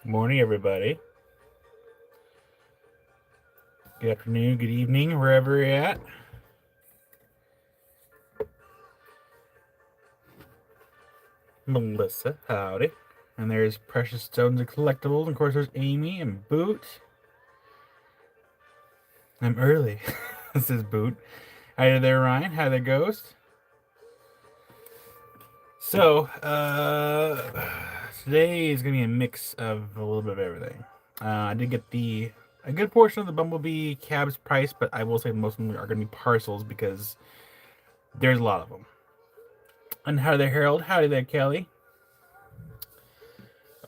Morning, everybody. Good afternoon, good evening, wherever you're at. Melissa, howdy. And there's Precious Stones and Collectibles. And of course, there's Amy and Boot. I'm early. This is Boot. Hi there, Ryan. Hi there, Ghost. So, today is going to be a mix of a little bit of everything. I did get a good portion of the Bumblebee cabs price, but I will say most of them are going to be parcels because there's a lot of them. And howdy there, Harold. Howdy there, Kelly.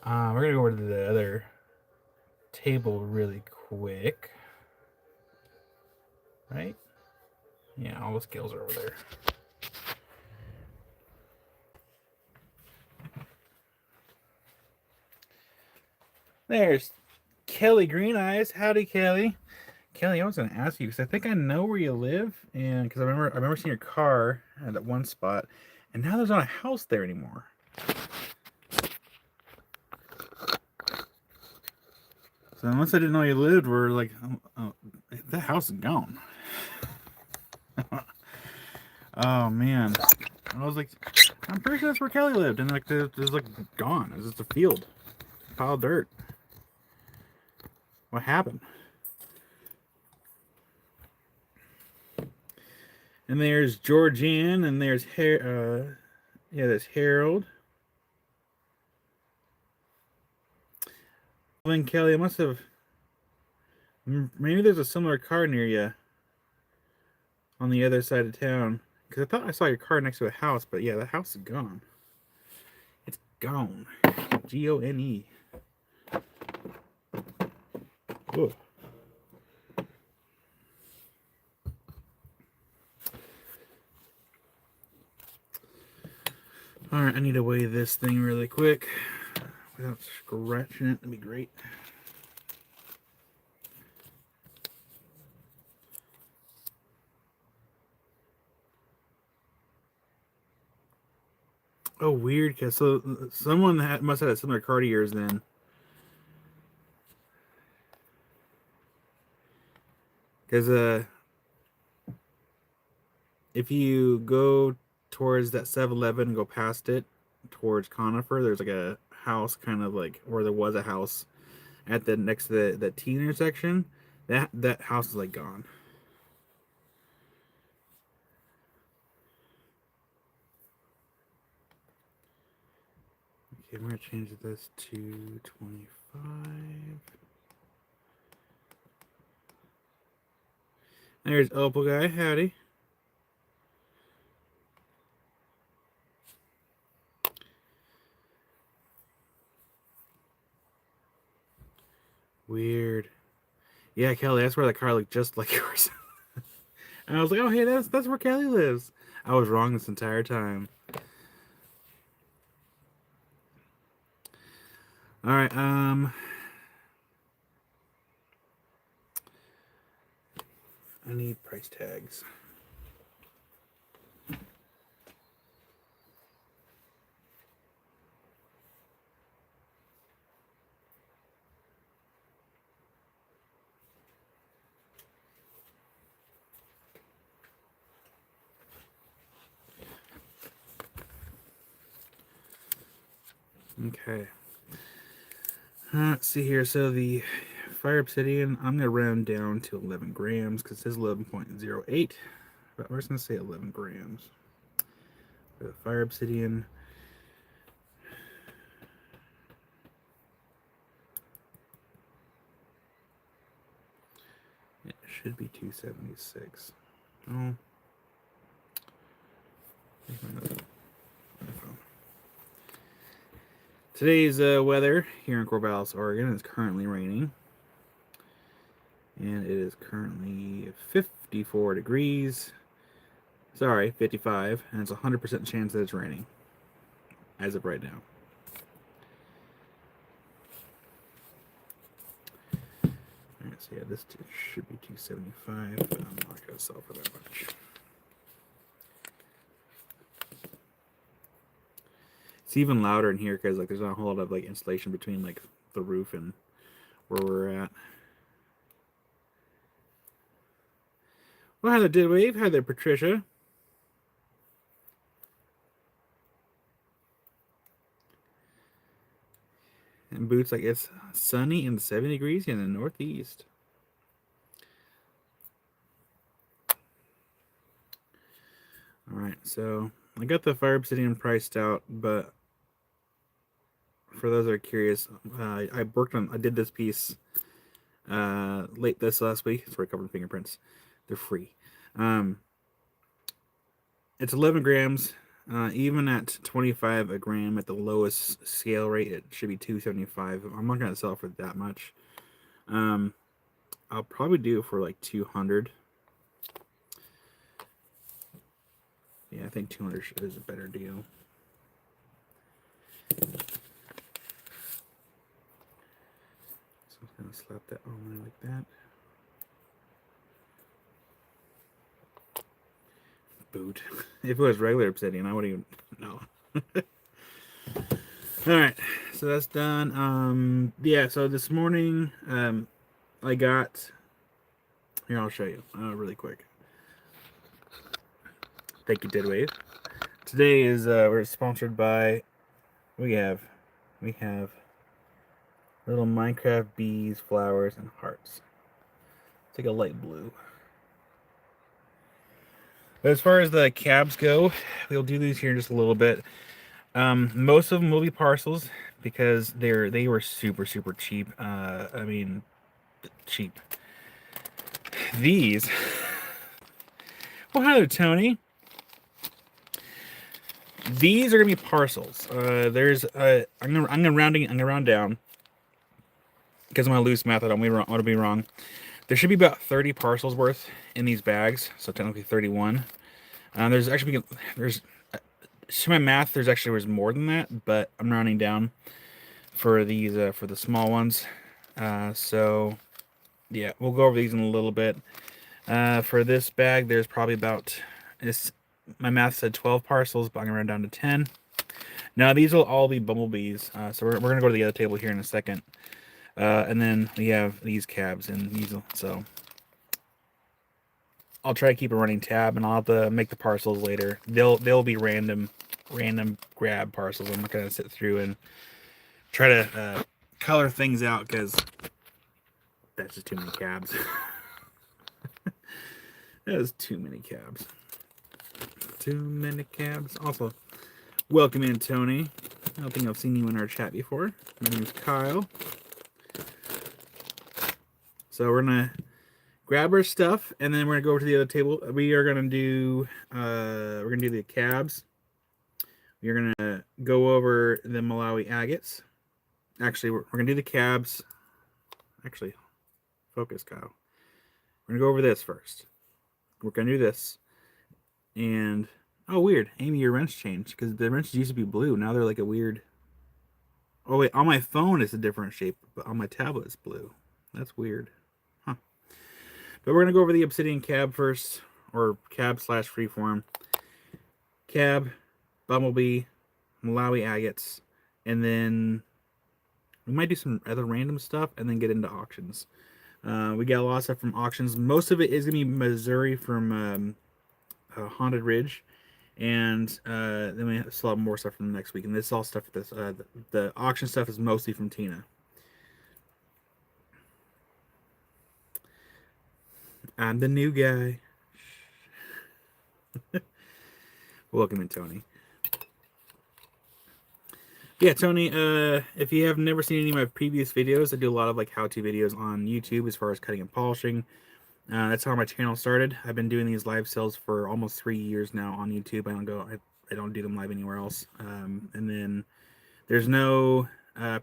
We're gonna go over to the other table really quick, right? Yeah, all the scales are over there. There's Kelly Green Eyes. Howdy, Kelly. Kelly, I was gonna ask you because I think I know where you live, and because I remember seeing your car at that one spot, and now there's not a house there anymore. So unless I didn't know you lived, we're like, oh, that house is gone. Oh man, I was like, I'm pretty sure that's where Kelly lived, and like there's like gone. It's just a field, pile of dirt. What happened? And there's Georgianne, and there's there's Harold. Then Kelly, I must have. Maybe there's a similar car near you on the other side of town. Because I thought I saw your car next to a house, but yeah, the house is gone. It's gone. Gone. Ugh. Alright, I need to weigh this thing really quick without scratching it. That'd be great. Oh, weird. Cause so someone must have had a similar car to yours then. Because if you go towards that 7-Eleven and go past it towards Conifer, there's like a house, kind of like, or there was a house at the next to the T intersection. That house is like gone. Okay, I'm gonna change this to 25. There's Opal Guy. Howdy. Weird. Yeah, Kelly, that's where the car looked just like yours. And I was like, oh hey, that's where Kelly lives. I was wrong this entire time. All right, I need price tags. Okay. Let's see here. So the Fire Obsidian, I'm going to round down to 11 grams because it says 11.08. But we're just going to say 11 grams. For the Fire Obsidian. It should be 276. Oh. Today's weather here in Corvallis, Oregon is currently raining. And it is currently 54 degrees. Sorry, 55. And it's a 100% chance that it's raining. As of right now. Alright, so yeah, this should be 275, but I'm not going to sell for that much. It's even louder in here because like there's not a whole lot of like insulation between like the roof and where we're at. Well, hi there, Didwave. Hi there, Patricia. And Boots, like it's sunny and 70 degrees in the northeast. All right, so I got the Fire Obsidian priced out, but for those that are curious, I did this piece late this last week. It's where I covered fingerprints. They're free. It's 11 grams. Even at 25 a gram at the lowest scale rate, it should be 275. I'm not gonna sell it for that much. I'll probably do it for like 200. Yeah, I think 200 is a better deal. So I'm gonna slap that on there like that. Boot. If it was regular obsidian, I wouldn't even know. All right, so that's done. Yeah, so this morning, I got. Here, I'll show you really quick. Thank you, Deadwave. Today is we're sponsored by. We have little Minecraft bees, flowers, and hearts. It's like a light blue. But as far as the cabs go, we'll do these here in just a little bit. Most of them will be parcels because they were super cheap. I mean, cheap. These. Well, hello, Tony. These are gonna be parcels. There's I'm gonna round down because I'm gonna lose math. I don't want to be wrong. There should be about 30 parcels worth in these bags, so technically 31. There's actually to my math, there's more than that, but I'm rounding down for these for the small ones. So yeah, we'll go over these in a little bit. For this bag, there's probably about my math said 12 parcels, but I'm gonna round down to 10. Now these will all be bumblebees. So we're gonna go to the other table here in a second. And then we have these cabs and these. So I'll try to keep a running tab, and I'll have to make the parcels later. They'll be random grab parcels. I'm not gonna sit through and try to color things out because that's just too many cabs. That is too many cabs. Too many cabs. Also, welcome in, Tony. I don't think I've seen you in our chat before. My name is Kyle. So we're gonna grab our stuff, and then we're gonna go over to the other table. We are gonna do the cabs. We're gonna go over the Malawi agates. Actually, we're gonna do the cabs. Actually, focus, Kyle. We're gonna go over this first. We're gonna do this, and oh, weird. Amy, your wrench changed because the wrenches used to be blue. Now they're like a weird. Oh wait, on my phone it's a different shape, but on my tablet it's blue. That's weird. Huh. But we're gonna go over the obsidian cab first, or cab / freeform. Cab, bumblebee, Malawi agates, and then we might do some other random stuff and then get into auctions. We got a lot of stuff from auctions. Most of it is gonna be Missouri from Haunted Ridge, and then we still have more stuff from next week. And this is all stuff. This the auction stuff is mostly from Tina. I'm the new guy. Welcome in, Tony. Yeah, Tony, if you have never seen any of my previous videos, I do a lot of like how-to videos on YouTube as far as cutting and polishing. That's how my channel started. I've been doing these live sales for almost 3 years now on YouTube. I don't do them live anywhere else. And then there's no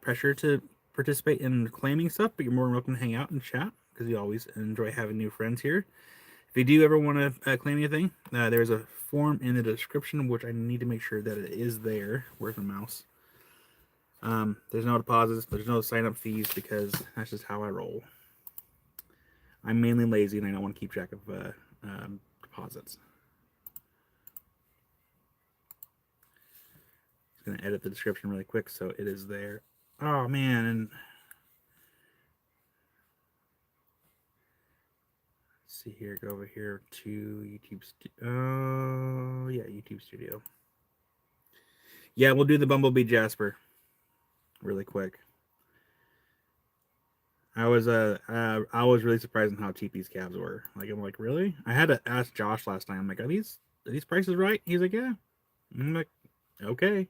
pressure to participate in claiming stuff, but you're more than welcome to hang out and chat because we always enjoy having new friends here. If you do ever want to claim anything, there's a form in the description, which I need to make sure that it is there. Where's my mouse? There's no deposits, there's no sign-up fees because that's just how I roll. I'm mainly lazy and I don't want to keep track of deposits. Just gonna edit the description really quick so it is there. Oh man, and see here. Go over here to YouTube. Yeah, YouTube Studio. Yeah, we'll do the Bumblebee Jasper really quick. I was really surprised on how cheap these cabs were. Like, I'm like, really? I had to ask Josh last night. I'm like, are these prices right? He's like, yeah. I'm like, okay.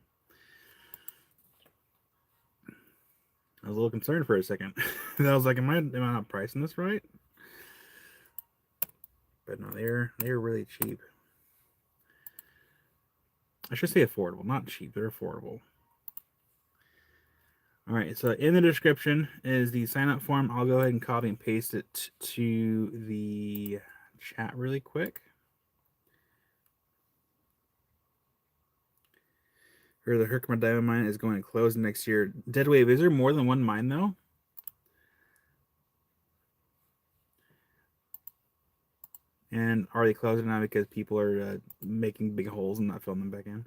I was a little concerned for a second. I was like, am I not pricing this right? But no, they're really cheap. I should say affordable, not cheap. They're affordable. All right, so in the description is the sign up form. I'll go ahead and copy and paste it to the chat really quick. Here, the Herkimer Diamond Mine is going to close next year. Deadwave, is there more than one mine though? And are they closing now because people are making big holes and not filling them back in?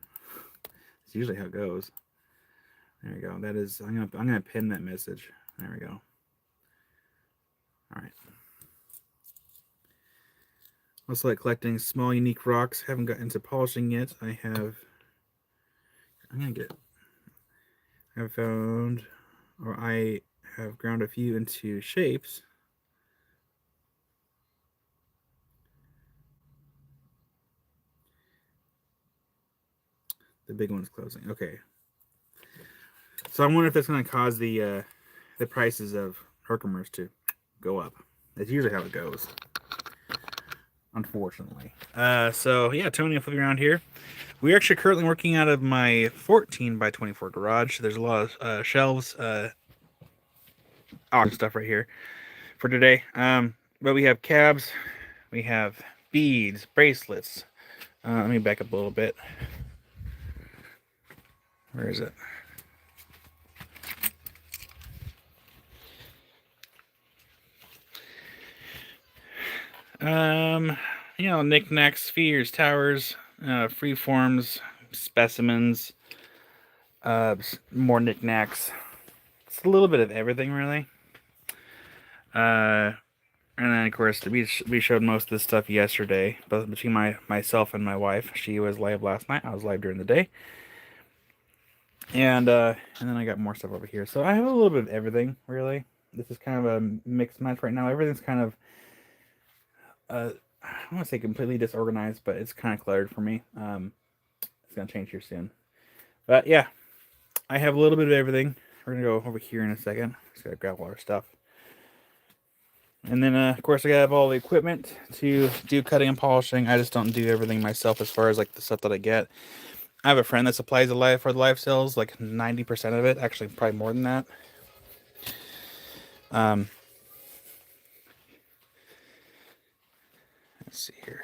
It's usually how it goes. There we go. That is, I'm gonna pin that message. There we go. All right. Also like collecting small unique rocks. Haven't got into polishing yet. I have found, or I have ground a few into shapes. The big one's closing. Okay. So I wonder if that's going to cause the prices of Herkimers to go up. That's usually how it goes, unfortunately. So yeah, Tony, flipping around here. We're actually currently working out of my 14 by 24 garage. There's a lot of shelves, auction stuff right here for today. But we have cabs, we have beads, bracelets. Let me back up a little bit. Where is it? You know, knickknacks, spheres, towers, freeforms, specimens, more knickknacks. It's a little bit of everything, really. And then, of course, we showed most of this stuff yesterday, both between myself and my wife. She was live last night. I was live during the day. And then I got more stuff over here. So I have a little bit of everything, really. This is kind of a mixed match right now. Everything's kind of, I don't want to say completely disorganized, but it's kind of cluttered for me. It's going to change here soon. But yeah, I have a little bit of everything. We're going to go over here in a second. Just got to grab all our stuff. And then, of course, I have all the equipment to do cutting and polishing. I just don't do everything myself as far as like the stuff that I get. I have a friend that supplies the live for the live sales, like 90% of it. Actually, probably more than that. Let's see here.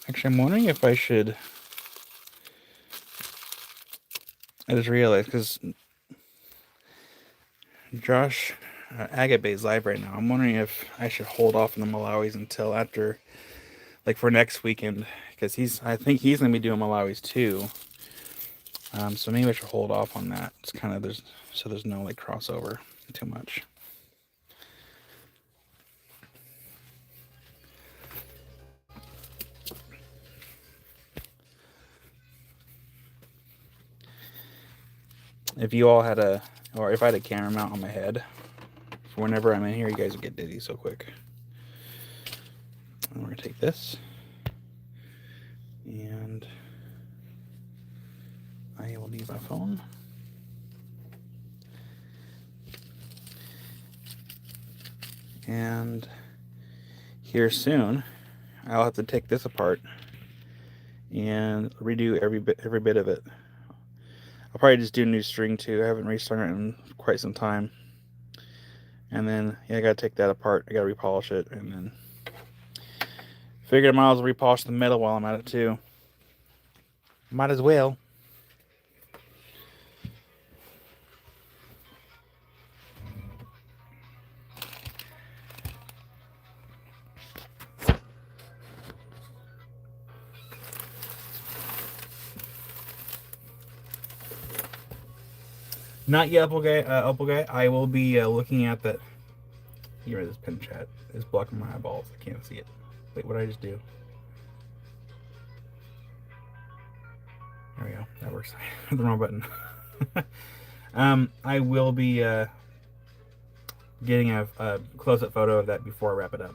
Actually, I'm wondering if I should. I just realized because Josh Agape is live right now. I'm wondering if I should hold off on the Malawis until after, like for next weekend, because I think he's gonna be doing Malawis too. So maybe I should hold off on that. It's kind of there's no like crossover too much. If you all had or if I had a camera mount on my head, for whenever I'm in here, you guys would get dizzy so quick. And we're gonna take this, and I will leave my phone. And here soon, I'll have to take this apart and redo every bit of it. I'll probably just do a new string too. I haven't restrung it in quite some time. And then, yeah, I gotta take that apart. I gotta repolish it, and then figured I might as well repolish the metal while I'm at it too. Might as well. Not yet, Opal Guy. Opal Guy. I will be looking at that. Here, this pen chat is blocking my eyeballs. I can't see it. Wait, what did I just do? There we go. That works. The wrong button. I will be getting a close-up photo of that before I wrap it up.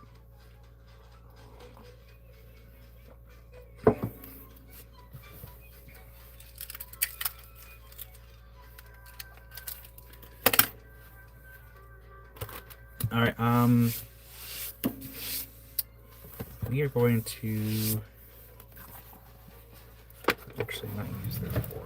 All right. We are going to actually not use this board.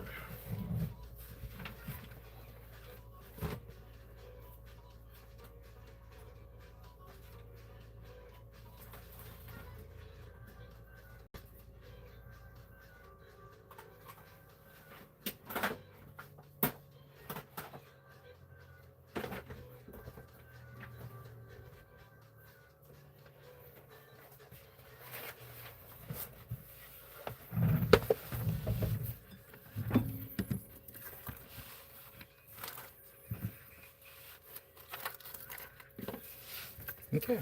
Okay.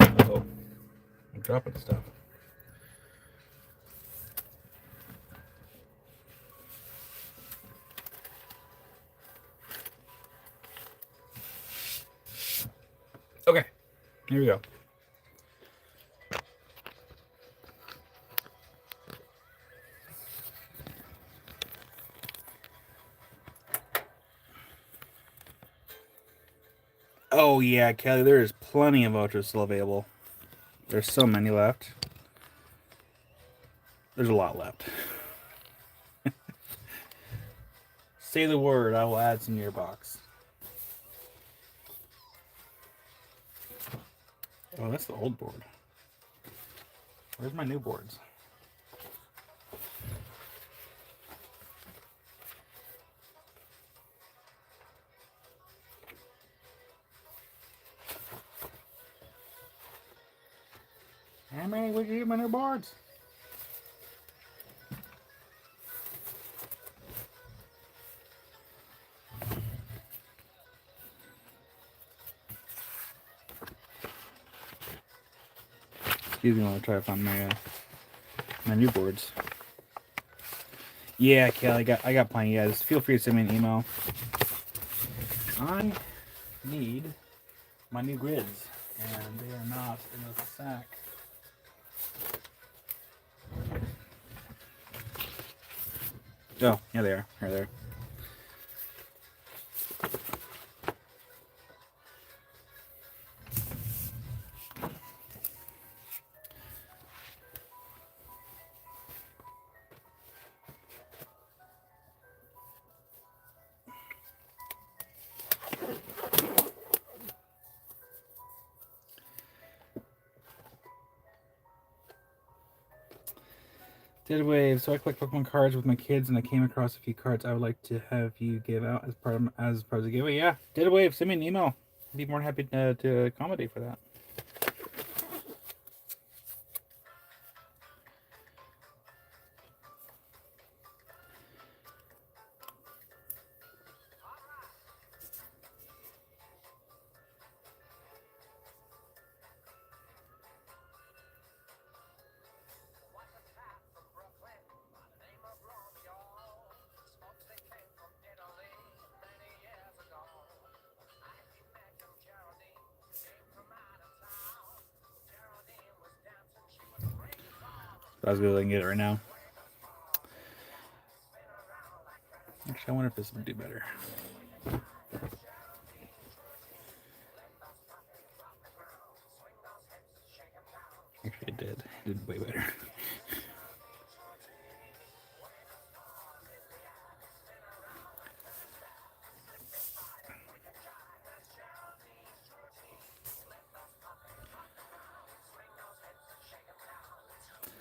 Uh-oh. I'm dropping stuff. Okay. Here we go. Oh yeah, Kelly, there is plenty of vouchers still available. There's so many left. There's a lot left. Say the word, I will add some to your box. Oh, that's the old board. Where's my new boards? How many would you get my new boards? Excuse me while I try to find my new boards. Yeah, Kelly, I got plenty. Yeah, just feel free to send me an email. I need my new grids, and they are not in the sack. Oh, yeah, they are. Here they are. Dead Wave. So I collect Pokemon cards with my kids, and I came across a few cards I would like to have you give out as part of the giveaway. Yeah, Dead Wave. Send me an email. I'd be more than happy to accommodate for that. That's good. I can get it right now. Actually, I wonder if this would do better. Actually, it did. It did way better.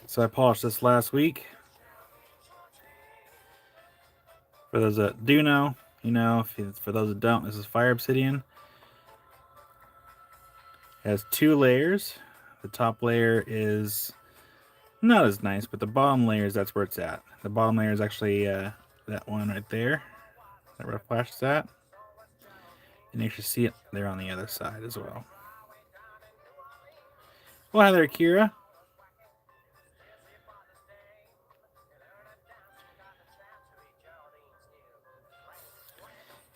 So I polished this last week. For those that do know, you know. For those that don't, this is Fire Obsidian. It has 2 layers. The top layer is not as nice, but the bottom layers, that's where it's at. The bottom layer is actually that one right there. That where I flashed that. And you should see it there on the other side as well. Well, hi there, Kira.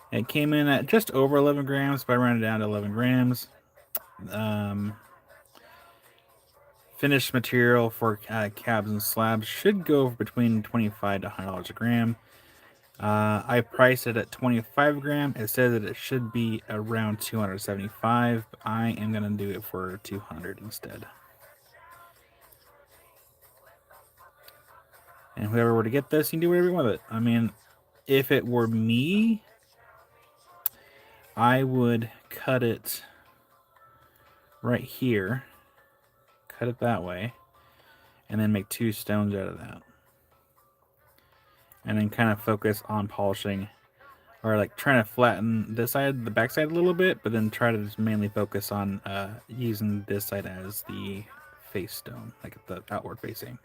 It came in at just over 11 grams, but I ran it down to 11 grams. Finished material for cabs and slabs should go between $25 to $100 a gram. I priced it at 25 gram. It says that it should be around 275. But I am gonna do it for 200 instead. And whoever were to get this, you can do whatever you want with it. I mean, if it were me, I would cut it right here, cut it that way, and then make 2 stones out of that. And then kind of focus on polishing, or like trying to flatten this side, the back side a little bit, but then try to just mainly focus on using this side as the face stone, like the outward facing.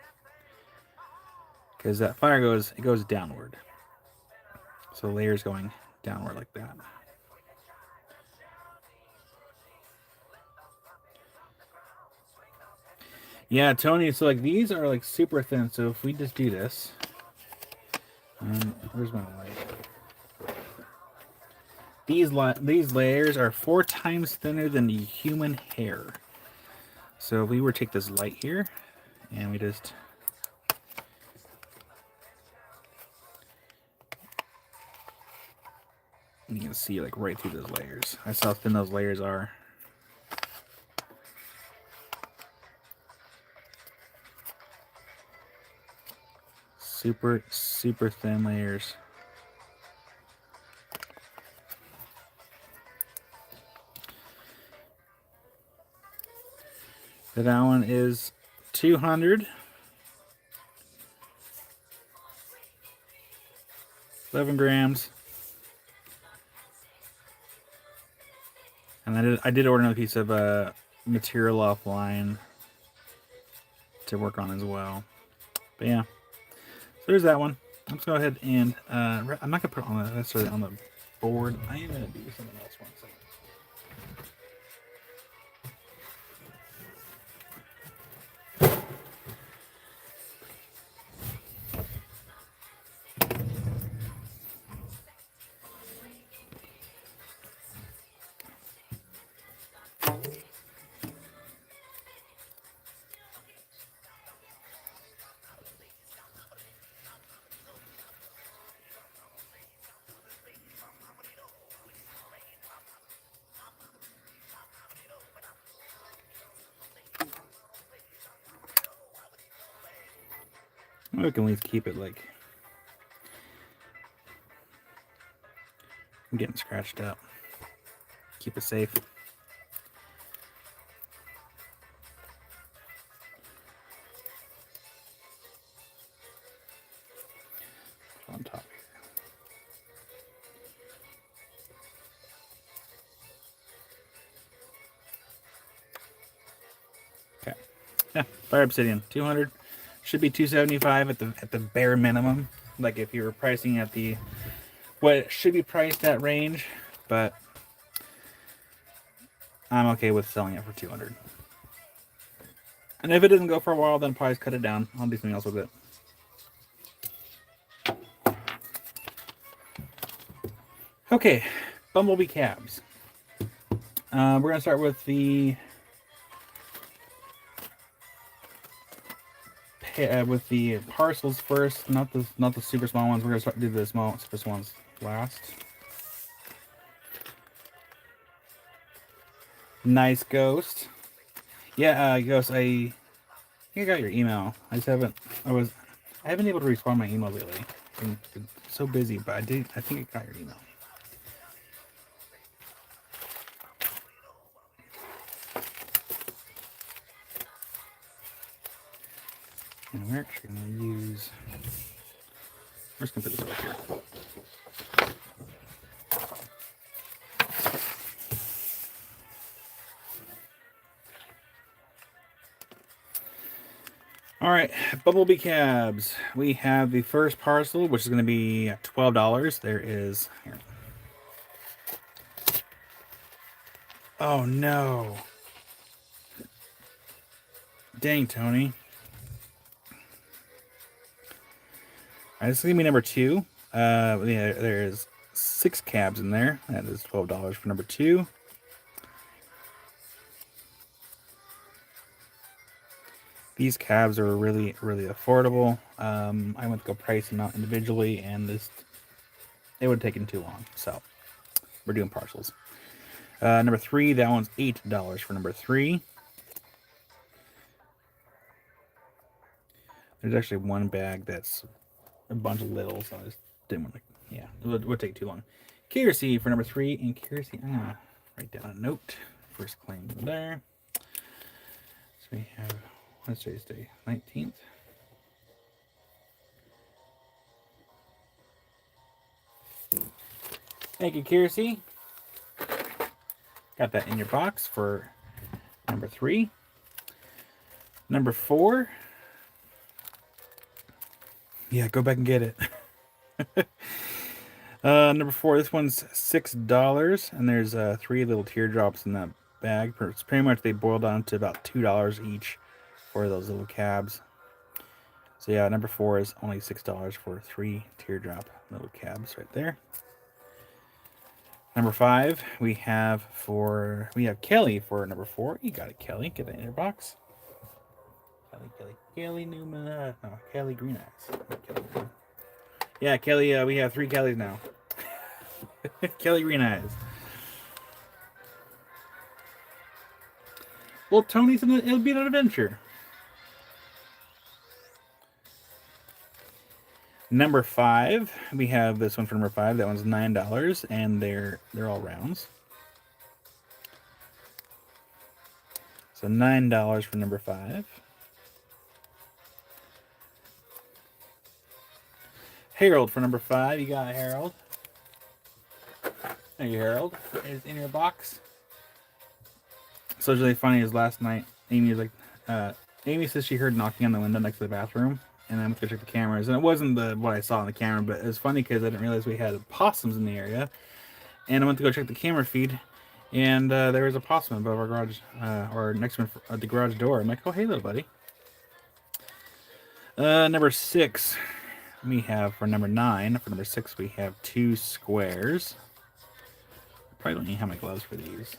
Because that fire goes downward. So the layer's going downward like that. Yeah, Tony, so like these are like super thin, so if we just do this, where's my light? These layers are 4 times thinner than the human hair. So if we were to take this light here, and we just you can see like right through those layers. That's how thin those layers are. Super, super thin layers. That one is 200. 11 grams. And I did order another piece of material offline to work on as well. But yeah, so there's that one. I'm just going to go ahead and I'm not going to put it on necessarily on the board. I am going to do something else one second. We can at least keep it like I'm getting scratched up. Keep it safe. On top here. Okay. Yeah, fire obsidian, 200. Should be 275 at the bare minimum. Like if you were pricing at the what it should be priced at range, but I'm okay with selling it for 200. And if it doesn't go for a while, then probably cut it down. I'll do something else with it. Okay, bumblebee cabs. We're gonna start with the parcels first, not the super small ones. We're gonna do the super ones last. Nice Ghost. Yeah, Ghost. I think I got your email. I just haven't. I haven't been able to respond to my email lately. Been so busy, but I think I got your email. And we're actually going to use. We're just going to put this over here. All right, Bumblebee cabs. We have the first parcel, which is going to be $12. There is here. Oh no! Dang, Tony. All right, this is going to be number 2. Yeah, there is 6 cabs in there. That is $12 for number 2. These cabs are really, really affordable. I went to go price them out individually, and it would have taken too long. So we're doing parcels. Number 3, that one's $8 for number 3. There's actually one bag that's a bunch of littles, so I just didn't want to. Yeah, it would take too long. Kiersey for number 3, and Kiersey, I'm gonna write down a note. First claim there. So we have, what's today's day? 19th. Thank you, Kiersey. Got that in your box for number 3. Number 4. Yeah, go back and get it. Number 4, this one's $6, and there's 3 little teardrops in that bag. It's pretty much they boil down to about $2 each for those little cabs. So yeah, number 4 is only $6 for 3 teardrop little cabs right there. Number 5, we have Kelly for number 4. You got it, Kelly. Get that in your box. Kelly Newman. No, Kelly Green Eyes. Kelly. Yeah, Kelly. We have 3 Kellys now. Kelly Green Eyes. Well, Tony said it'll be an adventure. Number 5, we have this one for number 5. That one's $9, and they're all rounds. So $9 for number 5. Harold for number 5. You got it, Harold. There you, Harold. It's in your box. So it's really funny is last night, Amy was like, Amy says she heard knocking on the window next to the bathroom, and I went to go check the cameras, and it wasn't what I saw on the camera, but it was funny because I didn't realize we had possums in the area, and I went to go check the camera feed, and there was a possum above our garage, or next to the garage door. I'm like, oh, hey, little buddy. Number 6, we have for number 9. For number 6, we have 2 squares. Probably don't need how many gloves for these.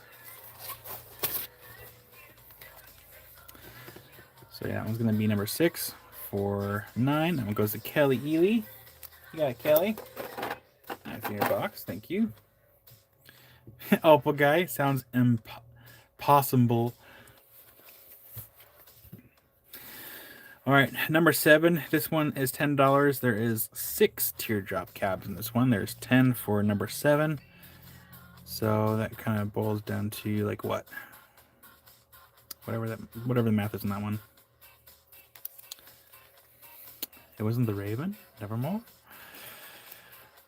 So yeah, that one's gonna be number 6 for 9. That one goes to Kelly Ely. You got it, Kelly. That's in your box. Thank you. Opal guy sounds impossible. All right, number 7. This one is $10. There is 6 teardrop cabs in this one. There's 10 for number 7. So that kind of boils down to like what? Whatever the math is in that one. It wasn't the Raven. Nevermore.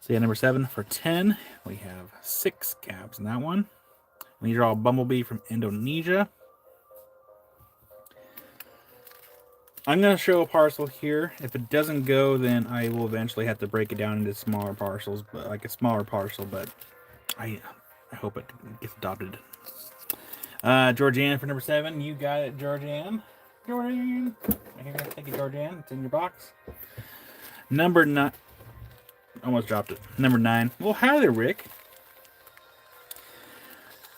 So yeah, number 7 for 10. We have 6 cabs in that one. And these are all Bumblebee from Indonesia. I'm going to show a parcel here. If it doesn't go, then I will eventually have to break it down into smaller parcels, but like a smaller parcel, but I hope it gets adopted. Georgianne for number 7. You got it, Georgianne. Georgianne. Right here. Thank you, Georgianne. It's in your box. Number 9. Almost dropped it. Number 9. Well, hi there, Rick.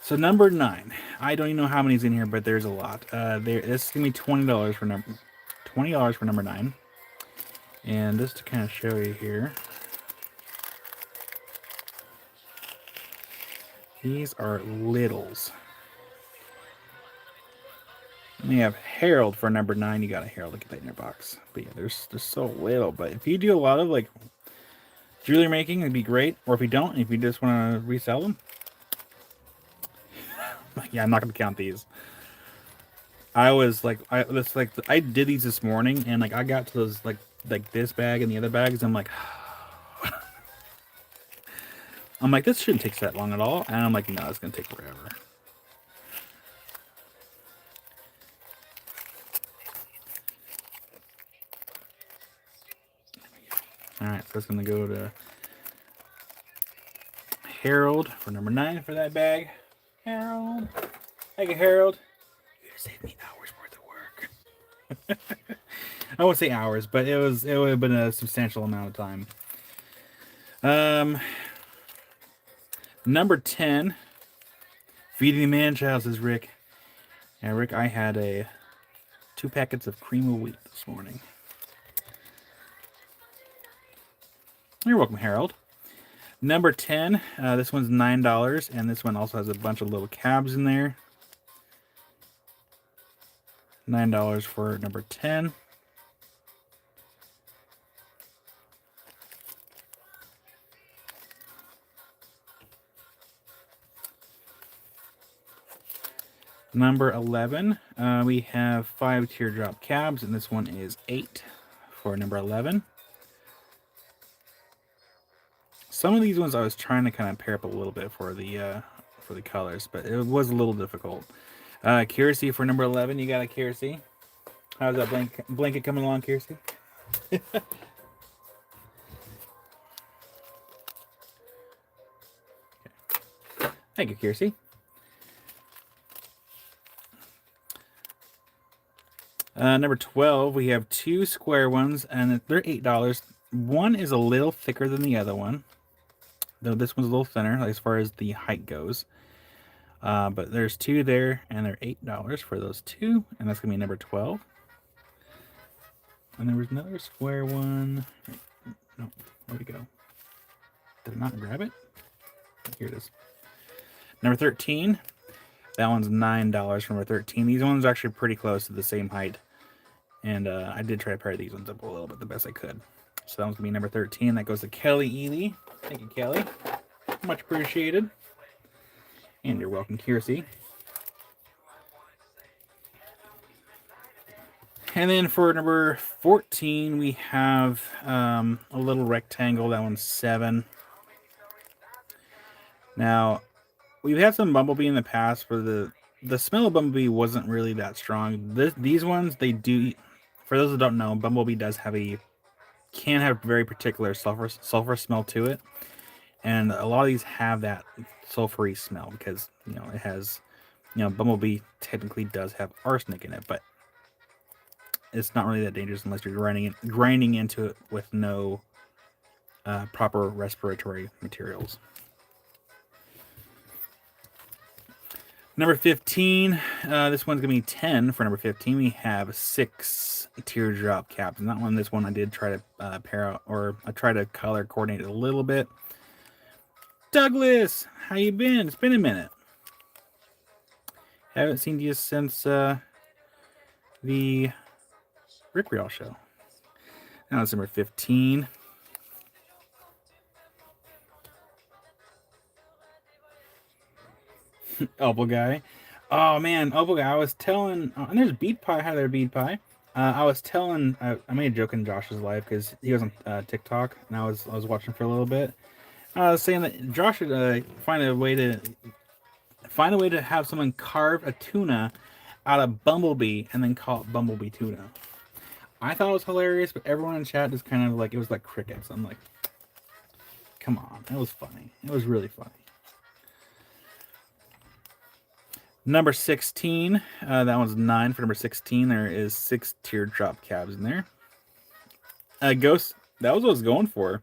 So number 9. I don't even know how many's in here, but there's a lot. This is gonna be $20 for number 9. And just to kind of show you here, these are littles. And we have Harold for number 9. You got a Harold. Look at that in your box. But yeah, there's so little. But if you do a lot of like jewelry making, it'd be great. Or if you don't, if you just want to resell them, yeah, I'm not gonna count these. I did these this morning, and like I got to those like this bag and the other bags. I'm like, this shouldn't take that long at all. And I'm like, no, it's gonna take forever. All right, so it's going to go to Harold for number 9 for that bag. Harold. Thank you, Harold. You saved me hours worth of work. I won't say hours, but it would have been a substantial amount of time. Number 10. Feeding the man child, says Rick. And Rick, I had 2 packets of cream of wheat this morning. You're welcome, Harold. Number 10, this one's $9, and this one also has a bunch of little cabs in there. $9 for number 10. Number 11, we have 5 teardrop cabs, and this one is $8 for number 11. Some of these ones I was trying to kind of pair up a little bit for the colors, but it was a little difficult. Kiersey for number 11, you got a Kiersey. How's that blanket coming along, Kiersey? Thank you, Kiersey. Number 12, we have 2 square ones, and they're $8. One is a little thicker than the other one, though this one's a little thinner as far as the height goes. But there's 2 there, and they're $8 for those 2, and that's going to be number 12. And there was another square one. No, where'd it go? Did I not grab it? Here it is. Number 13. That one's $9 for number 13. These ones are actually pretty close to the same height. And I did try to pair these ones up a little bit the best I could. So that one's going to be number 13. That goes to Kelly Ely. Thank you, Kelly. Much appreciated. And you're welcome, Kiersey. And then for number 14, we have a little rectangle. That one's $7. Now, we've had some Bumblebee in the past where the smell of Bumblebee wasn't really that strong. These ones, they do. For those that don't know, Bumblebee can have very particular sulfur smell to it, and a lot of these have that sulfury smell because it has Bumblebee technically does have arsenic in it, but it's not really that dangerous unless you're grinding into it with no proper respiratory materials. Number 15, this one's going to be 10 for number 15. We have 6 teardrop caps. And this one I did try to pair out, or I tried to color coordinate it a little bit. Douglas, how you been? It's been a minute. Haven't seen you since the Rick Real show. Now it's number 15. Opal guy. Oh man, Opal guy. I was telling, and there's Beat Pie. Hi there, Beat Pie. I was telling, I made a joke in Josh's live because he was on TikTok, and I was watching for a little bit. I was saying that Josh should find a way to have someone carve a tuna out of Bumblebee and then call it Bumblebee tuna. I thought it was hilarious, but everyone in chat just kind of it was like crickets. I'm like, come on, it was funny. It was really funny. Number 16, that one's 9 for number 16. There is 6 teardrop cabs in there. Ghost, that was what I was going for.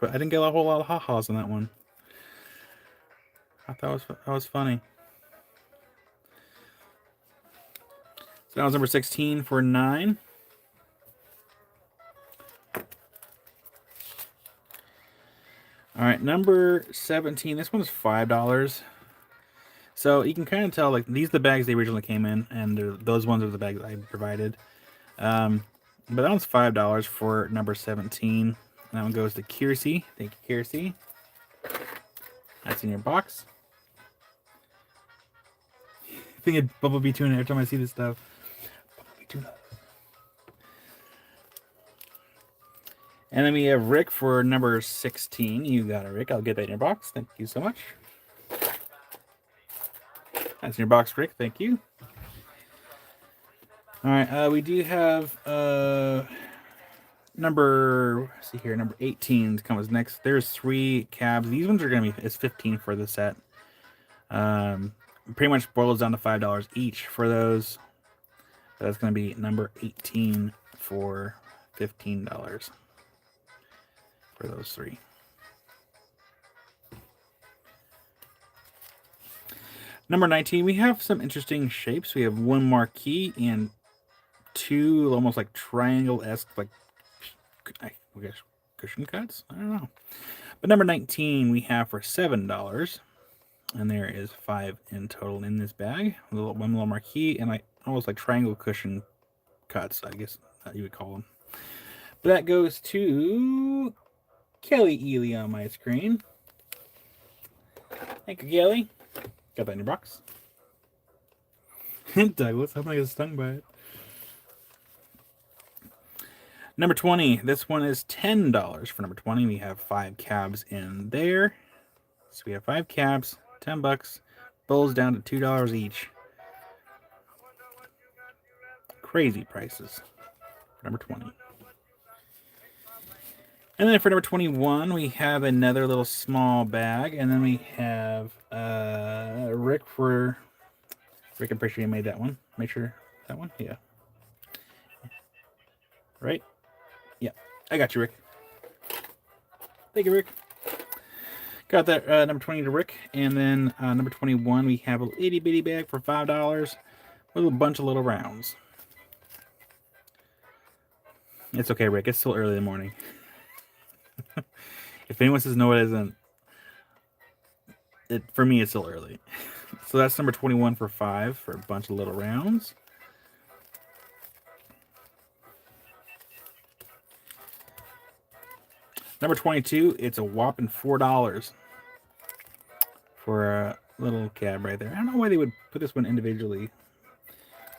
But I didn't get a whole lot of ha-has on that one. I thought that was funny. So that was number 16 for 9. All right, number 17. This one's $5. So you can kind of tell, these are the bags they originally came in, and those ones are the bags I provided. But that one's $5 for number 17. That one goes to Kiersey. Thank you, Kiersey. That's in your box. I think of Bumblebee tuna every time I see this stuff. Bumblebee tuna. And then we have Rick for number 16. You got it, Rick. I'll get that in your box. Thank you so much. That's in your box, Rick. Thank you. All right, we do have Number, see here, number 18 comes next. There's 3 cabs. These ones are going to be, it's 15 for the set. Pretty much boils down to $5 each for those. That's going to be number 18 for $15 for those 3. Number 19, we have some interesting shapes. We have 1 marquee and 2 almost like triangle-esque, like, I guess, cushion cuts? I don't know. But number 19 we have for $7. And there is 5 in total in this bag. One little marquee and like almost like triangle cushion cuts, I guess you would call them. But that goes to Kelly Ely on my screen. Thank you, Kelly. Got that in your box. Douglas, I'm gonna get stung by it. Number 20. This one is $10 for number 20. We have 5 cabs in there. So we have 5 cabs, $10. Bowls down to $2 each. Crazy prices for number 20. And then for number 21, we have another little small bag. And then we have Rick for... Rick, I'm pretty sure you made that one. Make sure that one? Yeah. Right? Yeah. I got you, Rick. Thank you, Rick. Got that number 20 to Rick. And then number 21, we have a little itty bitty bag for $5 with a bunch of little rounds. It's okay, Rick. It's still early in the morning. If anyone says no, it isn't. For me, it's still early. So that's number 21 for $5 for a bunch of little rounds. Number 22, it's a whopping $4 for a little cab right there. I don't know why they would put this one individually.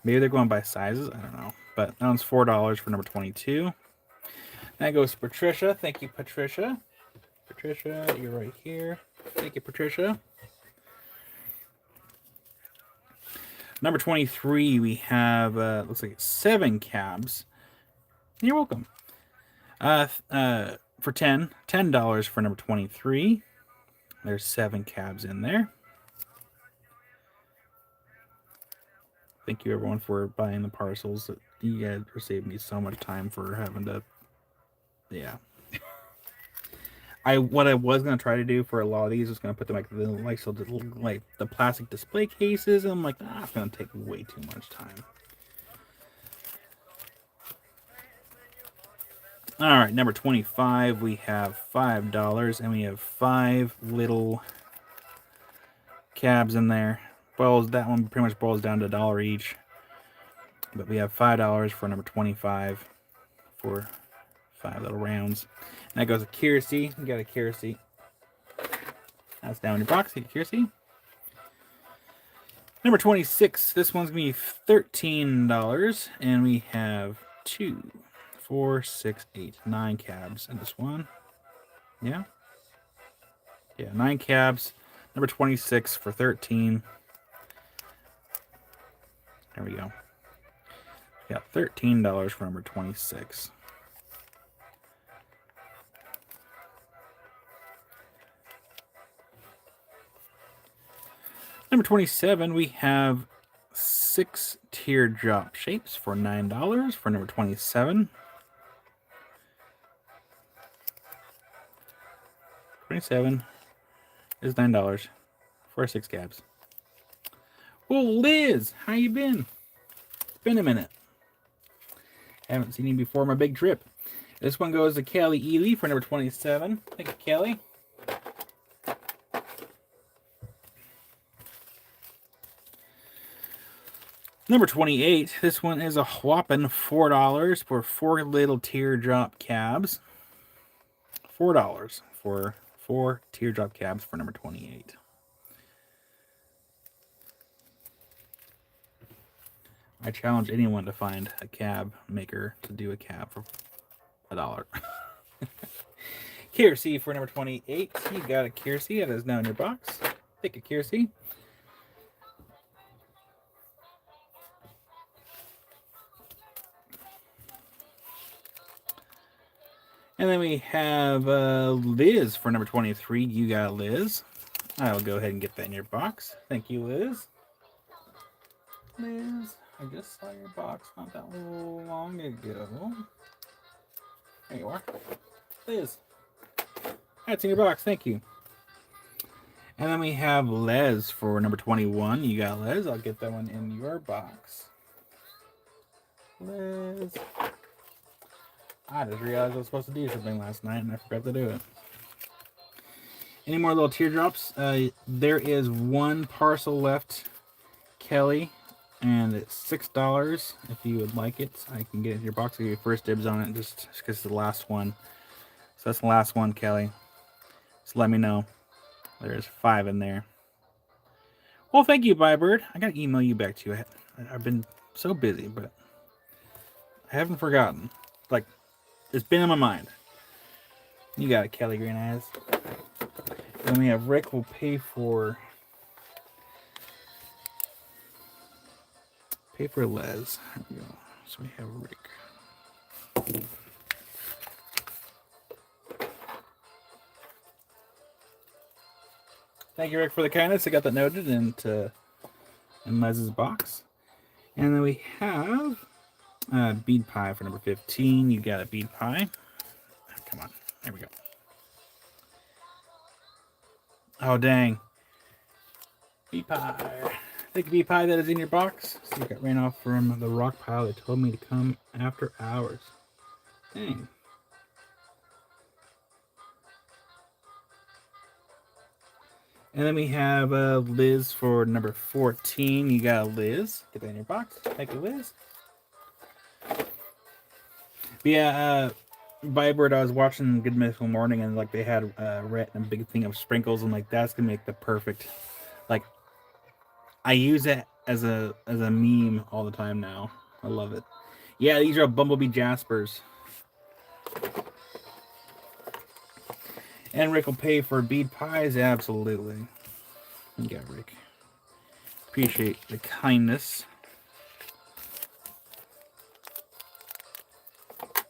Maybe they're going by sizes. I don't know. But that one's $4 for number 22. That goes to Patricia. Thank you, Patricia. Patricia, you're right here. Thank you, Patricia. Number 23, we have, looks like 7 cabs. You're welcome. For $10 for number 23. There's 7 cabs in there. Thank you, everyone, for buying the parcels. You guys are saving me so much time for having to, yeah. What I was gonna try to do for a lot of these was gonna put them like the plastic display cases. And I'm like, it's gonna take way too much time. All right, number 25, we have $5, and we have 5 little cabs in there. That one pretty much boils down to $1 each. But we have $5 for number 25 for 5 little rounds. And that goes to Kiersey. We got a Kiersey. That's down in your box. Kiersey. Number 26. This one's going to be $13. And we have 2, 4, 6, 8, 9 cabs in this one. Yeah. Yeah, 9 cabs. Number 26 for 13. There we go. We got $13 for number 26. Number 27, we have 6 teardrop shapes for $9 for number 27. 27 is $9 for 6 cabs. Well, Liz, how you been? It's been a minute. Haven't seen you before my big trip. This one goes to Kelly Ely for number 27. Thank you, Kelly. Number 28. This one is a whopping $4 for 4 little teardrop cabs. $4 for 4 teardrop cabs for number 28. I challenge anyone to find a cab maker to do a cab for $1. Kiersey for number 28. You got a Kiersey. That is now in your box. Take a Kiersey. And then we have Liz for number 23. You got Liz. I will go ahead and get that in your box. Thank you, Liz. Liz, I just saw your box not that long ago. There you are. Liz. That's in your box. Thank you. And then we have Les for number 21. You got Les. I'll get that one in your box. Les. I just realized I was supposed to do something last night and I forgot to do it. Any more little teardrops? There is one parcel left, Kelly, and it's $6. If you would like it, I can get it in your box. I'll give you first dibs on it just because it's the last one. So that's the last one, Kelly. Just let me know. There's 5 in there. Well, thank you, Bybird. I gotta email you back to you. I've been so busy, but I haven't forgotten. Like, it's been in my mind. You got it, Kelly Green Eyes. Then we have Rick will pay for Les. There we go. So we have Rick. Thank you, Rick, for the kindness. I got that noted in Les's box. And then we have Bead Pie for number 15. You got a Bead Pie. Oh, come on. There we go. Oh, dang. Bead Pie. Thank you, Bead Pie, that is in your box. So you got ran off from the rock pile that told me to come after hours. Dang. And then we have Liz for number 14. You got Liz. Get that in your box. Thank you, Liz. But yeah, Bybird, I was watching Good Mythical Morning, and like they had Rhett and a big thing of sprinkles, and like that's gonna make the perfect. Like, I use it as a meme all the time now. I love it. Yeah, these are Bumblebee Jaspers. And Rick will pay for bead pies? Absolutely. You got Rick. Appreciate the kindness.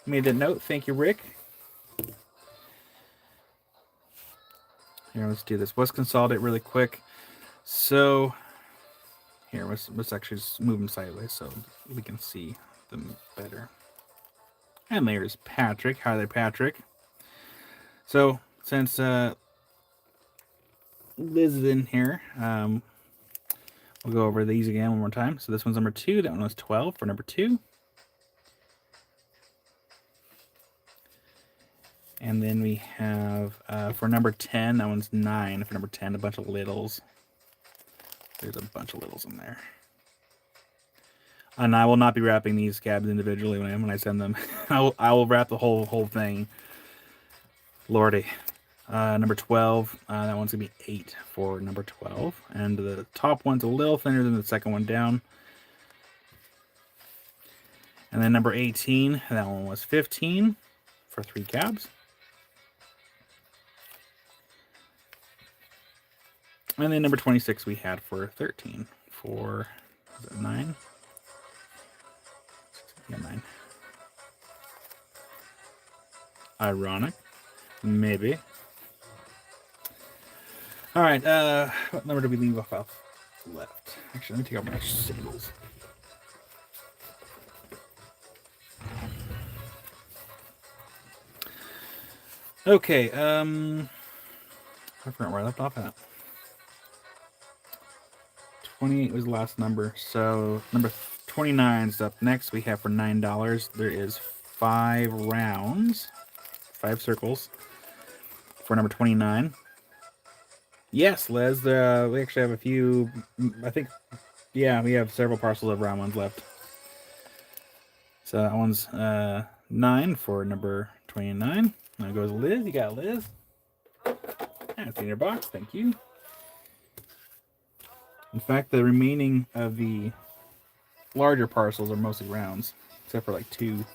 Made that note. Thank you, Rick. Here, let's do this. Let's consolidate really quick. So, here, let's actually just move them sideways so we can see them better. And there's Patrick. Hi there, Patrick. So, since Liz is in here, we'll go over these again one more time. So this one's number 2. That one was 12 for number 2. And then we have, for number 10, that one's 9 for number 10, a bunch of littles. There's a bunch of littles in there. And I will not be wrapping these scabs individually when I send them. I will wrap the whole thing. Lordy. Number 12, that one's going to be 8 for number 12. And the top one's a little thinner than the second one down. And then number 18, that one was 15 for 3 cabs. And then number 26 we had for 13 for, is that 9? Yeah, 9. Ironic. Maybe. All right, what number did we leave off left? Actually, let me take out my singles. Okay, I forgot where I left off at. 28 was the last number, so number 29 is up next. We have for $9. There is 5 rounds, 5 circles for number 29. Yes, Les. We actually have a few. I think, yeah, we have several parcels of round ones left. So that one's 9 for number 29. Now goes Liz. You got Liz. That's in your box. Thank you. In fact, the remaining of the larger parcels are mostly rounds, except for like 2.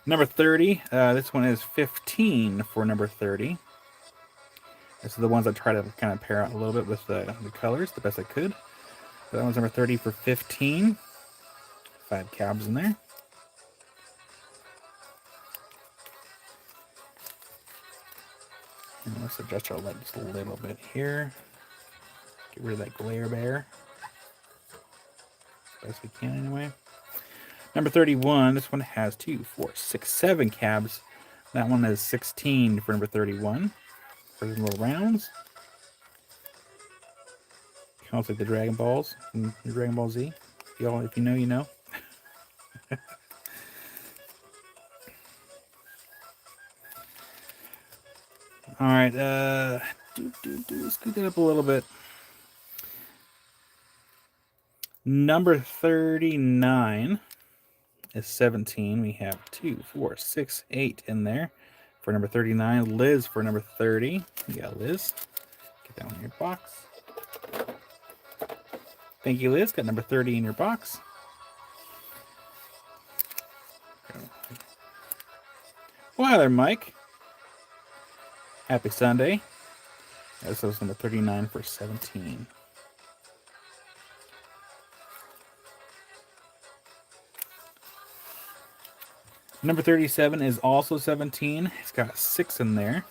Number 30. This one is 15 for number 30. This is the ones I try to kind of pair out a little bit with the colors the best I could. So that one's number 30 for 15. 5 cabs in there. Let's adjust our light just a little bit here. Get rid of that glare bear. Best we can anyway. Number 31, this one has 2, 4, 6, 7 cabs. That one is 16 for number 31. For the little rounds. Kind of like the Dragon Balls and the Dragon Ball Z. If you know, you know. All right, scoot that up a little bit. Number 39 is 17. We have 2, 4, 6, 8 in there for number 39. Liz for number 30. You got Liz. Get that one in your box. Thank you, Liz. Got number 30 in your box. Well, there, Mike. Happy Sunday. This was number 39 for 17. Number 37 is also 17. It's got 6 in there.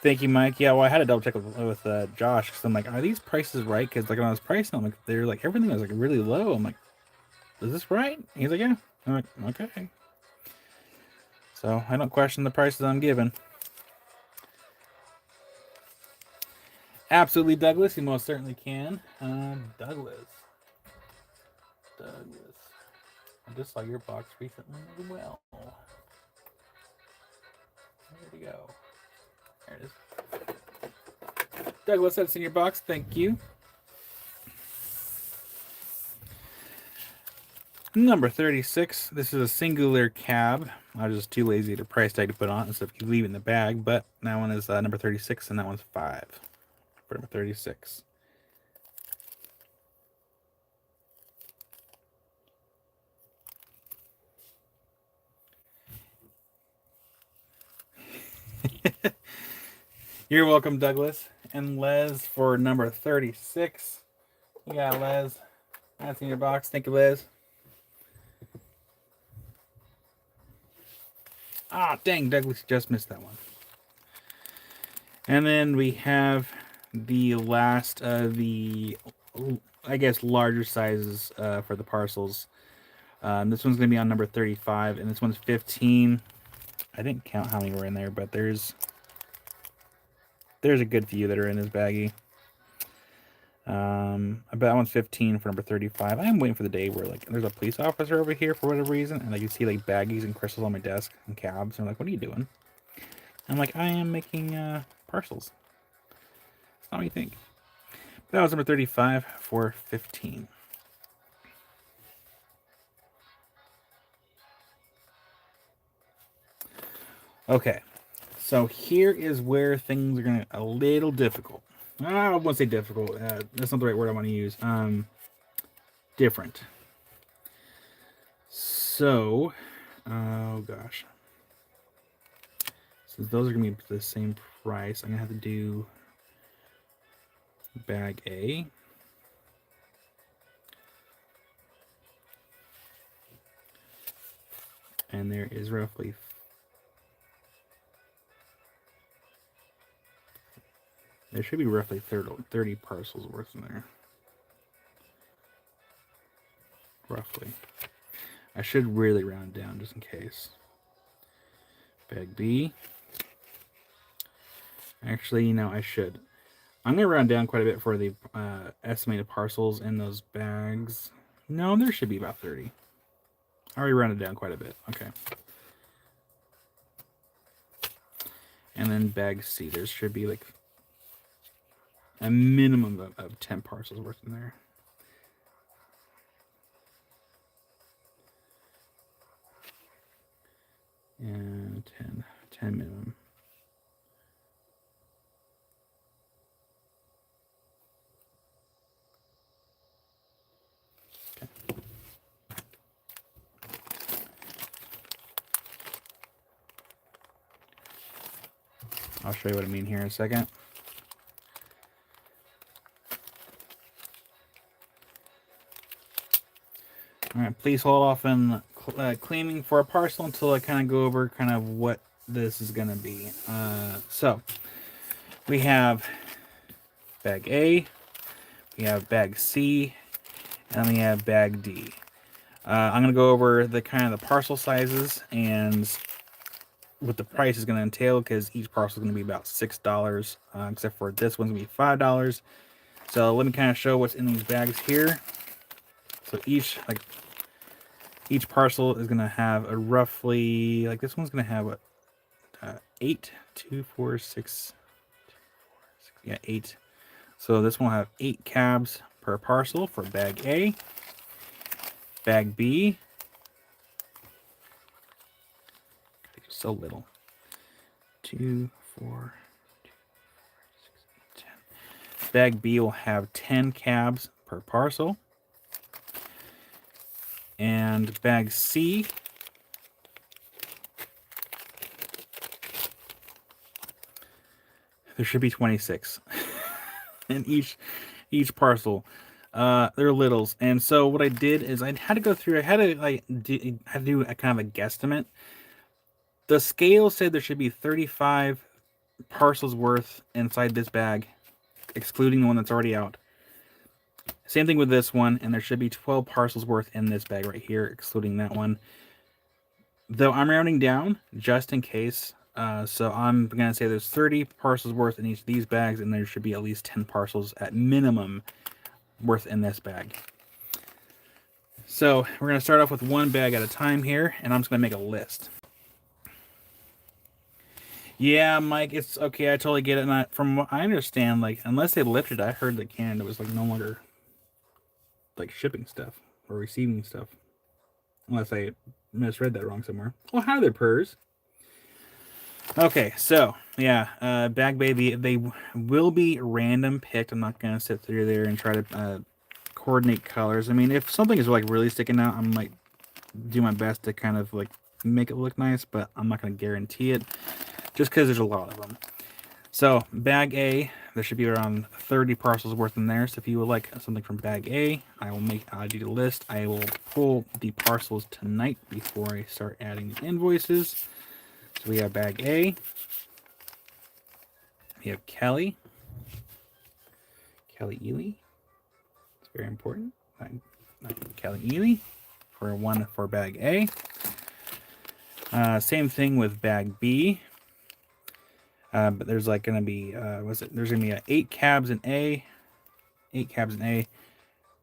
Thank you, Mike. Yeah, well, I had to double check with Josh because I'm like, are these prices right? Because like when I was pricing, I'm like, they're like everything was like really low. I'm like, is this right? He's like, yeah. I'm like, okay. So I don't question the prices I'm given. Absolutely, Douglas. You most certainly can. Douglas. I just saw your box recently as well. Where'd it go? There it is. Douglas, that's in your box. Thank you. Number 36. This is a singular cab. I was just too lazy to price tag to put on, so if you leave it in the bag. But that one is number 36, and that one's 5 for number 36. You're welcome, Douglas. And Les for number 36. You got Les. That's in your box. Thank you, Les. Ah, dang, Douglas just missed that one. And then we have the last of the, I guess, larger sizes for the parcels. This one's going to be on number 35, and this one's 15. I didn't count how many were in there, but there's a good few that are in this baggie. I bet that one's 15 for number 35. I am waiting for the day where like there's a police officer over here for whatever reason, and I can see like baggies and crystals on my desk and cabs, and I'm like, what are you doing? I'm like, I am making parcels. That's not what you think. That was number 35 for 15. Okay, so here is where things are gonna a little difficult. I won't say difficult. That's not the right word I want to use. Different. So, oh gosh. Since those are gonna be the same price, I'm gonna have to do bag A. And there is roughly there should be roughly 30 parcels worth in there. Roughly. I should really round down just in case. Bag B. Actually, you know, I should. I'm going to round down quite a bit for the estimated parcels in those bags. No, there should be about 30. I already rounded down quite a bit. Okay. And then bag C, there should be like a minimum of 10 parcels worth in there. And 10 minimum. Okay. I'll show you what I mean here in a second. All right, please hold off on claiming for a parcel until I kind of go over kind of what this is going to be. So we have bag A, we have bag C, and we have bag D. I'm going to go over the kind of the parcel sizes and what the price is going to entail, because each parcel is going to be about $6, except for this one's going to be $5. So let me kind of show what's in these bags here. So each parcel is going to have a roughly, like this one's going to have what, 8, 2, 4, 6, yeah, 8. So this one will have 8 cabs per parcel for bag A. Bag B, so little. 2, 4, 6, 8, 10. Bag B will have 10 cabs per parcel. And bag C there should be 26 in each parcel. They're littles, and so what I did is I had to go through. I had to do a kind of a guesstimate. The scale said there should be 35 parcels worth inside this bag, excluding the one that's already out. Same thing with this one, and there should be 12 parcels worth in this bag right here, excluding that one. Though I'm rounding down just in case. So I'm going to say there's 30 parcels worth in each of these bags, and there should be at least 10 parcels at minimum worth in this bag. So we're going to start off with one bag at a time here, and I'm just going to make a list. Yeah, Mike, it's okay. I totally get it. And from what I understand, like, unless they lifted, I heard that Canada was like no longer like shipping stuff or receiving stuff. Unless I misread that wrong somewhere. Well, hi there, Purrs. Okay, so yeah, bag baby, they will be random picked. I'm not gonna sit through there and try to coordinate colors. I mean, if something is like really sticking out, I might do my best to kind of like make it look nice, but I'm not gonna guarantee it, just because there's a lot of them. So bag A, there should be around 30 parcels worth in there. So if you would like something from bag A, I'll do the list. I will pull the parcels tonight before I start adding the invoices. So we have bag A. We have Kelly Ely. It's very important. Kelly Ely for bag A. Same thing with bag B. But there's like going to be, there's going to be 8 cabs in A, 8 cabs in A,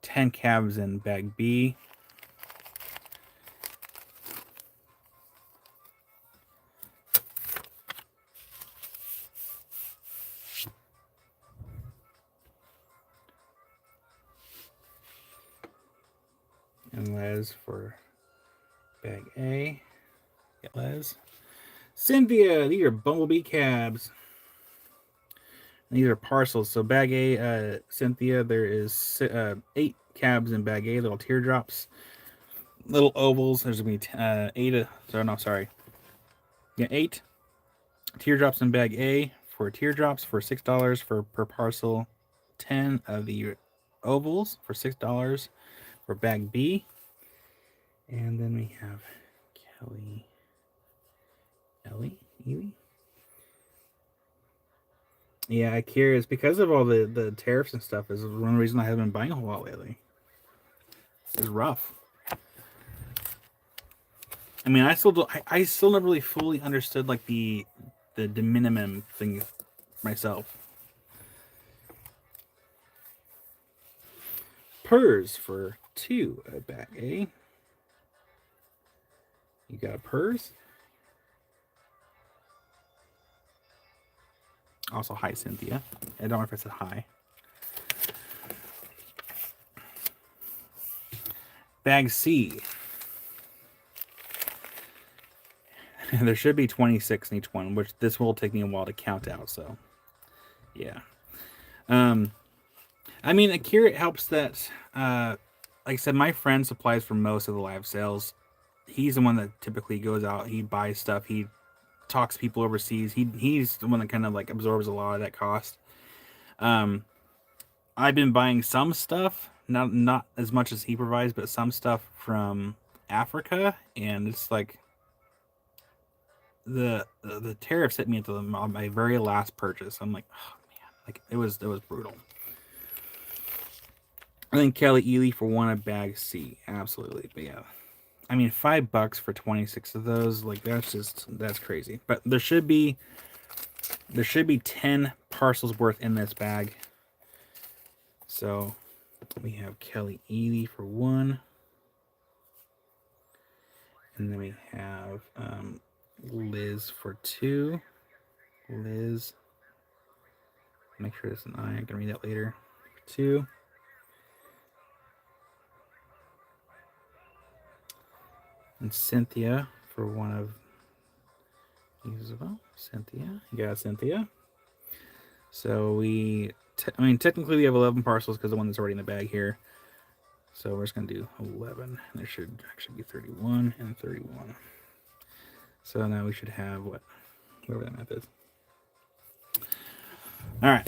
10 cabs in bag B. And Les for bag A. Get Les. Cynthia, these are Bumblebee cabs. And these are parcels. So bag A, Cynthia, there is 8 cabs in bag A, little teardrops. Little ovals. There's going to be 8. Yeah, 8 teardrops in bag A for teardrops for $6 per parcel. 10 of the ovals for $6 for bag B. And then we have Kelly Ely. Yeah, Akira, it's because of all the tariffs and stuff is one reason I haven't been buying a whole lot lately. It's rough. I mean, I still never really fully understood like the de minimis thing myself. Purrs for 2 at bag A. You got a Purrs. Also, hi, Cynthia. I don't know if I said hi. Bag C. There should be 26 in each one, which this will take me a while to count out, so yeah. I mean, Akira, it helps that, like I said, my friend supplies for most of the live sales. He's the one that typically goes out, he buys stuff, he talks to people overseas. He's the one that kind of like absorbs a lot of that cost. I've been buying some stuff, not as much as he provides, but some stuff from Africa, and it's like the tariffs hit me at my very last purchase. I'm like, oh man, like it was brutal. I think Kelly Ely for one, a bag C, absolutely. But yeah, I mean $5 for 26 of those, like that's crazy. But there should be 10 parcels worth in this bag. So we have Kelly Ely for one, and then we have Liz for two. Liz, make sure it's an I. I can read that later. For two. And Cynthia for one of these as well. Cynthia, you got Cynthia. So I mean, technically we have 11 parcels because the one that's already in the bag here. So we're just going to do 11. There should actually be 31 and 31. So now we should have what? Whatever that math is. All right.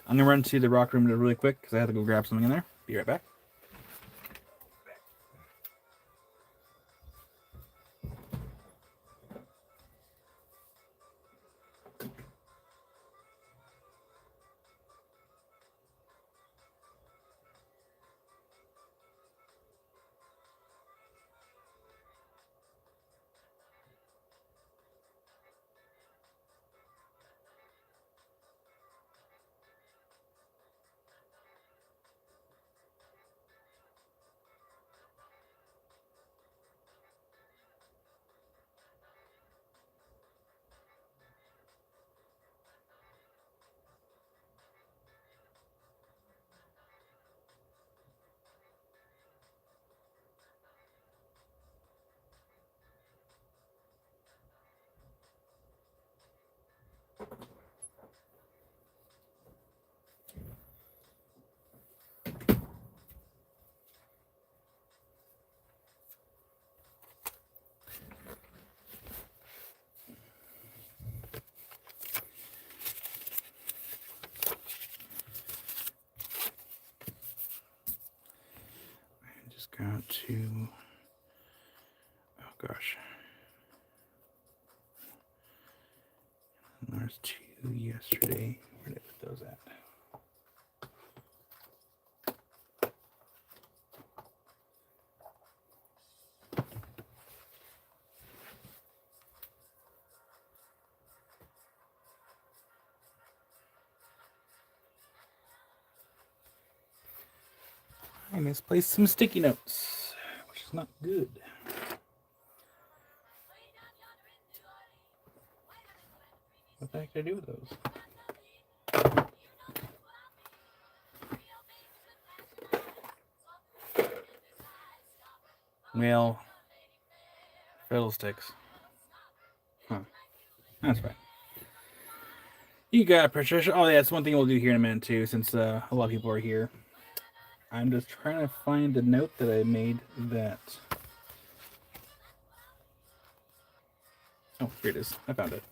I'm going to run to the rock room really quick because I have to go grab something in there. Be right back. Got to, oh gosh, there's two yesterday. Where did I put those at? I misplaced some sticky notes, which is not good. What the heck did I do with those? Well, fiddlesticks. Huh. That's fine. You got it, Patricia. Oh, yeah, that's one thing we'll do here in a minute, too, since a lot of people are here. I'm just trying to find the note that I made that... Oh, here it is. I found it.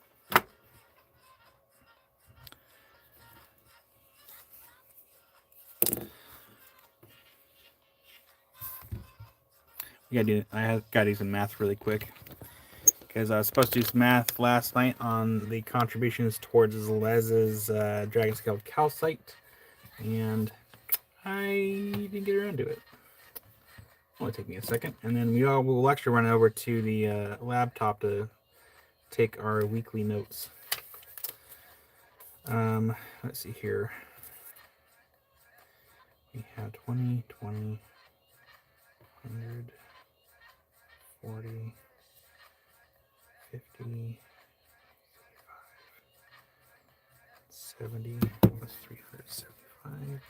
I gotta do some math really quick. Because I was supposed to do some math last night on the contributions towards Les's Dragon Scaled Calcite. And I didn't get around to it. Only take me a second. And then we'll actually run over to the laptop to take our weekly notes. Let's see here. We have 20, 20, 100, 40, 50, 70 plus 375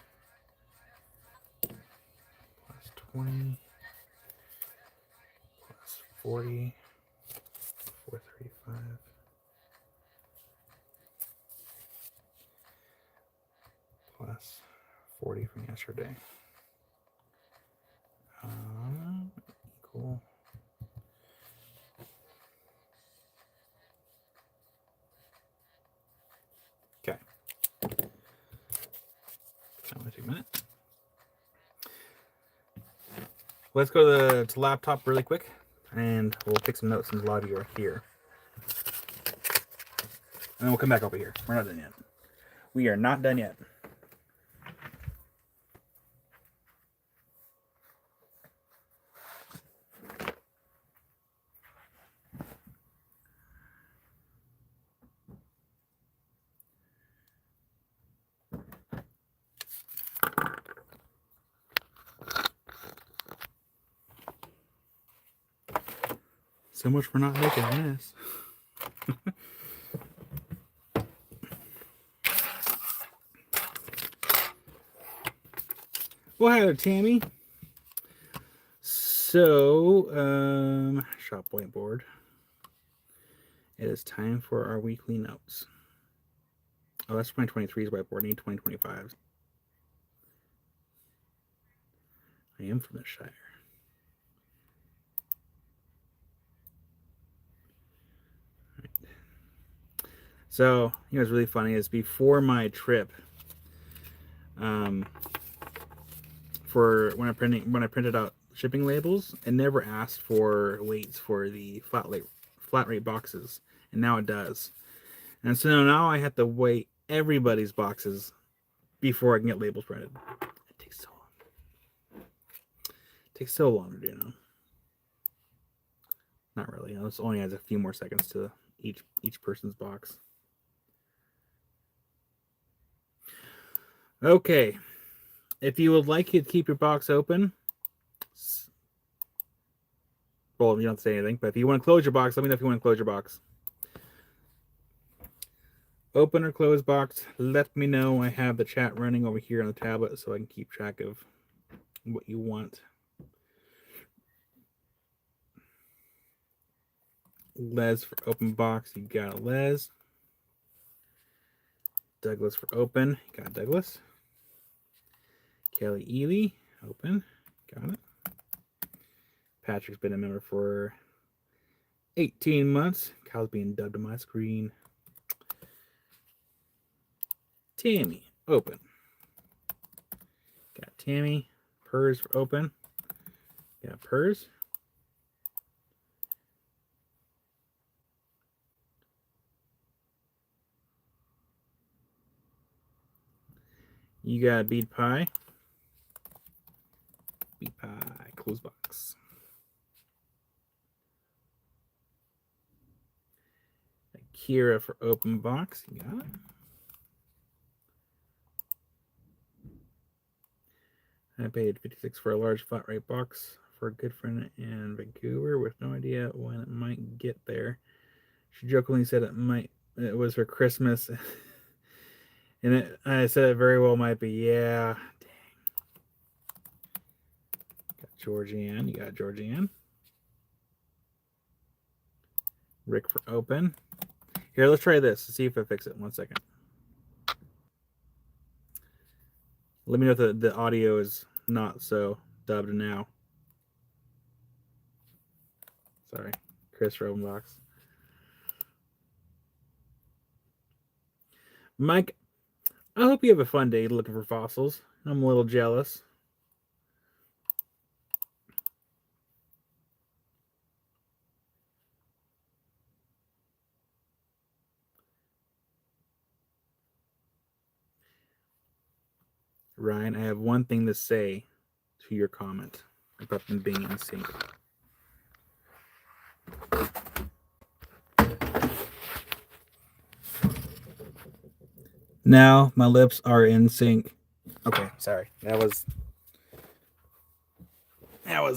plus 20 plus 40, 435 plus 40 from yesterday. Equal. Okay. That might take a minute. Let's go to the laptop really quick. And we'll take some notes in the lobby here. And then we'll come back over here. We're not done yet. We are not done yet. So much for not making a mess. Well, hi there, Tammy. So, shop whiteboard. It is time for our weekly notes. Oh, that's 2023's whiteboard. I need 2025's. I am from the Shire. Right. So, you know what's really funny is before my trip, for when I printed out shipping labels, it never asked for weights for the flat rate boxes, and now it does. And so now I have to weigh everybody's boxes before I can get labels printed. It takes so long. It takes so long to do now. Not really. This only adds a few more seconds to each person's box. Okay. If you would like to keep your box open, well, you don't say anything, but if you want to close your box, let me know if you want to close your box. Open or close box, let me know. I have the chat running over here on the tablet so I can keep track of what you want. Les for open box, you got a Les. Douglas for open, you got Douglas. Kelly Ely, open, got it. Patrick's been a member for 18 months. Kyle's being dubbed on my screen. Tammy, open. Got Tammy. Purrs for open. Got Purrs. You got Bead Pie. Bead Pie, close box. Kira for open box. You got it. I paid $56 for a large flat rate box for a good friend in Vancouver with no idea when it might get there. She jokingly said it was for Christmas. And I said it very well might be. Yeah. Dang. Got Georgianne. You got Georgianne. Rick for open. Here, let's try this. See if I fix it. 1 second. Let me know if the audio is not so dubbed now. Sorry. Chris Robenbox. Mike, I hope you have a fun day looking for fossils. I'm a little jealous. Ryan, I have one thing to say to your comment about them being in sync. Now my lips are in sync. Okay, sorry. That was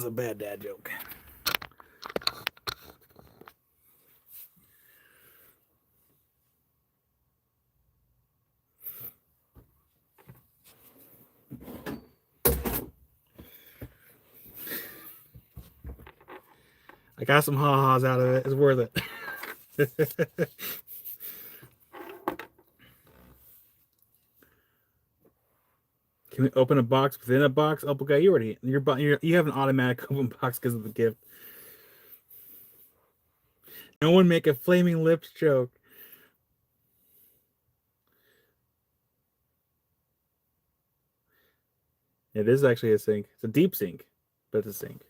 a bad dad joke. I got some ha-has out of it. It's worth it. Can we open a box within a box? Oh, okay, you have an automatic open box because of the gift. No one make a flaming lips joke. It is actually a sink. It's a deep sink, but it's a sink.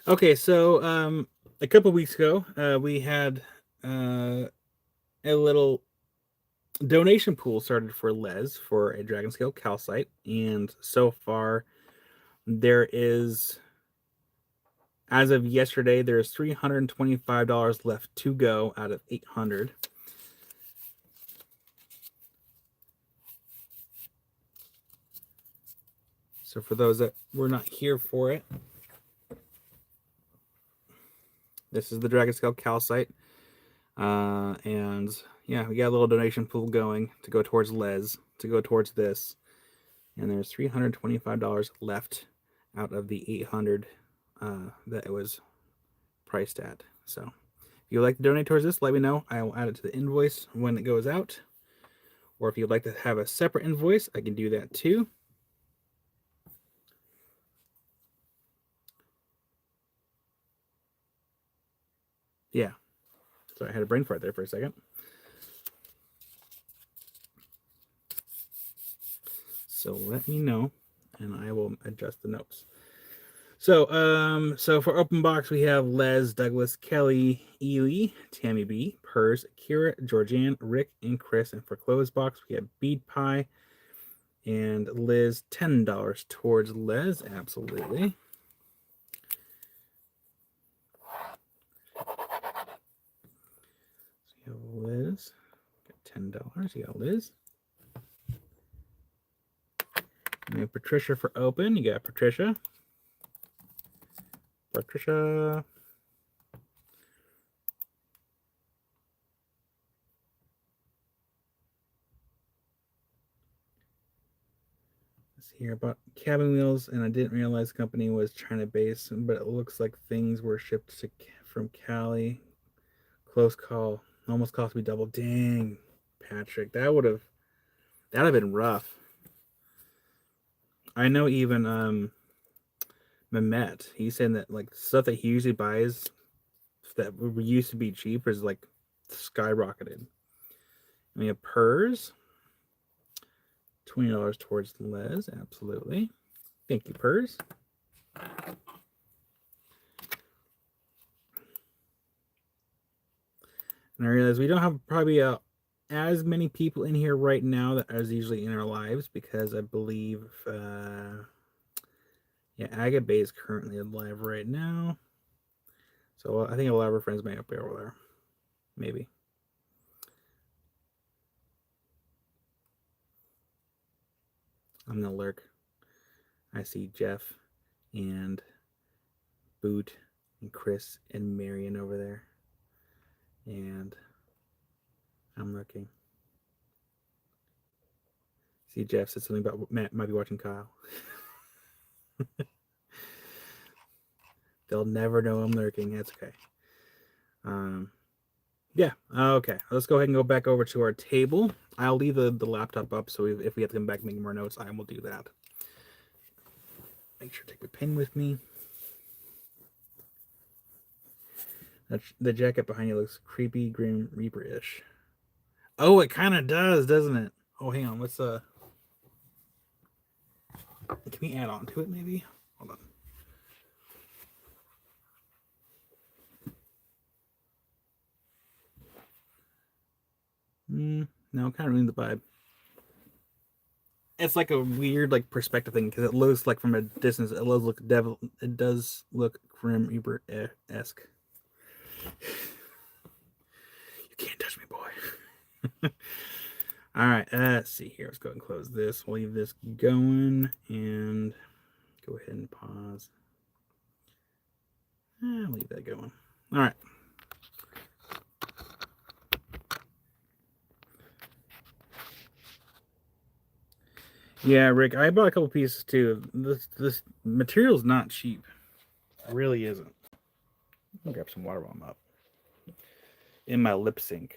Okay, so a couple weeks ago, we had a little donation pool started for Les for a Dragon Scale calcite, and so far there is, as of yesterday, there's $325 left to go out of 800. So for those that were not here for it, this is the Dragon Scale calcite. And yeah, we got a little donation pool going to go towards Les, to go towards this. And there's $325 left out of the 800 that it was priced at. So if you'd like to donate towards this, let me know. I will add it to the invoice when it goes out. Or if you'd like to have a separate invoice, I can do that too. Yeah. Sorry, I had a brain fart there for a second. So let me know, and I will adjust the notes. So for open box, we have Les, Douglas, Kelly, Ely, Tammy B, Pers, Kira, Georgianne, Rick, and Chris. And for closed box, we have Bead Pie and Liz, $10 towards Les. Absolutely. So you have Liz, got $10. You got Liz. And we have Patricia for open. You got Patricia. Patricia. Let's hear about cabin wheels, and I didn't realize the company was China based, but it looks like things were shipped from Cali. Close call. Almost cost me double. Dang, Patrick, that'd have been rough. I know even Mehmet, he's saying that like stuff that he usually buys that used to be cheap is like skyrocketed. And we have Pers, $20 towards Les. Absolutely. Thank you, Pers. And I realize we don't have probably as many people in here right now that as usually in our lives, because I believe yeah, Agape is currently live right now. So I think a lot of our friends may be over there. Maybe. I'm gonna lurk. I see Jeff and Boot and Chris and Marion over there. And I'm looking. See, Jeff said something about Matt might be watching Kyle. They'll never know I'm lurking. That's okay. Yeah. Okay. Let's go ahead and go back over to our table. I'll leave the laptop up, so if we have to come back and make more notes, I will do that. Make sure to take the pen with me. The jacket behind you looks creepy, Grim Reaper-ish. Oh, it kind of does, doesn't it? Oh, hang on. Let's can we add on to it maybe? Hold on. No, kind of ruined the vibe. It's like a weird like perspective thing because it looks like from a distance it does look devil. It does look Grim Reaper-esque. You can't touch me, boy. All right, let's see here. Let's go ahead and close this. We'll leave this going and go ahead and pause. Leave that going. All right. Yeah, Rick, I bought a couple pieces too. This material's not cheap. It really isn't. I'll grab some water while I'm up. In my lip sync.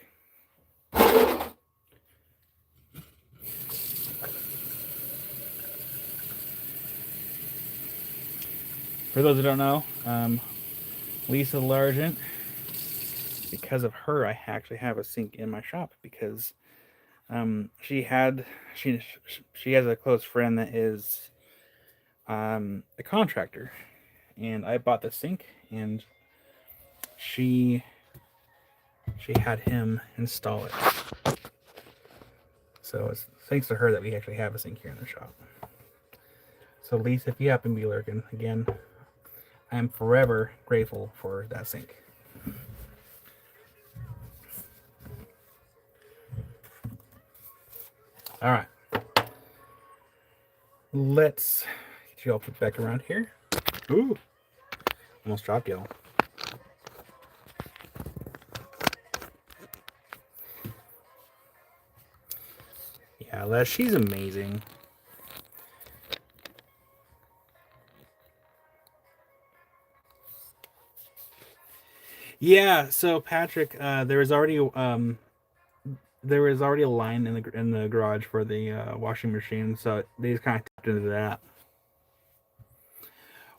For those who don't know, Lisa Largent, because of her, I actually have a sink in my shop because she has a close friend that is a contractor, and I bought the sink and she had him install it. So it's thanks to her that we actually have a sink here in the shop. So Lisa, if you happen to be lurking, again, I am forever grateful for that sink. All right. Let's get you all put back around here. Ooh, almost dropped y'all. Yeah, Les, she's amazing. Yeah, so Patrick, there was already a line in the garage for the washing machine, so they just kind of tapped into that.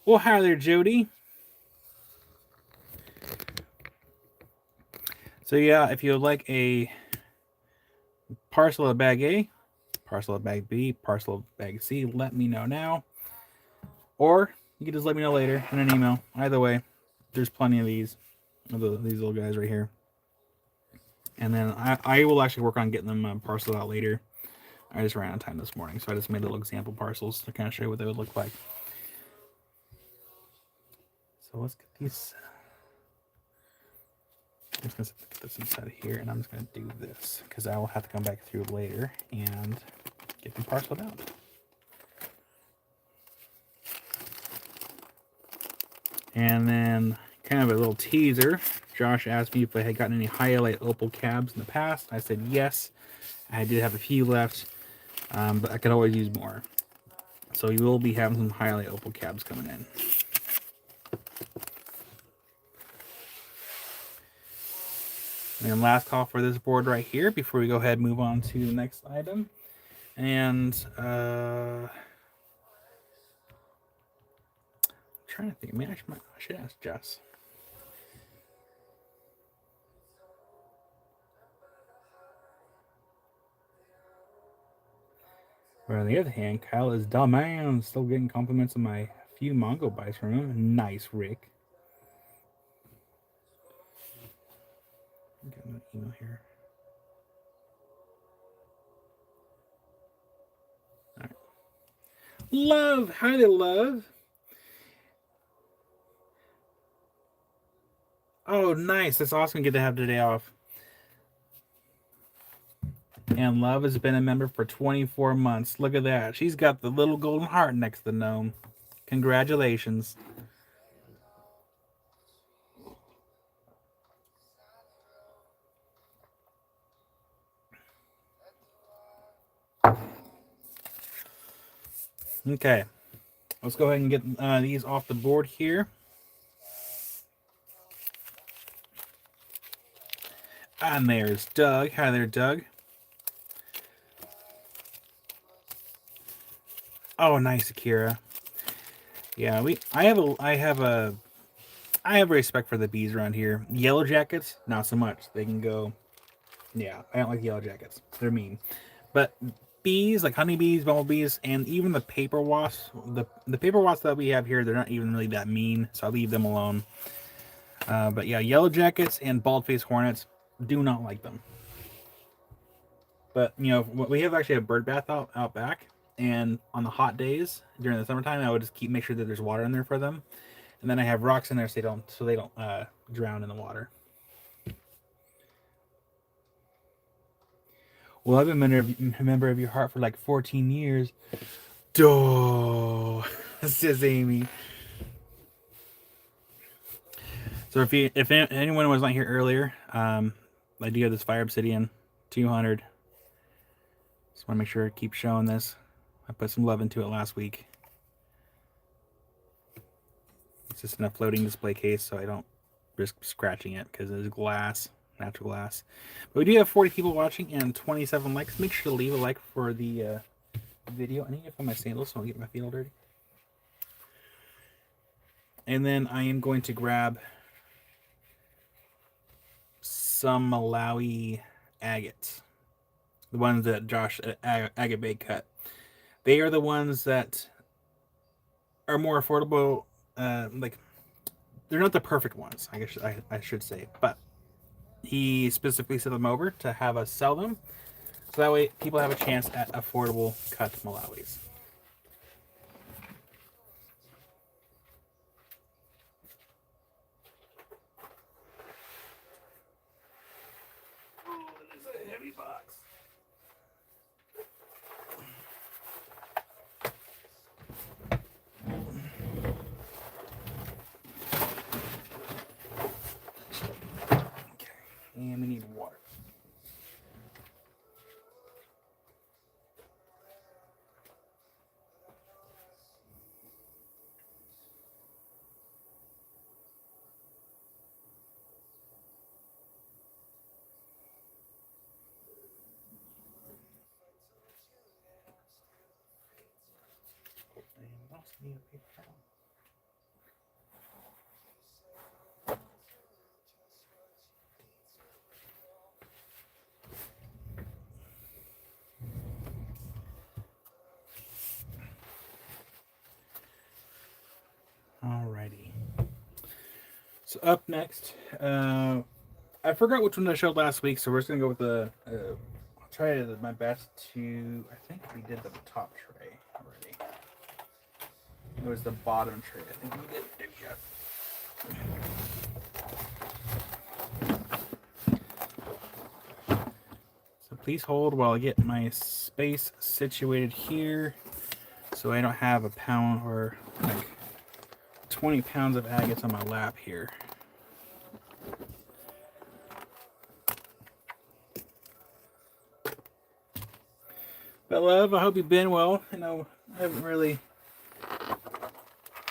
Well, hi there, Jody. So yeah, if you would like a parcel of bag A, parcel of bag B, parcel of bag C, let me know now. Or you can just let me know later in an email. Either way, there's plenty of these little guys right here. And then I will actually work on getting them parceled out later. I just ran out of time this morning, so I just made little example parcels to kind of show you what they would look like. So let's get these. I'm just going to put this inside of here, and I'm just going to do this because I will have to come back through later and get them parceled out. And then kind of a little teaser. Josh asked me if I had gotten any Hyalite Opal cabs in the past. I said yes. I did have a few left, but I could always use more. So you will be having some Hyalite Opal cabs coming in. And last call for this board right here before we go ahead and move on to the next item. And I'm trying to think. Maybe I should ask Jess. But on the other hand, Kyle is dumb man. Still getting compliments on my few Mongo bites from him. Nice, Rick. Get an email here. All right. Love, hi there, Love. Oh, nice. That's awesome. Get to have the day off. And Love has been a member for 24 months. Look at that. She's got the little golden heart next to the gnome. Congratulations. Okay. Let's go ahead and get these off the board here. And there's Doug. Hi there, Doug. Oh, nice, Akira. Yeah, I have respect for the bees around here. Yellow jackets, not so much. They can go. Yeah, I don't like yellow jackets. They're mean. But bees, like honeybees, bumblebees, and even the paper wasps, the paper wasps that we have here, they're not even really that mean, so I leave them alone. But yeah, yellow jackets and bald-faced hornets, do not like them. But, you know, we have actually a bird bath out back, and on the hot days during the summertime, I would just make sure that there's water in there for them. And then I have rocks in there so they don't drown in the water. Well, I've been a member of your heart for like 14 years. Duh, says Amy. So if anyone was not here earlier, I do have this Fire Obsidian 200. Just want to make sure I keep showing this. I put some love into it last week. It's just in a floating display case, so I don't risk scratching it because it is glass, natural glass. But we do have 40 people watching and 27 likes. Make sure to leave a like for the video. I need to find my sandals so I don't get my feet all dirty. And then I am going to grab some Malawi agates. The ones that Josh Agate Bay cut. They are the ones that are more affordable. Like they're not the perfect ones, I guess I should say, but he specifically sent them over to have us sell them, so that way people have a chance at affordable cut Malawis. Oh, that is a heavy box. Okay, and we need water. Alrighty. So up next, I forgot which one I showed last week, so we're just gonna go with the. I'll try my best to. I think we did the top tray already. It was the bottom tray. I think we did. There we go. So please hold while I get my space situated here, so I don't have a pound or like 20 pounds of agates on my lap here. But love, I hope you've been well. You know, I haven't really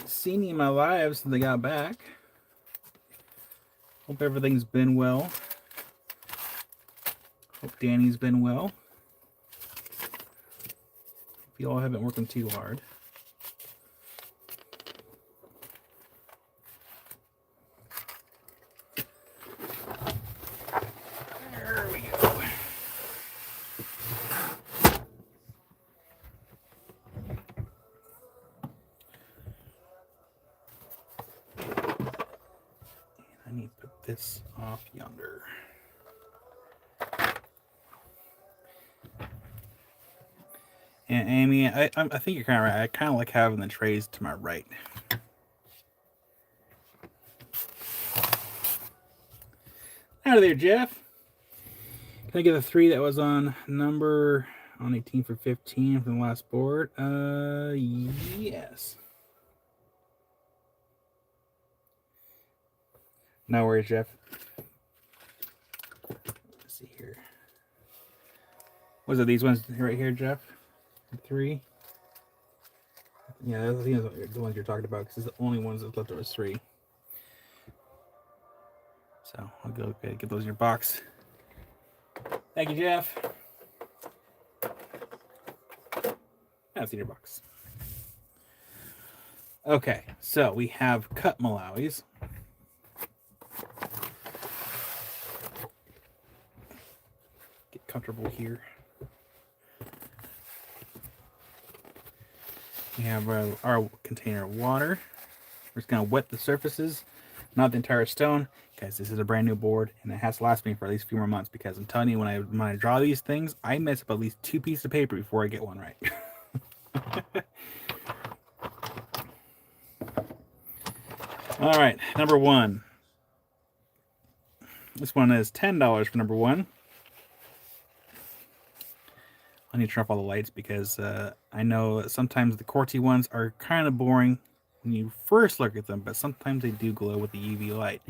seen you in my life since I got back. Hope everything's been well. Hope Danny's been well. Hope you all haven't been working too hard. There we go. I need to put this off yonder. And Amy, I think you're kind of right. I kind of like having the trays to my right. Out of there, Jeff. Can I get the 3 that was on number on 18 for 15 from the last board? Yes. No worries, Jeff. Let's see here. Was it these ones right here, Jeff? 3. Yeah, I think those are the ones you're talking about because it's the only ones that left there was 3. So I'll go get those in your box. Thank you, Jeff. That's in your box. Okay, so we have cut Malawis. Get comfortable here. We have our container of water. We're just going to wet the surfaces, not the entire stone, because this is a brand new board and it has to last me for at least a few more months. Because I'm telling you, when I draw these things, I mess up at least 2 pieces of paper before I get one right. All right, number 1. This one is $10 for number 1. I need to turn off all the lights because I know sometimes the QWERTY ones are kind of boring when you first look at them, but sometimes they do glow with the UV light.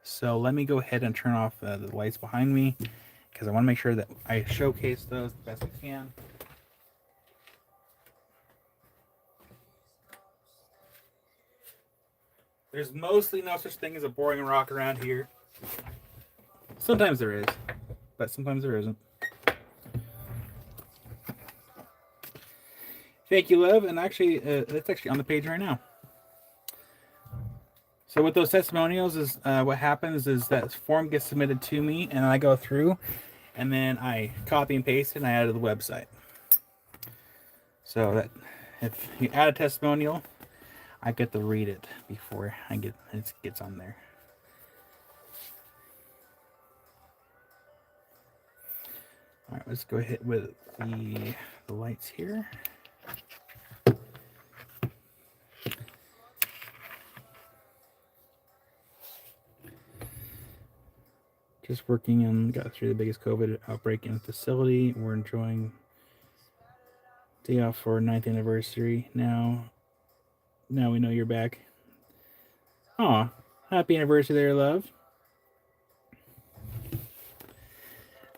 So let me go ahead and turn off the lights behind me because I want to make sure that I showcase those the best I can. There's mostly no such thing as a boring rock around here. Sometimes there is, but sometimes there isn't. Thank you, love. And actually, it's actually on the page right now. So with those testimonials, is what happens is that form gets submitted to me, and I go through, and then I copy and paste it, and I add it to the website. So that if you add a testimonial, I get to read it before it gets on there. All right, let's go ahead with the lights here. Just working and got through the biggest COVID outbreak in the facility. We're enjoying day off for 9th anniversary. Now we know you're back. Aw, happy anniversary there, love.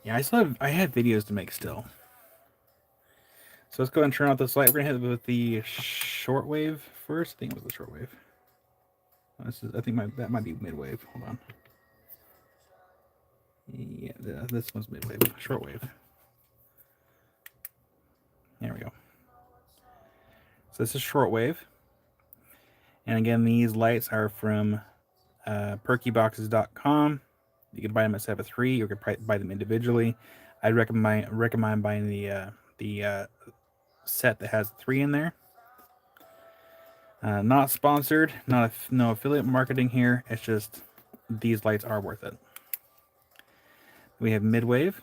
Yeah, I have videos to make still. So let's go ahead and turn off this light. We're gonna hit with the shortwave first. I think it was the shortwave. I think that might be midwave. Hold on. Yeah, this one's midwave, shortwave. There we go. So this is shortwave. And again, these lights are from perkyboxes.com. You can buy them at set of 3, or you can buy them individually. I'd recommend buying the set that has 3 in there. Not sponsored, no affiliate marketing here. It's just these lights are worth it. We have midwave.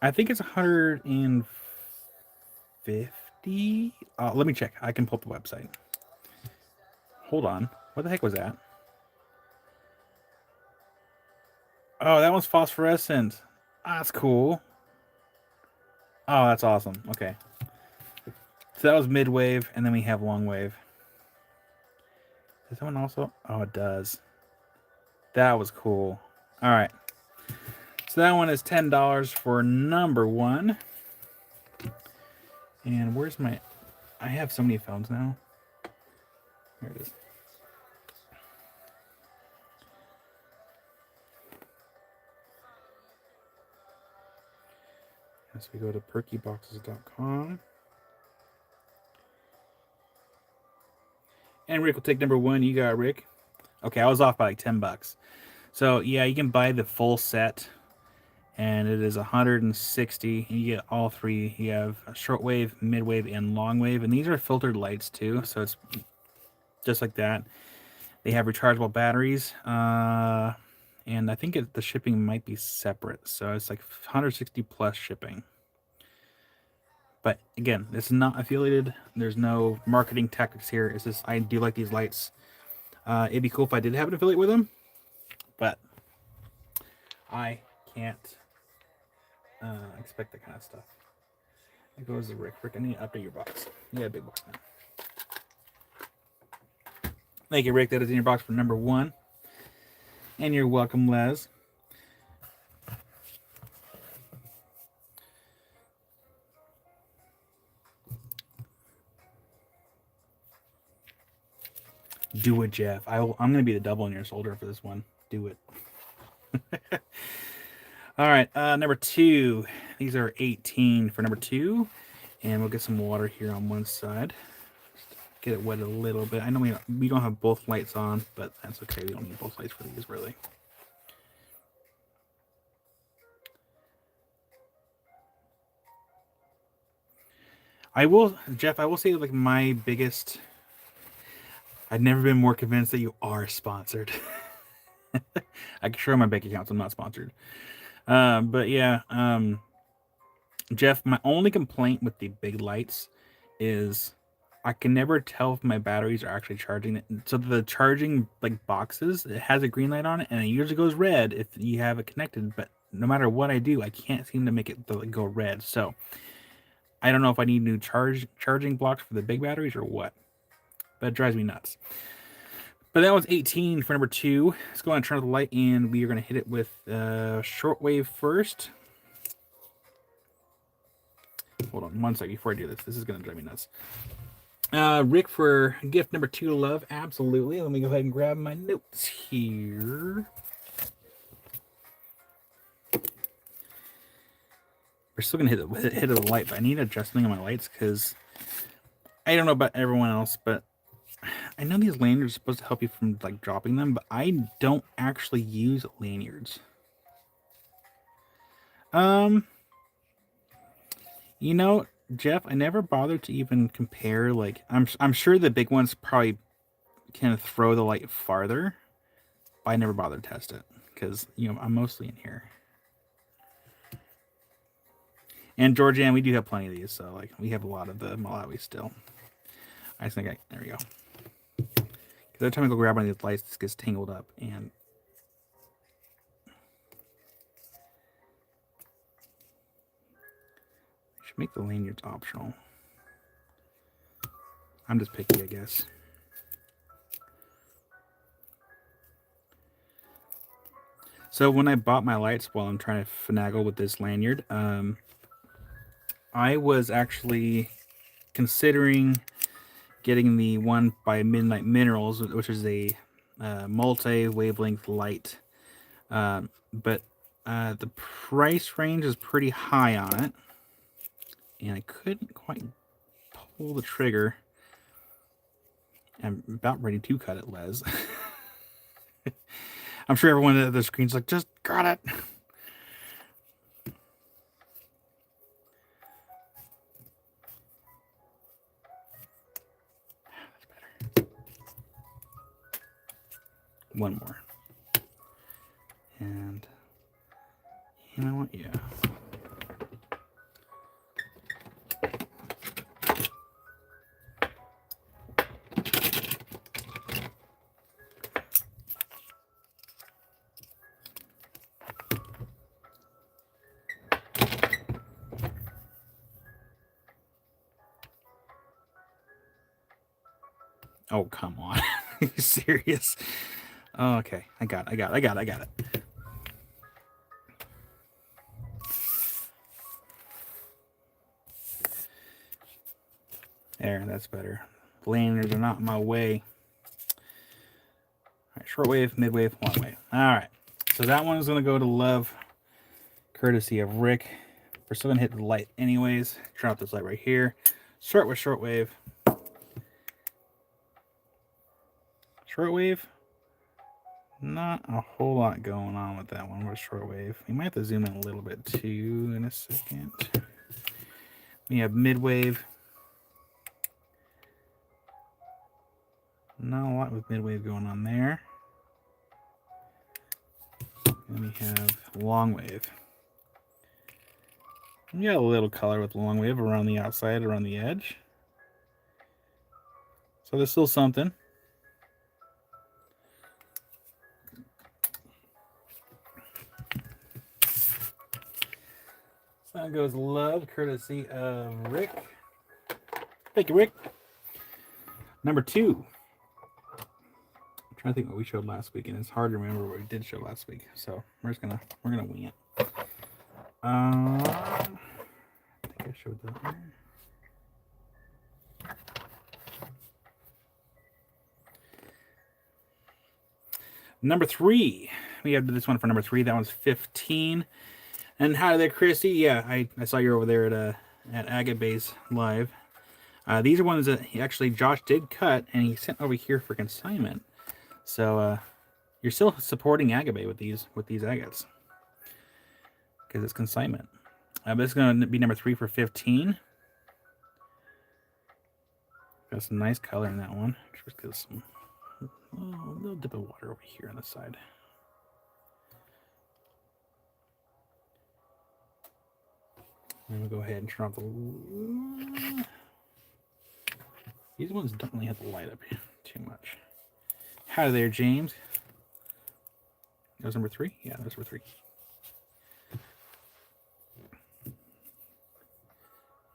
I think it's 150. Let me check. I can pull up the website. Hold on. What the heck was that? Oh, that one's phosphorescent. That's cool. Oh, that's awesome. Okay. So that was midwave, and then we have long wave. Does that one also? Oh, it does. That was cool. All right. So that one is $10 for number 1. And where's my... I have so many phones now. Here it is. As we go to perkyboxes.com. And Rick will take number 1. You got it, Rick. Okay, I was off by like $10. So yeah, you can buy the full set, and it is $160. You get all 3. You have a shortwave, midwave, and long wave, and these are filtered lights too. So it's just like that. They have rechargeable batteries, and I think the shipping might be separate. So it's like $160 plus shipping. But again, it's not affiliated. There's no marketing tactics here. It's just I do like these lights. It'd be cool if I did have an affiliate with them, but I can't expect that kind of stuff. There goes the Rick. Rick, I need to update your box. You got a big box now. Thank you, Rick. That is in your box for number 1. And you're welcome, Les. Do it, Jeff. I'm going to be the double on your shoulder for this one. Do it. All right, number 2. These are 18 for number 2. And we'll get some water here on one side. Just get it wet a little bit. I know we don't have both lights on, but that's okay. We don't need both lights for these, really. Jeff, I will say, like, my biggest... I've never been more convinced that you are sponsored. I can show my bank accounts. I'm not sponsored. But yeah, Jeff, my only complaint with the big lights is I can never tell if my batteries are actually charging. So the charging like boxes, it has a green light on it, and it usually goes red if you have it connected. But no matter what I do, I can't seem to make it go red. So I don't know if I need new charging blocks for the big batteries or what. But it drives me nuts. But that was 18 for number 2. Let's go ahead and turn on the light, and we are going to hit it with shortwave first. Hold on one second before I do this. This is going to drive me nuts. Rick, for gift number 2 to love. Absolutely. Let me go ahead and grab my notes here. We're still going to hit the light, but I need adjusting on my lights because I don't know about everyone else, but I know these lanyards are supposed to help you from like dropping them, but I don't actually use lanyards. You know, Jeff, I never bothered to even compare. Like, I'm sure the big ones probably can throw the light farther, but I never bothered to test it because I'm mostly in here. And Georgianne, we do have plenty of these, so like we have a lot of the Malawi still. I just think there we go. Because every time I go grab one of these lights, this gets tangled up, and I should make the lanyards optional. I'm just picky, I guess. So when I bought my lights, while I'm trying to finagle with this lanyard, I was actually considering getting the one by Midnight Minerals, which is a multi-wavelength light. But the price range is pretty high on it. And I couldn't quite pull the trigger. I'm about ready to cut it, Les. I'm sure everyone at the screen's like, just got it. That's better. One more. And you know what? Yeah. Oh, come on. Are you serious? Oh, okay. I got it. There, that's better. Lanyards are not in my way. All right, shortwave, midwave, long wave. All right. So that one's going to go to Love, courtesy of Rick. We're still going to hit the light anyways. Turn off this light right here. Start with shortwave. Shortwave. Not a whole lot going on with that one with shortwave. We might have to zoom in a little bit too in a second. We have midwave. Not a lot with midwave going on there. And we have long wave. We got a little color with long wave around the outside, around the edge. So there's still something. So that goes Love, courtesy of Rick. Thank you, Rick. Number 2. I'm trying to think what we showed last week, and it's hard to remember what we did show last week. So we're gonna wing it. I think I showed that one. Number 3. We have this one for number 3. That one's 15. And hi there, Christy. Yeah, I saw you over there at Agabae's live. These are ones that actually Josh did cut, and he sent over here for consignment. So you're still supporting Agabae with these agates because it's consignment. But it's going to be number 3 for 15. Got some nice color in that one. Just get some a little dip of water over here on the side. And we'll go ahead and turn off the. These ones don't really have to light up too much. Hi there, James. That was number 3? Yeah, that was number 3.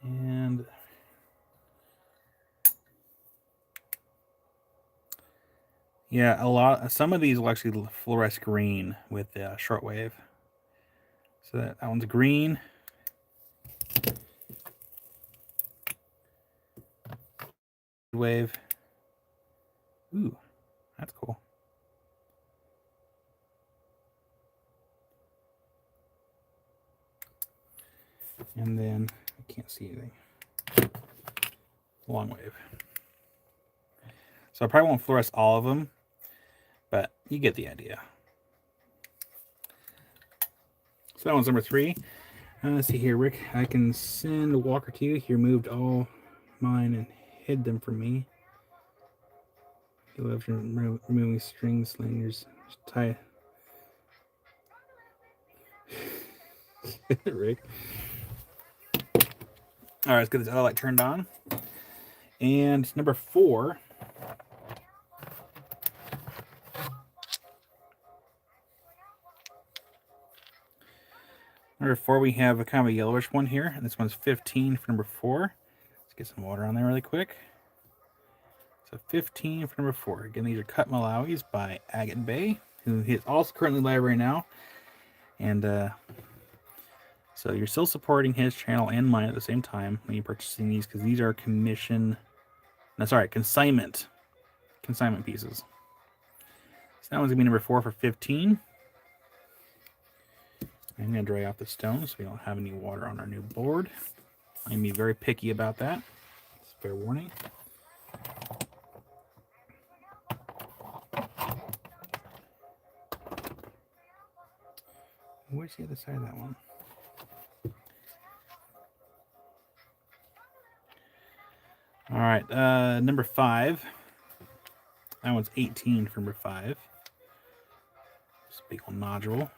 And yeah, some of these will actually fluoresce green with the shortwave. So that one's green. Wave. Ooh, that's cool. And then I can't see anything. Long wave. So I probably won't fluoresce all of them, but you get the idea. So that one's number 3. Let's see here, Rick. I can send Walker to you. He removed all mine and hid them from me. He loves removing strings, slingers, tie. Rick. All right, let's get this auto light turned on. And number 4. Number 4, we have a kind of a yellowish one here. And this one's 15 for number 4. Let's get some water on there really quick. So 15 for number 4. Again, these are cut Malawis by Agate Bay, who is also currently live right now. And so you're still supporting his channel and mine at the same time when you're purchasing these, because these are consignment pieces. So that one's gonna be number 4 for 15. I'm gonna dry off the stone so we don't have any water on our new board. I'm gonna be very picky about that. It's fair warning. Where's the other side of that one? All right, number 5. That one's 18 for number 5. It's a big old nodule.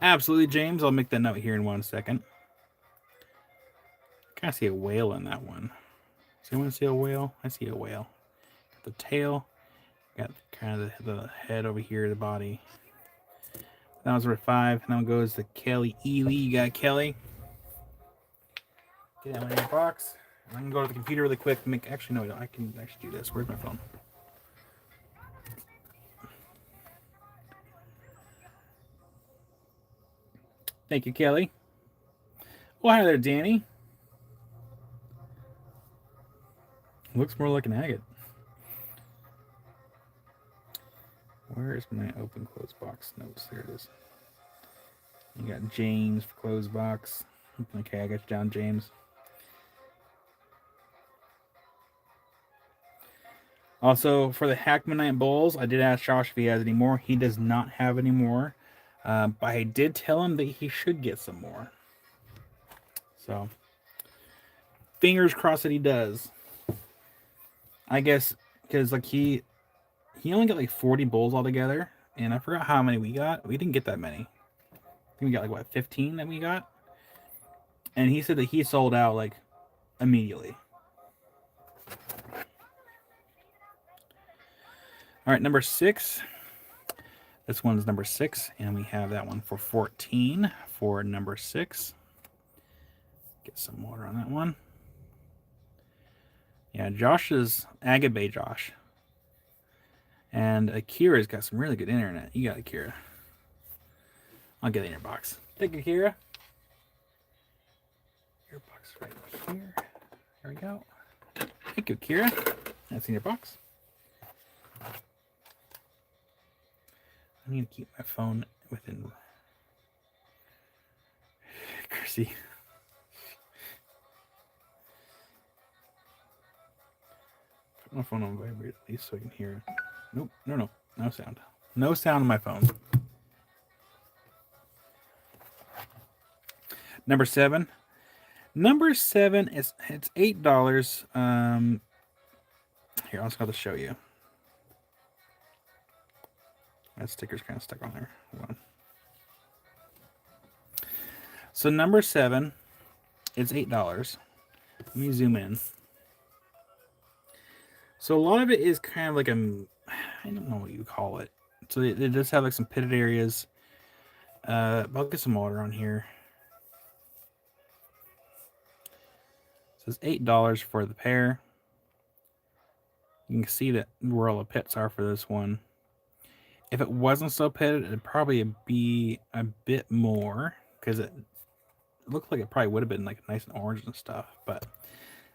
Absolutely, James. I'll make that note here in 1 second. I kind of see a whale in that one. Does anyone see a whale? I see a whale. Got the tail. Got kind of the head over here, the body. That was number 5. And then goes to Kelly Ely. You got Kelly. Get that one in your box. I can go to the computer really quick and make. Actually, no, I can actually do this. Where's my phone? Thank you, Kelly. Well, hi there, Danny. Looks more like an agate. Where is my open close box notes? There it is. You got James for close box. Okay, I got you down, James. Also, for the Hackmanite bowls, I did ask Josh if he has any more. He does not have any more. But I did tell him that he should get some more. So, fingers crossed that he does. I guess, because like he only got like 40 bowls altogether. And I forgot how many we got. We didn't get that many. I think we got like, what, 15 that we got? And he said that he sold out like immediately. All right, number 6. This one's number 6, and we have that one for 14 for number 6. Get some water on that one. Yeah, Josh is Agate Bay Josh. And Akira's got some really good internet. You got Akira. I'll get it in your box. Thank you, Akira. Your box right here. There we go. Thank you, Akira. That's in your box. I need to keep my phone within. Chrissy. Put my phone on vibrate at least so I can hear it. Nope, no sound. No sound on my phone. Number 7. Number 7 it's $8. Here, I'll just have to show you. That sticker's kind of stuck on there. Hold on. So number 7, it's $8. Let me zoom in. So a lot of it is kind of like I don't know what you call it. So it does have like some pitted areas. I'll get some water on here. It says $8 for the pair. You can see that where all the pits are for this one. If it wasn't so pitted, it'd probably be a bit more, because it looked like it probably would have been like nice and orange and stuff, but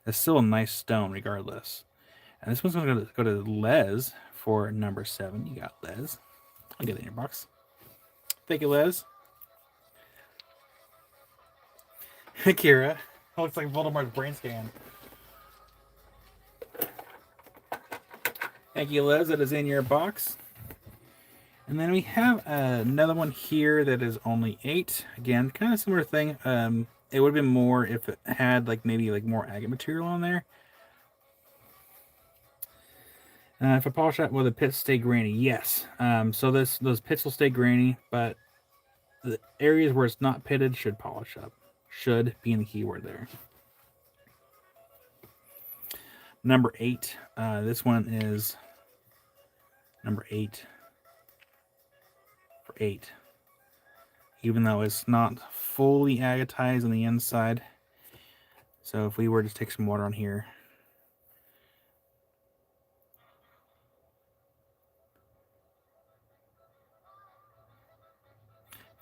it's still a nice stone regardless. And this one's going to go to Les for number 7. You got Les. I'll get it in your box. Thank you, Les. Akira. Looks like Voldemort's brain scan. Thank you, Les. That is in your box. And then we have another one here that is only 8. Again, kind of similar thing. It would have been more if it had like maybe like more agate material on there. If I polish that, will the pits stay grainy? Yes. So those pits will stay grainy, but the areas where it's not pitted should polish up. Should being the keyword there. Number 8. This one is number 8 for 8. Even though it's not fully agatized on the inside. So if we were to take some water on here,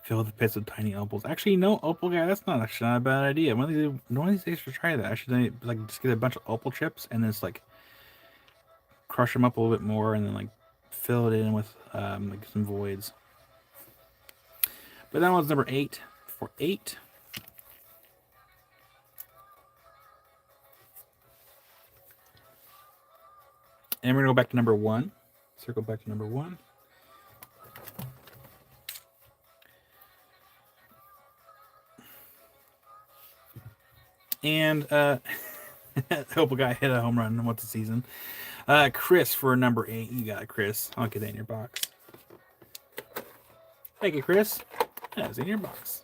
fill the pits with tiny opals. Actually, no, opal guy, that's not actually not a bad idea. One of these days to try that. I should like just get a bunch of opal chips and then just like crush them up a little bit more and then like fill it in with like some voids. But that one's number 8 for 8. And we're gonna go back to number 1. Circle back to number 1. And hope a guy hit a home run. What's the season? Chris for number 8. You got it, Chris. I'll get that in your box. Thank you, Chris. That's in your box.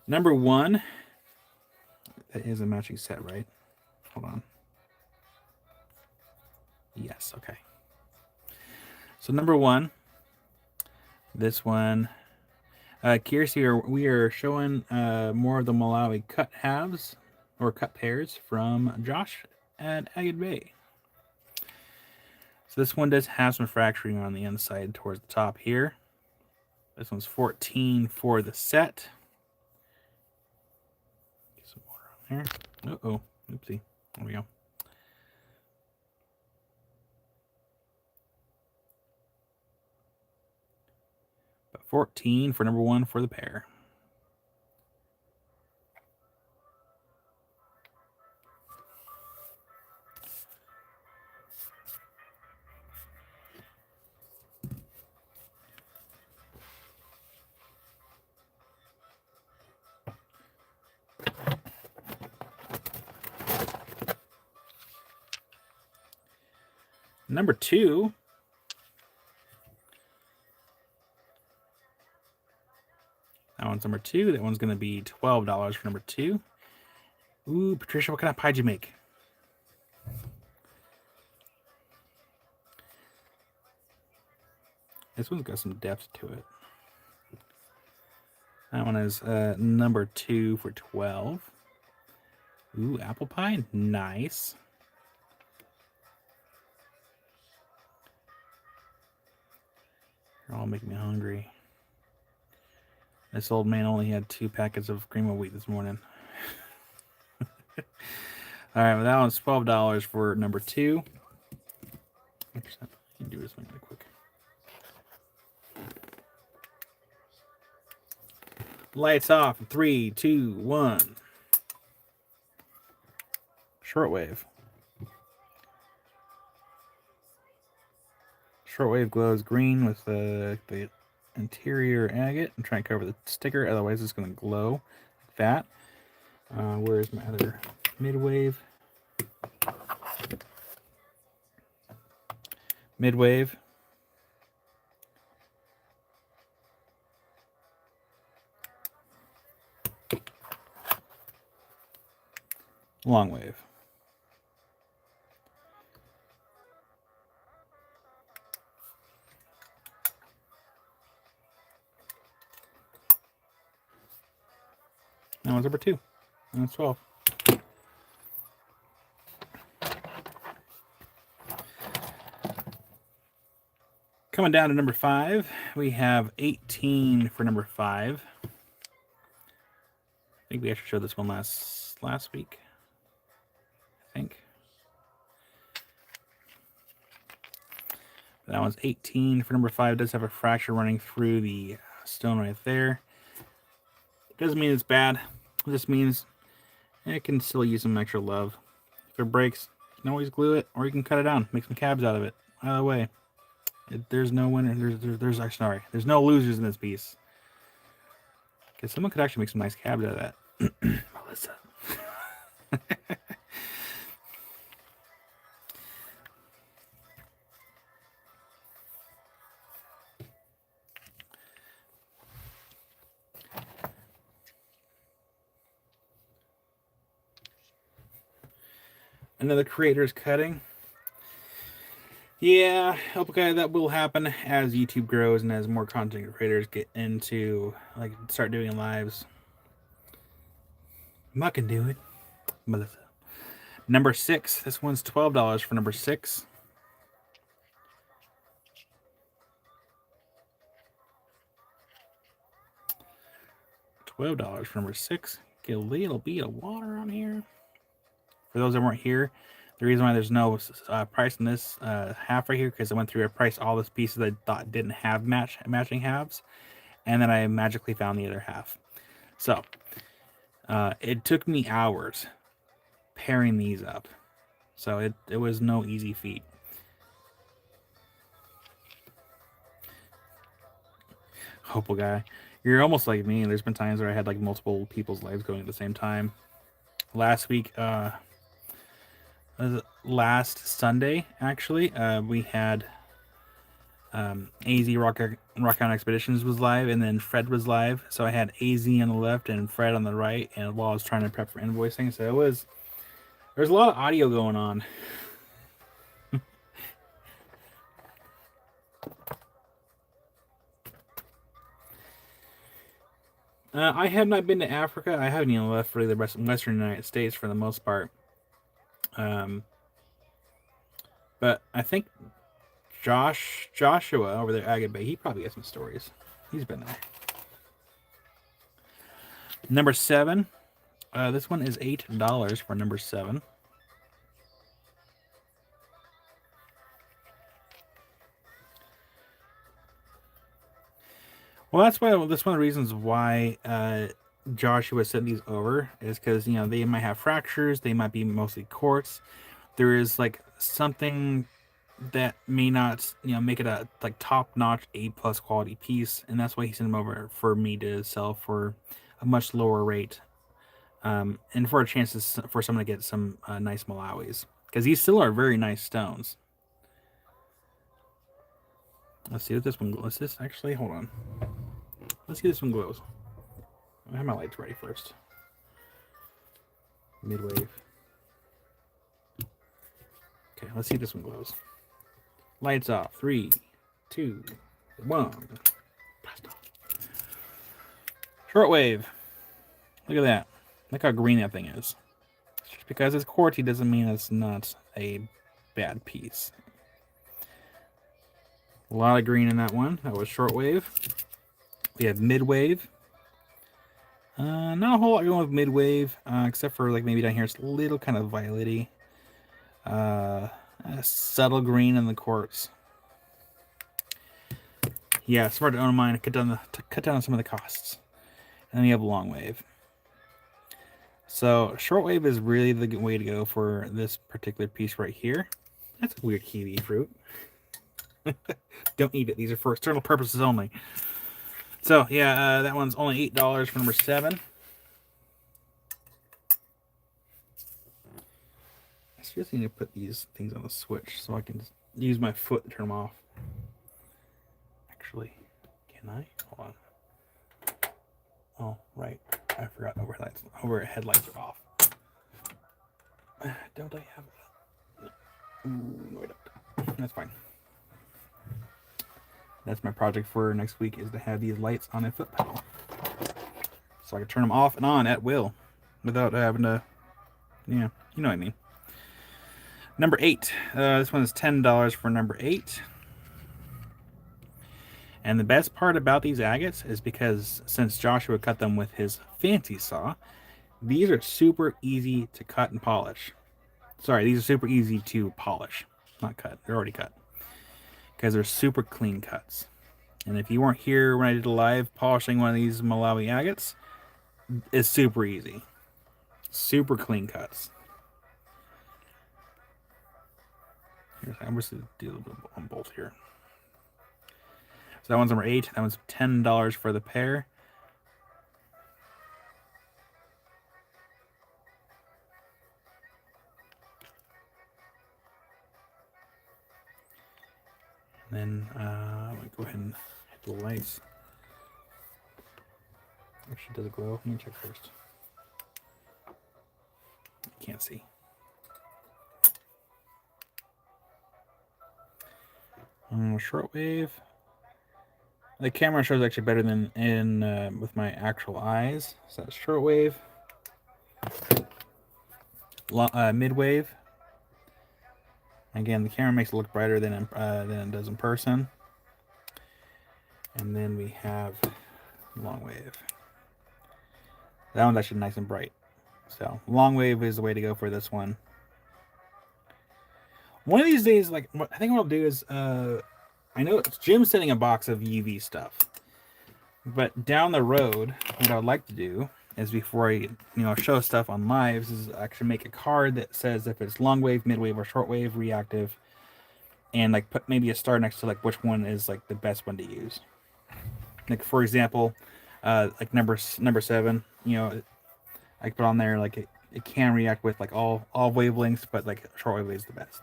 Number 1. That is a matching set, right? Hold on. Yes, okay. So number 1. This one. Curious here, we are showing more of the Malawi cut halves or cut pairs from Josh at Agate Bay. So this one does have some fracturing on the inside towards the top here. This one's 14 for the set. Get some water on there. Uh-oh. Oopsie. There we go. But 14 for number 1 for the pair. Number 2. That one's number 2. That one's going to be $12 for number 2. Ooh, Patricia, what kind of pie did you make? This one's got some depth to it. That one is number 2 for 12. Ooh, apple pie. Nice. You're all making me hungry. This old man only had 2 packets of cream of wheat this morning. All right, well, that one's $12 for number 2. You can do this one really quick. Lights off. 3, 2, 1. Shortwave. Shortwave glows green with the interior agate. I'm trying to cover the sticker, otherwise it's going to glow like that. Where's my other midwave? Midwave. Long wave. That one's number 2. And that's 12. Coming down to number 5, we have 18 for number 5. I think we actually showed this one last week. I think. That one's 18 for number 5. It does have a fracture running through the stone right there. It doesn't mean it's bad. It just means it can still use some extra love. If it breaks, you can always glue it, or you can cut it down, make some cabs out of it. Either way, There's no winner. There's actually sorry. There's no losers in this piece. Because someone could actually make some nice cabs out of that. Melissa. Another creator's cutting. Yeah, okay, that will happen as YouTube grows and as more content creators get into, like, start doing lives. I can do it. Melissa. Number 6. This one's $12 for number 6. $12 for number 6. Get a little bit of water on here. For those that weren't here, the reason why there's no price in this half right here, because I went through, I priced all these pieces I thought didn't have matching halves, and then I magically found the other half. So it took me hours pairing these up. So it was no easy feat. Hopeful guy. You're almost like me. There's been times where I had like multiple people's lives going at the same time. Last week, last Sunday, actually, we had AZ Rock On Expeditions was live, and then Fred was live. So I had AZ on the left and Fred on the right, and while I was trying to prep for invoicing, so there's a lot of audio going on. I have not been to Africa. I haven't even left for the Western United States for the most part. But I think Joshua over there, Agate Bay, he probably has some stories. He's been there. Number 7. This one is $8 for number 7. Well, that's one of the reasons why Joshua sent these over, is because, you know, they might have fractures, they might be mostly quartz. There is like something that may not, you know, make it a like top-notch A+ quality piece, and that's why he sent them over for me to sell for a much lower rate, and for a chance for someone to get some nice Malawis, because these still are very nice stones. Let's see what this one glows. This actually, hold on. Let's see if this one glows. I have my lights ready first. Midwave. Okay, let's see if this one glows. Lights off. 3, 2, 1. Blast off. Shortwave. Look at that. Look how green that thing is. Just because it's quartzy doesn't mean it's not a bad piece. A lot of green in that one. That was shortwave. We have midwave. Not a whole lot going with midwave, except for like maybe down here it's a little kind of violety. A subtle green in the quartz. Yeah, smart to own mine to cut down on some of the costs. And then we have long wave. So short wave is really the way to go for this particular piece right here. That's a weird kiwi fruit. Don't eat it. These are for external purposes only. So yeah, that one's only $8 for number 7. I seriously need to put these things on the switch so I can use my foot to turn them off. Actually, can I? Hold on. Oh, right. I forgot overhead lights are off. Don't I have it? No, I don't. That's fine. That's my project for next week, is to have these lights on a foot pedal, so I can turn them off and on at will without having to, yeah, you know what I mean. Number 8. This one is $10 for number 8. And the best part about these agates is because since Joshua cut them with his fancy saw, these are super easy to cut and polish. Sorry, these are super easy to polish, not cut. They're already cut, because they're super clean cuts. And if you weren't here when I did a live polishing one of these Malawi agates, it's super easy. Super clean cuts. I'm just going to do a little bit on both here. So that one's number 8. That one's $10 for the pair. And then I'm going to go ahead and hit the lights. Actually, does it glow? Let me check first. Can't see. Shortwave. The camera shows actually better than in with my actual eyes. So that's shortwave. Midwave. Again, the camera makes it look brighter than it does in person. And then we have long wave. That one's actually nice and bright. So long wave is the way to go for this one. One of these days, like I think what I'll do is, I know Jim's sending a box of UV stuff, but down the road, what I would like to do is before I show stuff on lives is actually make a card that says if it's long wave, mid wave, or short wave reactive, and like put maybe a star next to like which one is like the best one to use. Like for example, like number 7, I put on there like it can react with like all wavelengths, but like short wave is the best.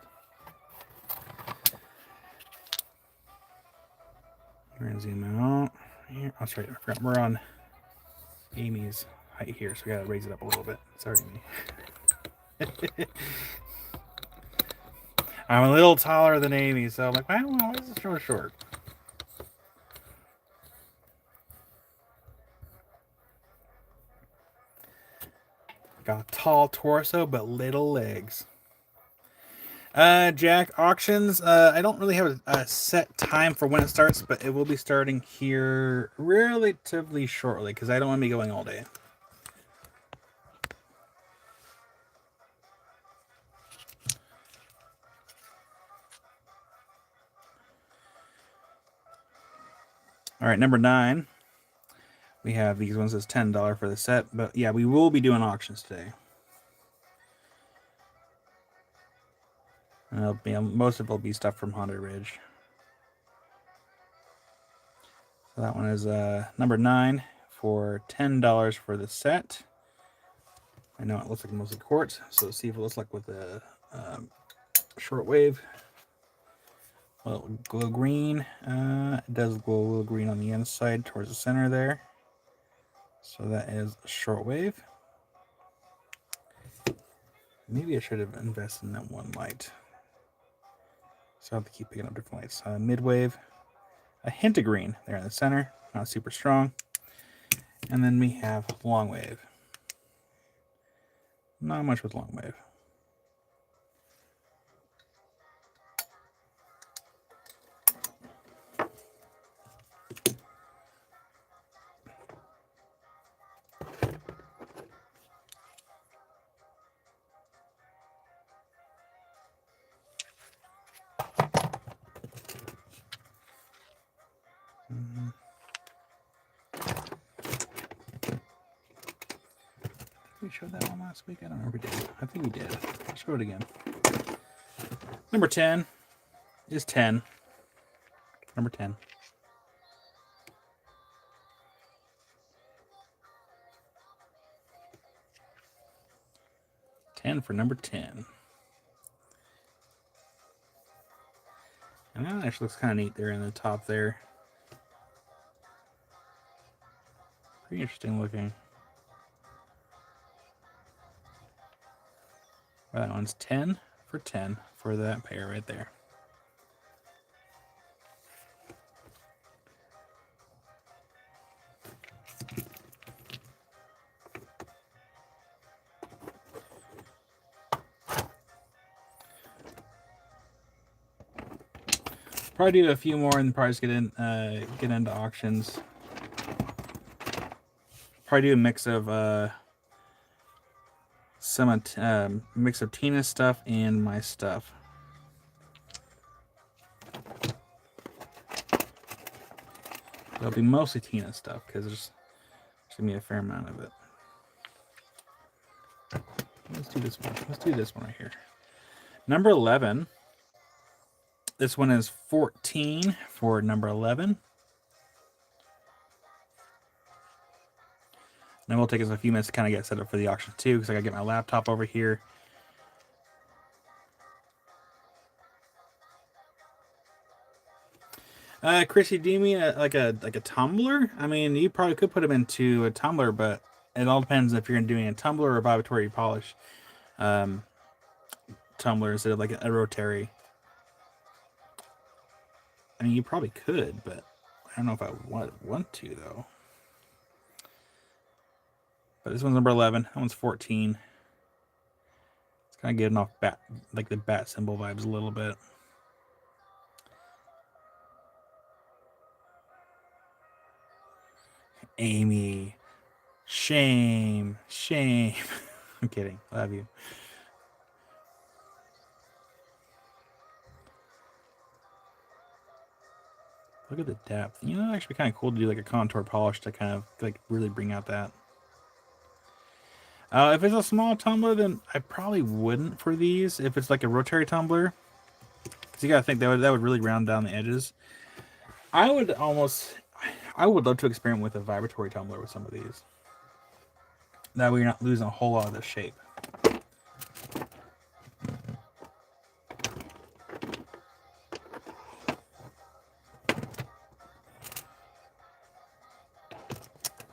We're gonna zoom out here. Oh, that's right. I forgot we're on Amy's height here, so we gotta raise it up a little bit. Sorry, Amy. I'm a little taller than Amy, so I'm like, why is it so short? Got a tall torso, but little legs. Jack, auctions, I don't really have a set time for when it starts, but it will be starting here relatively shortly, because I don't want to be going all day. All right, number 9. We have these ones as $10 for the set, but yeah, we will be doing auctions today. And most of it will be stuff from Haunted Ridge. So that one is number 9 for $10 for the set. I know it looks like mostly quartz, so let's see if it looks like with the shortwave. Well, glow green. It does glow a little green on the inside towards the center there. So that is shortwave. Maybe I should have invested in that one light. So I have to keep picking up different lights. Midwave. A hint of green there in the center. Not super strong. And then we have long wave. Not much with long wave. We showed that one last week. I don't remember if we did. I think we did. Let's show it again. Number 10 is 10. Number 10. For number 10. And that actually looks kind of neat there in the top there. Pretty interesting looking. Well, that one's 10 for 10 for that pair right there. Probably do a few more and probably just get into auctions. Probably do a mix of mix of Tina's stuff and my stuff. It'll be mostly Tina's stuff because there's gonna be a fair amount of it. Let's do this one. Let's do this one right here. Number 11. This one is 14 for number 11. And it will take us a few minutes to kind of get set up for the auction too, because I gotta get my laptop over here. Chrissy, do you mean like a tumbler? I mean, you probably could put them into a tumbler, but it all depends if you're doing a tumbler or a vibratory polish tumbler instead of like a rotary. I mean, you probably could, but I don't know if I want to though. But this one's number 11. That one's 14. It's kind of getting off bat, like the bat symbol vibes a little bit. Amy, shame. I'm kidding. Love you. Look at the depth. You know, it'd actually be kind of cool to do like a contour polish to kind of like really bring out that. If it's a small tumbler, then I probably wouldn't for these. If it's like a rotary tumbler, because you gotta think that would really round down the edges. I would love to experiment with a vibratory tumbler with some of these. That way you're not losing a whole lot of the shape.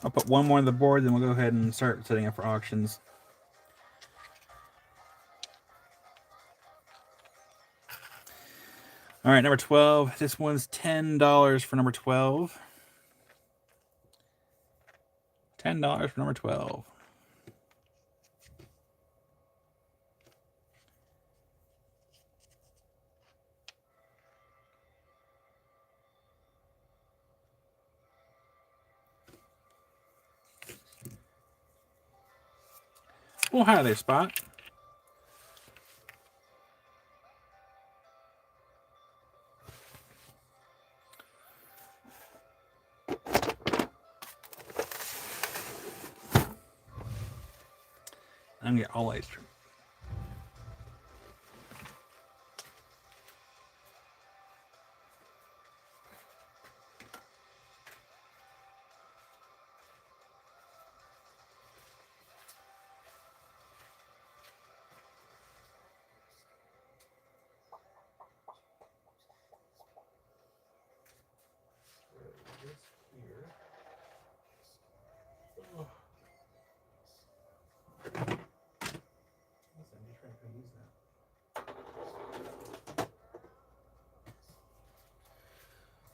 I'll put one more on the board, then we'll go ahead and start setting up for auctions. All right, number 12. This one's $10 for number 12. $10 for number 12. Oh, hi there, Spot. I'm gonna get all ice cream.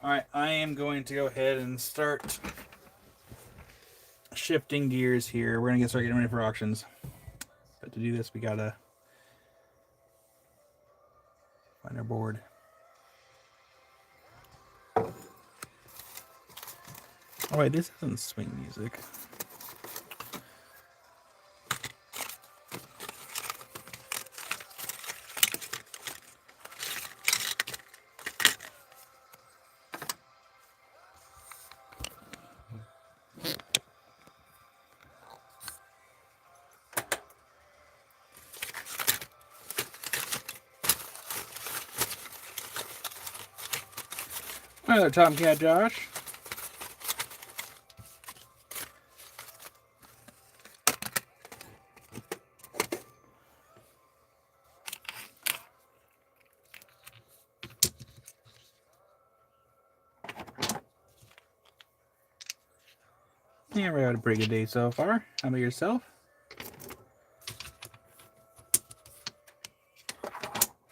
All right, I am going to go ahead and start shifting gears here. We're gonna start getting ready for auctions. But to do this, we gotta find our board. Oh wait, this isn't swing music. Hi there, Tomcat Josh. Yeah, we had a pretty good day so far. How about yourself?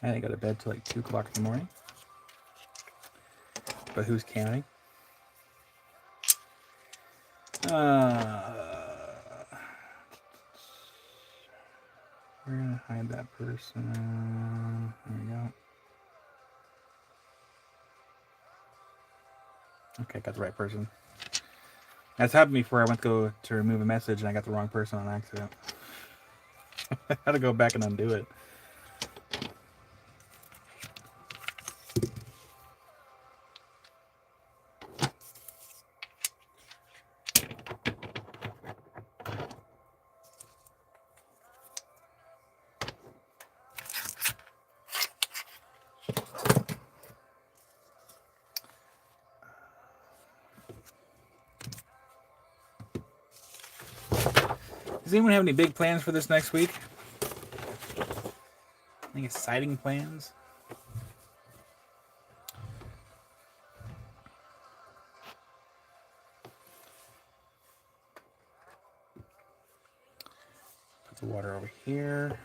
I didn't go to bed till like 2 o'clock in the morning. But who's counting? We're gonna hide that person. There we go. Okay, got the right person. That's happened before. I went to go to remove a message and I got the wrong person on accident. I had to go back and undo it. Does anyone have any big plans for this next week? Any exciting plans? Put the water over here.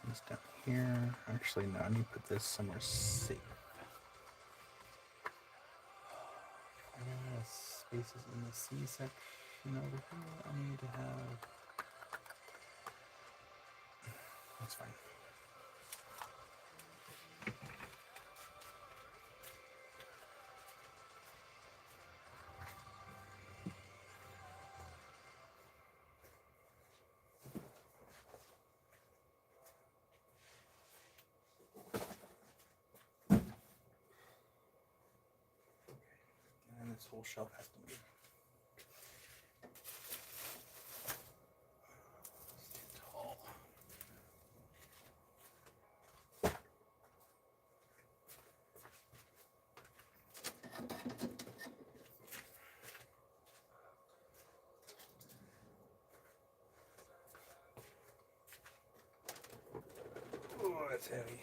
Comes down here. Actually, no, I need to put this somewhere safe. Spaces in the C section over here. I need to have. That's fine. And this whole shelf has to move. Tall. Oh, that's heavy.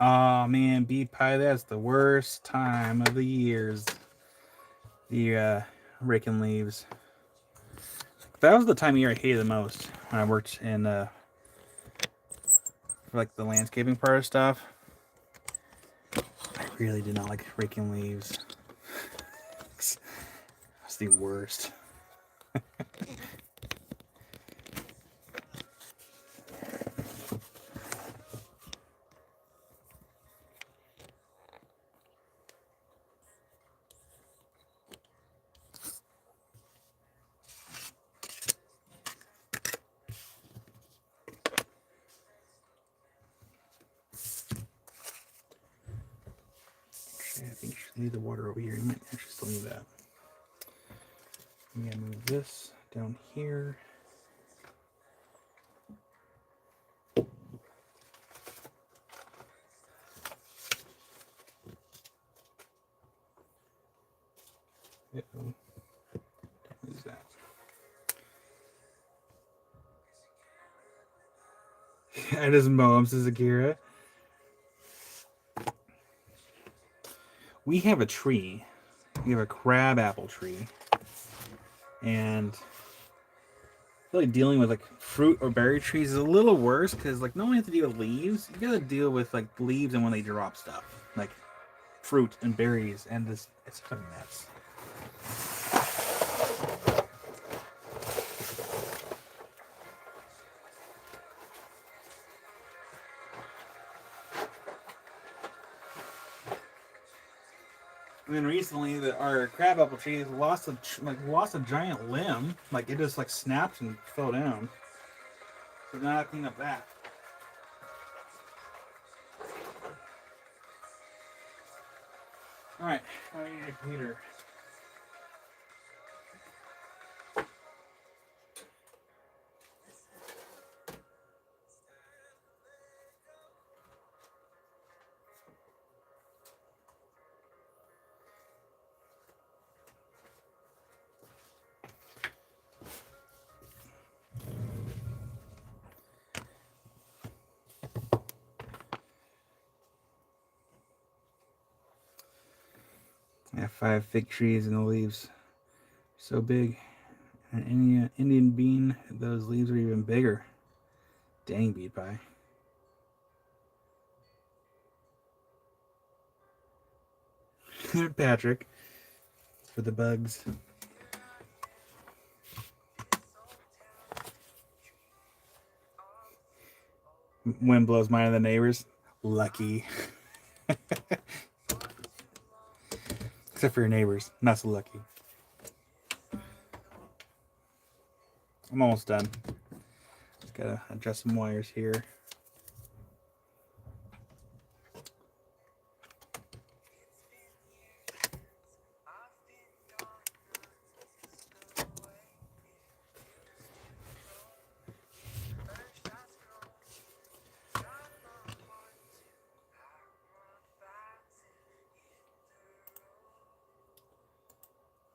Oh man, beet pie, that's the worst time of the years. The raking leaves. That was the time of year I hated the most when I worked in for like the landscaping part of stuff. I really did not like raking leaves. It's the worst. I think you need the water over here. You might actually still need that. I'm gonna move this down here. Don't lose that. I just mow him, Akira. We have a tree. We have a crab apple tree. And I feel like dealing with like fruit or berry trees is a little worse because like not only have to deal with leaves, you gotta deal with like leaves and when they drop stuff. Like fruit and berries and this it's a mess. And then recently, our crabapple tree lost a giant limb. Like it just like snapped and fell down. So now I clean up that. All right, I need a computer. I have 5 fig trees and the leaves so big. An Indian bean, those leaves are even bigger. Dang, beet pie. Patrick for the bugs. Wind blows mine and the neighbors. Lucky. Except for your neighbors. Not so lucky. I'm almost done. Just gotta adjust some wires here.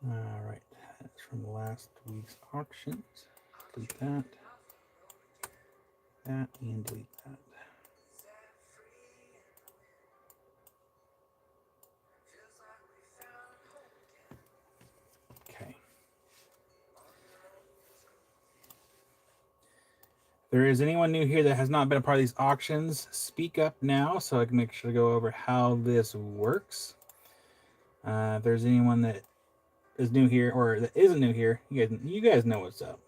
All right, that's from last week's auctions. Delete that, and delete that. Okay. If there is anyone new here that has not been a part of these auctions, speak up now so I can make sure to go over how this works. If there's anyone that is new here or that isn't new here, you guys know what's up.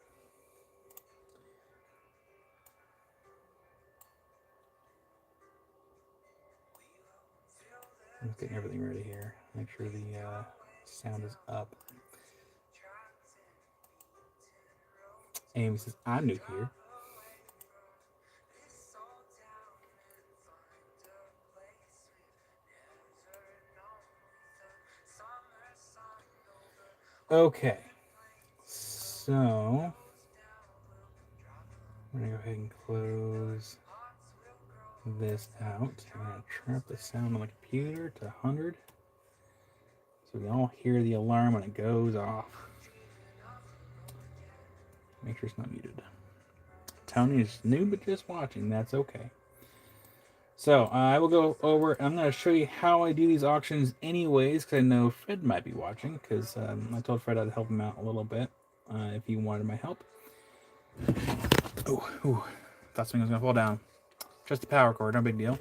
I'm just getting everything ready here. Make sure the sound is up. Amy says, I'm new here. Okay. So, I'm going to go ahead and close this out. I'm going to turn up the sound on the computer to 100 so we all hear the alarm when it goes off. Make sure it's not muted. Tony is new but just watching. That's okay. So I will go over. I'm going to show you how I do these auctions anyways, because I know Fred might be watching, because I told Fred I'd help him out a little bit if he wanted my help. Oh, thought something was going to fall down. Just a power cord, no big deal.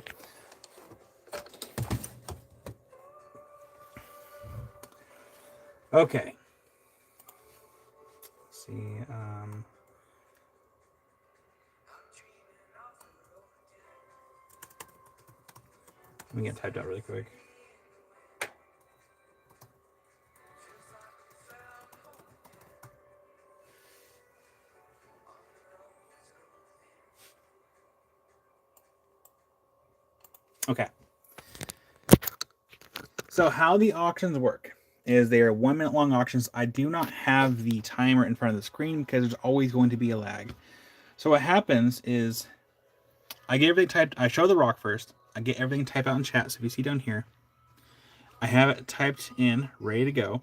Okay. Let's see. Let me get typed out really quick. Okay. So how the auctions work is they are 1 minute long auctions. I do not have the timer in front of the screen because there's always going to be a lag. So what happens is I get everything typed. I show the rock first. I get everything typed out in chat. So if you see down here, I have it typed in, ready to go.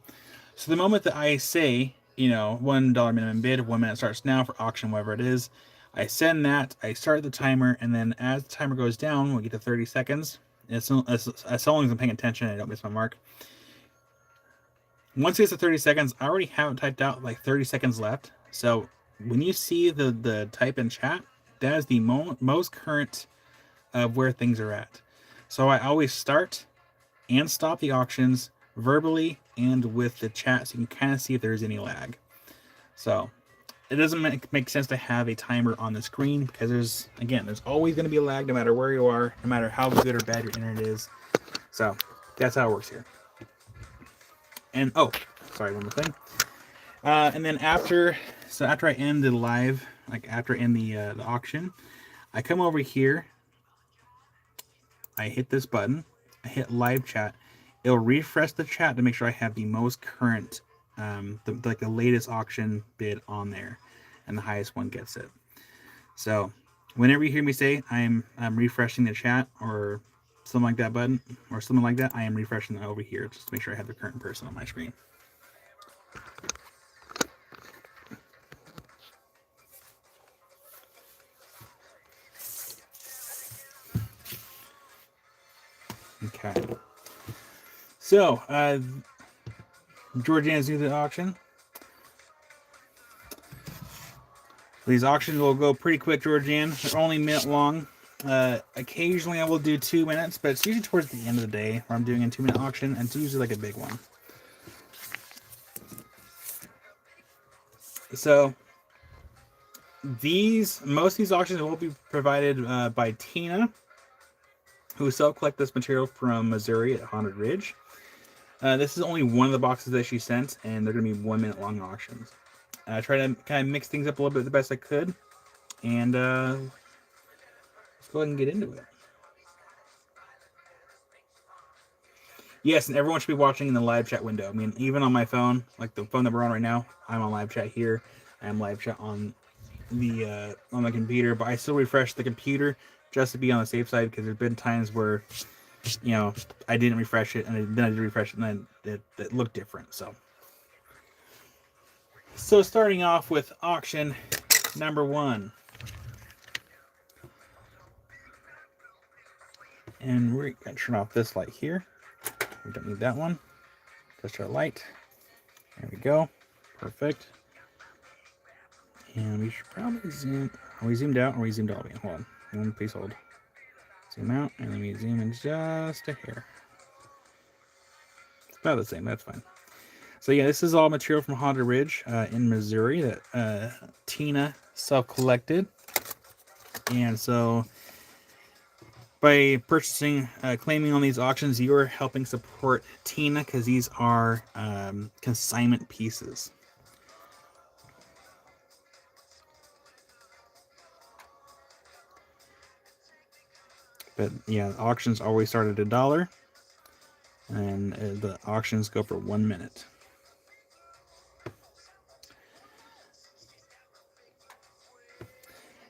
So the moment that I say, $1 minimum bid, 1 minute starts now for auction, whatever it is, I send that, I start the timer, and then as the timer goes down, we get to 30 seconds. As long as I'm paying attention, I don't miss my mark. Once it gets to 30 seconds, I already have it typed out, like 30 seconds left. So when you see the type in chat, that is the most current of where things are at. So I always start and stop the auctions verbally and with the chat, so you can kind of see if there's any lag. So it doesn't make sense to have a timer on the screen because there's always going to be a lag no matter where you are, no matter how good or bad your internet is. So that's how it works here. And sorry, one more thing. And then after I end the live, after I end the auction, I come over here. I hit this button. I hit live chat. It'll refresh the chat to make sure I have the most current, the latest auction bid on there, and the highest one gets it. So whenever you hear me say I'm refreshing the chat or something like that button or something like that, I am refreshing it over here just to make sure I have the current person on my screen. Okay. So, Georgiana's new to the auction. These auctions will go pretty quick, Georgian. They're only a minute long. Occasionally I will do 2 minutes, but it's usually towards the end of the day where I'm doing a 2-minute auction, and it's usually like a big one. So, most of these auctions will be provided by Tina, who self-collect this material from Missouri at Haunted Ridge. This is only one of the boxes that she sent, and they're going to be 1 minute long auctions. I try to kind of mix things up a little bit the best I could, and let's go ahead and get into it. Yes, and everyone should be watching in the live chat window. I mean, even on my phone, like the phone that we're on right now, I'm on live chat here. I'm live chat on the computer, but I still refresh the computer just to be on the safe side, because there's been times where, you know, I didn't refresh it, and then I did refresh it, and then it looked different. So starting off with auction number 1. And we're going to turn off this light here. We don't need that one. Just our light. There we go. Perfect. And we should probably zoom. Are we zoomed out or are we zoomed all the way? Hold on. Please hold. Zoom out, and then we zoom in just a hair. It's about the same. That's fine. So yeah, this is all material from Haunted Ridge in Missouri that Tina self-collected. And so by purchasing, claiming on these auctions, you are helping support Tina, because these are consignment pieces. But yeah, auctions always start at $1, and the auctions go for 1 minute.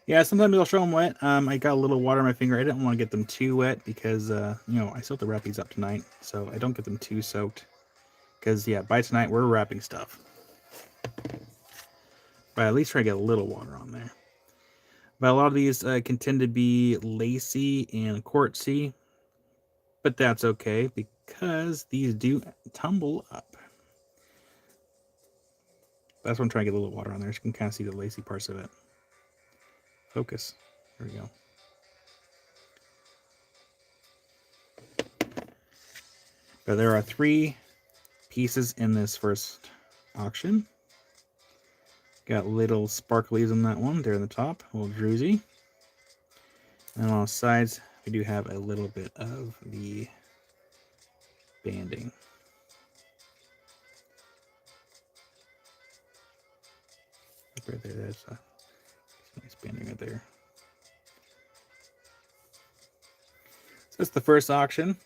Yeah, sometimes I'll show them wet. I got a little water on my finger. I didn't want to get them too wet because, you know, I still have to wrap these up tonight, so I don't get them too soaked. Because, yeah, by tonight, we're wrapping stuff. But at least try to get a little water on there. But a lot of these can tend to be lacy and quartzy. But that's okay, because these do tumble up. That's why I'm trying to get a little water on there, so you can kind of see the lacy parts of it. Focus. There we go. But there are 3 pieces in this first auction. Got little sparklies on that one there in the top, a little druzy. And on the sides, we do have a little bit of the banding. Right there, there's a nice banding right there. So that's the first auction.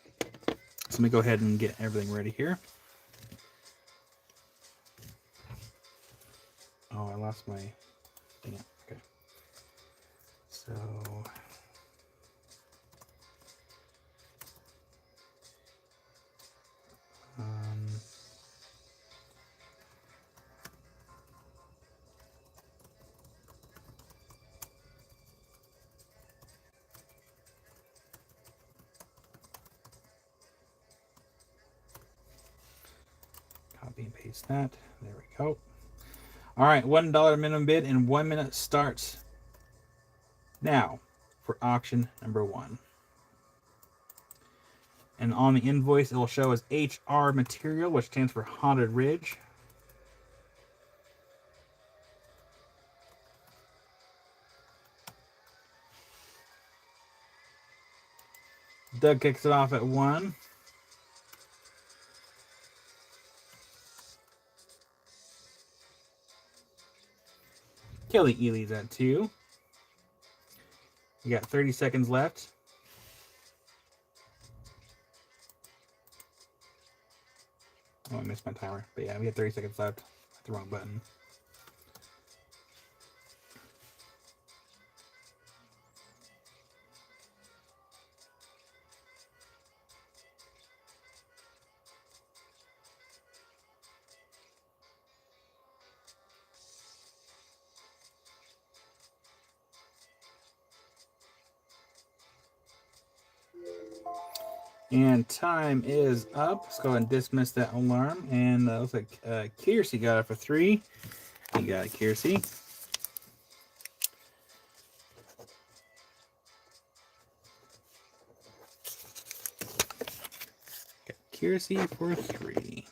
So let me go ahead and get everything ready here. Oh, I lost my thing. Okay. So copy and paste that. There we go. All right, $1 minimum bid, and 1 minute starts now for auction number 1. And on the invoice, it will show as HR Material, which stands for Haunted Ridge. Doug kicks it off at 1. Kelly Ely's at 2. You got 30 seconds left. Oh, I missed my timer. But yeah, we got 30 seconds left. Hit the wrong button. And time is up. Let's go ahead and dismiss that alarm. And looks like Kiersey got it for 3. You got it, Kiersey. Got Kiersey for 3.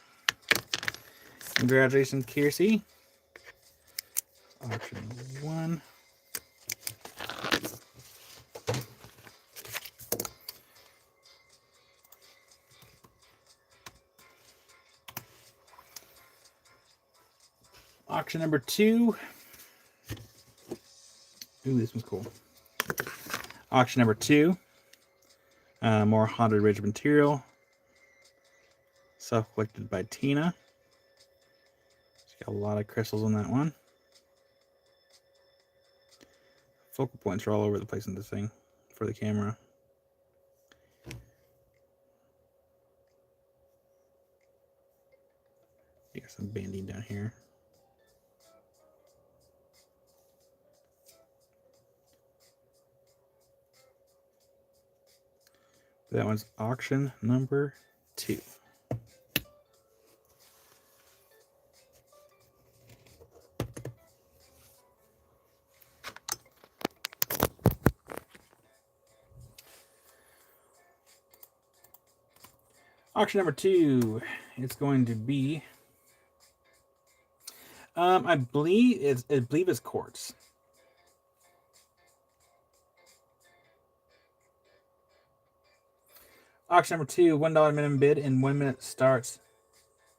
Congratulations, Kiersey. Auction 1. Auction number 2. Ooh, this one's cool. Auction number 2. More Haunted Ridge material. Self-collected by Tina. She's got a lot of crystals on that one. Focal points are all over the place in this thing for the camera. You got some banding down here. That one's auction number 2. Auction number 2, it's going to be, I believe it's quartz. Auction number 2, $1 minimum bid, and 1 minute starts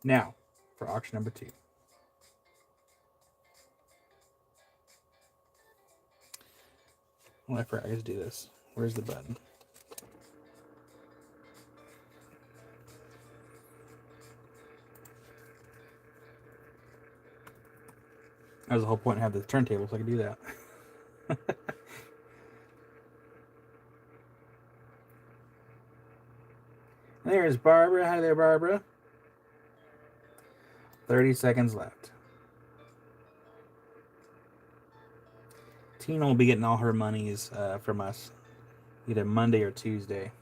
now for auction number 2. Oh, I forgot to do this. Where's the button? That was the whole point to have the turntable so I could do that. There's Barbara. Hi there, Barbara. 30 seconds left. Tina will be getting all her monies from us either Monday or Tuesday.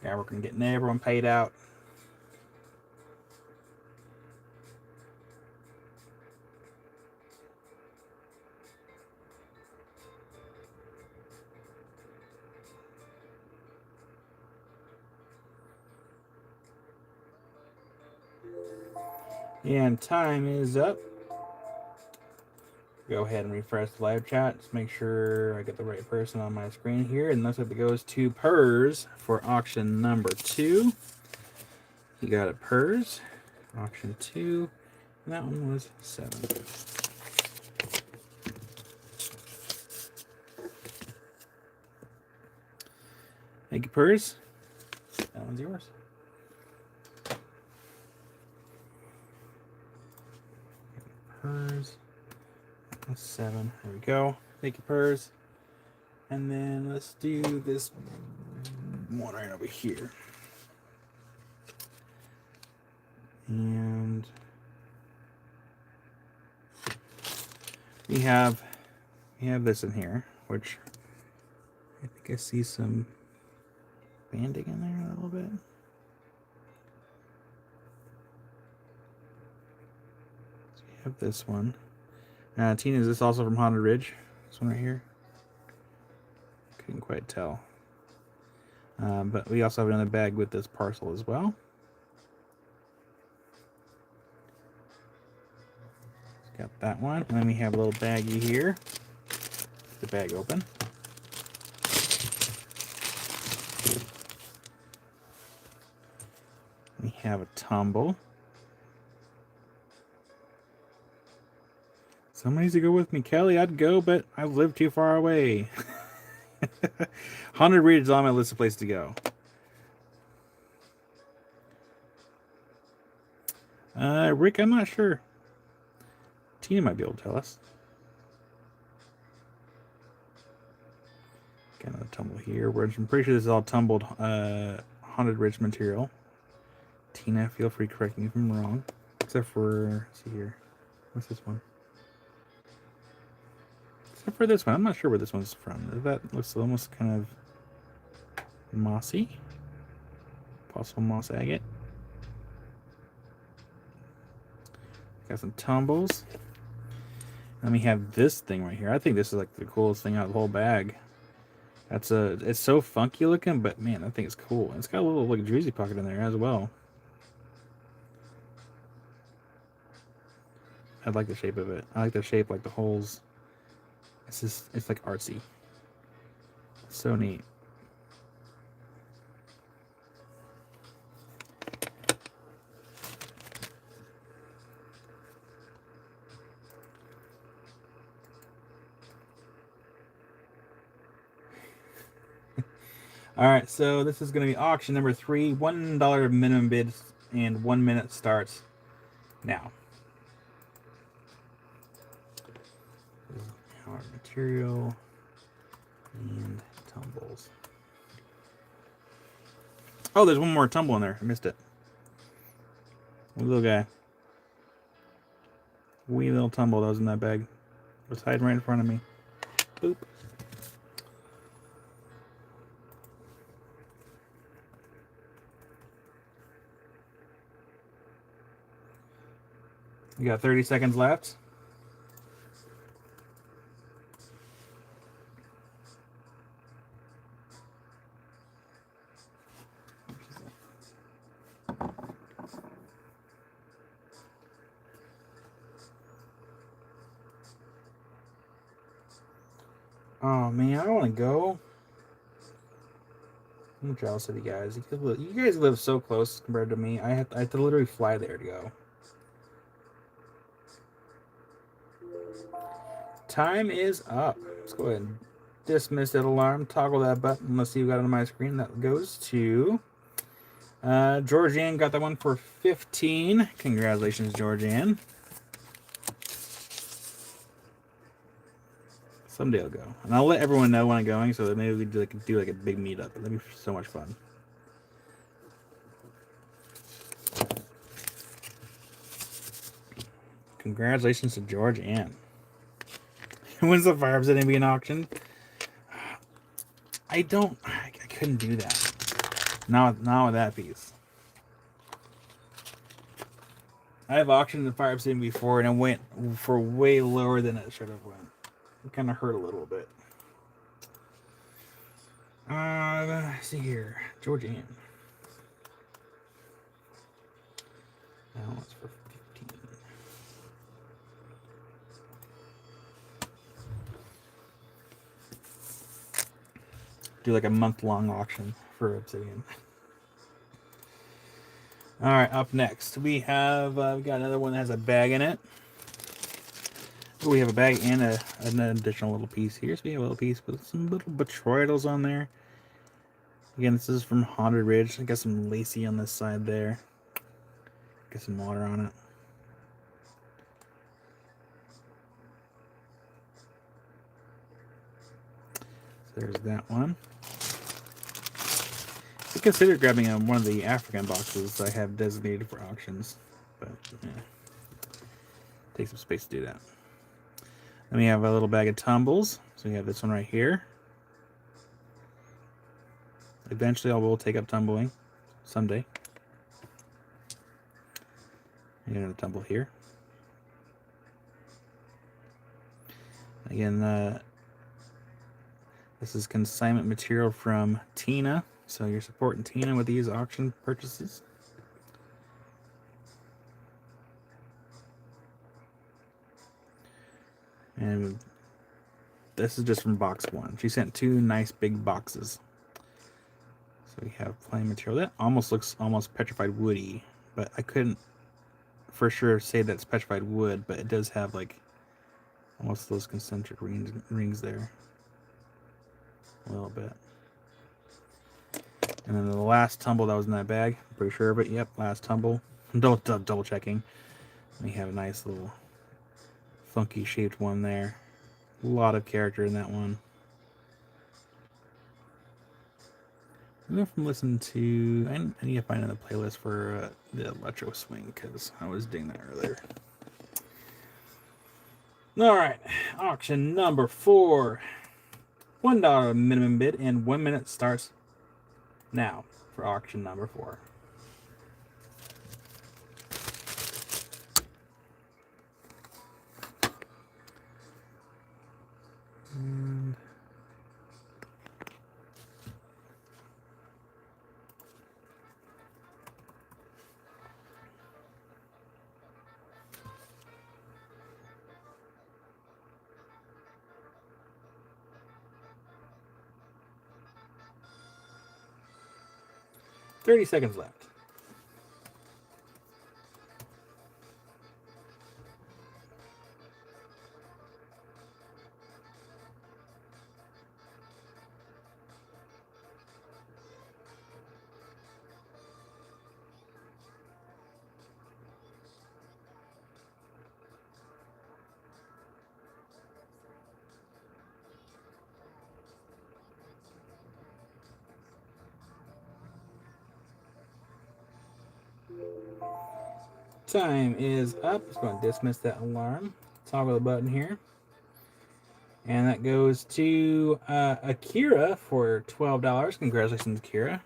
Yeah, we're going to get everyone paid out. And time is up. Go ahead and refresh the live chat. Just make sure I get the right person on my screen here. And looks like it goes to Purrs for auction number 2. You got it, Purrs. Auction 2. And that one was 7. Thank you, Purrs. That one's yours. Purrs. 7. There we go. Thank you, Purrs. And then let's do this one right over here. And we have this in here, which I think I see some banding in there a little bit. So we have this one. Tina, is this also from Haunted Ridge? This one right here? Couldn't quite tell. But we also have another bag with this parcel as well. Got that one. And then we have a little baggie here. The bag open. We have a tumble. Someone needs to go with me. Kelly, I'd go, but I live too far away. Haunted Ridge is on my list of places to go. Rick, I'm not sure. Tina might be able to tell us. Got another tumble here. I'm pretty sure this is all tumbled Haunted Ridge material. Tina, feel free to correct me if I'm wrong. Except for, let's see here. What's this one? Except for this one. I'm not sure where this one's from. That looks almost kind of mossy. Possible moss agate. Got some tumbles. Then we have this thing right here. I think this is like the coolest thing out of the whole bag. It's so funky looking, but man, I think it's cool. It's got a little like druzy pocket in there as well. I like the shape of it. I like the shape, like the holes. It's like artsy. So neat. All right, so this is going to be auction number 3. $1 minimum bid and 1 minute starts now. Our material and tumbles. Oh, there's one more tumble in there. I missed it. Wee little guy. Wee little tumble that was in that bag. It was hiding right in front of me. Boop. You got 30 seconds left. Oh man, I don't want to go. I'm jealous of you guys. You guys live so close compared to me. I have to literally fly there to go. Time is up. Let's go ahead and dismiss that alarm. Toggle that button. Let's see who got it on my screen. That goes to Georgianne. Got that one for 15. Congratulations, Georgianne. Someday I'll go, and I'll let everyone know when I'm going, so that maybe we do like a big meetup. That'd be so much fun. Congratulations to Georgianne. When's the Fire Obsidian being auctioned? I couldn't do that. Not with that piece. I've auctioned the Fire Obsidian before, and it went for way lower than it should have went. It kind of hurt a little bit. Let's see here. Georgianne. That one's for 15. Do like a month-long auction for Obsidian. All right, up next we have we got another one that has a bag in it. Oh, we have a bag and an additional little piece here. So we have a little piece with some little Botroidals on there. Again, this is from Haunted Ridge. I got some lacy on this side there. Get some water on it. So there's that one. I considered grabbing one of the African boxes I have designated for auctions, but yeah, takes some space to do that. Then we have a little bag of tumbles. So we have this one right here. Eventually I will take up tumbling someday. And another tumble here. Again, this is consignment material from Tina. So you're supporting Tina with these auction purchases. And this is just from box 1. She sent 2 nice big boxes. So we have plain material. That almost looks petrified woody, but I couldn't for sure say that's petrified wood, but it does have like almost those concentric rings there. A little bit. And then the last tumble that was in that bag, I'm pretty sure of it. Yep, last tumble. Double checking. We have a nice little funky shaped one there. A lot of character in that one. I'm going to listen to... I need to find another playlist for the Electro Swing, because I was doing that earlier. Alright, auction number 4. $1 minimum bid and 1 minute starts now for auction number 4. And 30 seconds left. Time is up. Just going to dismiss that alarm. Toggle the button here. And that goes to Akira for $12. Congratulations, Akira.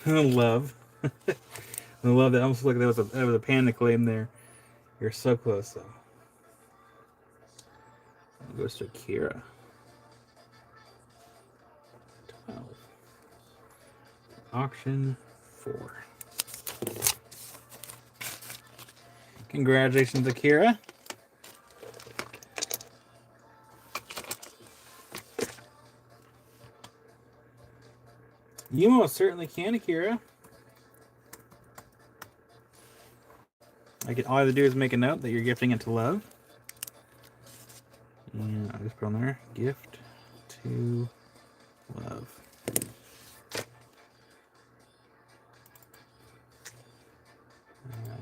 Love. I love that. Almost like there was a panic claim there. You're so close, though. It goes to Akira. 12. Auction 4. Congratulations, Akira. You most certainly can, Akira. All I have to do is make a note that you're gifting it to Love. And I'll just put on there, gift to Love.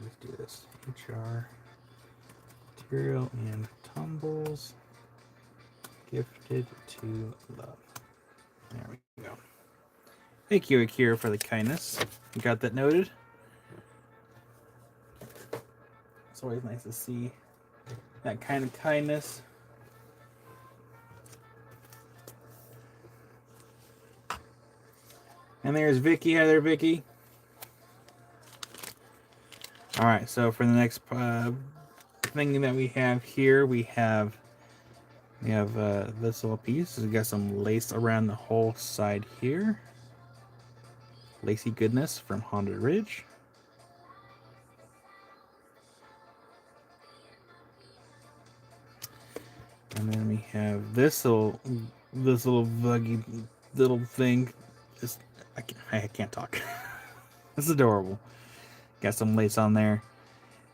Let's do this. HR, material, and tumbles. Gifted to Love. There we go. Thank you, Akira, for the kindness. You got that noted? It's always nice to see that kind of kindness. And there's Vicky. Hi there, Vicky. All right, so for the next thing that we have here, we have this little piece. We got some lace around the whole side here. Lacy goodness from Haunted Ridge. And then we have this little vuggy little thing. I can't talk. It's adorable. Got some lace on there,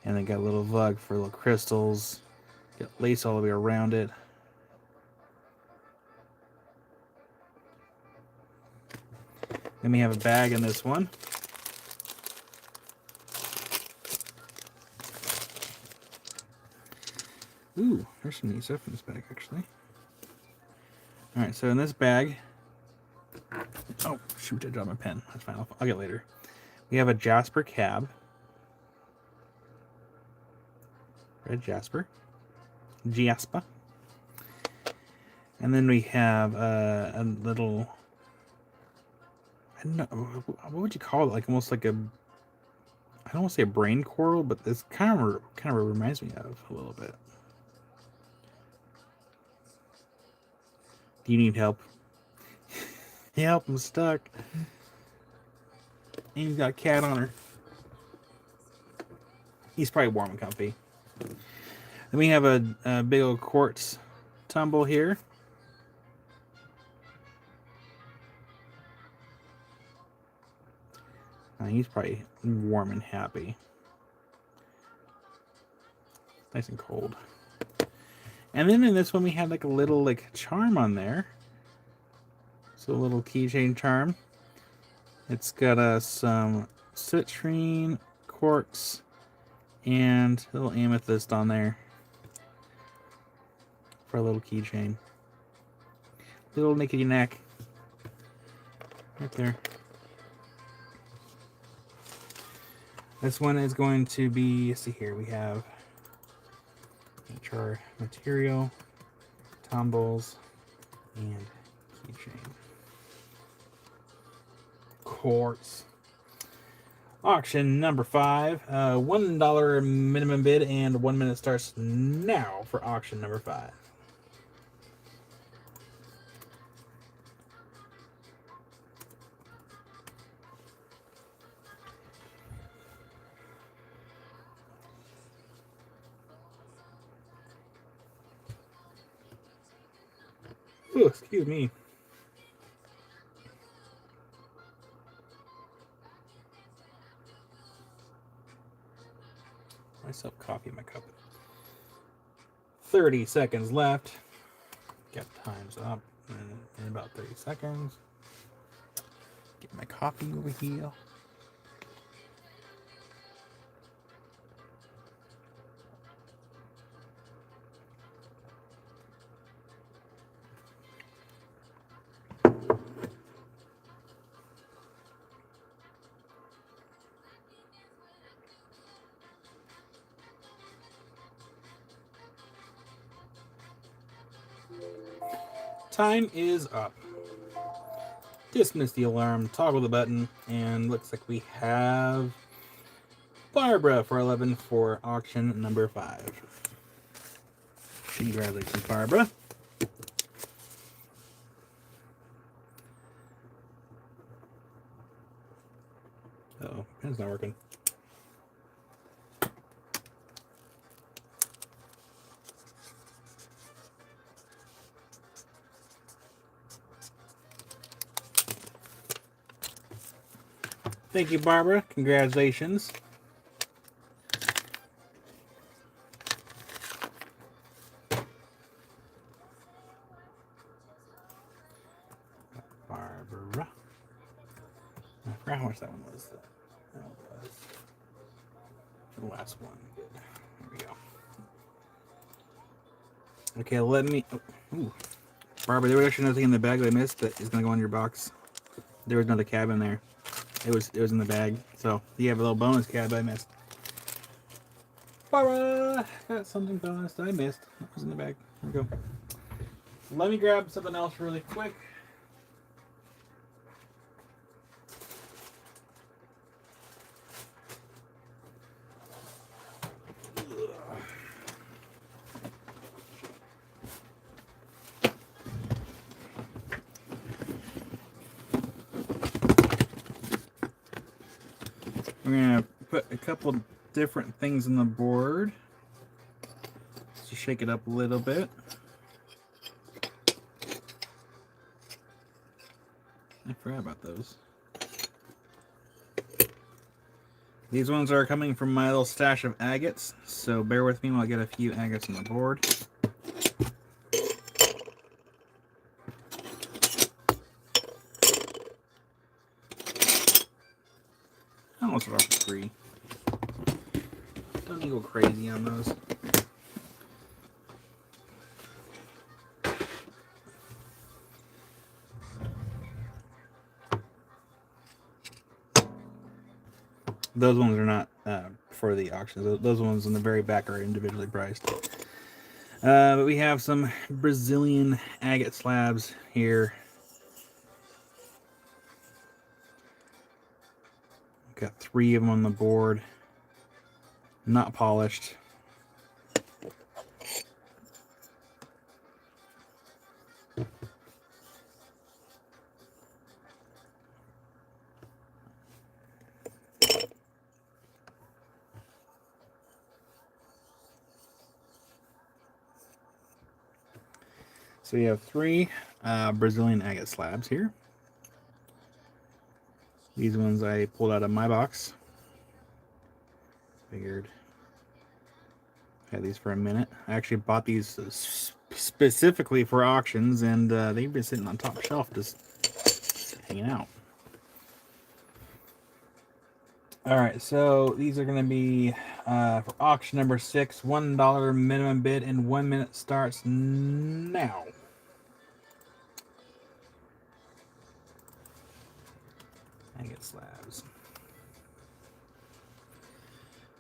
and they got a little vug for little crystals. Got lace all the way around it. Then we have a bag in this one. Ooh, there's some neat stuff in this bag, actually. All right, so in this bag, oh shoot, I dropped my pen. That's fine. I'll get it later. We have a Jasper cab. Red Jasper. Jasper. And then we have a little, I don't know, what would you call it? Like almost like a, I don't want to say a brain coral, but this kind of reminds me of a little bit. Do you need help? Help, I'm stuck. Amy's got a cat on her. He's probably warm and comfy. Then we have a big old quartz tumble here. He's probably warm and happy. Nice and cold. And then in this one we have like a little charm on there. So a little keychain charm. It's got some citrine, quartz, and a little amethyst on there for a little keychain. Little nickety neck. Right there. This one is going to be, let's see here, we have HR material, tumbles, and keychain. Quartz. Auction number 5. $1 minimum bid and 1 minute starts now for auction number 5. Ooh, excuse me. Myself coffee in my cup. 30 seconds left. Get times up in about 30 seconds. Get my coffee over here. Time is up. Dismiss the alarm, toggle the button, and looks like we have Barbara for 11 for auction number 5. Congratulations, Barbara. Uh-oh, pen's not working. Thank you, Barbara. Congratulations. Barbara. I forgot how much that one was. That was the last one. Good. There we go. Okay, let me. Oh, ooh. Barbara, there was actually another thing in the bag that I missed that is going to go in your box. There was another cab in there. It was in the bag. So you have a little bonus cab I missed. Barbara, got something bonus that I missed. It was in the bag. There we go. Let me grab something else really quick. We're going to put a couple different things on the board. Let's just shake it up a little bit. I forgot about those. These ones are coming from my little stash of agates, so bear with me while I get a few agates on the board. I almost got for free. Don't go crazy on those. Those ones are not for the auctions. Those ones in the very back are individually priced. But we have some Brazilian agate slabs here. Got 3 of them on the board. Not polished. So we have 3 Brazilian agate slabs here. These ones I pulled out of my box. Figured I had these for a minute. I actually bought these specifically for auctions, and they've been sitting on top shelf just hanging out. Alright, so these are going to be for auction number 6, $1 minimum bid, and 1 minute starts now. Agate slabs.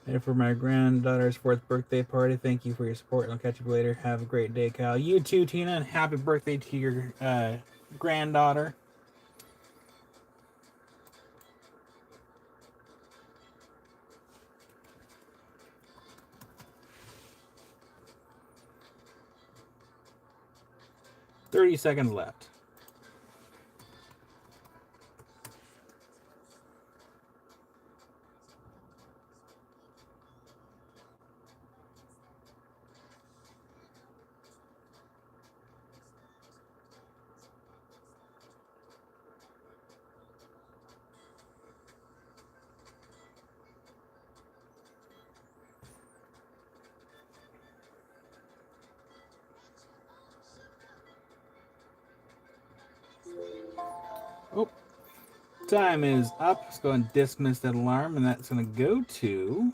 And for my granddaughter's 4th birthday party, thank you for your support, and I'll catch you later. Have a great day, Kyle. You too, Tina, and happy birthday to your granddaughter. $30 left. Oh, time is up. Let's go and dismiss that alarm, and that's going to go to...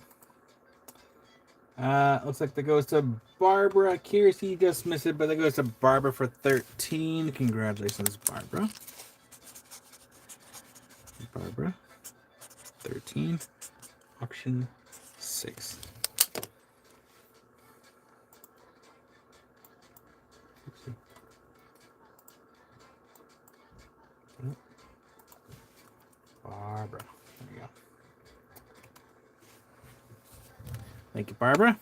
looks like that goes to Barbara. Kiersey just missed it, but that goes to Barbara for 13. Congratulations, Barbara. Barbara, 13. Auction 6. Thank you, Barbara.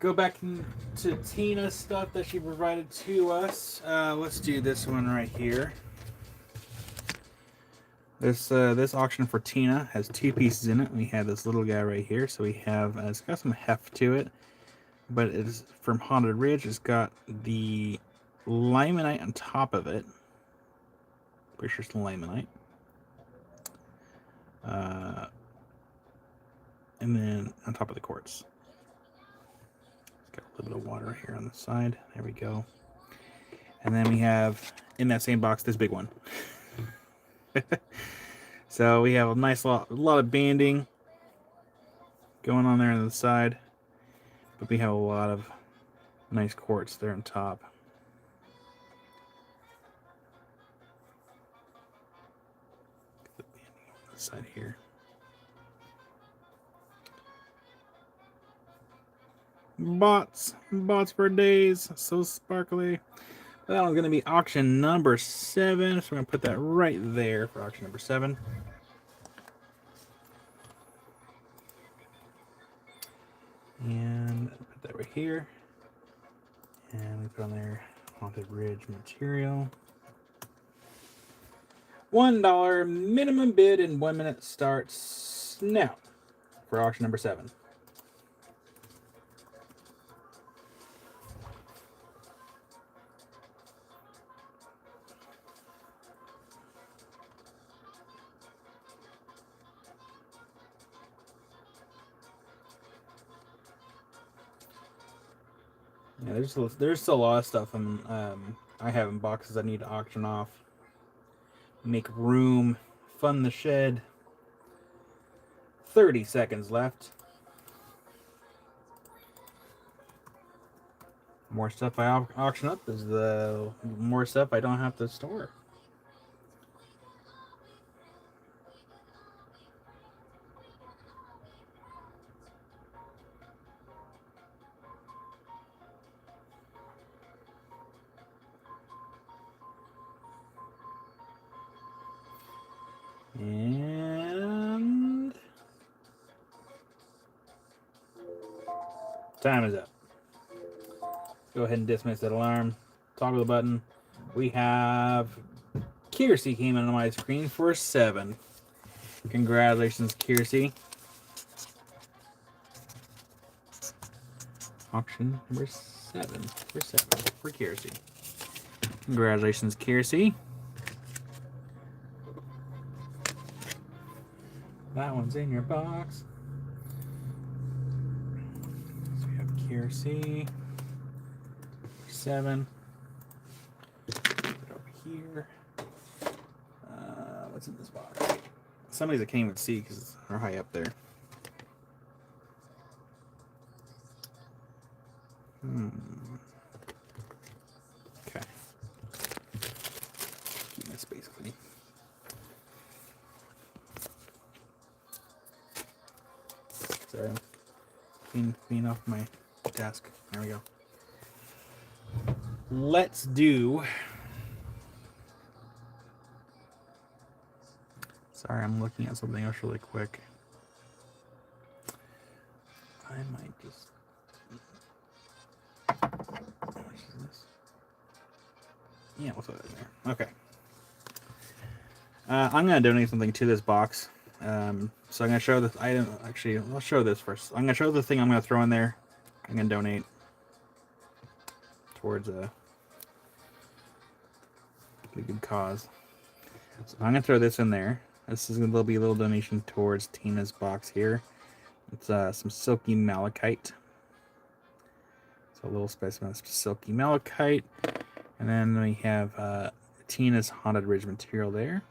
Go back to Tina's stuff that she provided to us. Let's do this one right here. This auction for Tina has 2 pieces in it. We have this little guy right here, so we have it's got some heft to it, but it is from Haunted Ridge. It's got the limonite on top of it. Pretty sure it's limonite. And then on top of the quartz. It's got a little bit of water here on the side. There we go. And then we have in that same box this big one. So we have a nice lot of banding going on there on the side, but we have a lot of nice quartz there on top. The banding on the side here. Bots for days, so sparkly. That one's going to be auction number 7, so we're going to put that right there for auction number 7. And put that right here. And we put on there Haunted Ridge material. $1 minimum bid and 1 minute starts now for auction number 7. Yeah, there's still a lot of stuff I have in boxes I need to auction off. Make room, fund the shed. 30 seconds left. More stuff I auction up is the more stuff I don't have to store. And time is up. Go ahead and dismiss that alarm. Toggle the button. We have Kiersey came on my screen for 7. Congratulations, Kiersey. Auction number 7 for Kiersey. Congratulations, Kiersey. That one's in your box. So we have Kiersey. 7. Put it over here. What's in this box? Some of these I can't even see because they're high up there. Okay. Keep my space clean. Sorry. Clean off my desk. There we go. Let's do. Sorry, I'm looking at something else really quick. I might just. How much is this? Yeah, we'll throw that in there. Okay. I'm going to donate something to this box. So I'm going to show this item. Actually, I'll show this first. I'm going to show the thing I'm going to throw in there. I'm going to donate towards a good cause. So I'm going to throw this in there. This is going to be a little donation towards Tina's box here. It's some silky malachite. So a little specimen of silky malachite. And then we have Tina's Haunted Ridge material there.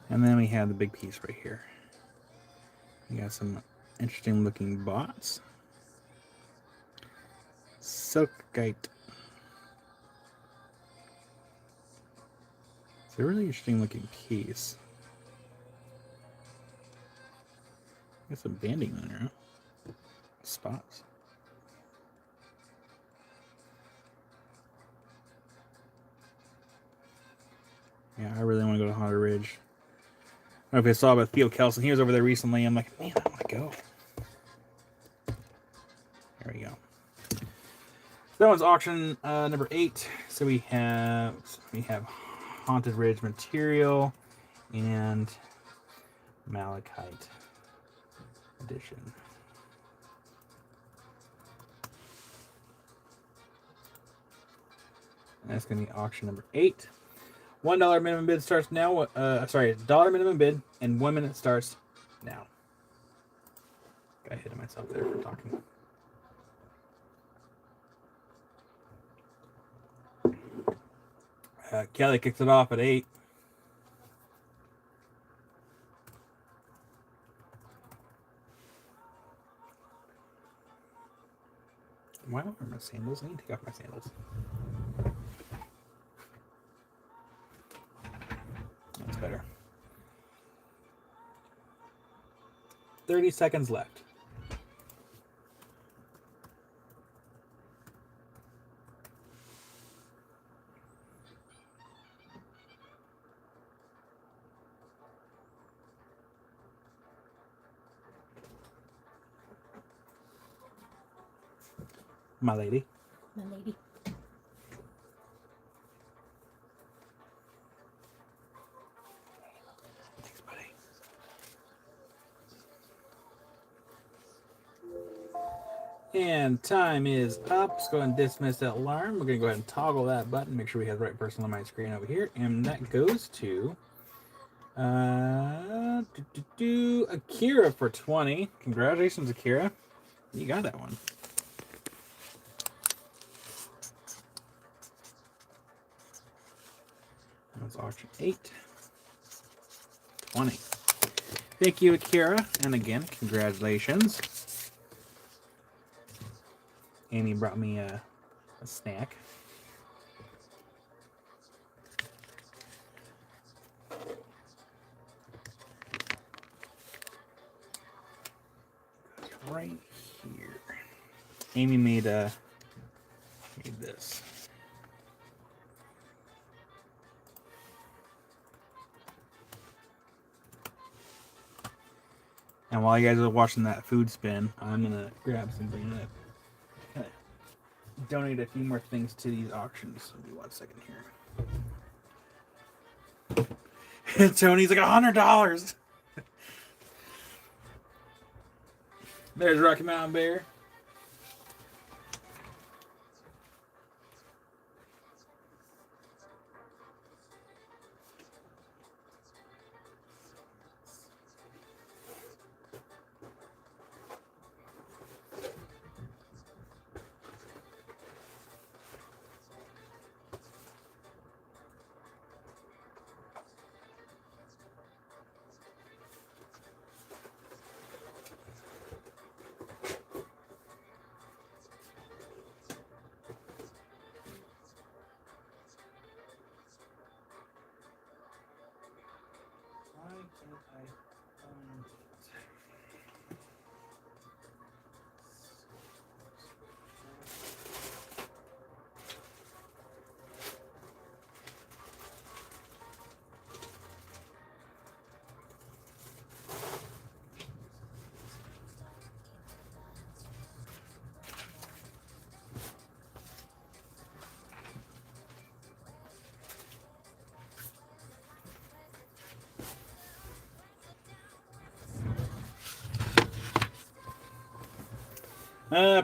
And then we have the big piece right here. We got some interesting looking bots. Silkite. It's a really interesting looking piece. Got some banding on there. Spots. Yeah, I really want to go to Haunted Ridge. I don't know if I saw about Theo Kelson. He was over there recently. I'm like, man, I want to go. There we go. So that one's auction number 8. So we have Haunted Ridge material and Malachite edition. And that's going to be auction number 8. $1 minimum bid starts now. $1 minimum bid and 1 minute starts now. I hit myself there for talking. Kelly kicks it off at 8. Why don't I wear my sandals? I need to take off my sandals. That's better. 30 seconds left. My lady. My lady. Thanks, buddy. And time is up. Let's go ahead and dismiss that alarm. We're going to go ahead and toggle that button. Make sure we have the right person on my screen over here. And that goes to Akira for 20. Congratulations, Akira. You got that one. That's auction 8. 20. Thank you, Akira. And again, congratulations. Amy brought me a snack. Right here. Amy made this. And while you guys are watching that food spin, I'm gonna grab something and donate a few more things to these auctions. Give me 1 second here. Tony's like $100. There's Rocky Mountain Bear.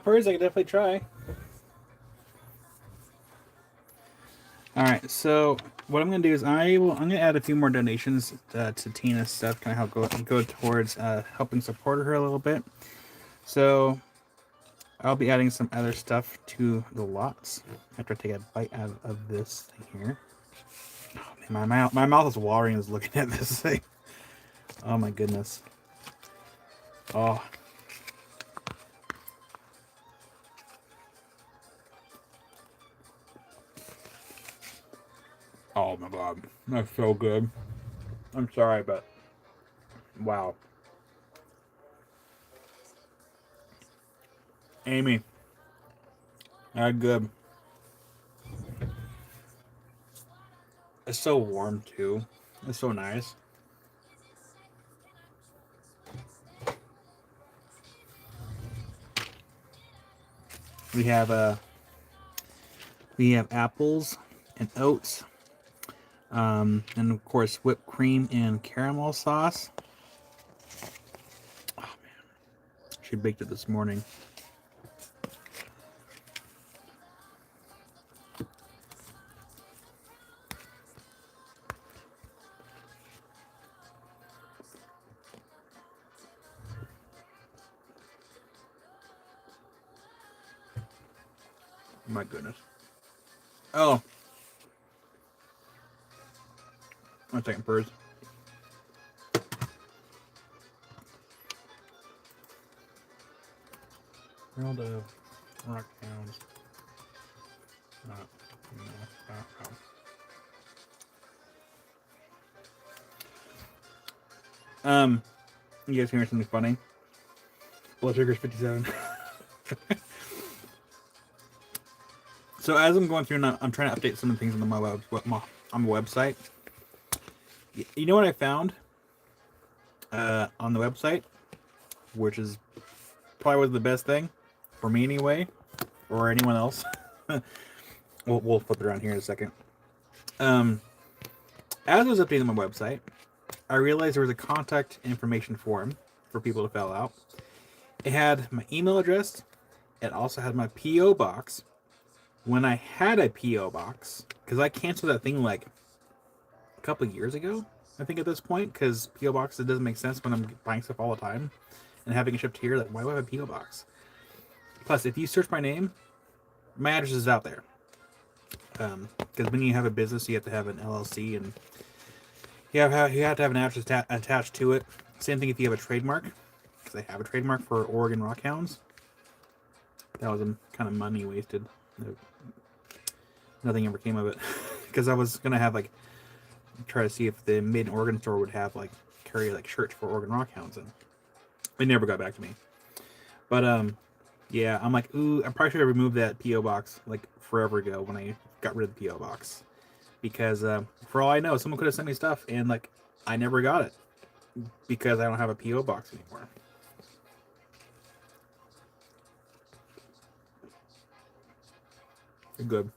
Purrs, I could definitely try. Alright, so what I'm going to do is I'm going to add a few more donations to Tina's stuff, kind of help go towards helping support her a little bit. So I'll be adding some other stuff to the lots after I take a bite out of this thing here. Oh, man, my mouth is watering just looking at this thing. Oh my goodness. Oh. Oh my god, that's so good. I'm sorry, but wow. Amy, that's good. It's so warm too. It's so nice. We have apples and oats, and of course whipped cream and caramel sauce. Oh man, she baked it this morning. My goodness. Oh, one second, birds. World of Rock Hounds. No, no. You guys hearing something funny? Blood sugar's 57. So as I'm going through and I'm trying to update some of the things on my website. You know what I found on the website, which is probably was the best thing for me anyway, or anyone else. we'll flip it around here in a second. As I was updating my website, I realized there was a contact information form for people to fill out. It had my email address. It also had my P.O. box. When I had a P.O. box, because I canceled that thing like a couple of years ago, I think at this point, because P.O. box, it doesn't make sense when I'm buying stuff all the time and having it shipped here. Like, why do I have a P.O. box? Plus, if you search my name, my address is out there. Because when you have a business, you have to have an LLC, and you have to have an address attached to it. Same thing if you have a trademark, because I have a trademark for Oregon Rockhounds. That was kind of money wasted. Nothing ever came of it, because I was gonna have like try to see if the Made in Oregon store would have like carry like shirts for Oregon Rockhounds, and they never got back to me. But yeah, I'm like, ooh, I probably should have removed that P.O. box like forever ago when I got rid of the P.O. box, because for all I know, someone could have sent me stuff and like I never got it because I don't have a P.O. box anymore. Good.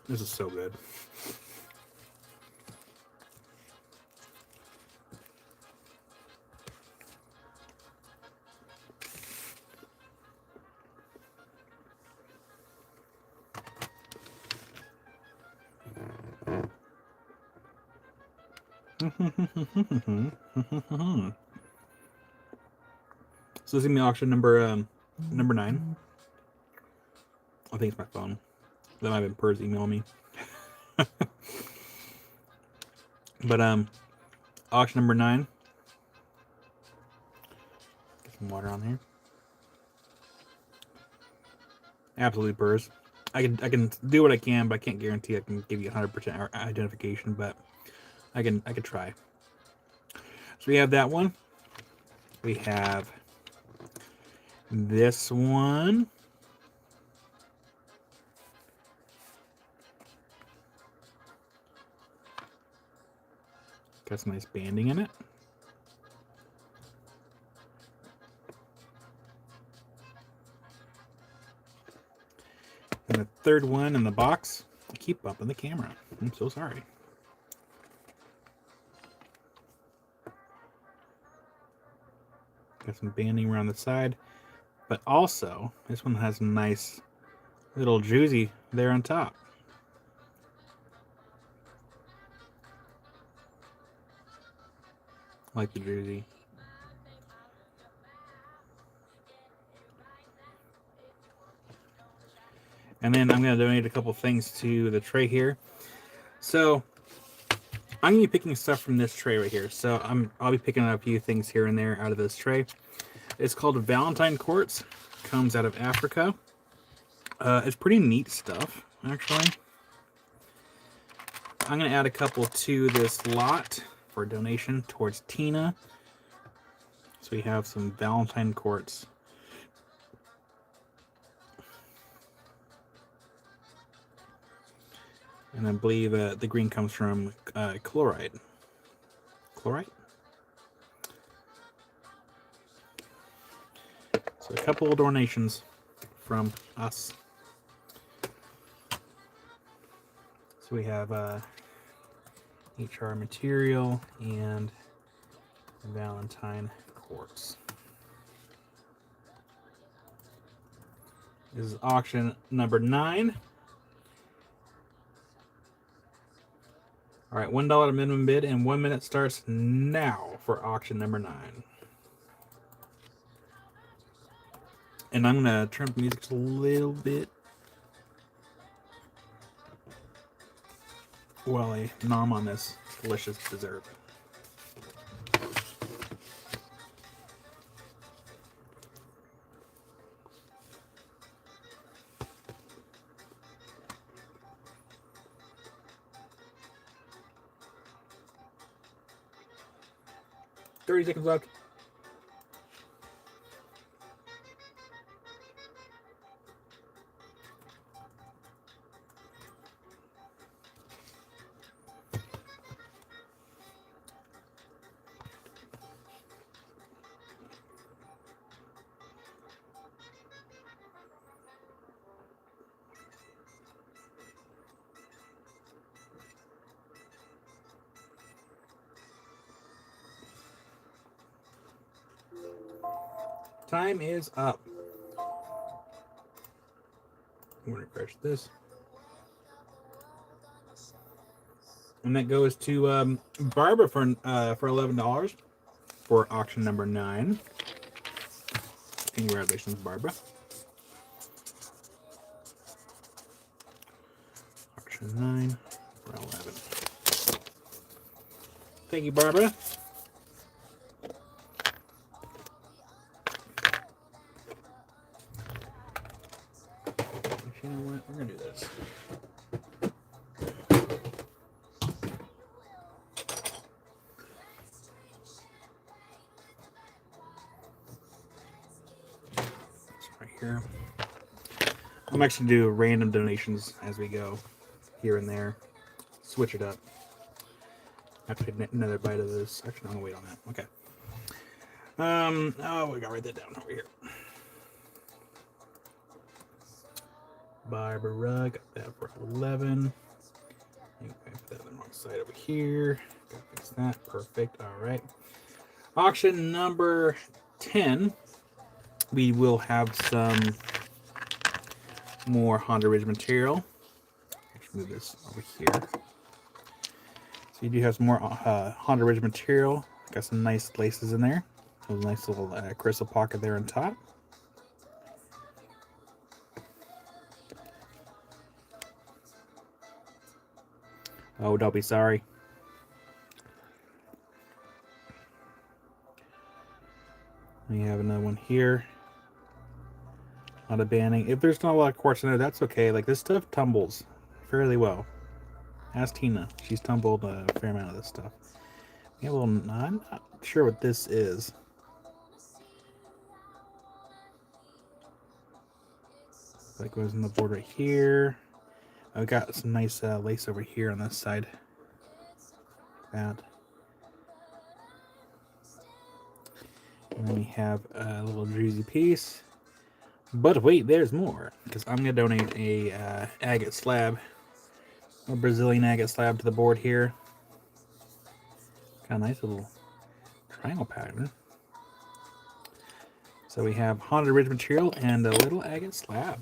This is so good. So this is gonna be auction number 9. I think it's my phone. That might have been Purrs emailing me. But auction number 9. Get some water on here. Absolutely Purrs. I can do what I can, but I can't guarantee I can give you 100% identification. But I could try. So we have that one. We have this one. Got some nice banding in it. And the third one in the box. I keep bumping the camera. I'm so sorry. Got some banding around the side. But also, this one has a nice little juicy there on top. I like the juicy. And then I'm going to donate a couple things to the tray here. So I'm going to be picking stuff from this tray right here. So I'll be picking up a few things here and there out of this tray. It's called Valentine Quartz. Comes out of Africa. It's pretty neat stuff, actually. I'm going to add a couple to this lot for a donation towards Tina. So we have some Valentine quartz. And I believe the green comes from chloride. Chloride? So a couple of donations from us. So we have HR material and Valentine quartz. This is auction number 9. All right, $1 minimum bid, and 1 minute starts now for auction number 9. And I'm gonna turn up the music just a little bit while I nom on this delicious dessert. Thirty seconds left. Time is up. I'm going to crush this. And that goes to Barbara for $11 for auction number 9. Congratulations, Barbara. Auction 9 for 11. Thank you, Barbara. You know what? We're going to do this. Right here. I'm actually do random donations as we go, here and there. Switch it up. I have to get another bite of this. Actually, I'm gonna wait on that. Okay. Oh, we gotta write that down over here. Barbara, got that for 11. Okay, put that on the wrong side over here. Gotta fix that. Perfect. All right. Auction number 10. We will have some more Honda Ridge material. Let's move this over here. So you do have some more Honda Ridge material. Got some nice laces in there. A nice little crystal pocket there on top. Oh, don't be sorry. We have another one here. Not a banding. If there's not a lot of quartz in there, that's okay. Like, this stuff tumbles fairly well. Ask Tina. She's tumbled a fair amount of this stuff. Yeah, well, I'm not sure what this is. That goes in the board right here. I've got some nice lace over here on this side. That. And then we have a little juicy piece. But wait, there's more. Because I'm going to donate a agate slab. A Brazilian agate slab to the board here. Got a nice little triangle pattern. So we have Honda Ridge material and a little agate slab.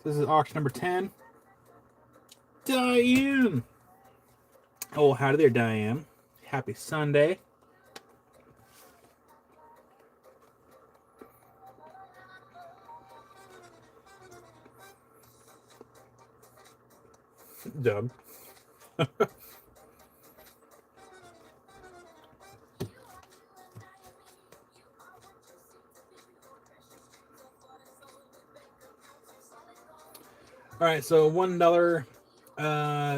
This is auction number 10. Diane! Oh, howdy there, Diane. Happy Sunday. Dumb. All right, so $1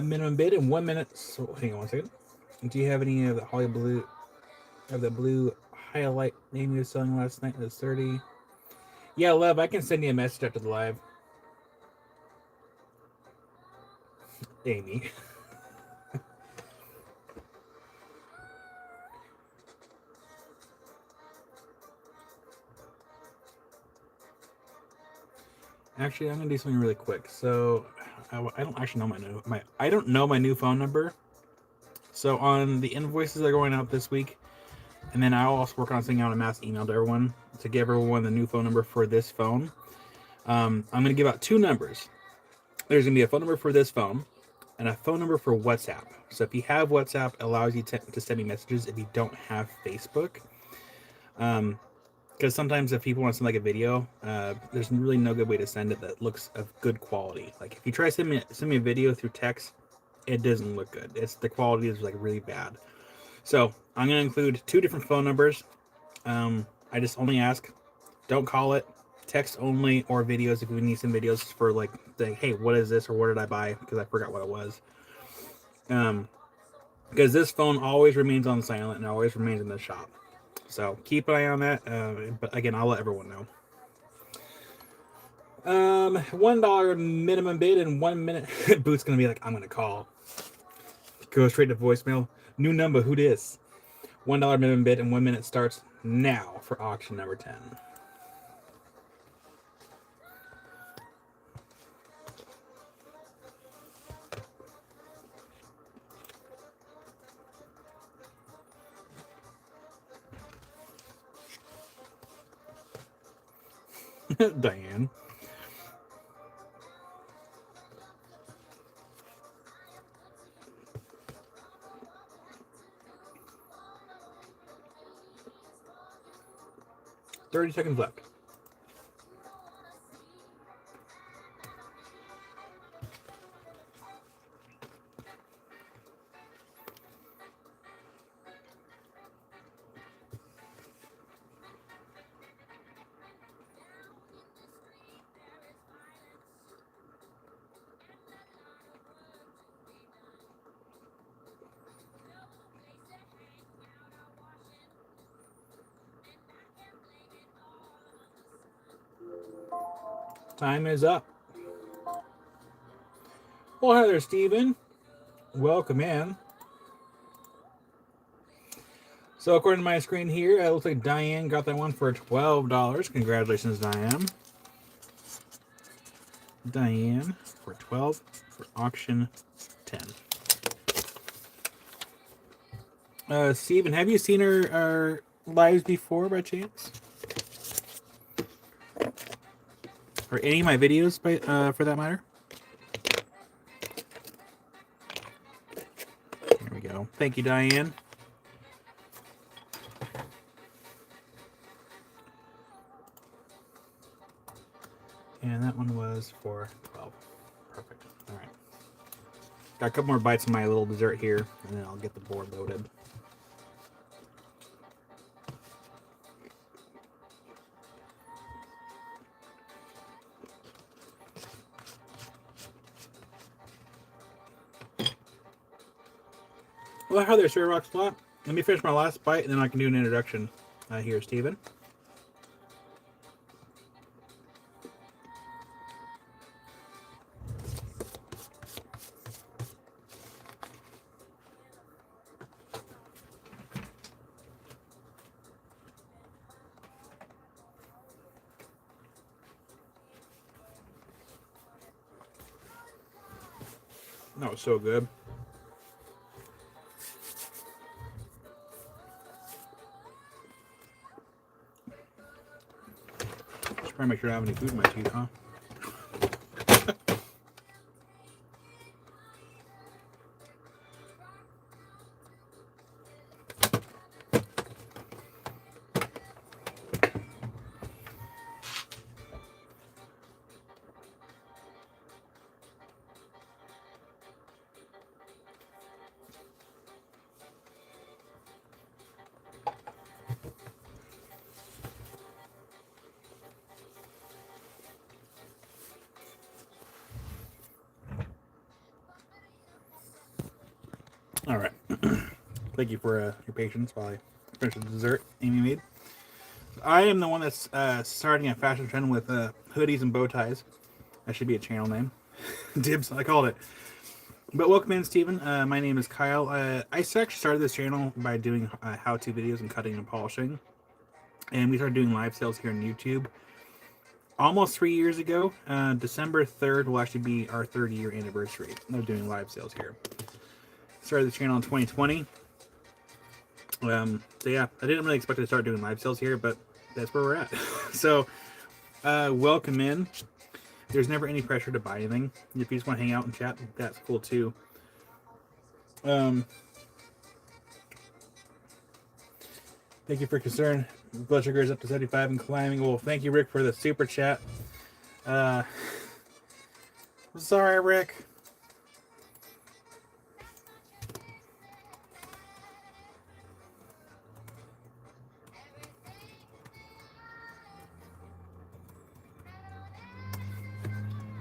minimum bid in 1 minute. So hang on one second. Do you have any of the Holly Blue of the blue highlight name you were selling last night? That's 30. Yeah, love. I can send you a message after the live, Amy. Actually, I'm gonna do something really quick. So I don't actually know I don't know my new phone number. So on the invoices that are going out this week, and then I'll also work on sending out a mass email to everyone to give everyone the new phone number for this phone. I'm gonna give out two numbers. There's gonna be a phone number for this phone and a phone number for WhatsApp. So if you have WhatsApp, it allows you to send me messages if you don't have Facebook. Because sometimes if people want to send like a video, there's really no good way to send it that looks of good quality. Like if you try to send me a video through text, it doesn't look good. The quality is like really bad. So I'm gonna include two different phone numbers. I just only ask, don't call it, text only, or videos if we need some videos for like, hey, what is this or what did I buy? Because I forgot what it was. Because this phone always remains on silent and always remains in the shop. So keep an eye on that. But again, I'll let everyone know. $1 minimum bid in 1 minute. Boot's gonna be like, I'm gonna call. Go straight to voicemail. New number, who dis? $1 minimum bid in 1 minute starts now for auction number 10. Diane. $30 seconds left. Time is up. Well, hi there, Steven. Welcome in. So according to my screen here, it looks like Diane got that one for $12. Congratulations, Diane. Diane for 12 for auction 10. Steven, have you seen our lives before by chance? Or any of my videos for that matter? There we go. Thank you, Diane. And that one was for 12. Perfect. All right. Got a couple more bites of my little dessert here, and then I'll get the board loaded. Well, hi there, Sir Rock Spot. Let me finish my last bite, and then I can do an introduction here, Steven. That was so good. Should probably make sure I don't have any food in my teeth, huh? All right. Thank you for your patience while I finish the dessert Amy made. I am the one that's starting a fashion trend with hoodies and bow ties. That should be a channel name. Dibs, I called it. But welcome in, Steven. My name is Kyle. I actually started this channel by doing how-to videos and cutting and polishing. And we started doing live sales here on YouTube almost 3 years ago. December 3rd will actually be our 3rd-year anniversary of doing live sales here. Started the channel in 2020. So yeah, I didn't really expect to start doing live sales here, but that's where we're at. So welcome in. There's never any pressure to buy anything. If you just want to hang out and chat, that's cool too. Thank you for concern. Blood sugar is up to 75 and climbing. Well, thank you, Rick, for the super chat. Sorry, Rick.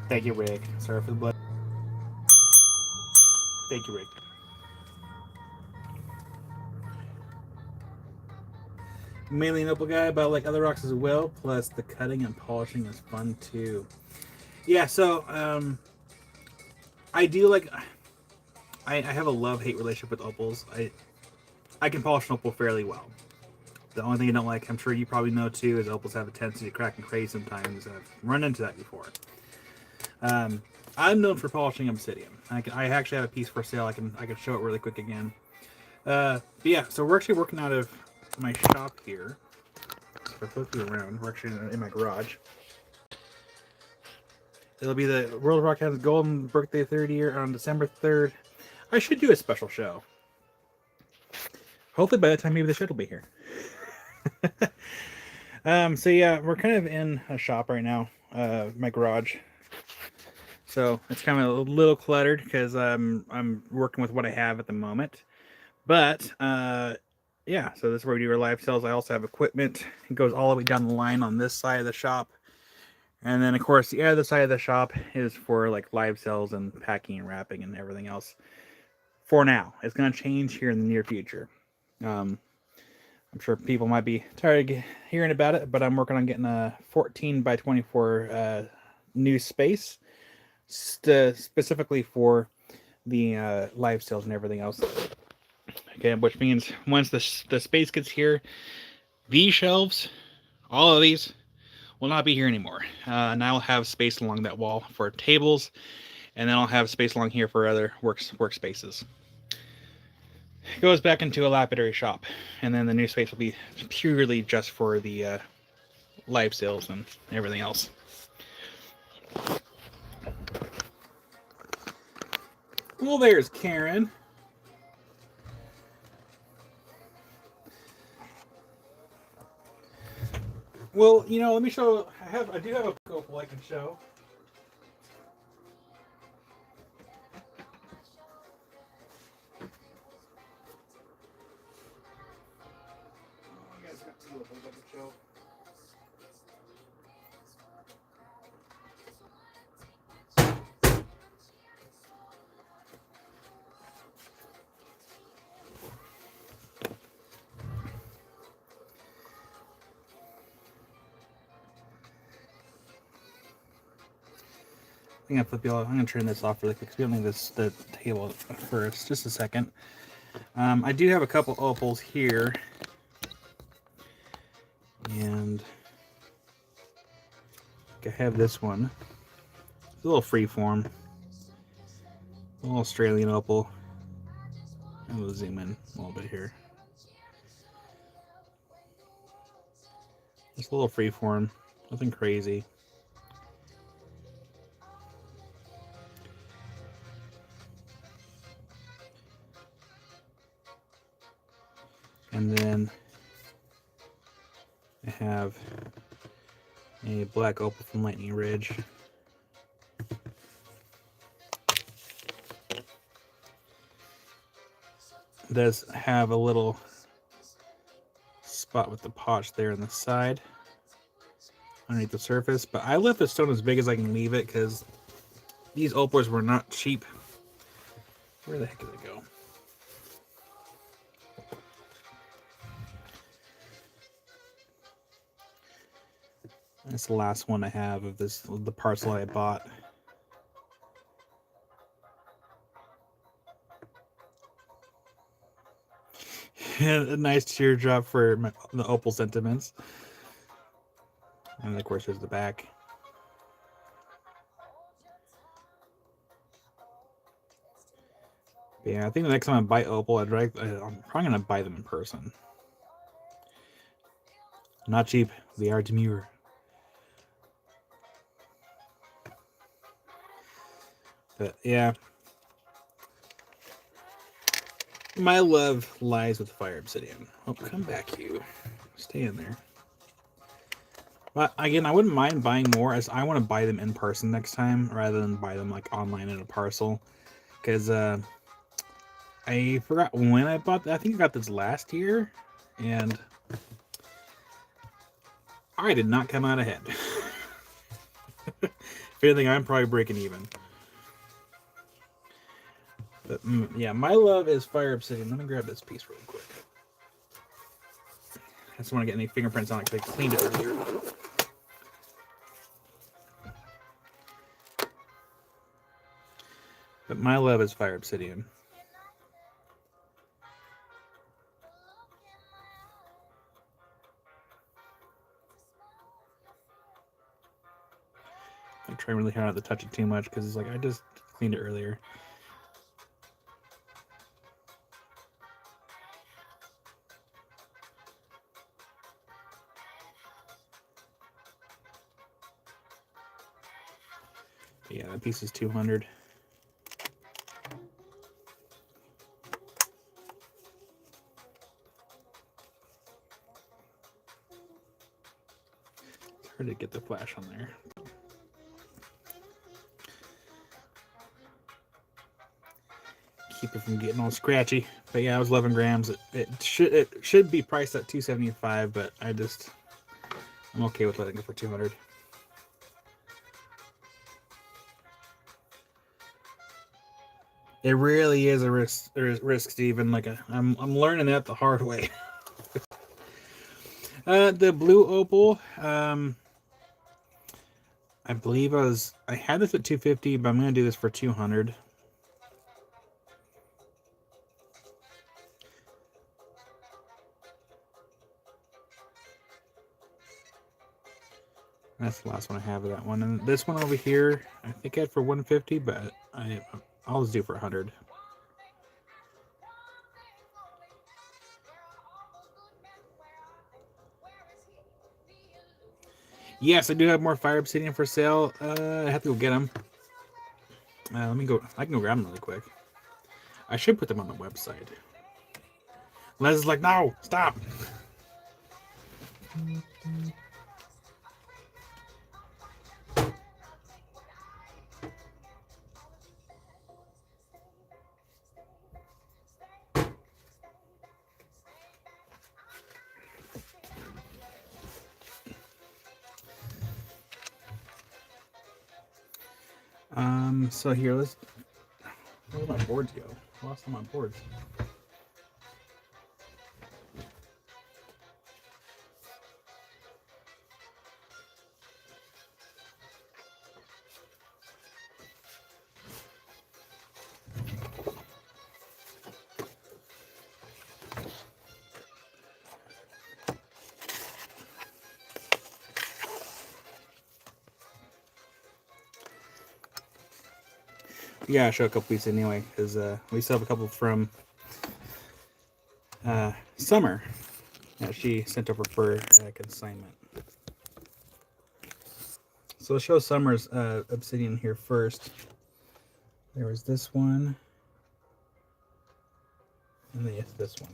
Thank you, Rick. Sorry for the blood. Thank you, Rick. Mainly an opal guy, but I like other rocks as well. Plus, the cutting and polishing is fun too. Yeah, so I do like. I have a love-hate relationship with opals. I can polish an opal fairly well. The only thing I don't like, I'm sure you probably know too, is opals have a tendency to crack and craze sometimes. I've run into that before. I'm known for polishing obsidian. I actually have a piece for sale. I can show it really quick again. But yeah, so we're actually working out of my shop here. So if I flip you around, we're actually in my garage. It'll be the World of Rock Hound's golden birthday 3rd year on December 3rd. I should do a special show. Hopefully by that time, maybe the shed will be here. So yeah, we're kind of in a shop right now, my garage. So it's kind of a little cluttered because I'm working with what I have at the moment. But yeah, so this is where we do our live sales. I also have equipment. It goes all the way down the line on this side of the shop. And then, of course, the other side of the shop is for like live sales and packing and wrapping and everything else. For now, it's going to change here in the near future. I'm sure people might be tired of hearing about it, but I'm working on getting a 14 by 24 new space specifically for the live sales and everything else. Okay, which means once the space gets here, these shelves, all of these, will not be here anymore. And I'll have space along that wall for tables, and then I'll have space along here for other workspaces. It goes back into a lapidary shop, and then the new space will be purely just for the live sales and everything else. Well, there's Karen. Well, you know, let me show. I do have a opal I can show. Oh, you guys got 2 opals I can show. I'm gonna flip you all. I'm gonna turn this off really quick because we don't need the table first. Just a second. I do have a couple opals here, and I have this one. It's a little freeform, a little Australian opal. I'm gonna zoom in a little bit here. It's a little freeform, nothing crazy. And then I have a black opal from Lightning Ridge. It does have a little spot with the polish there on the side underneath the surface, but I left the stone as big as I can leave it because these opals were not cheap. Where the heck did it go? That's the last one I have of the parcel I bought. A nice teardrop for the Opal Sentiments. And of course, there's the back. But yeah, I think the next time I buy Opal, I'm probably going to buy them in person. Not cheap. They are demure. But yeah. My love lies with Fire Obsidian. Oh, come back, you. Stay in there. But again, I wouldn't mind buying more, as I want to buy them in person next time rather than buy them like online in a parcel. Because I forgot when I bought that. I think I got this last year, and I did not come out ahead. If anything, I'm probably breaking even. But yeah, my love is Fire Obsidian. Let me grab this piece really quick. I just want to get any fingerprints on it because I cleaned it earlier. But my love is Fire Obsidian. I'm trying really hard not to touch it too much because it's like I just cleaned it earlier. But yeah, that piece is 200. It's hard to get the flash on there. Keep it from getting all scratchy. But yeah, it was 11 grams. It should be priced at $275, but I'm okay with letting it go for 200. It really is a risk, Steven. Like I'm learning that the hard way. The blue opal, I believe I had this at 250, but I'm gonna do this for 200. That's the last one I have of that one. And this one over here, I think I had for 150, but I'll just do for 100. Yes, I do have more Fire Obsidian for sale. I have to go get them. Let me go. I can go grab them really quick. I should put them on the website. Les is like, no, stop. So here, where did my boards go? I lost all my boards. Yeah, I'll show a couple pieces anyway, because we still have a couple from Summer that she sent over for consignment. So I'll show Summer's Obsidian here first. There was this one, and then yes, this one.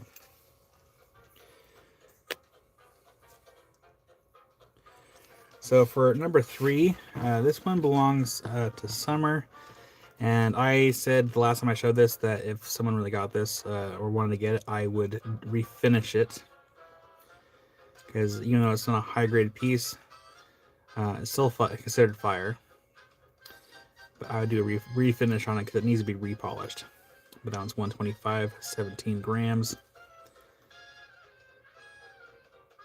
So for number 3, this one belongs to Summer. And I said the last time I showed this that if someone really got this or wanted to get it, I would refinish it. Because even though it's not a high-grade piece, it's still considered fire. But I would do a refinish on it because it needs to be repolished. But that one's 125, 17 grams.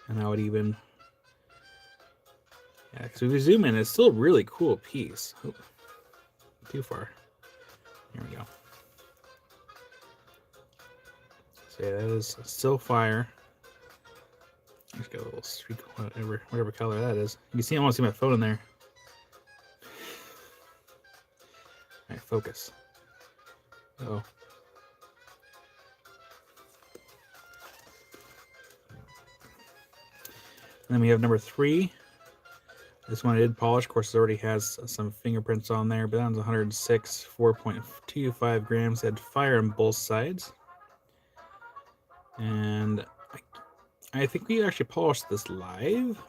And I would even Yeah, because if we zoom in, it's still a really cool piece. Oh, too far. Here we go. So yeah, that is still fire. Just got a little streak, whatever color that is. You can see, I want to see my phone in there. All right, focus. Oh. And then we have number 3. This one I did polish. Of course, it already has some fingerprints on there, but that one's 106, 4.25 grams. It had fire on both sides. And I think we actually polished this live.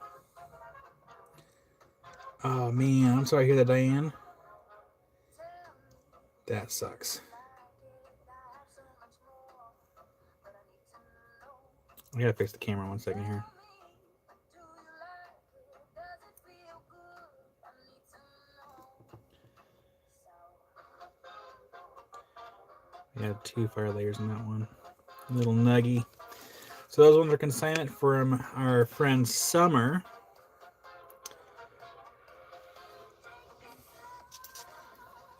Oh man, I'm sorry to hear that, Diane. That sucks. I gotta fix the camera 1 second here. We had 2 fire layers in that one. A little nuggy. So those ones are consignment from our friend Summer.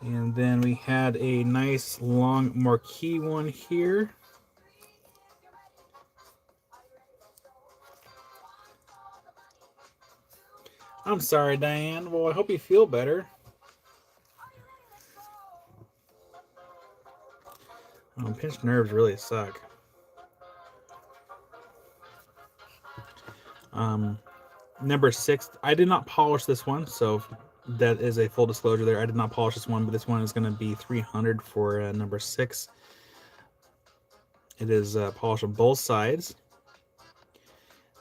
And then we had a nice long marquee one here. I'm sorry, Diane. Well, I hope you feel better. Oh, pinched nerves really suck. Number 6, I did not polish this one, so that is a full disclosure there. I did not polish this one, but this one is going to be 300 for number 6. It is polished on both sides.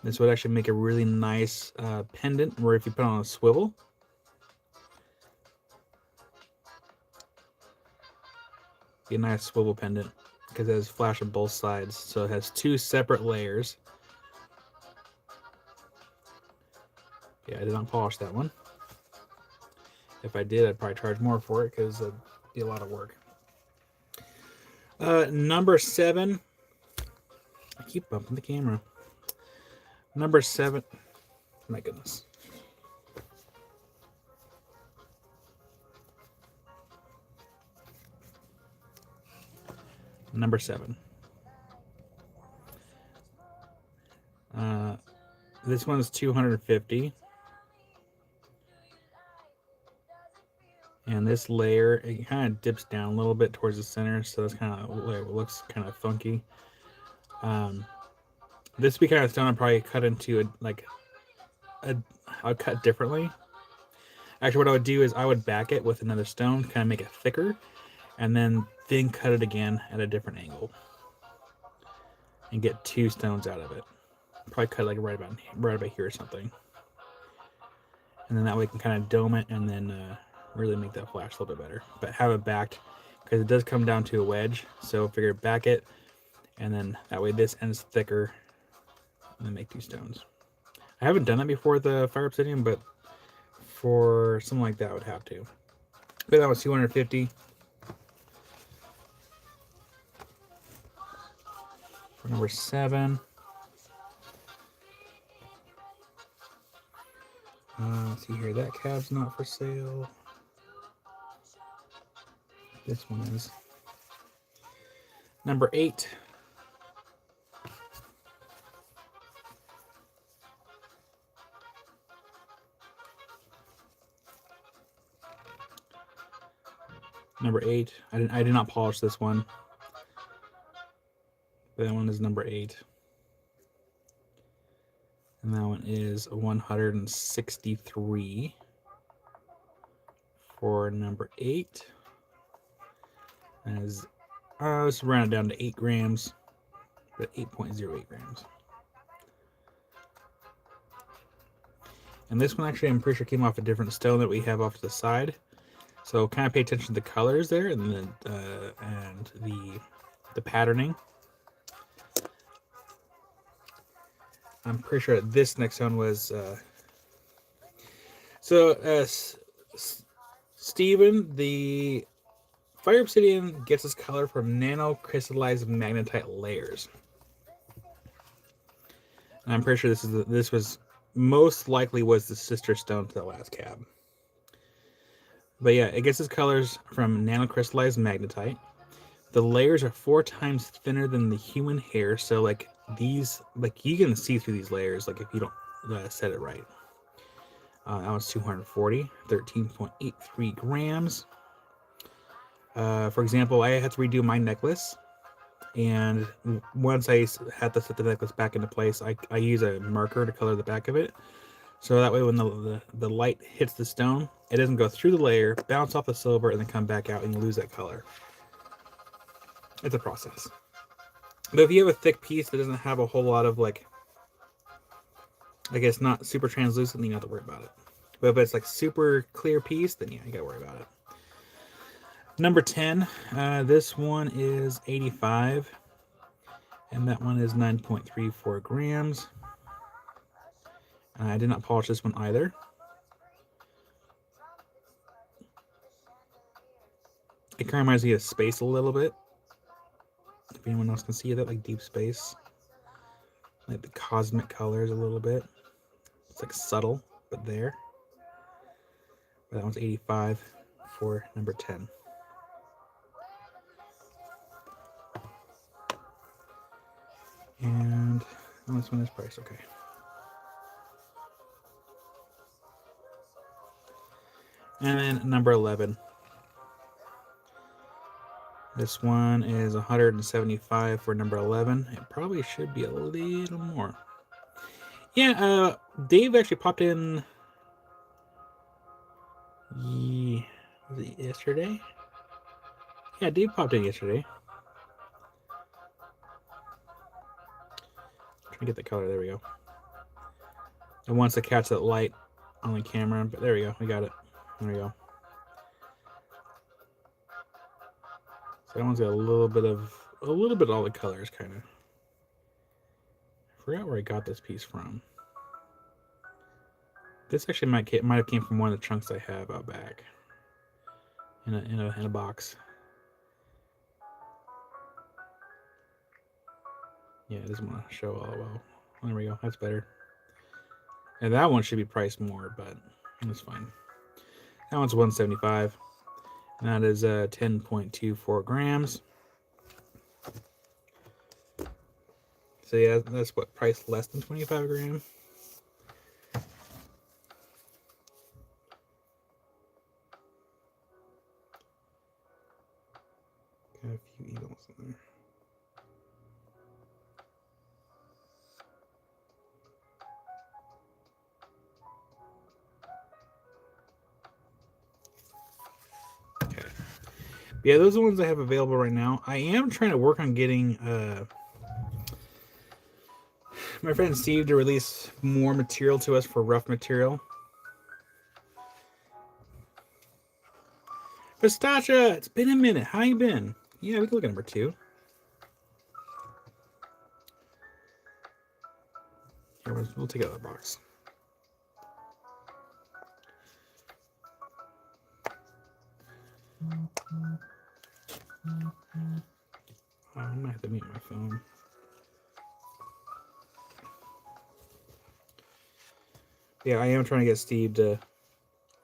This would actually make a really nice pendant, where if you put on a swivel, be a nice swivel pendant, because it has flash on both sides. So it has 2 separate layers. Yeah, I did not polish that one. If I did, I'd probably charge more for it, because it'd be a lot of work. Number 7. I keep bumping the camera. Number 7. My goodness. Number 7. This one is 250. And this layer, it kind of dips down a little bit towards the center, so that's kind of where it looks kind of funky. This would be kind of stone I'd probably cut into I'll cut differently. Actually, what I would do is I would back it with another stone, kind of make it thicker, and then cut it again at a different angle, and get 2 stones out of it. Probably cut like right about here or something, and then that way you can kind of dome it, and then really make that flash a little bit better. But have it backed, because it does come down to a wedge. So figure back it, and then that way this end's thicker, and then make 2 stones. I haven't done that before with the fire obsidian, but for something like that, I would have to. But that was 250. For number 7. Let's see here. That cab's not for sale. This one is. Number 8. Number 8. I did not polish this one. But that one is number 8. And that one is 163 for number 8. As let's round it down to 8 grams, but 8.08 grams. And this one actually, I'm pretty sure came off a different stone that we have off to the side. So kind of pay attention to the colors there, and the patterning. I'm pretty sure this next one was Steven, the fire obsidian gets its color from nano-crystallized magnetite layers. And I'm pretty sure this was most likely was the sister stone to the last cab. But yeah, it gets its colors from nanocrystallized magnetite. The layers are 4 times thinner than the human hair, so like these, like you can see through these layers, like if you don't set it right. That was 240, 13.83 grams. For example, I had to redo my necklace, and once I had to set the necklace back into place, I use a marker to color the back of it, so that way when the light hits the stone, it doesn't go through the layer, bounce off the silver, and then come back out and you lose that color. It's a process. But if you have a thick piece that doesn't have a whole lot of like it's not super translucent, then you don't have to worry about it. But if it's like super clear piece, then yeah, you gotta worry about it. Number 10, this one is 85, and that one is 9.34 grams. I did not polish this one either. It kind of reminds me of space a little bit. If anyone else can see that, like deep space. Like the cosmic colors a little bit. It's like subtle, but there. But that one's 85 for number 10. And this one is priced, okay. And then number 11. This one is 175 for number 11. It probably should be a little more. Yeah, Dave actually popped in. Was it yesterday? Yeah, Dave popped in yesterday. Trying to get the color. There we go. It wants to catch that light on the camera, but there we go. We got it. There we go. So that one's got a little bit of all the colors, kind of. I forgot where I got this piece from. This actually might have came from one of the trunks I have out back in a box. Yeah, it doesn't want to show all well. There we go. That's better. And that one should be priced more, but that's fine. That one's 175. And that is 10.24 grams. So yeah, that's what, priced less than 25 grams. Got a few eagles in there. Okay. Yeah, those are the ones I have available right now. I am trying to work on getting my friend Steve to release more material to us for rough material. Pistacha, it's been a minute. How you been? Yeah, we can look at number 2. Here, we'll take out the box. I might have to mute my phone. Yeah, I am trying to get Steve to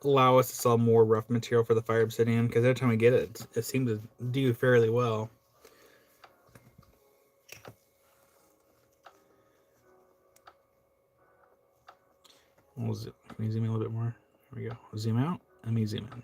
allow us to sell more rough material for the Fire Obsidian, because every time we get it, it seems to do fairly well. Can you zoom in a little bit more? There we go. Zoom out. Let me zoom in.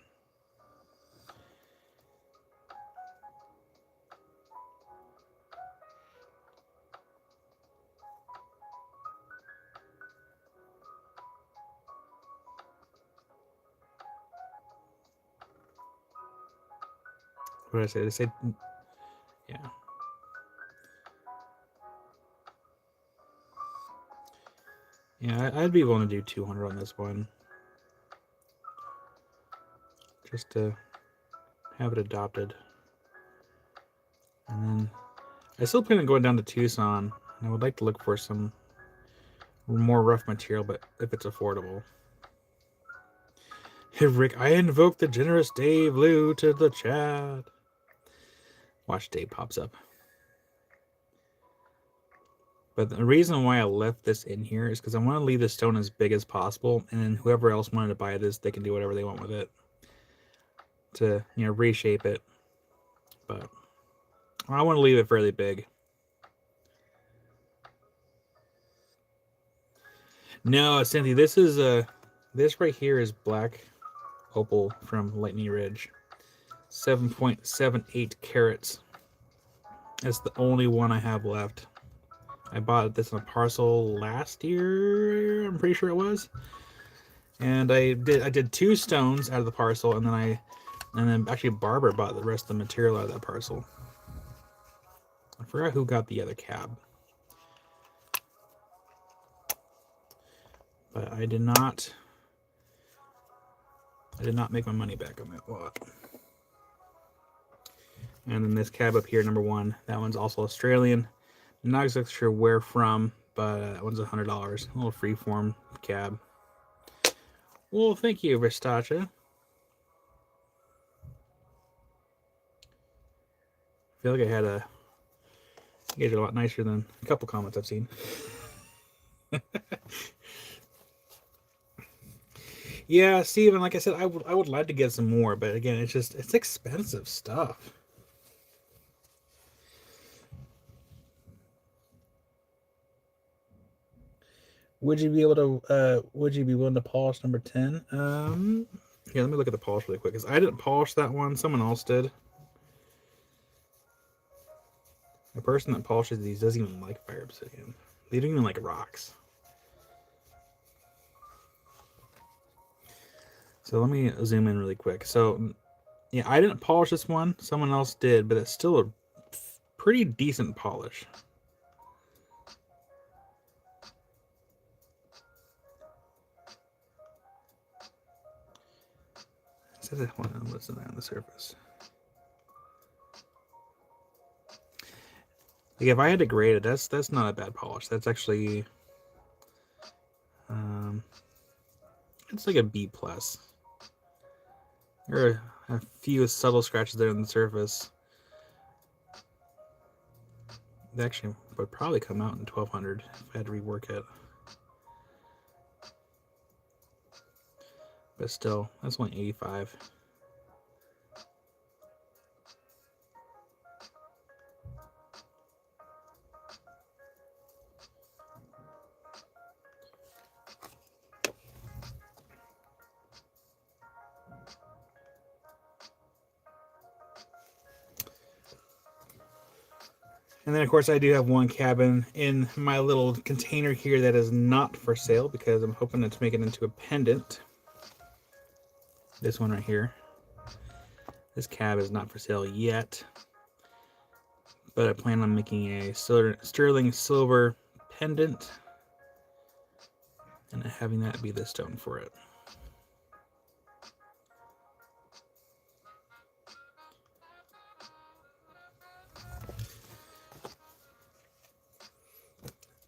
What did I say? Did I say? Yeah. Yeah, I'd be willing to do 200 on this one. Just to have it adopted. And then I still plan on going down to Tucson. And I would like to look for some more rough material, but if it's affordable. Hey Rick, I invoke the generous Dave Liu to the chat. Watch Dave pops up. But the reason why I left this in here is because I want to leave the stone as big as possible, and then whoever else wanted to buy this, they can do whatever they want with it to, you know, reshape it. But I want to leave it fairly big. No, Cynthia, this is this right here is black opal from Lightning Ridge, 7.78 carats. That's the only one I have left. I bought this in a parcel last year, I'm pretty sure it was. And I did 2 stones out of the parcel, and then actually Barbara bought the rest of the material out of that parcel. I forgot who got the other cab. But I did not make my money back on that lot. And then this cab up here, number 1, that one's also Australian. Not exactly sure where from, but that one's $100. A little freeform cab. Well, thank you, Vistacha. I feel like I had a... You guys are a lot nicer than a couple comments I've seen. Yeah, Steven, like I said, I would like to get some more, but again, it's expensive stuff. Would you be able to would you be willing to polish number 10? Yeah, let me look at the polish really quick, because I didn't polish that one, someone else did. The person that polishes these doesn't even like fire obsidian. They don't even like rocks. So let me zoom in really quick. So, yeah, I didn't polish this one. Someone else did, but it's still a pretty decent polish. It says what's on the surface. Like if I had to grade it, that's not a bad polish. That's actually, it's like a B+. There are a few subtle scratches there on the surface. They actually would probably come out in 1200 if I had to rework it. But still, that's only 85. And then, of course, I do have one cabin in my little container here that is not for sale because I'm hoping to make it into a pendant. This one right here. This cab is not for sale yet, but I plan on making a sterling silver pendant and having that be the stone for it.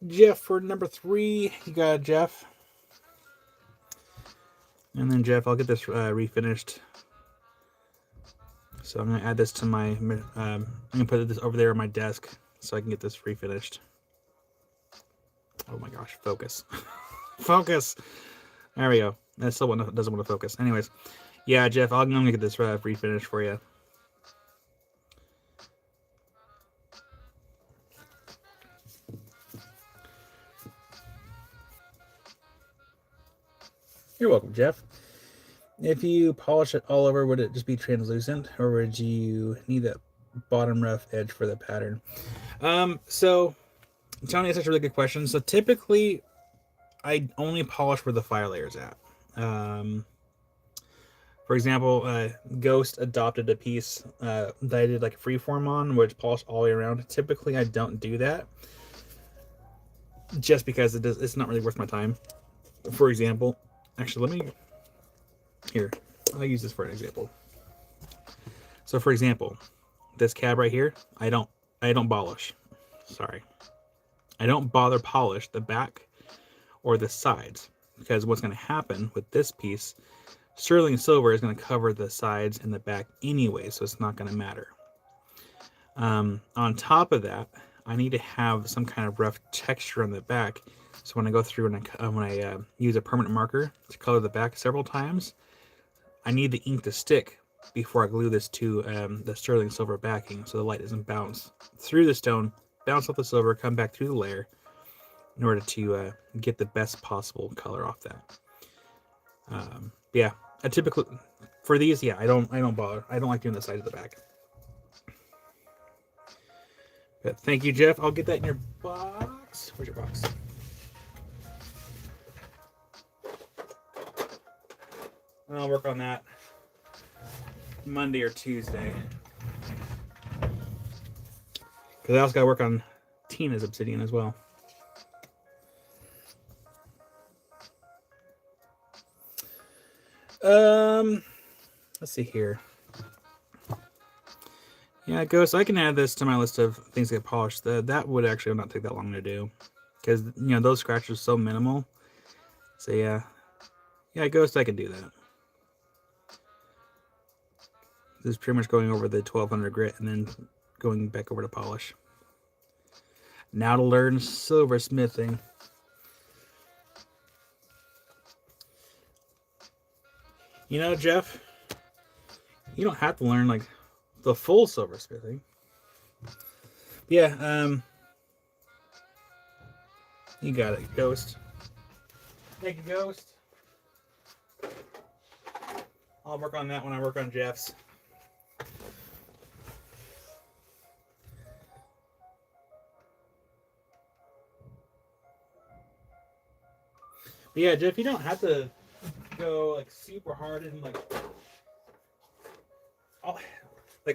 Jeff for number 3. You got it, Jeff. And then Jeff, I'll get this refinished. So I'm gonna add this to my. I'm gonna put this over there on my desk so I can get this refinished. Oh my gosh! Focus, focus. There we go. That still doesn't want to focus. Anyways, yeah, Jeff, I'm gonna get this refinished for you. You're welcome, Jeff. If you polish it all over, would it just be translucent, or would you need that bottom rough edge for the pattern? So, Tony, that's a really good question. So typically, I only polish where the fire layer is at. For example, Ghost adopted a piece that I did like a freeform on, which polished all the way around. Typically, I don't do that, just because it's not really worth my time. For example, actually, I'll use this for an example. So, for example, this cab right here, I don't polish. Sorry, I don't bother polish the back or the sides, because what's going to happen with this piece, sterling silver is going to cover the sides and the back anyway, so it's not going to matter. On top of that, I need to have some kind of rough texture on the back. So when I go through and when I use a permanent marker to color the back several times, I need the ink to stick before I glue this to the sterling silver backing, so the light doesn't bounce through the stone, bounce off the silver, come back through the layer, in order to get the best possible color off that. Yeah, I typically for these, yeah, I don't bother. I don't like doing the side of the back. But thank you, Jeff. I'll get that in your box. Where's your box? I'll work on that Monday or Tuesday. Because I also got to work on Tina's obsidian as well. Let's see here. Yeah, Ghost, I can add this to my list of things to get polished. That would actually not take that long to do. Because, those scratches are so minimal. So, yeah. Yeah, Ghost, I can do that. This is pretty much going over the 1200 grit and then going back over to polish. Now to learn silversmithing. Jeff, you don't have to learn like the full silversmithing. Yeah, you got it, Ghost. Thank you, Ghost. I'll work on that when I work on Jeff's. But yeah, Jeff, you don't have to go like super hard and like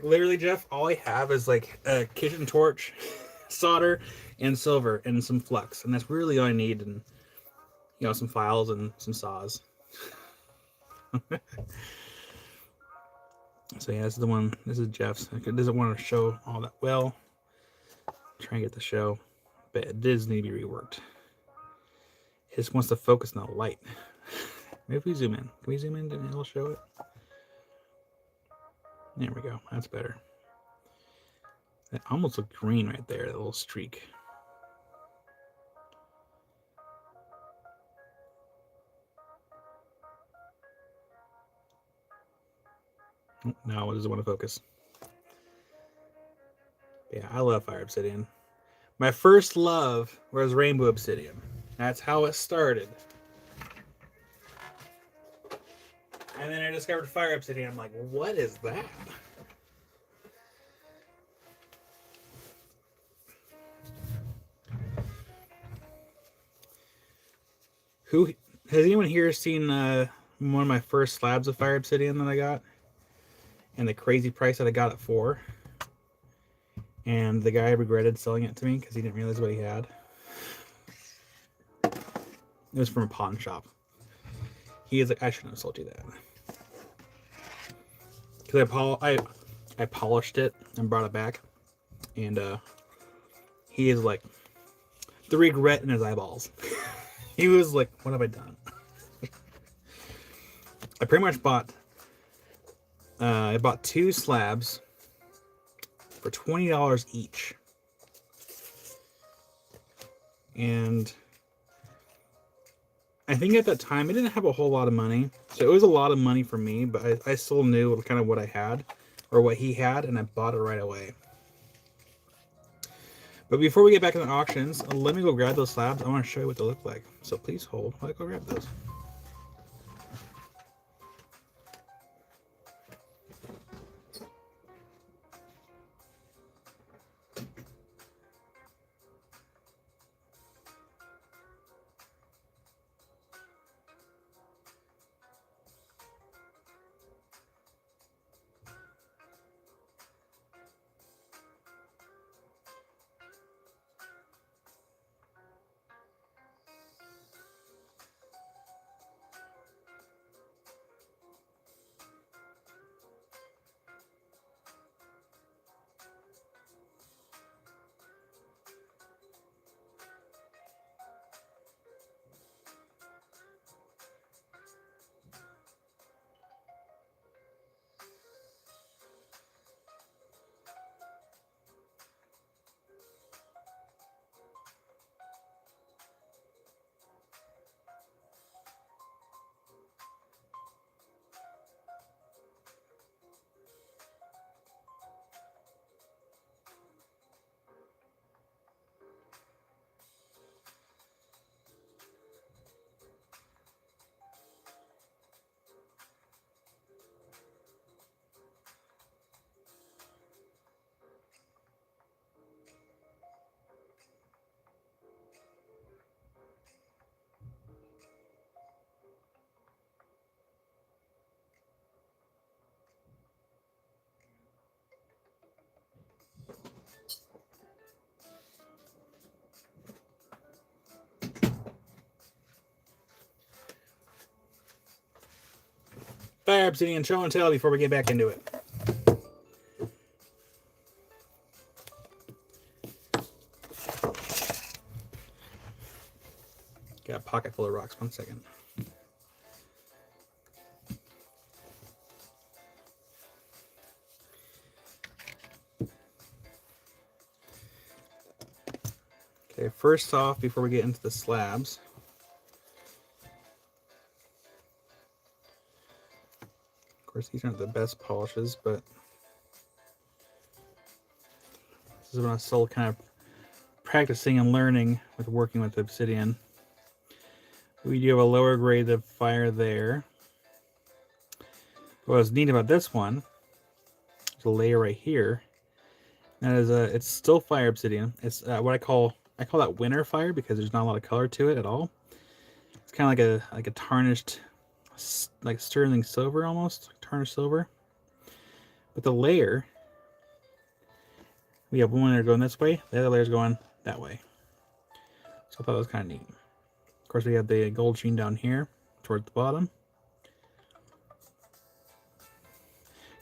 literally, Jeff, all I have is like a kitchen torch, solder, and silver, and some flux, and that's really all I need, and some files and some saws. So yeah, this is the one. This is Jeff's. It doesn't want to show all that well. Try and get the show, but it does need to be reworked. It just wants to focus on the light. Maybe if we zoom in. Can we zoom in and it'll show it? There we go. That's better. That almost looked green right there, that little streak. Oh, no, it doesn't want to focus. Yeah, I love Fire Obsidian. My first love was Rainbow Obsidian. That's how it started. And then I discovered Fire Obsidian. I'm like, what is that? Who has anyone here seen one of my first slabs of Fire Obsidian that I got? And the crazy price that I got it for? And the guy regretted selling it to me because he didn't realize what he had. It was from a pawn shop. He is like, I shouldn't have sold you that. Because I polished it and brought it back. And he is like, the regret in his eyeballs. He was like, what have I done? I pretty much bought, I bought 2 slabs for $20 each. And I think at that time I didn't have a whole lot of money, so it was a lot of money for me, but I still knew kind of what I had or what he had, and I bought it right away. But before we get back in the auctions, let me go grab those slabs. I want to show you what they look like, so please hold while I go grab those. Fire Obsidian show and tell before we get back into it. Got a pocket full of rocks. 1 second. Okay, first off, before we get into the slabs, of course, these aren't the best polishes, but this is when I'm still kind of practicing and learning with working with obsidian. We do have a lower grade of fire there. What's neat about this one, there's a layer right here. That is it's still fire obsidian. It's what I call that winter fire because there's not a lot of color to it at all. It's kind of like a tarnished, like sterling silver almost, like tarnished silver. But the layer, we have one layer going this way, the other layer is going that way. So I thought that was kind of neat. Of course, we have the gold sheen down here towards the bottom.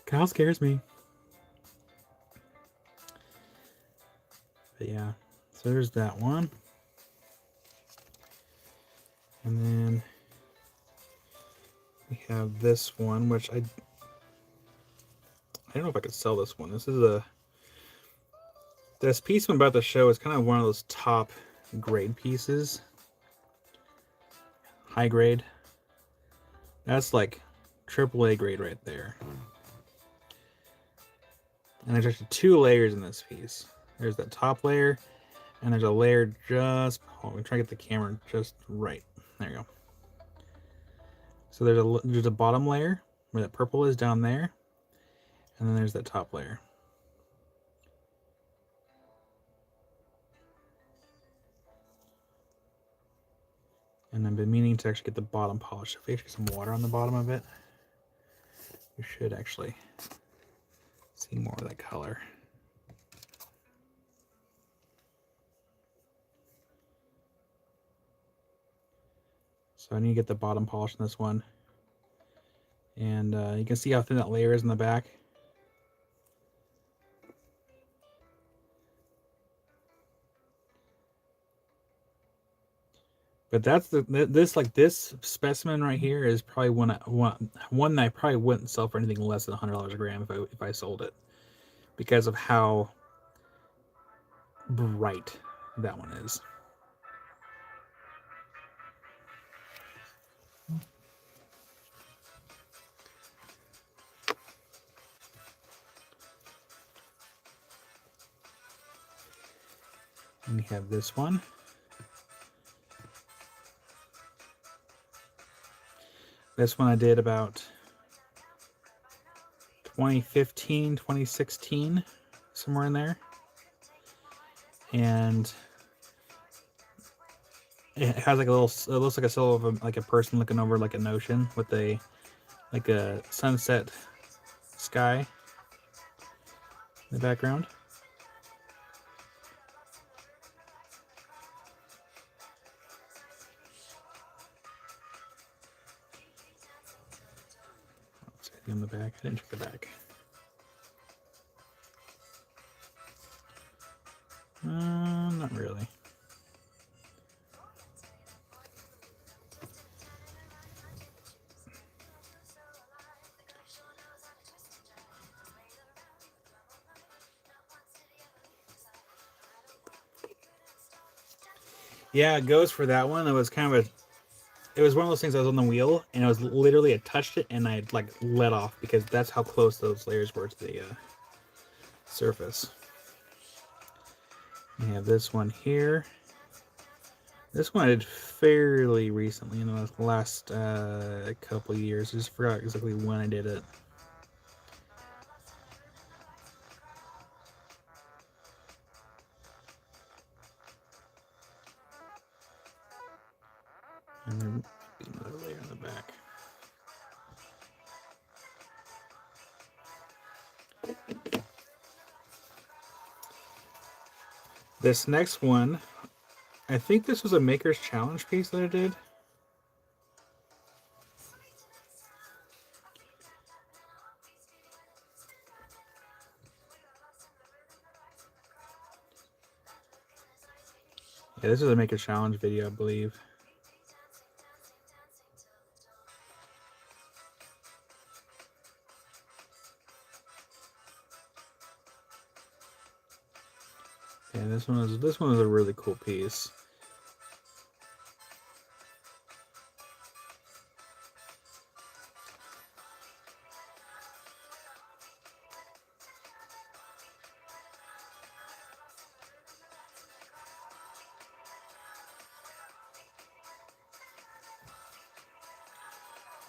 Kyle scares me. But yeah, so there's that one. And then we have this one, which I don't know if I could sell this one. This piece I'm about to show is kind of one of those top grade pieces. High grade. That's like AAA grade right there. And there's actually 2 layers in this piece. There's that top layer, and there's a layer just... Oh, I'm trying to get the camera just right. There you go. So there's a bottom layer where that purple is down there, and then there's that top layer. And I've been meaning to actually get the bottom polished. If we actually get some water on the bottom of it, we should actually see more of that color. So I need to get the bottom polish on this one. And you can see how thin that layer is in the back. But that's this specimen right here is probably one that I probably wouldn't sell for anything less than $100 a gram if I sold it, because of how bright that one is. And we have this one. This one I did about 2015, 2016, somewhere in there. And it has like a little, it looks like a silhouette of like a person looking over like an ocean with a sunset sky in the background. In the back, I didn't check the back. Not really. Yeah, it goes for that one. It was kind of it was one of those things. I was on the wheel, and it was literally I touched it, and I like let off because that's how close those layers were to the surface. We have this one here. This one I did fairly recently, in the last couple of years. I just forgot exactly when I did it. And there might be another layer in the back. This next one, I think this was a Maker's Challenge piece that I did. Yeah, this is a Make a Challenge video, I believe. Yeah, this one is a really cool piece.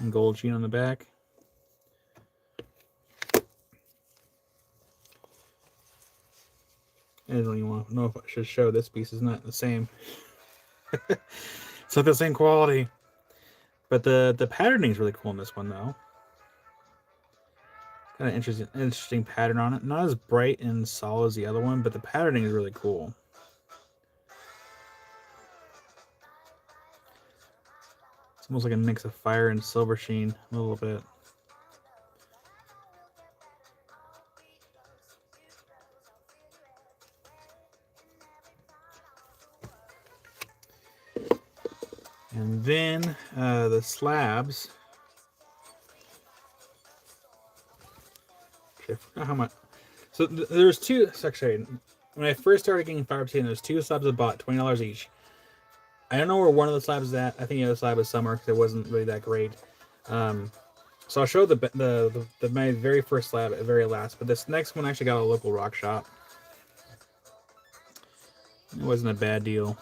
And gold sheen on the back. I don't even want to know if I should show this piece. Is not the same. It's not the same quality. But the patterning is really cool in this one, though. Kind of interesting pattern on it. Not as bright and solid as the other one, but the patterning is really cool. It's almost like a mix of fire and silver sheen, a little bit. And then the slabs. I forgot how much. So there's two. Actually, when I first started getting Fire Obsidian, there's two slabs I bought, $20 each. I don't know where one of the slabs is at. I think the other slab was somewhere because it wasn't really that great. So I'll show my very first slab at the very last. But this next one I actually got at a local rock shop. It wasn't a bad deal.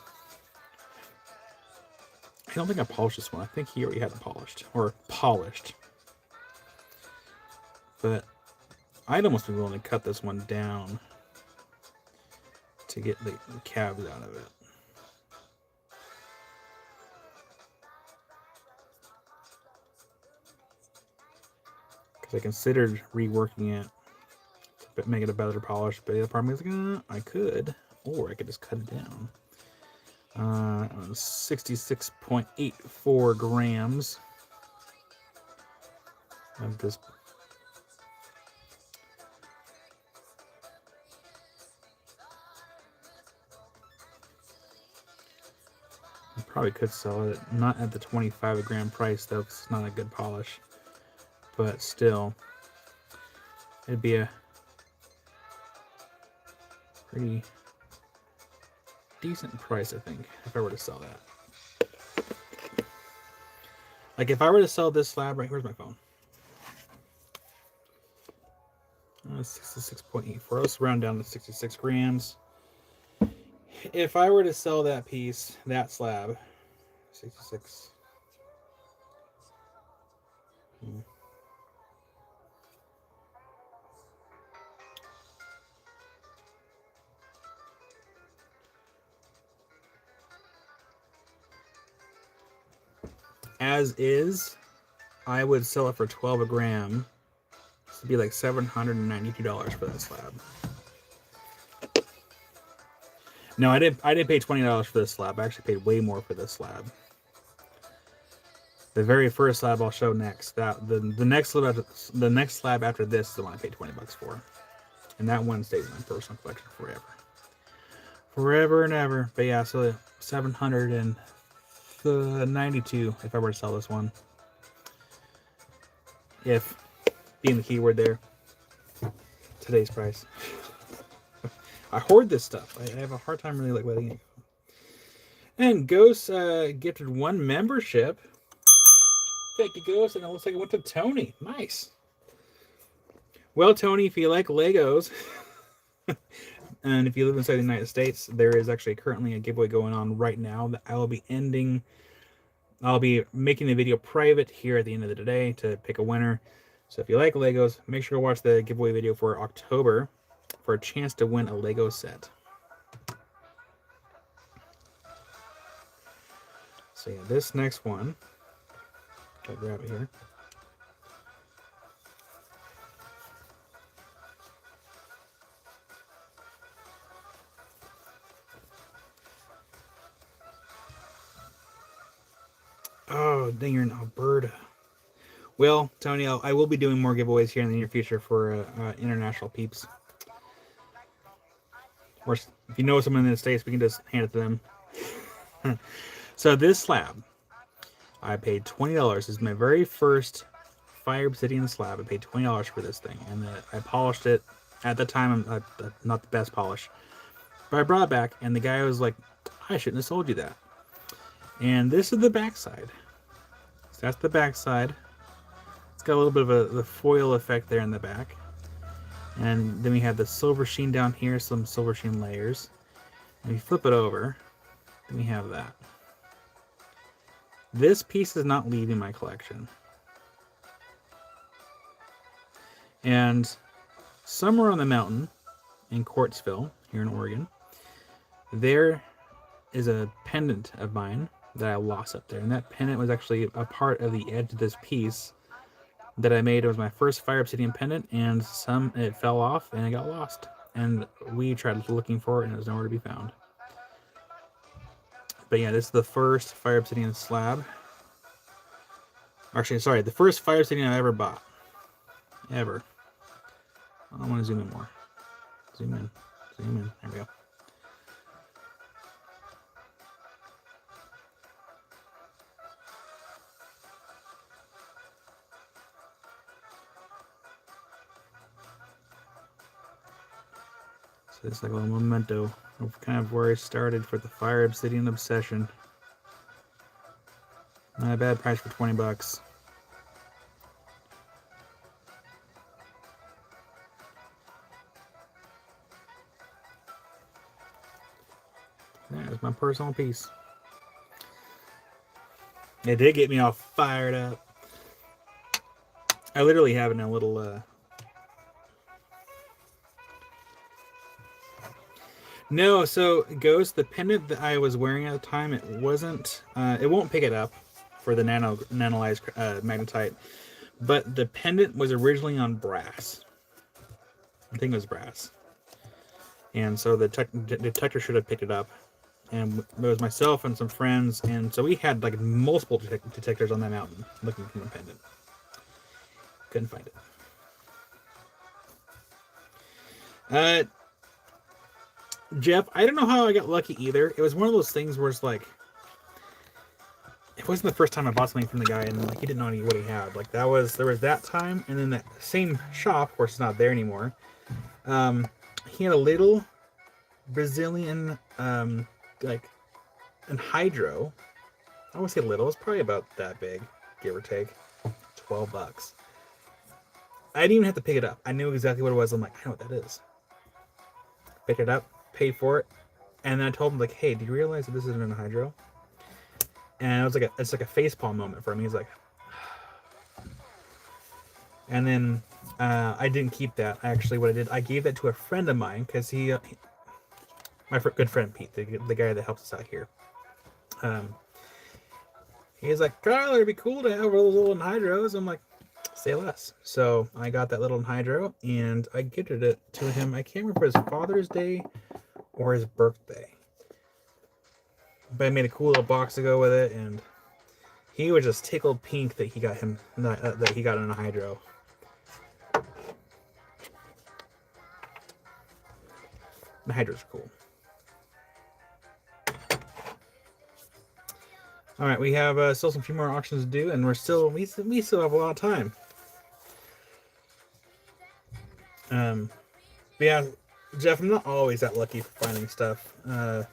I don't think I polished this one. I think he already had it polished. Or polished. But I'd almost be willing to cut this one down to get the calves out of it. Because I considered reworking it to make it a better polish, but the other part is like, I could, or I could just cut it down. 66.84 grams of this. I probably could sell it, not at the 25 gram price though, because it's not a good polish. But still, it'd be a pretty decent price, I think, if I were to sell that. Like if I were to sell this slab right, where's my phone? 66.84. Let's round down to 66 grams. If I were to sell that piece, that slab, 66. As is, I would sell it for 12 a gram. This would be like $792 for that slab. No, I didn't pay $20 for this slab. I actually paid way more for this slab. The very first slab I'll show next. The next slab after this is the one I paid $20 for. And that one stays in my personal collection forever. Forever and ever. But yeah, so 792 if I were to sell this one. If being the keyword there. Today's price. I hoard this stuff. I have a hard time really letting it go. And Ghost gifted one membership. Thank you, Ghost. And it looks like it went to Tony. Nice. Well, Tony, if you like Legos, and if you live inside the United States, there is actually currently a giveaway going on right now that I'll be making the video private here at the end of the day to pick a winner. So if you like Legos, make sure to watch the giveaway video for October for a chance to win a Lego set. So yeah, this next one, I'll grab it here. Oh, dang, you're in Alberta. Well, Tony, I will be doing more giveaways here in the near future for international peeps. Or if you know someone in the States, we can just hand it to them. So this slab, I paid $20. This is my very first fire obsidian slab. I paid $20 for this thing, and I polished it. At the time, I'm not the best polish, but I brought it back, and the guy was like, "I shouldn't have sold you that." And this is the backside. So that's the backside. It's got a little bit of the foil effect there in the back, and then we have the silver sheen down here, some silver sheen layers. And if you flip it over, then we have that. This piece is not leaving my collection. And somewhere on the mountain in Quartzville, here in Oregon, there is a pendant of mine that I lost up there. And that pendant was actually a part of the edge of this piece that I made. It was my first fire obsidian pendant, and it fell off and it got lost. And we tried looking for it, and it was nowhere to be found. But yeah, this is the first fire obsidian slab. Actually, sorry, the first fire obsidian I ever bought. Ever. I want to zoom in more. Zoom in. Zoom in. There we go. So it's like a little memento of kind of where I started for the fire obsidian obsession. Not a bad price for $20. There's my personal piece. It did get me all fired up. I literally have it in a little No, so Ghost, the pendant that I was wearing at the time, it wasn't it won't pick it up for the nanolyzed magnetite, but the pendant was originally on brass. I think it was brass. And so the detector should have picked it up. And it was myself and some friends, and so we had like multiple detectors on that mountain looking for the pendant. Couldn't find it. Jeff, I don't know how I got lucky either. It was one of those things where it's like, it wasn't the first time I bought something from the guy, and like he didn't know what he had. Like there was that time, and then that same shop, of course, it's not there anymore. He had a little Brazilian like an hydro. I would say little. It's probably about that big, give or take. $12. I didn't even have to pick it up. I knew exactly what it was. I'm like, I know what that is. Picked it up, paid for it, and then I told him like, hey, do you realize that this isn't a hydro? And it's like a facepalm moment for him. He's like, and then I didn't keep that. Actually, what I did, I gave that to a friend of mine because my good friend Pete, the guy that helps us out here. He's like, Kyle, it'd be cool to have those little hydros. I'm like, say less. So I got that little hydro and I gifted it to him. I can't remember his Father's Day or his birthday, but I made a cool little box to go with it, and he was just tickled pink that he got that he got in a hydro. The hydros are cool. All right, we have still some few more auctions to do, and we still have a lot of time. But yeah, Jeff, I'm not always that lucky for finding stuff. I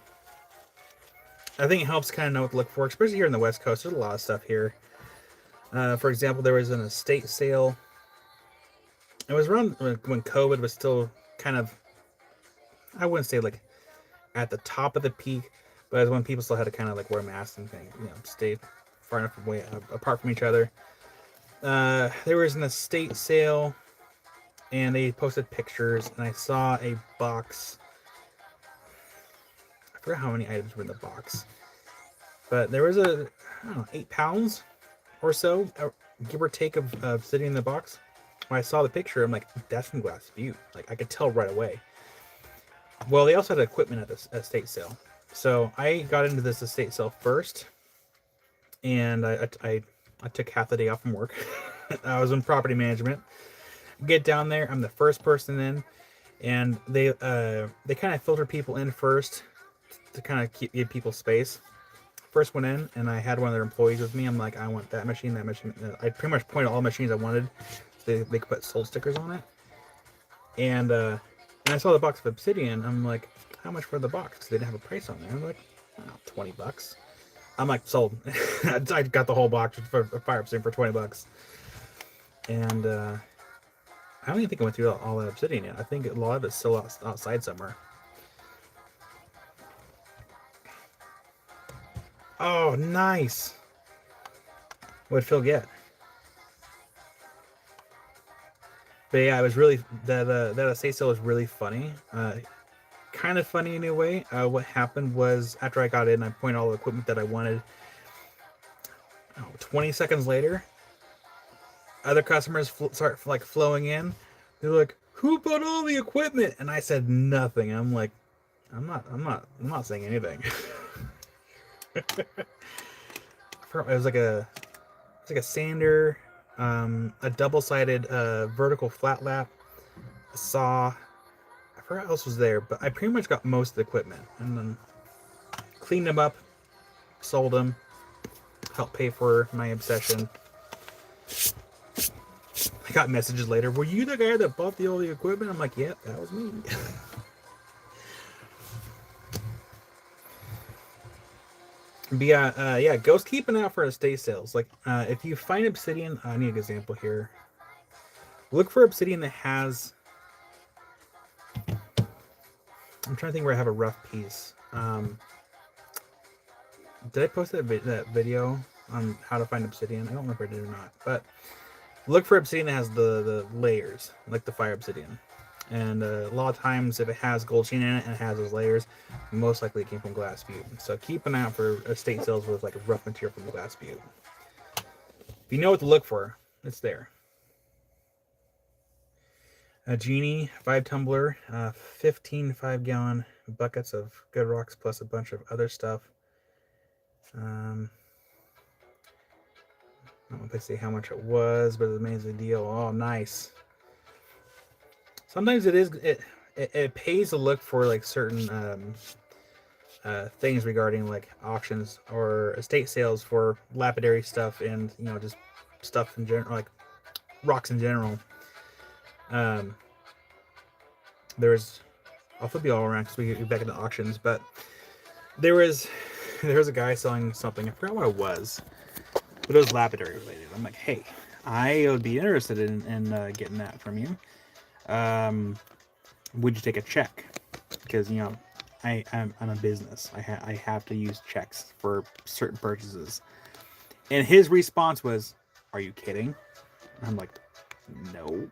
think it helps kind of know what to look for, especially here in the West Coast. There's a lot of stuff here. For example, there was an estate sale. It was around when COVID was still kind of, I wouldn't say like at the top of the peak, but as when people still had to kind of like wear masks and things, stay far enough away apart from each other. There was an estate sale, and they posted pictures, and I saw a box. I forgot how many items were in the box, but there was I don't know, 8 pounds or so, give or take, of sitting in the box. When I saw the picture, I'm like, that's from Glass Butte. Like, I could tell right away. Well, they also had equipment at this estate sale. So I got into this estate sale first, and I took half the day off from work. I was in property management. Get down there, I'm the first person in, and they kind of filter people in first to kind of give people space. first went in and I had one of their employees with me, I'm like, I want that machine, that machine. I pretty much pointed all the machines I wanted. So they could put sold stickers on it. And I saw the box of Obsidian. I'm like, how much for the box? Because they didn't have a price on there. I'm like, oh, $20. I'm like, sold. I got the whole box for Fire Obsidian for $20. And I don't even think I went through all that Obsidian yet. I think a lot of it's still outside somewhere. Oh, nice. What'd Phil get? But yeah, it was really that estate sale was really funny. Kind of funny in a way. What happened was after I got in, I pointed all the equipment that I wanted. 20 seconds later, other customers start like flowing in. They're like, "Who bought all the equipment?" And I said nothing. I'm like, I'm not saying anything. It was like a sander, a double-sided vertical flat lap, a saw. I forgot what else was there, but I pretty much got most of the equipment, and then cleaned them up, sold them, helped pay for my obsession. I got messages later. Were you the guy that bought all the equipment? I'm like, yep, that was me. But yeah, go keep an eye out for estate sales. Like, if you find Obsidian, I need an example here. Look for Obsidian that has. I'm trying to think where I have a rough piece. Did I post that video on how to find Obsidian? I don't remember if I did or not. But look for Obsidian that has the layers, like the Fire Obsidian. And a lot of times, if it has gold sheen in it and it has those layers, most likely it came from Glass Butte. So keep an eye out for estate sales with like a rough material from Glass Butte. If you know what to look for, it's there. A Genie 5 tumbler, 15 5-gallon buckets of good rocks plus a bunch of other stuff. I don't know if I say how much it was, but it's an amazing deal. Oh, nice. Sometimes it pays to look for like certain things regarding like auctions or estate sales for lapidary stuff and just stuff in general, like rocks in general. I'll flip you all around because we get back into auctions, but there was a guy selling something. I forgot what it was, but it was lapidary related. I'm like, hey, I would be interested in getting that from you. Would you take a check? Because I'm a business. I have to use checks for certain purchases. And his response was, "Are you kidding?" And I'm like, "No."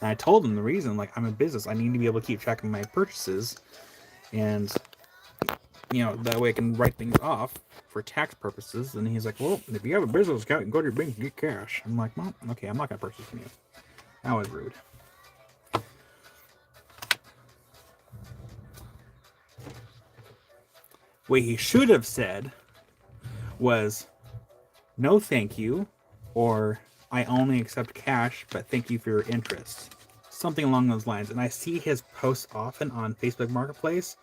And I told him the reason, like, I'm a business. I need to be able to keep track of my purchases, and that way I can write things off for tax purposes. And he's like, "Well, if you have a business account, you can go to your bank and get cash." I'm like, "Well, okay, I'm not gonna purchase from you." That was rude. What he should have said was, "No, thank you," or "I only accept cash, but thank you for your interest." Something along those lines. And I see his posts often on Facebook Marketplace.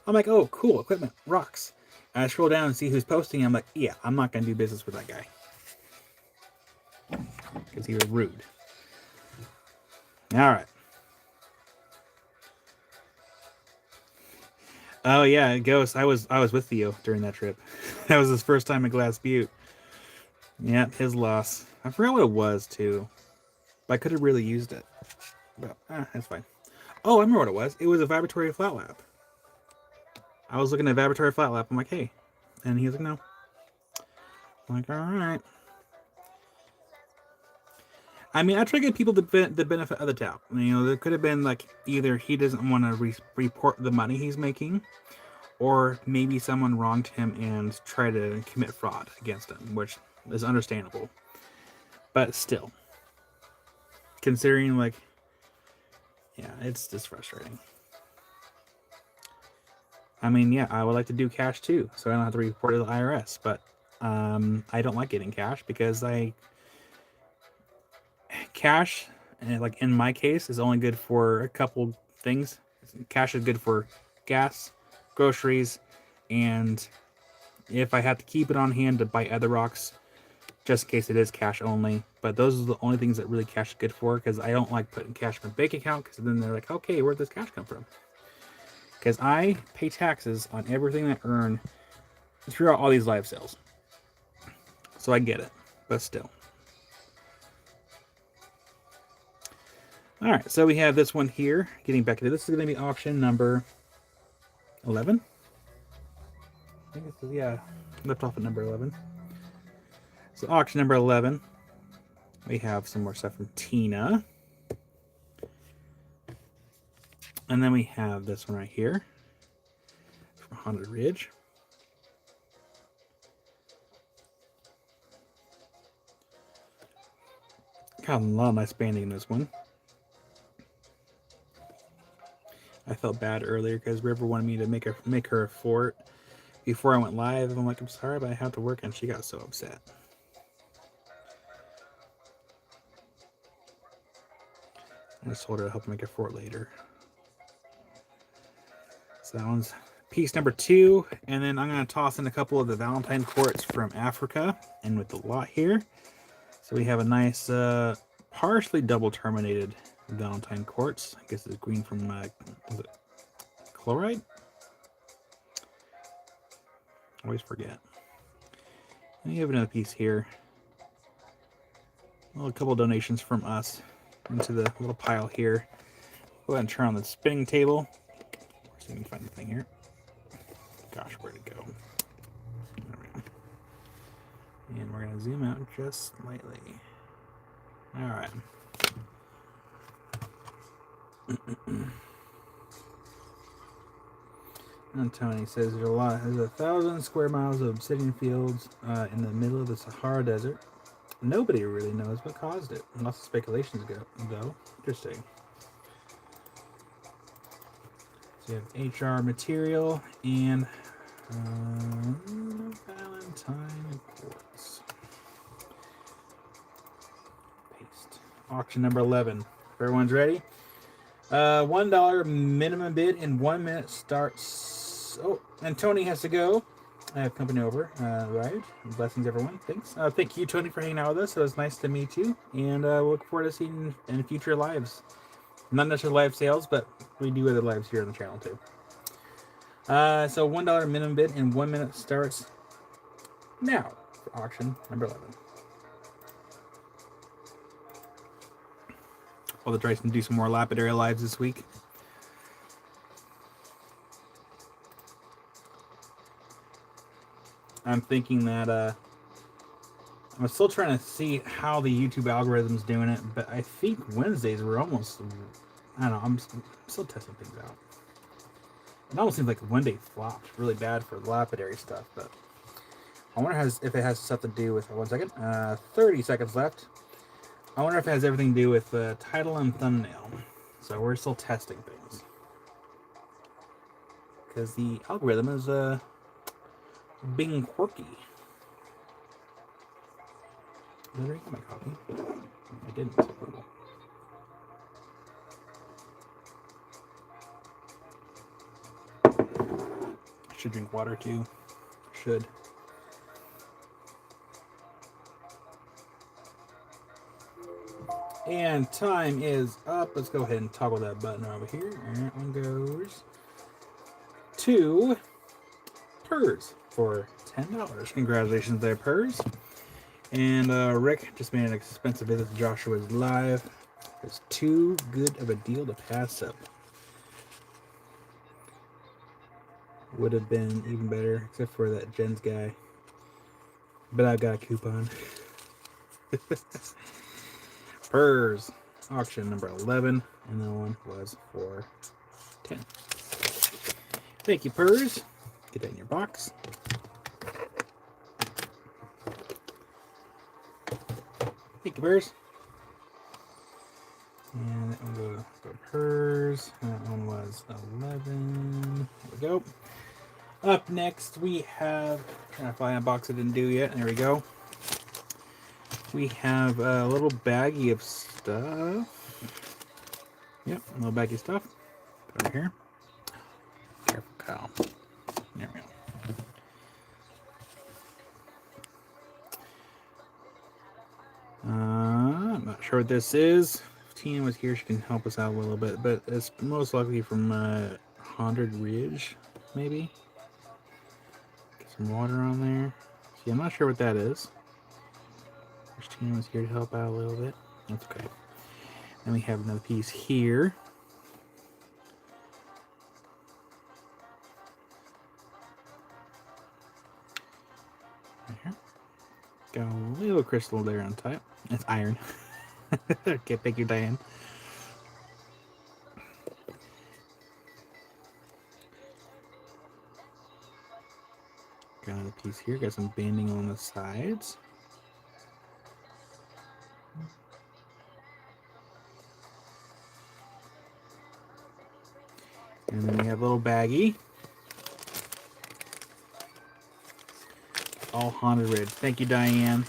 I'm like, "Oh, cool, equipment, rocks." And I scroll down and see who's posting. I'm like, yeah, I'm not going to do business with that guy. Because he was rude. All right. Oh yeah, Ghost. I was with Theo during that trip. That was his first time at Glass Butte. Yeah, his loss. I forgot what it was too, but I could have really used it. But that's fine. Oh, I remember what it was. It was a vibratory flat lap. I was looking at vibratory flat lap. I'm like, hey, and he was like, no. I'm like, all right. I mean, I try to give people the benefit of the doubt. There could have been like either he doesn't want to report the money he's making, or maybe someone wronged him and tried to commit fraud against him, which is understandable. But still, considering like, yeah, it's just frustrating. I mean, yeah, I would like to do cash too, so I don't have to report it to the IRS. But I don't like getting cash because cash, like in my case, is only good for a couple things. Cash is good for gas, groceries, and if I have to keep it on hand to buy other rocks, just in case it is cash only. But those are the only things that really cash is good for, because I don't like putting cash in my bank account, because then they're like, okay, where'd this cash come from? Because I pay taxes on everything I earn throughout all these live sales. So I get it, but still. All right, so we have this one here. Getting back into this, is going to be auction number 11. I think it's, yeah, left off at number 11. So auction number 11. We have some more stuff from Tina. And then we have this one right here from Haunted Ridge. Got a lot of nice banding in this one. I felt bad earlier because River wanted me to make her a fort before I went live. I'm like, I'm sorry, but I have to work, and she got so upset. I just told her to help make a fort later. So that one's piece number 2, and then I'm going to toss in a couple of the Valentine quartz from Africa, and with the lot here. So we have a nice, partially double terminated Valentine quartz. I guess it's green from was it chloride? I always forget. And you have another piece here. Well, a couple donations from us into the little pile here. Go ahead and turn on the spinning table. See if we can find the thing here. Gosh, where'd it go? There we go. And we're going to zoom out just slightly. All right. And Tony says there's 1,000 square miles of obsidian fields in the middle of the Sahara Desert. Nobody really knows what caused it. Lots of speculations though. Interesting. So you have HR material and Valentine quartz. Paste. Auction number 11. If everyone's ready. $1 minimum bid in 1 minute starts. Oh, and Tony has to go. I have company over. Right. Blessings, everyone. Thanks. Thank you, Tony, for hanging out with us. It was nice to meet you, and we'll look forward to seeing you in future lives. Not necessarily live sales, but we do other lives here on the channel too. So $1 minimum bid in 1 minute starts now for auction number 11. I'll try to do some more lapidary lives this week. I'm thinking that I'm still trying to see how the YouTube algorithm's doing it, but I think Wednesdays were almost, I don't know, I'm still testing things out. It almost seems like Wednesday flopped really bad for lapidary stuff, but I wonder if it has stuff to do with, 1 second, 30 seconds left. I wonder if it has everything to do with title and thumbnail. So we're still testing things. Because the algorithm is being quirky. Did I drink my coffee? I didn't. I should drink water too. Should. And time is up. Let's go ahead and toggle that button over here. And that one goes to Purrs for $10. Congratulations there, Purrs. And Rick just made an expensive visit to Joshua's live. It's too good of a deal to pass up. Would have been even better, except for that Jens guy. But I got a coupon. Purrs. Auction number 11. And that one was for 10. Thank you, Purrs. Get that in your box. Thank you, Purrs. And that one goes to Purrs. That one was 11. There we go. Up next, we have, trying to find a box I didn't do yet. There we go. We have a little baggie of stuff. Yep, a little baggie of stuff. Put it over here. Careful, Kyle. There we go. I'm not sure what this is. If Tina was here, she can help us out a little bit, but it's most likely from Haunted Ridge, maybe. Get some water on there. See, I'm not sure what that is. Wish Tina was here to help out a little bit. That's okay. Then we have another piece here. Got a little crystal there on top. It's iron. Okay, thank you, Diane. Got another piece here. Got some banding on the sides. And then we have a little baggie. All Haunted Ridge. Thank you, Diane.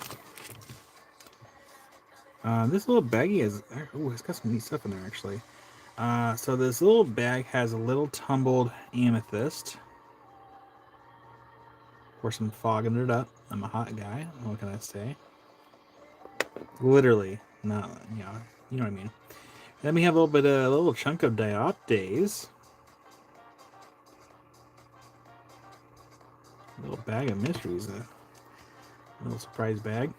This little baggie is... Oh, it's got some neat stuff in there, actually. So this little bag has a little tumbled amethyst. Pour some fogging it up. I'm a hot guy. What can I say? Literally. Not, you know what I mean. Then we have a little chunk of dioptase. A little bag of mysteries. A little surprise bag.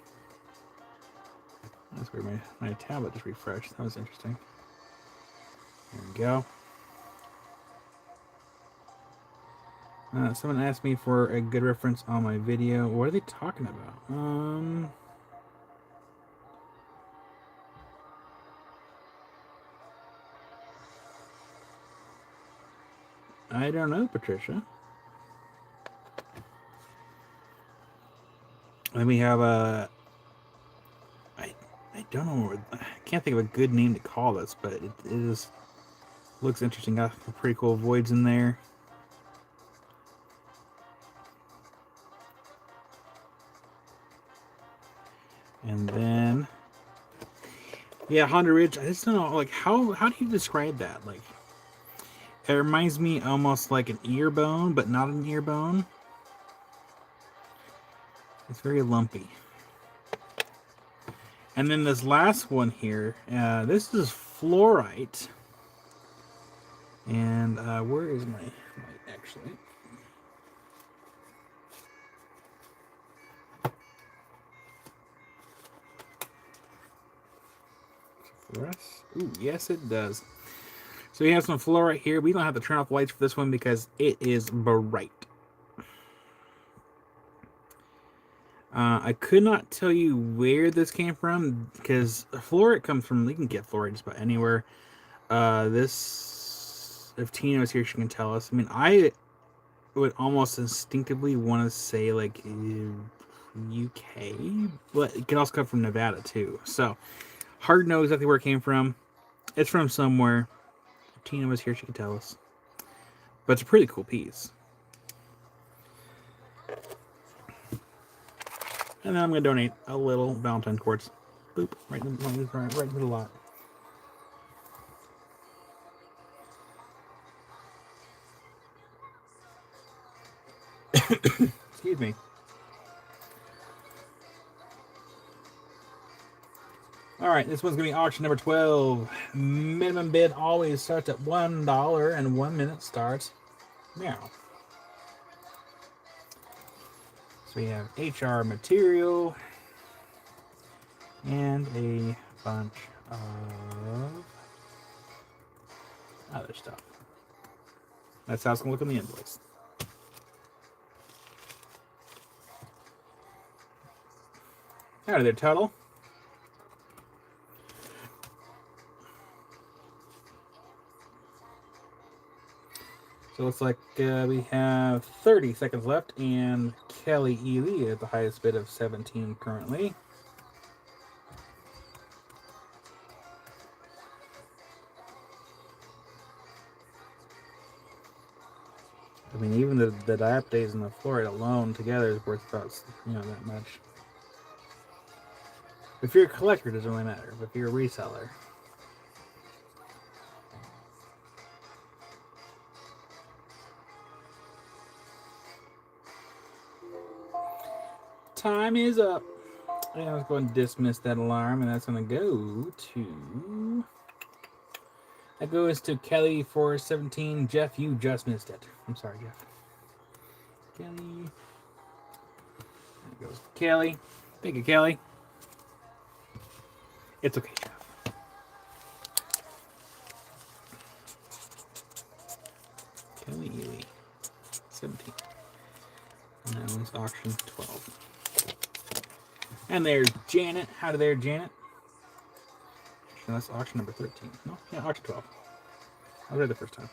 That's where my tablet just refreshed. That was interesting. There we go. Someone asked me for a good reference on my video. What are they talking about? I don't know, Patricia. Then we have a... I don't know. I can't think of a good name to call this, but it is... Looks interesting. Got some pretty cool voids in there. And then... Yeah, Haunted Ridge. I just don't know, like, how do you describe that? Like, it reminds me almost like an ear bone, but not an ear bone. It's very lumpy. And then this last one here, this is fluorite. And where is my actually? Ooh, yes, it does. So we have some fluorite here. We don't have to turn off the lights for this one because it is bright. I could not tell you where this came from because fluorite comes from, you can get fluorite just about anywhere. This, if Tina was here, she can tell us. I mean, I would almost instinctively want to say like UK, but it could also come from Nevada too. So hard to know exactly where it came from. It's from somewhere. If Tina was here, she could tell us. But it's a pretty cool piece. And then I'm going to donate a little Valentine quartz. Boop, right into the lot. Excuse me. Alright, this one's going to be auction number 12. Minimum bid always starts at $1 and 1 minute starts now. So we have HR material and a bunch of other stuff. That's how it's going to look on the invoice. Out of there, Tuttle. So it looks like we have 30 seconds left, and Kelly Ely at the highest bid of 17 currently. I mean, even the diaptase and the fluoride alone together is worth about, that much. If you're a collector, it doesn't really matter. But if you're a reseller, time is up. And let's go and dismiss that alarm, and that's going to go to... That goes to Kelly for 17. Jeff, you just missed it. I'm sorry, Jeff. Kelly. There goes Kelly. Thank you, Kelly. It's okay, Jeff. Kelly Ely. 17. And that one's auction 12. And there's Janet. Howdy there, Janet. Actually, that's auction number 13. No, yeah, auction 12. I was there the first time.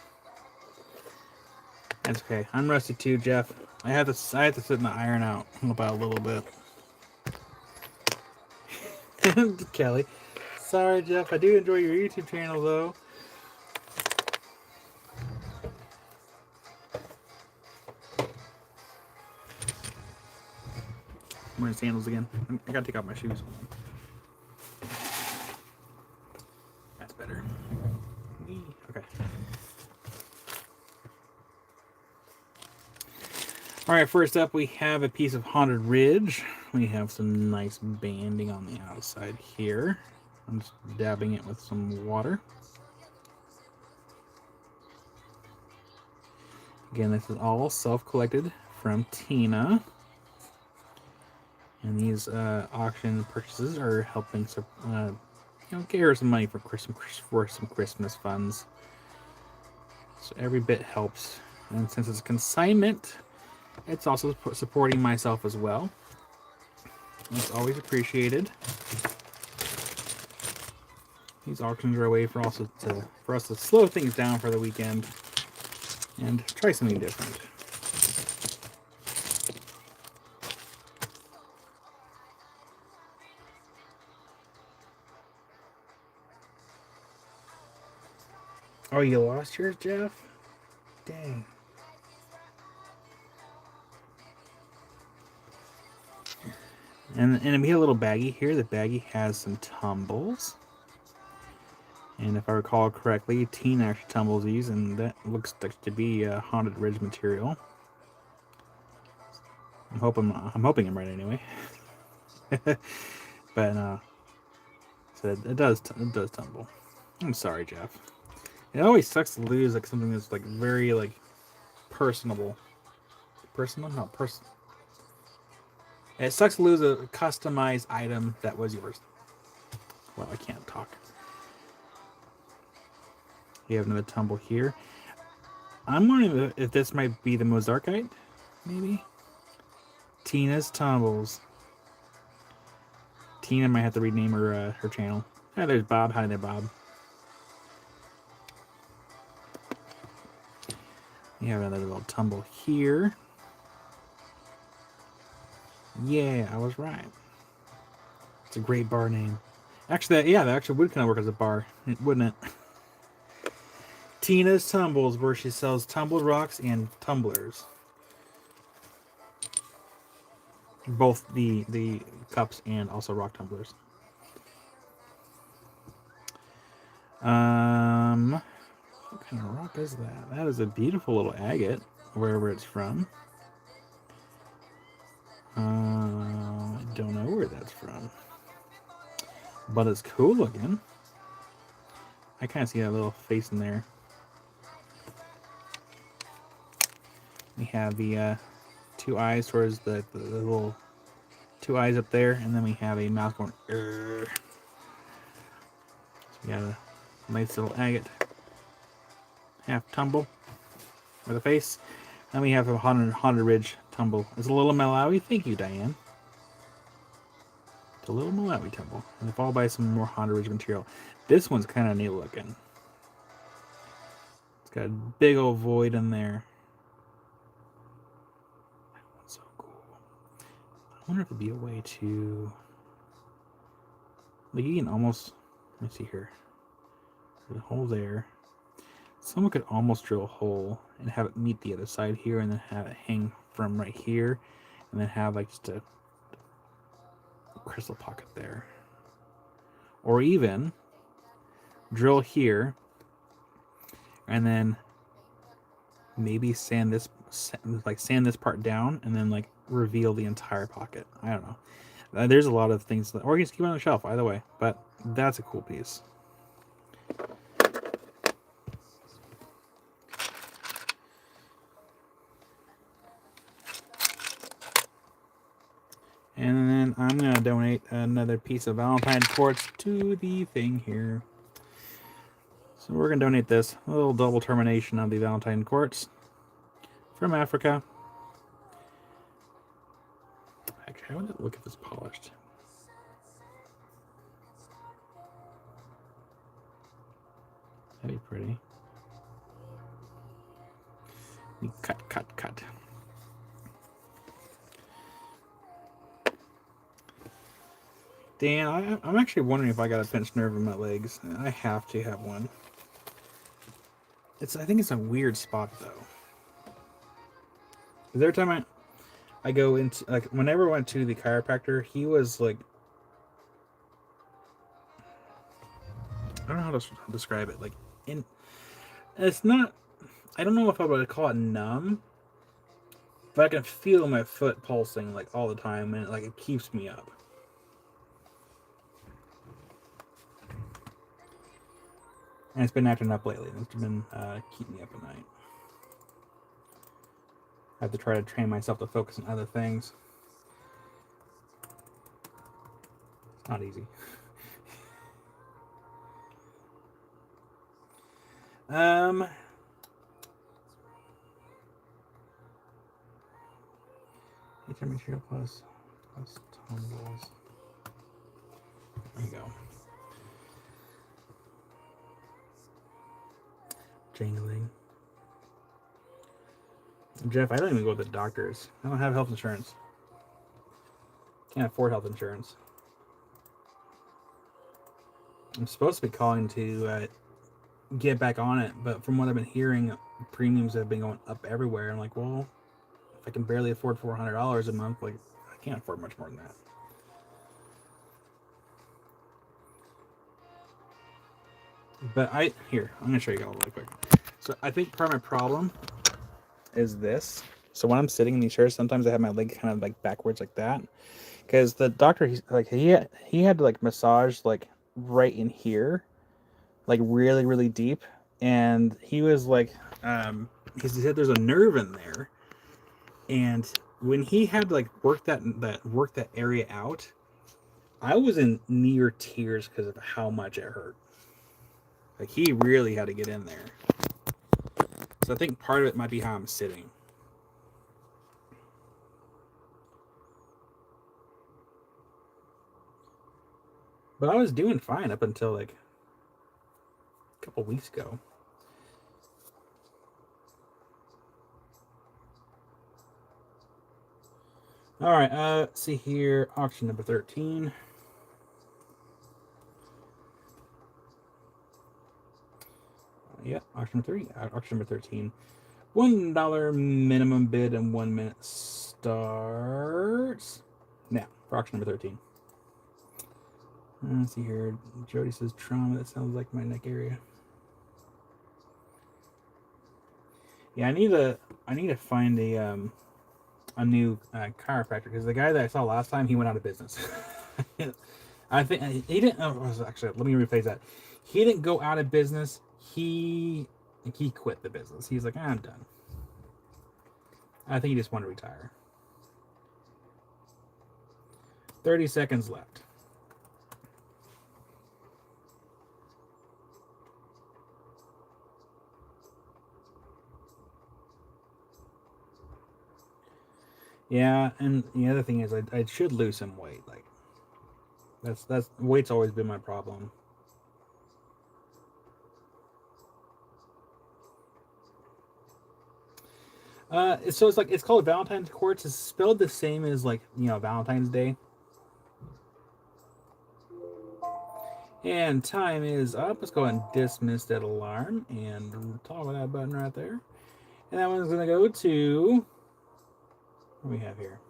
That's okay. I'm rusty too, Jeff. I have to sit in the iron out about a little bit. Kelly. Sorry, Jeff. I do enjoy your YouTube channel, though. I'm wearing sandals again. I gotta take off my shoes. That's better. Okay. Alright, first up we have a piece of Haunted Ridge. We have some nice banding on the outside here. I'm just dabbing it with some water. Again, this is all self-collected from Tina. And these auction purchases are helping get her some money for some Christmas funds. So every bit helps. And since it's a consignment, it's also supporting myself as well. It's always appreciated. These auctions are a way for us to slow things down for the weekend and try something different. Oh, you lost yours, Jeff? Dang. And we have a little baggie here. The baggie has some tumbles. And if I recall correctly, Tina actually tumbles these, and that looks like to be a Haunted Ridge material. I'm hoping I'm right anyway. But so it does tumble. I'm sorry, Jeff. It always sucks to lose like something that's like very like personable. Personal? No, personal. It sucks to lose a customized item that was yours. Well, I can't talk. You have another tumble here. I'm wondering if this might be the Mozarkite, maybe? Tina's Tumbles. Tina might have to rename her channel. Ah, there's Bob. Hi there, Bob. You have another little tumble here. Yeah, I was right. It's a great bar name. Actually, that actually would kind of work as a bar, wouldn't it? Tina's Tumbles, where she sells tumbled rocks and tumblers. Both the cups and also rock tumblers. What kind of rock is that? That is a beautiful little agate, wherever it's from. I don't know where that's from, but it's cool looking. I kind of see that little face in there. We have the two eyes towards the little two eyes up there, and then we have a mouth going. So we got a nice little agate, half tumble with a face. Then we have a Haunted Ridge tumble. It's a little Malawi. Thank you, Diane. It's a little Malawi tumble, and followed by some more Haunted Ridge material. This one's kind of neat looking. It's got a big old void in there. That one's so cool. I wonder if it'd be a way to, like, you can almost, let me see here. There's a hole there. Someone could almost drill a hole and have it meet the other side here, and then have it hang from right here, and then have like just a crystal pocket there. Or even drill here, and then maybe sand this part down, and then like reveal the entire pocket. I don't know. There's a lot of things, or you just keep it on the shelf, either way. But that's a cool piece. And then I'm going to donate another piece of Valentine quartz to the thing here. So we're going to donate this, a little double termination of the Valentine quartz from Africa. Actually, I want to look if it's polished. That'd be pretty. Cut. Dan, I'm actually wondering if I got a pinched nerve in my legs. I have to have one. I think it's a weird spot though. Every time I go into, like, whenever I went to the chiropractor, he was like, I don't know how to describe it. Like, it's not, I don't know if I would call it numb, but I can feel my foot pulsing like all the time, and it keeps me up. And it's been acting up lately. It's been keeping me up at night. I have to try to train myself to focus on other things. It's not easy. Material plus tumbles. There you go. Jangling. Jeff, I don't even go to the doctors. I don't have health insurance. Can't afford health insurance. I'm supposed to be calling to get back on it, but from what I've been hearing, premiums have been going up everywhere. I'm like, well, if I can barely afford $400 a month, like, I can't afford much more than that. But I'm going to show you all really quick. So I think part of my problem is this. So when I'm sitting in these chairs, sometimes I have my leg kind of like backwards like that. Because the doctor, he had to like massage like right in here, like really, really deep. And he was like, he said there's a nerve in there. And when he had to like work that area out, I was in near tears because of how much it hurt. Like, he really had to get in there. So I think part of it might be how I'm sitting. But I was doing fine up until like a couple weeks ago. All right, see here, auction number 13. Yeah, auction number 13. $1 minimum bid and 1 minute starts now for auction number 13. Let's see here. Jody says trauma. That sounds like my neck area. Yeah, I need to find a new chiropractor, because the guy that I saw last time, he went out of business. I think he didn't. Actually, let me rephrase that. He didn't go out of business. He quit the business. He's like, I'm done. I think he just wanted to retire. 30 seconds left. Yeah, and the other thing is, I should lose some weight. Like, that's weight's always been my problem. So it's called Valentine's quartz. It's spelled the same as, like, Valentine's Day. And time is up. Let's go ahead and dismiss that alarm and toggle that button right there. And that one's gonna go to, what do we have here?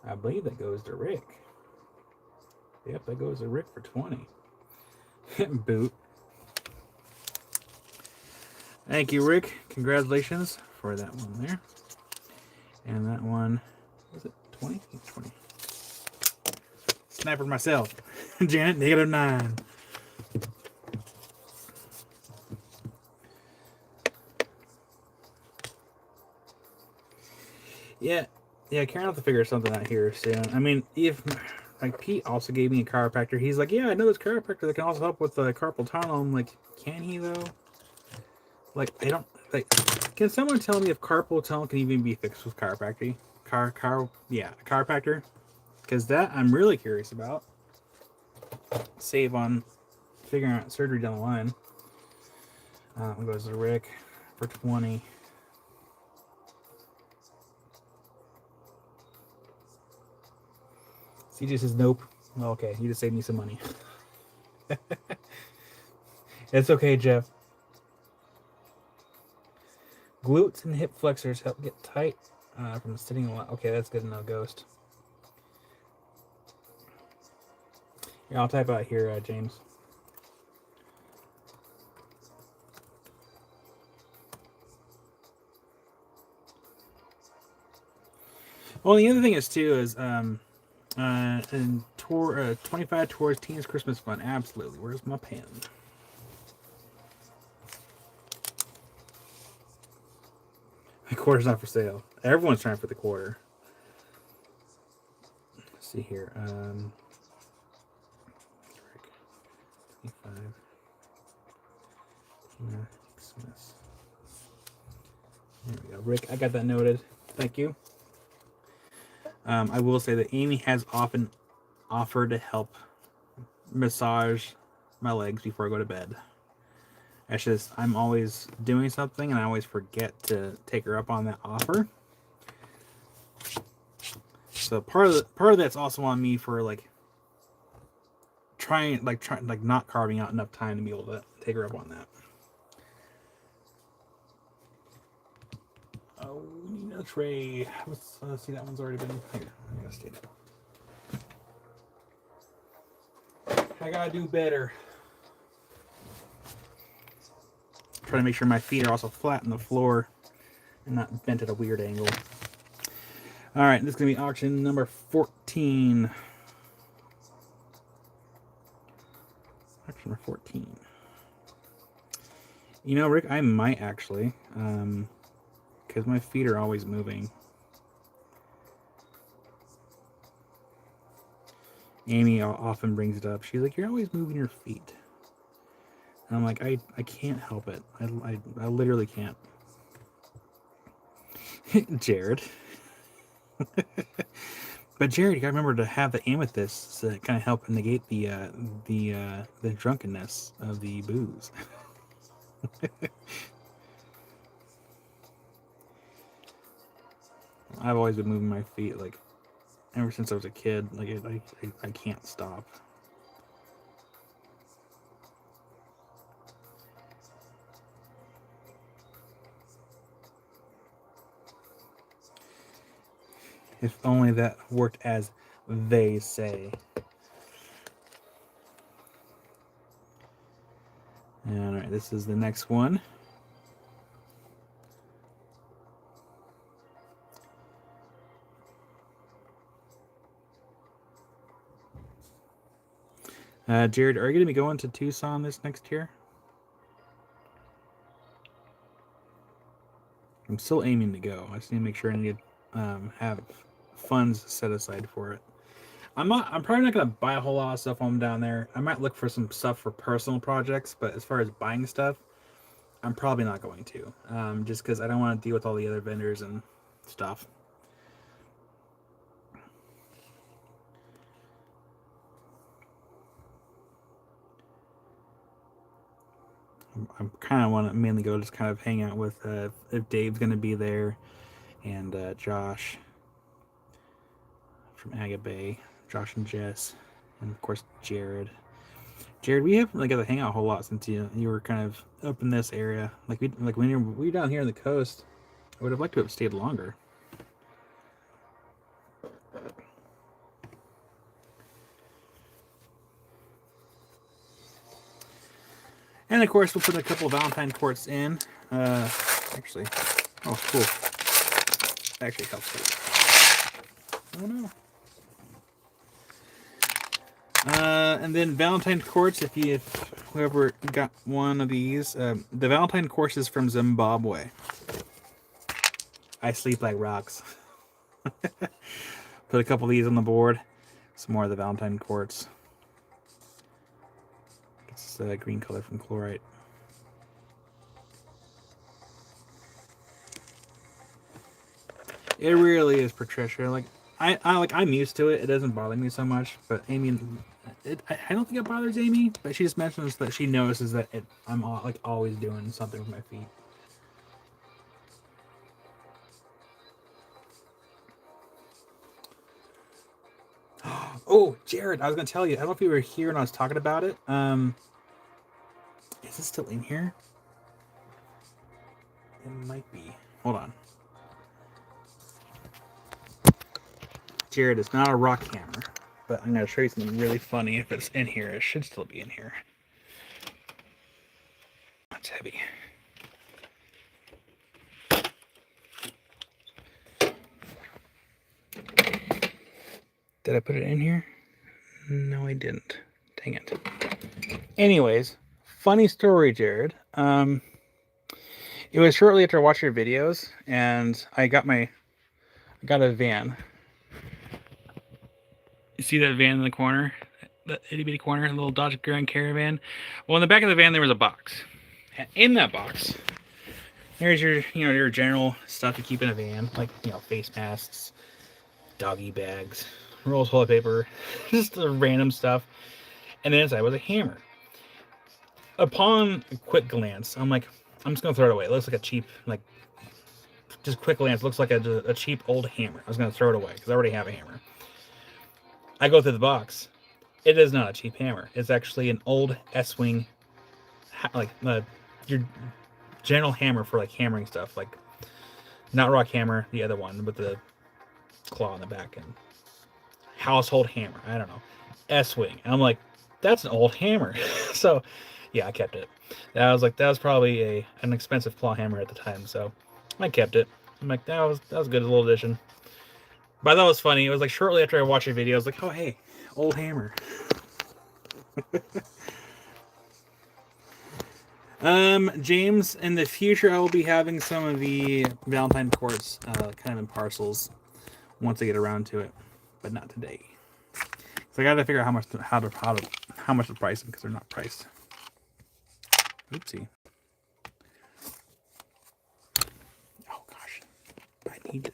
I believe that goes to Rick. Yep, that goes to Rick for 20. Boot. Thank you, Rick. Congratulations for that one there. And that one, was it 20? 20. Sniper myself. Janet, -9. Yeah, Karen will have to figure something out here soon. I mean, if like Pete also gave me a chiropractor, he's like, yeah, I know this chiropractor that can also help with carpal tunnel. I'm like, can he though? Like, I don't like. Can someone tell me if carpal tunnel can even be fixed with chiropractic? Chiropractor. Because that I'm really curious about. Save on figuring out surgery down the line. Goes to Rick for 20. CJ says nope. Well, okay, you just saved me some money. It's okay, Jeff. Glutes and hip flexors help get tight from sitting a lot. Okay, that's good to know, Ghost. Yeah, I'll type out here, James. Well, the other thing is too is and 25 towards Teens Christmas Fun. Absolutely. Where's my pen? The quarter's not for sale. Everyone's trying for the quarter. Let's see here. 25. Christmas. There we go. Rick, I got that noted. Thank you. I will say that Amy has often offered to help massage my legs before I go to bed. It's just I'm always doing something and I always forget to take her up on that offer. So part of that's also on me for like trying not carving out enough time to be able to take her up on that. Oh, we need a tray. Let's see, that one's already been here. I gotta stay there. I gotta do better. Try to make sure my feet are also flat on the floor and not bent at a weird angle. All right, this is gonna be auction number 14. Auction number 14. You know, Rick, I might actually, because my feet are always moving. Amy often brings it up. She's like, "You're always moving your feet." And I'm like, I can't help it. I literally can't. Jared. But Jared, you gotta remember to have the amethyst to kind of help negate the drunkenness of the booze. I've always been moving my feet like ever since I was a kid. Like I can't stop. If only that worked as they say. All right, this is the next one. Jared, are you going to be going to Tucson this next year? I'm still aiming to go. I just need to make sure I need to have funds set aside for it. I'm probably not going to buy a whole lot of stuff while I'm down there. I might look for some stuff for personal projects, but as far as buying stuff, I'm probably not going to. Just because I don't want to deal with all the other vendors and stuff. I kind of want to mainly go just kind of hang out with if Dave's going to be there, and Josh from Agape, Josh and Jess, and of course Jared. Jared, we haven't really got to hang out a whole lot since you were kind of up in this area. Like when we were down here on the coast, I would have liked to have stayed longer. And of course, we'll put a couple of Valentine quartz in. Actually, oh, cool. That actually helps. Oh no. And then Valentine Quartz, if whoever got one of these, the Valentine Quartz is from Zimbabwe. I sleep like rocks. Put a couple of these on the board. Some more of the Valentine Quartz. It's the green color from Chlorite. It really is, Patricia. Like I'm used to it. It doesn't bother me so much. But Amy, I don't think it bothers Amy. But she just mentions that she notices that I'm like always doing something with my feet. Oh, Jared, I was gonna tell you. I don't know if you were here when I was talking about it. Is it still in here? It might be. Hold on. Jared, it's not a rock hammer, but I'm gonna show you something really funny. If it's in here, it should still be in here. It's heavy. Did I put it in here? No, I didn't. Dang it. Anyways, funny story, Jared. It was shortly after I watched your videos, and I got a van. You see that van in the corner? That itty bitty corner, a little Dodge Grand Caravan. Well, in the back of the van there was a box. And in that box, there's your general stuff to keep in a van, like face masks, doggy bags, rolls of toilet paper, just the random stuff. And then inside was a hammer. Upon a quick glance, I'm like, I'm just gonna throw it away. It looks like a cheap, just quick glance, looks like a cheap old hammer. I was gonna throw it away because I already have a hammer. I go through the box. It is not a cheap hammer. It's actually an old S-Wing, your general hammer for hammering stuff, not rock hammer, the other one with the claw on the back, and household hammer. I don't know, S-Wing. And I'm like, that's an old hammer. So, yeah, I kept it. That was probably an expensive claw hammer at the time, so I kept it. I'm like, that was a good little addition. But I thought it was funny. It was shortly after I watched your video, I was like, oh hey, old hammer. James, in the future I will be having some of the Valentine Quartz kind of in parcels once I get around to it, but not today. So I gotta figure out how much to price them because they're not priced. Oopsie. Oh gosh, I need to.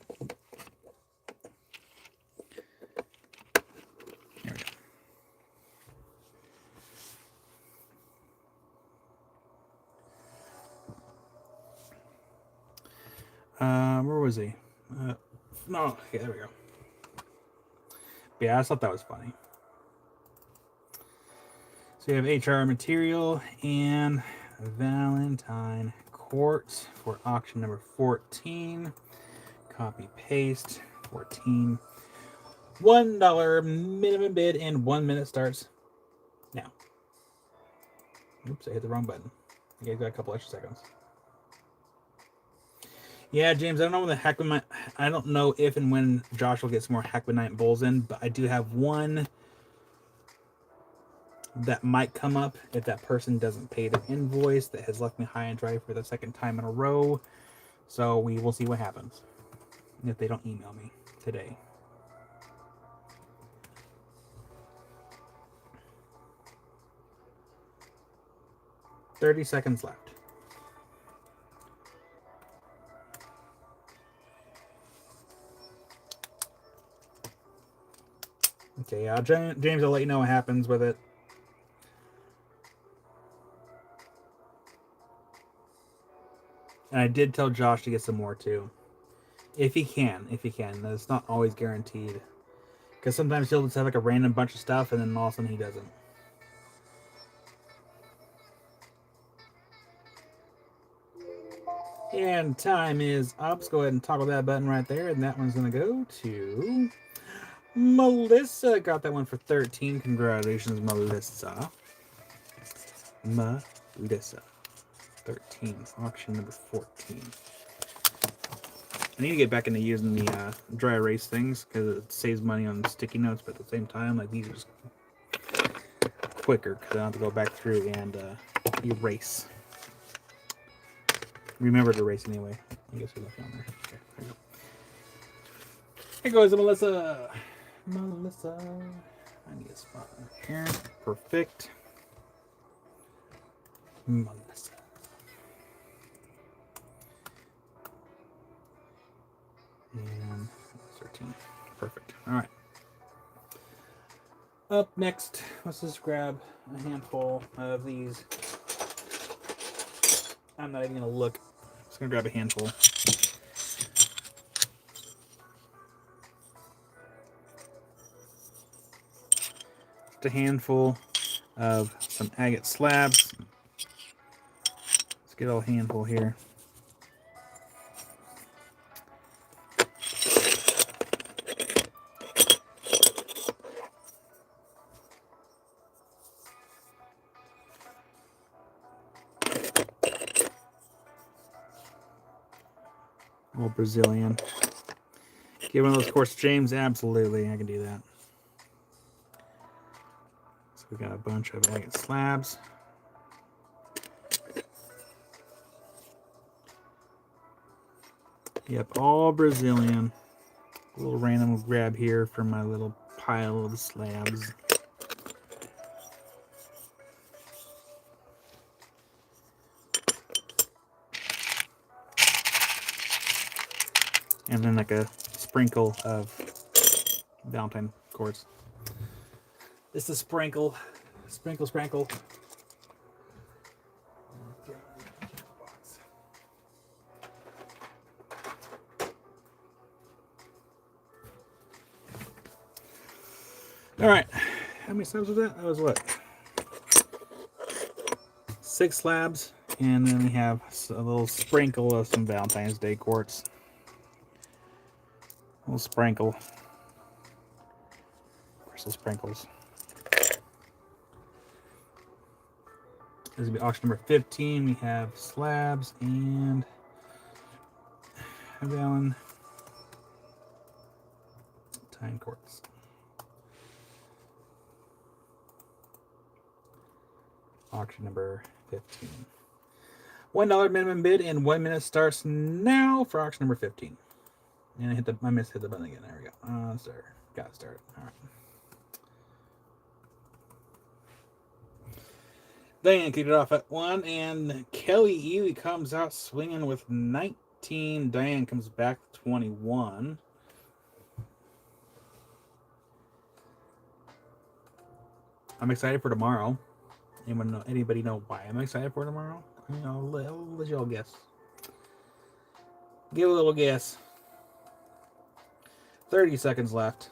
There we go. Where was he? No, okay, there we go. But yeah, I thought that was funny. So you have HR material and Valentine Quartz for auction number 14. Copy paste 14. $1 minimum bid and 1 minute starts now. Oops, I hit the wrong button. You guys got a couple extra seconds. Yeah, James, I don't know when the Hackmanite. I don't know if and when Josh will get some more Hackmanite bowls in, but I do have one that might come up if that person doesn't pay their invoice that has left me high and dry for the second time in a row. So we will see what happens if they don't email me today. $30 seconds left. Okay, James, I'll let you know what happens with it. And I did tell Josh to get some more too. If he can. It's not always guaranteed. Because sometimes he'll just have a random bunch of stuff and then all of a sudden he doesn't. And time is up. Let's go ahead and toggle that button right there. And that one's going to go to Melissa. Got that one for 13. Congratulations, Melissa. Melissa. 13. Auction number 14. I need to get back into using the dry erase things because it saves money on sticky notes, but at the same time, these are just quicker because I don't have to go back through and erase. Remember to erase anyway. I guess we're looking on there. Okay, there you go. Here goes Melissa. Melissa. I need a spot right here. Perfect. Melissa. And 13. Perfect. All right. Up next, let's just grab a handful of these. I'm not even going to look. I'm just going to grab a handful. Just a handful of some agate slabs. Let's get a little handful here. Old Brazilian. Get one of those Quartz James? Absolutely, I can do that. So we got a bunch of agate slabs. Yep, all Brazilian. A little random grab here from my little pile of slabs. And then like a sprinkle of Valentine quartz. This is sprinkle. Sprinkle. All right. How many slabs was that? That was what? 6 slabs. And then we have a little sprinkle of some Valentine's Day quartz. A little sprinkle. Crystal sprinkles. This will be auction number 15. We have slabs and Valentine quartz. Auction number 15. $1 minimum bid and 1 minute starts now for auction number 15. And I missed hit the button again. There we go. Start. Got it started. All right. Diane kicked it off at 1, and Kelly Ely comes out swinging with 19. Diane comes back 21. I'm excited for tomorrow. Anybody know why I'm excited for tomorrow? I'll let y'all guess. Give a little guess. 30 seconds left.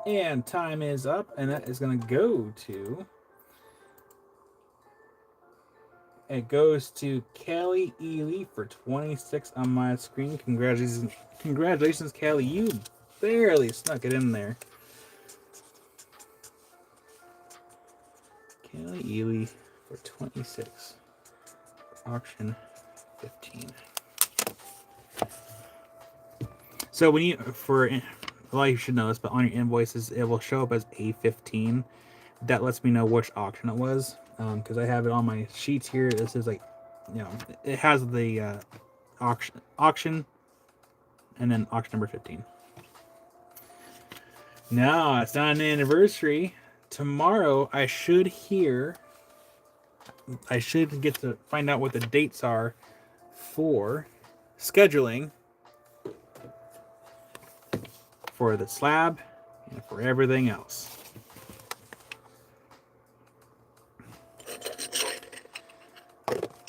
And time is up, and that is going to go to... It goes to Kelly Ely for 26 on my screen. Congratulations, Kelly. You barely snuck it in there. Kelly Ely for 26. Auction 15. So when you, for a lot of you should know this, but on your invoices, it will show up as A15. That lets me know which auction it was. Because I have it on my sheets here. This is like, it has the auction, and then auction number 15. No, it's not an anniversary. Tomorrow I should get to find out what the dates are for scheduling for the slab and for everything else.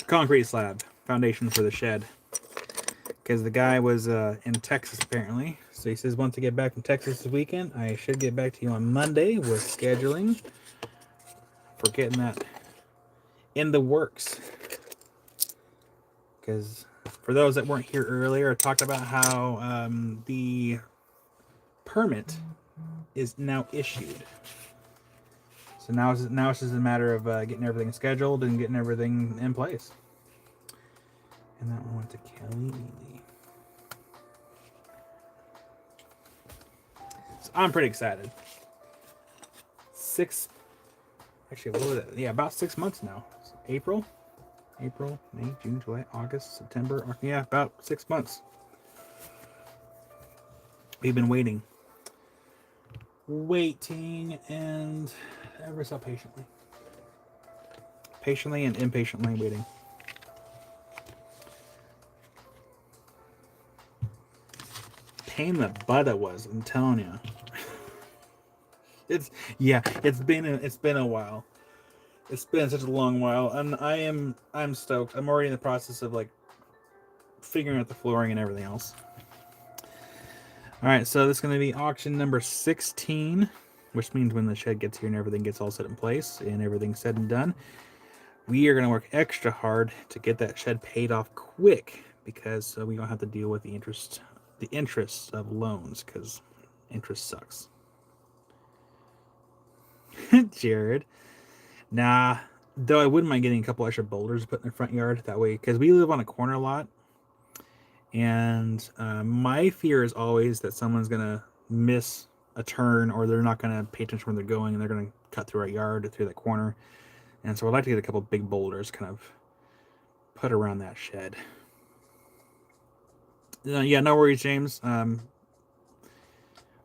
Concrete slab foundation for the shed, because the guy was in Texas apparently, so he says once I get back from Texas this weekend, I should get back to you on Monday with scheduling for getting that in the works. Because for those that weren't here earlier, I talked about how the permit is now issued. So now it's just a matter of getting everything scheduled and getting everything in place. And that one went to Kelly Ely. So I'm pretty excited. What was it? Yeah, about 6 months now. So April, May, June, July, August, September. Yeah, about 6 months. We've been waiting and ever so patiently and impatiently waiting. Pain in the butt it was, I'm telling you. It's been a while. It's been such a long while, and I'm stoked. I'm already in the process of like figuring out the flooring and everything else. All right, so this is going to be auction number 16, which means when the shed gets here and everything gets all set in place and everything's said and done, we are going to work extra hard to get that shed paid off quick, because we don't have to deal with the interest of loans, because interest sucks. Jared, nah. Though I wouldn't mind getting a couple extra boulders put in the front yard that way, because we live on a corner lot, and my fear is always that someone's gonna miss a turn, or they're not gonna pay attention where they're going, and they're gonna cut through our yard through that corner. And so I'd like to get a couple big boulders kind of put around that shed. Yeah, no worries, James. When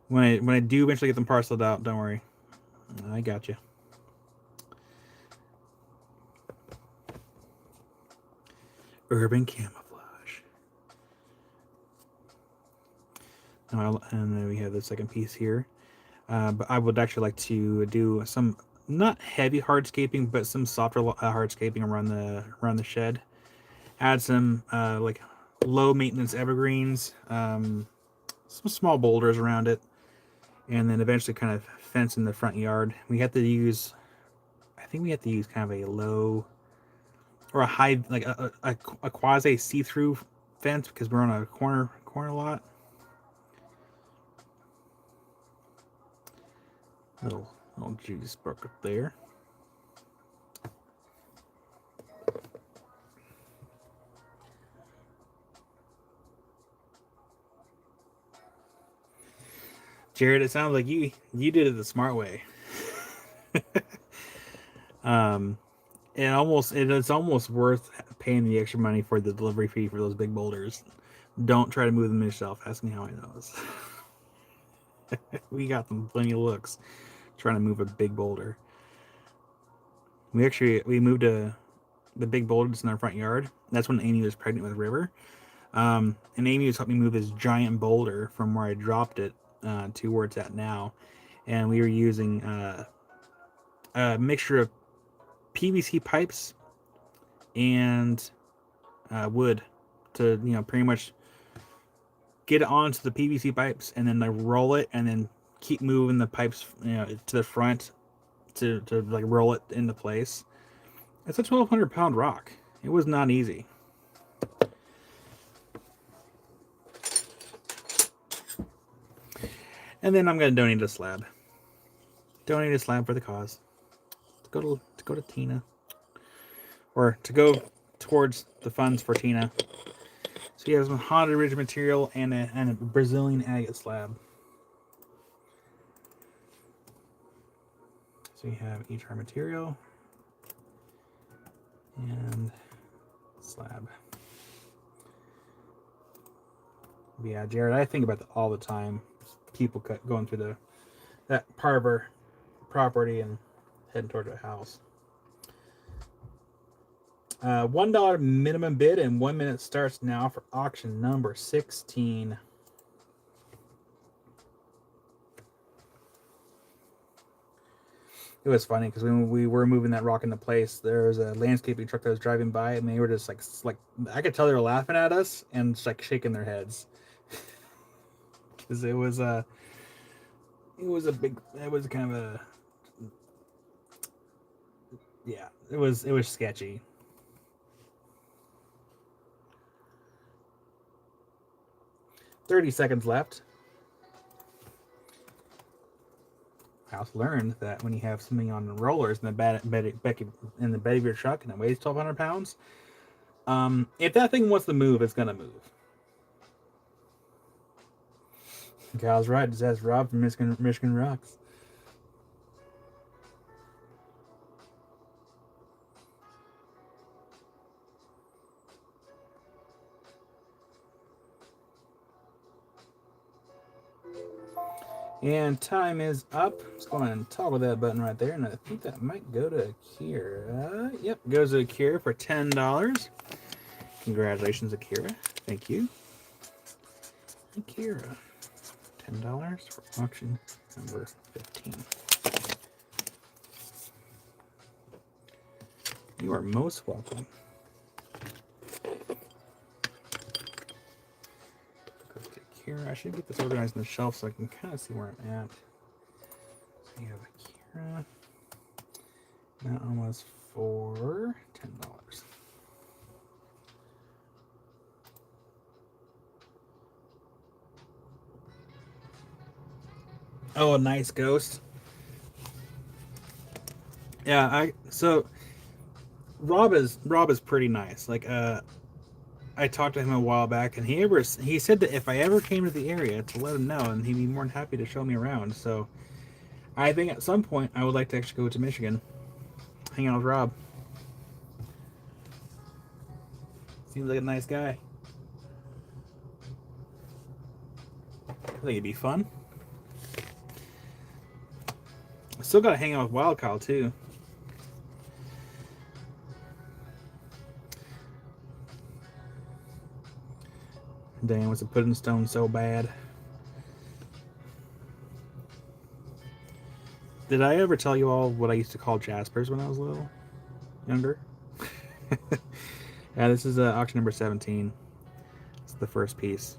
I do eventually get them parceled out, don't worry, I got you. Urban camouflage. And then we have the second piece here. But I would actually like to do some not heavy hardscaping, but some softer hardscaping around the shed. Add some like low maintenance evergreens, some small boulders around it, and then eventually kind of fence in the front yard. I think we have to use kind of a low or a high, like a quasi see-through fence, because we're on a corner lot. Little juice broke up there. Jared, it sounds like you did it the smart way. It's almost worth paying the extra money for the delivery fee for those big boulders. Don't try to move them yourself. Ask me how I know this. We got them plenty of looks trying to move a big boulder. We moved the big boulders in our front yard. That's when Amy was pregnant with River. And Amy was helping me move this giant boulder from where I dropped it to where it's at now. And we were using a mixture of PVC pipes and wood to, pretty much get it onto the PVC pipes, and then roll it, and then keep moving the pipes, to the front to like roll it into place. It's a 1,200-pound rock. It was not easy. And then I'm gonna donate a slab. Donate a slab for the cause. To go to Tina, or to go towards the funds for Tina. So he has some Honda Ridge material and a Brazilian agate slab. So you have HR material and slab. But yeah, Jared, I think about that all the time. People going through that part of our property and heading toward the house. $1 minimum bid, and 1 minute starts now for auction number 16. It was funny because when we were moving that rock into place, there was a landscaping truck that was driving by, and they were just like I could tell they were laughing at us and just like shaking their heads, because it was kind of a yeah, it was sketchy. $30 left. I also learned that when you have something on rollers in the bed of your truck and it weighs 1,200 pounds, if that thing wants to move, it's gonna move. Okay, I was right. It says Rob from Michigan Rocks. And time is up. Let's go ahead and toggle that button right there. And I think that might go to Akira. Yep, goes to Akira for $10. Congratulations, Akira. Thank you. Akira. $10 for auction number 15. You are most welcome. Go to Akira. I should get this organized on the shelf so I can kind of see where I'm at. So you have Akira. That one was for $10. Oh, a nice ghost. Yeah, so Rob is pretty nice. Like I talked to him a while back, and he said that if I ever came to the area to let him know, and he'd be more than happy to show me around. So I think at some point I would like to actually go to Michigan, hang out with Rob. Seems like a nice guy. I think it'd be fun. Still got to hang out with Wild Kyle too. Damn, was it put in stone so bad? Did I ever tell you all what I used to call Jaspers when I was little? Younger? Yeah, this is auction number 17. It's the first piece.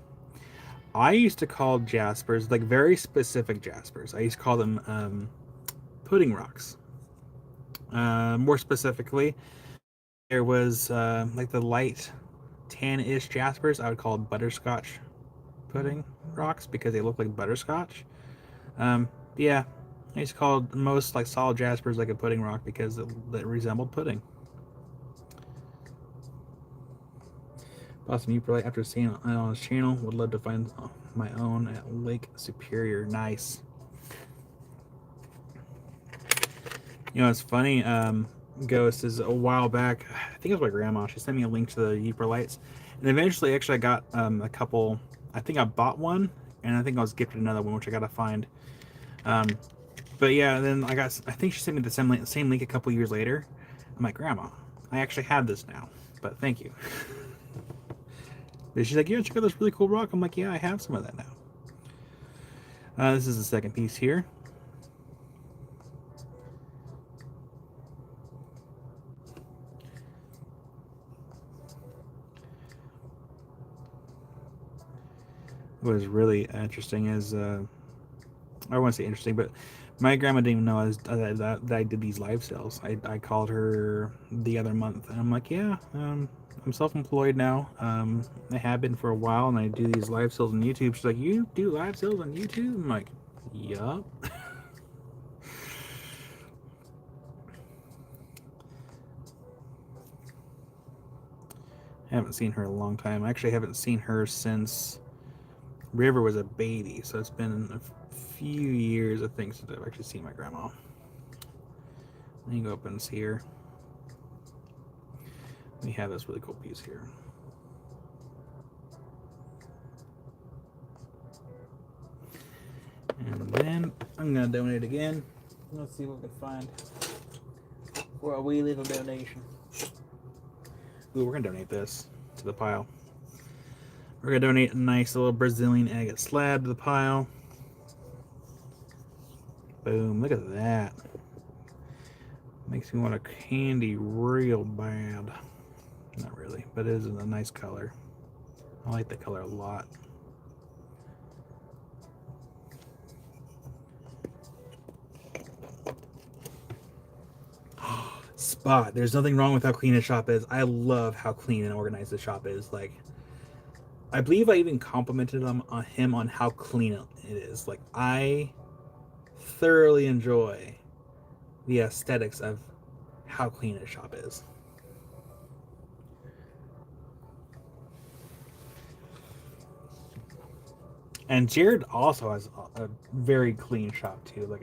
I used to call Jaspers, like very specific Jaspers. I used to call them pudding rocks. More specifically, there was like the light tan-ish Jaspers. I would call butterscotch pudding rocks because they look like butterscotch. Yeah, I used to call most like solid Jaspers like a pudding rock because it resembled pudding. Awesome, you probably after seeing it on his channel would love to find my own at Lake Superior. Nice. You know, it's funny. Ghost is a while back. I think it was my grandma. She sent me a link to the Ypres lights, and eventually, actually, I got a couple. I think I bought one, and I think I was gifted another one, which I gotta find. But yeah, then I think she sent me the same link a couple years later. I'm like, Grandma, I actually have this now, but thank you. But she's like, yeah, check out this really cool rock. I'm like, yeah, I have some of that now. This is the second piece here. What was really interesting is, I want to say interesting, but my grandma didn't even know that I did these live sales. I called her the other month, and I'm like, yeah, I'm self-employed now. I have been for a while, and I do these live sales on YouTube. She's like, you do live sales on YouTube? I'm like, yup. I haven't seen her in a long time. I actually haven't seen her since River was a baby, so it's been a few years, I think, since I've actually seen my grandma. Let me go up and see her. We have this really cool piece here. And then I'm gonna donate again. Let's see what we can find for a wee little donation. Ooh, we're gonna donate this to the pile. We're gonna donate a nice little Brazilian agate slab to the pile. Boom, look at that. Makes me want a candy real bad. Not really, but it is a nice color. I like that color a lot. spot. There's nothing wrong with how clean a shop is. I love how clean and organized the shop is. Like, I believe I even complimented him on how clean it is. Like, I thoroughly enjoy the aesthetics of how clean a shop is. And Jared also has a very clean shop too.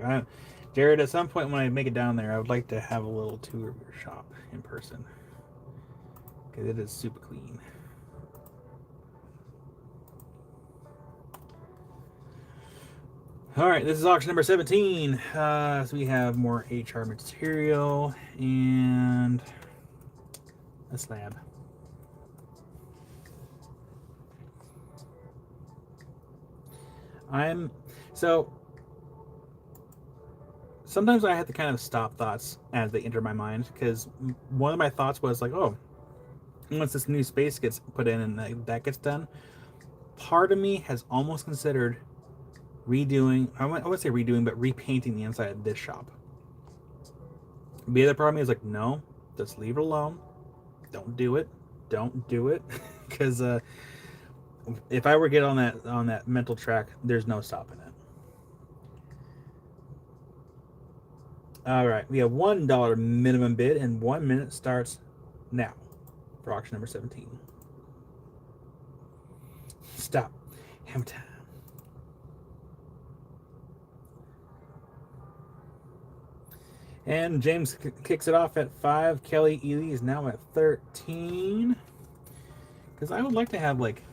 Jared, at some point when I make it down there, I would like to have a little tour of your shop in person because it is super clean. All right, this is auction number 17. So we have more HR material and a slab. Sometimes I have to kind of stop thoughts as they enter my mind, because one of my thoughts was like, oh, once this new space gets put in and that gets done, part of me has almost considered redoing, I would say redoing, but repainting the inside of this shop. The other part of me is like, no, just leave it alone. Don't do it. Because if I were to get on that mental track, there's no stopping it. All right, we have $1 minimum bid, and 1 minute starts now for auction number 17. Stop. Hammer time. And James kicks it off at 5. Kelly Ely is now at 13. Because I would like to have like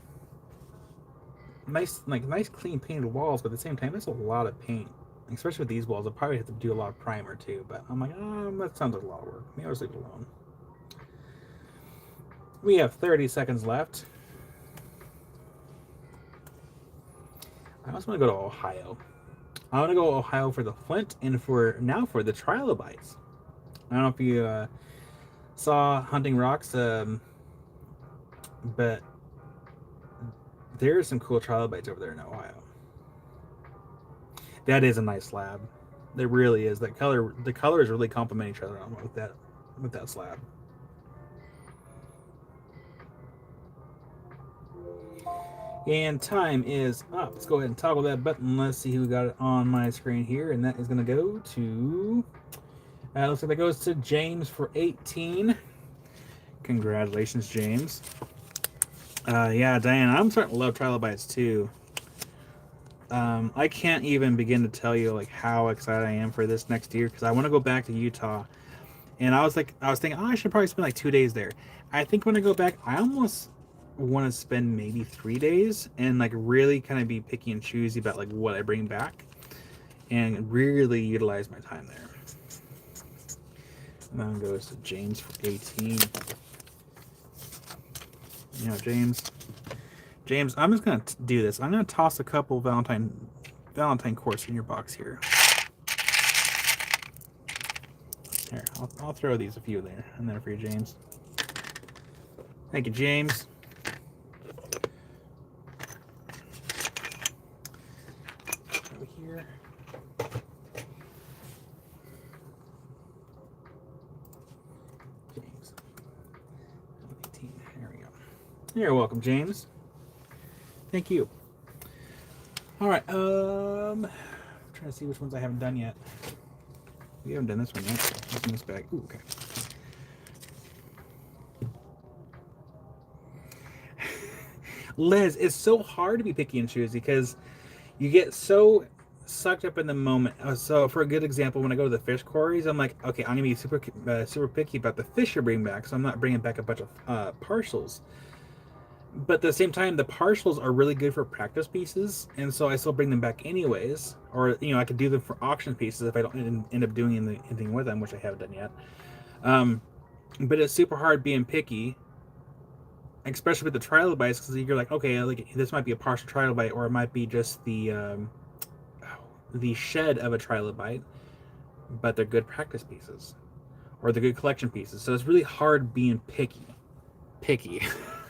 nice clean painted walls, but at the same time, that's a lot of paint. Especially with these walls, I'll probably have to do a lot of primer too. But I'm like, that sounds like a lot of work. Maybe I'll just leave it alone. We have 30 seconds left. I also want to go to Ohio. I want to go to Ohio for the Flint and for the trilobites. I don't know if you saw Hunting Rocks, but there's some cool trilobites over there in Ohio. That is a nice slab. It really is. The colors really complement each other with that slab. And time is up. Let's go ahead and toggle that button. Let's see who got it on my screen here, and that is going to go to. Looks like that goes to James for 18. Congratulations, James. Yeah, Diane, I'm starting to love trilobites too. I can't even begin to tell you like how excited I am for this next year, because I want to go back to Utah, and I was thinking, oh, I should probably spend like 2 days there. I think when I go back, I almost want to spend maybe 3 days and like really kind of be picky and choosy about like what I bring back, and really utilize my time there. And then goes to James for 18. You know, James, I'm just gonna do this. I'm gonna toss a couple Valentine quartz in your box here. Here, I'll throw these a few there and there for you, James. Thank you, James. Over here. James. 18. There we go. You're welcome, James. Thank you. All right. I'm trying to see which ones I haven't done yet. We haven't done this one yet. What's in this bag? Ooh, okay. Liz, it's so hard to be picky and choosy because you get so sucked up in the moment. So, for a good example, when I go to the fish quarries, I'm like, okay, I'm gonna be super picky about the fish you're bringing back, so I'm not bringing back a bunch of partials. But at the same time, the partials are really good for practice pieces, and so I still bring them back anyways. Or I could do them for auction pieces if I don't end up doing anything with them, which I haven't done yet. But it's super hard being picky, especially with the trilobites, because you're like, okay, like this might be a partial trilobite, or it might be just the shed of a trilobite, but they're good practice pieces, or they're good collection pieces. So it's really hard being picky,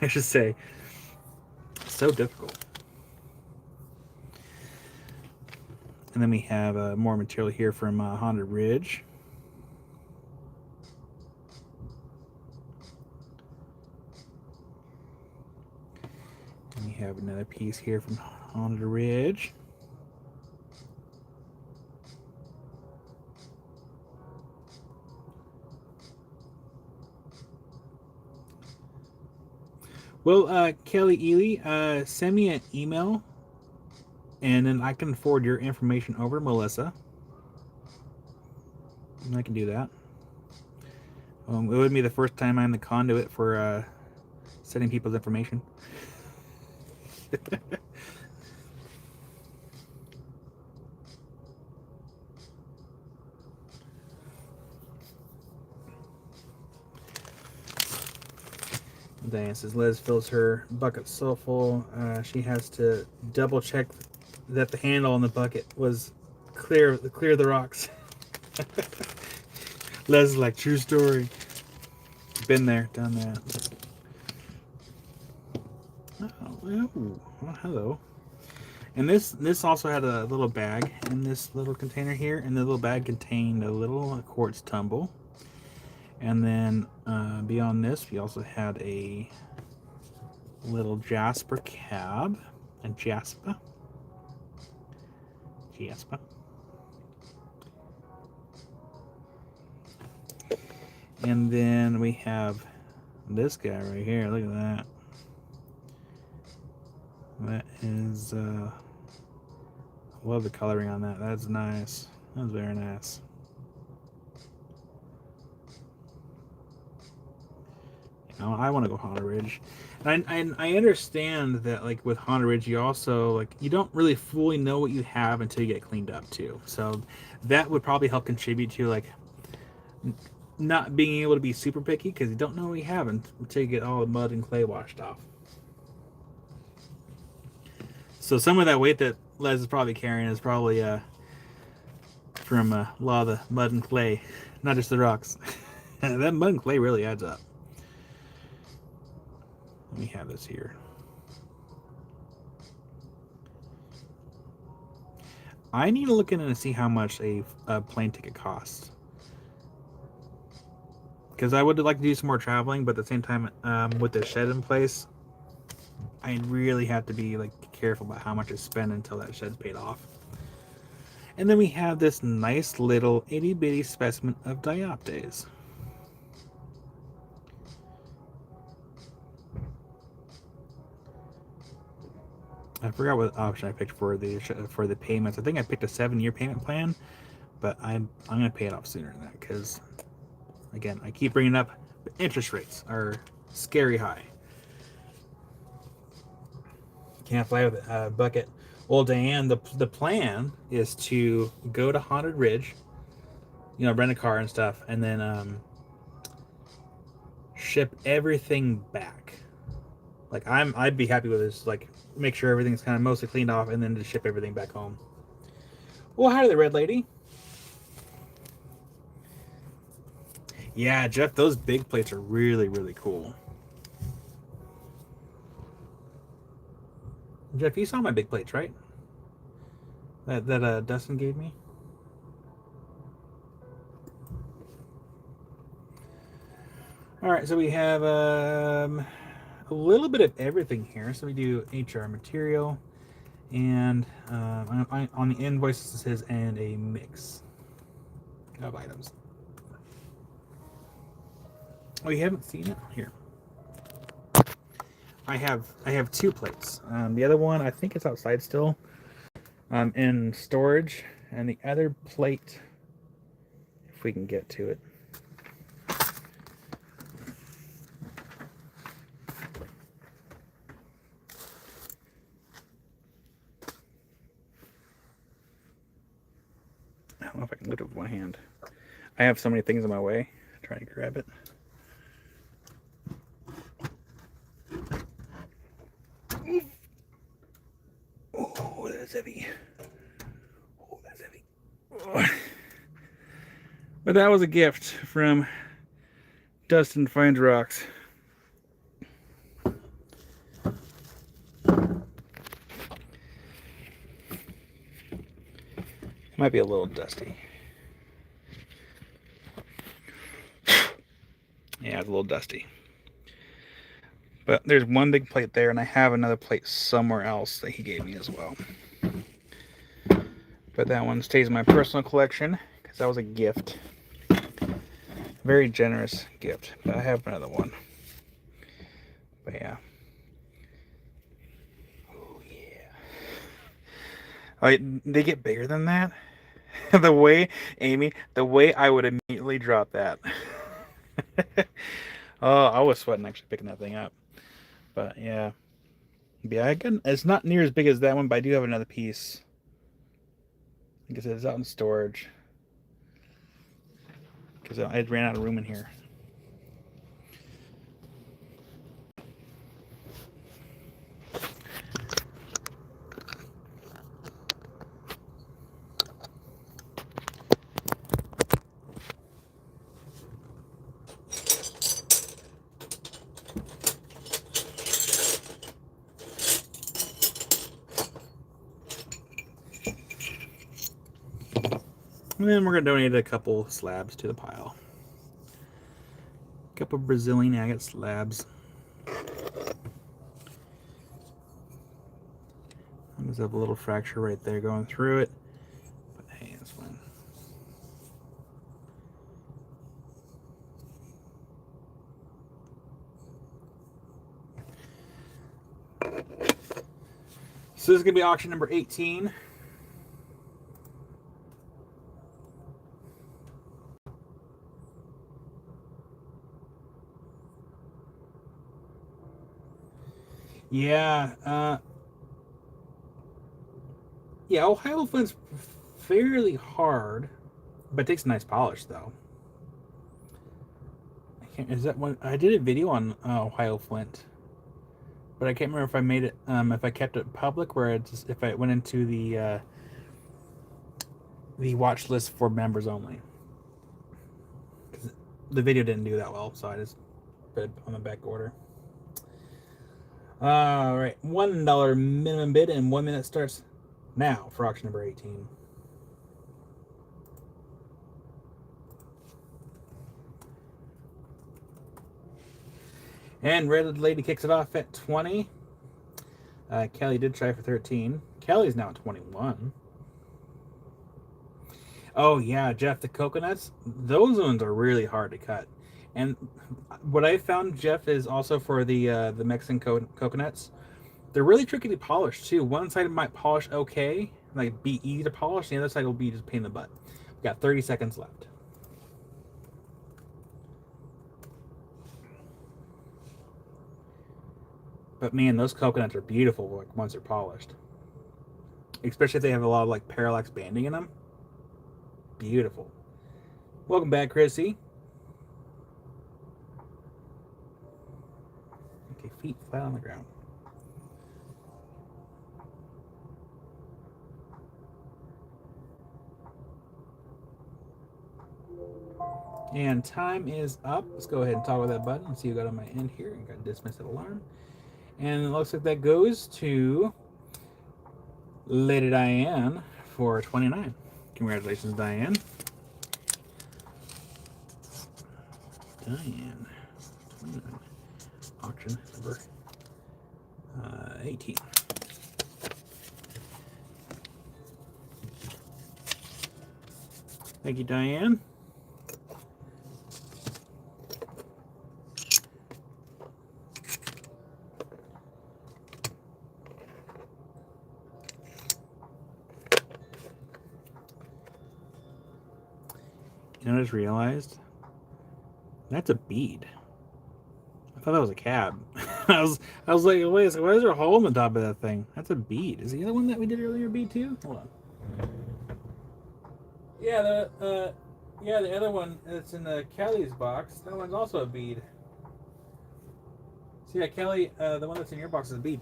I should say. So difficult. And then we have more material here from Honda Ridge. have another piece here from Haunted Ridge. Well, Kelly Ely, send me an email, and then I can forward your information over to Melissa. And I can do that. It would be the first time I'm the conduit for sending people's information. Diane says Liz fills her bucket so full, she has to double check that the handle on the bucket was clear the rocks. Liz is like, true story. Been there, done that. Oh, hello. And this also had a little bag in this little container here, and the little bag contained a little quartz tumble. And then beyond this, we also had a little jasper cab, a jasper. And then we have this guy right here. Look at that. That is, I love the coloring on that. That's nice. That's very nice. You know, I want to go Haunted Ridge. And I understand that, like, with Haunted Ridge, you also, like, you don't really fully know what you have until you get cleaned up, too. So that would probably help contribute to, like, not being able to be super picky, because you don't know what you have until you get all the mud and clay washed off. So some of that weight that Les is probably carrying is probably from a lot of the mud and clay, not just the rocks. That mud and clay really adds up. Let me have this here. I need to look in and see how much a plane ticket costs. Because I would like to do some more traveling, but at the same time, with the shed in place, I really have to be like careful about how much I spend until that shed's paid off. And then we have this nice little itty bitty specimen of Dioptes. I forgot what option I picked for the payments. I think I picked a 7-year payment plan, but I'm gonna pay it off sooner than that because, again, I keep bringing up, but interest rates are scary high. Can't fly with a bucket. Well, Diane, the plan is to go to Haunted Ridge, you know, rent a car and stuff, and then ship everything back. Like I'd be happy with this. Like make sure everything's kind of mostly cleaned off, and then just ship everything back home. Well, hi there, Red Lady. Yeah, Jeff, those big plates are really, really cool. Jeff, you saw my big plates, right? That Dustin gave me. All right, so we have a little bit of everything here. So we do HR material, and on the invoices it says and a mix of items. Oh, you haven't seen it? Here. I have 2 plates. The other one, I think it's outside still, in storage, and the other plate, if we can get to it. I don't know if I can lift it with one hand. I have so many things in my way. Trying to grab it. Oh, that's heavy. Oh, that's heavy. Oh. But that was a gift from Dustin Finds Rocks. It might be a little dusty. Yeah, it's a little dusty. But there's one big plate there, and I have another plate somewhere else that he gave me as well. But that one stays in my personal collection because that was a gift. Very generous gift. But I have another one. But yeah. Oh yeah. Oh, they get bigger than that? The way, Amy, the way I would immediately drop that. Oh, I was sweating actually picking that thing up. But yeah. Yeah, it's not near as big as that one, but I do have another piece. I guess it's out in storage. Because I ran out of room in here. And then we're going to donate a couple slabs to the pile. A couple Brazilian agate slabs. There's a little fracture right there going through it. But hey, that's fine. So this is going to be auction number 18. Yeah, yeah, Ohio Flint's fairly hard, but it takes a nice polish though. Is that one? I did a video on Ohio Flint, but I can't remember if I made it, if I kept it public, where it just, if I went into the watch list for members only. The video didn't do that well, so I just put it on the back order. All right, $1 minimum bid, and 1 minute starts now for auction number 18. And Red Lady kicks it off at 20. Kelly did try for 13. Kelly's now at 21. Oh yeah, Jeff, the coconuts, those ones are really hard to cut. And what I found, Jeff, is also for the Mexican coconuts, they're really tricky to polish too. One side might polish okay, like be easy to polish, the other side will be just a pain in the butt. We've got 30 seconds left. But man, those coconuts are beautiful like once they're polished. Especially if they have a lot of like parallax banding in them. Beautiful. Welcome back, Chrissy. Okay, feet flat on the ground. And time is up. Let's go ahead and toggle that button and see who got on my end here. I got dismiss that alarm. And it looks like that goes to Lady Diane for 29. Congratulations, Diane. Diane, 29. Auction number 18. Thank you, Diane. You know, I just realized that's a bead. I thought that was a cab. I was like, wait, why is there a hole in the top of that thing? That's a bead. Is the other one that we did earlier a bead too? Hold on. Yeah, the other one that's in the Kelly's box. That one's also a bead. So yeah, Kelly, the one that's in your box is a bead.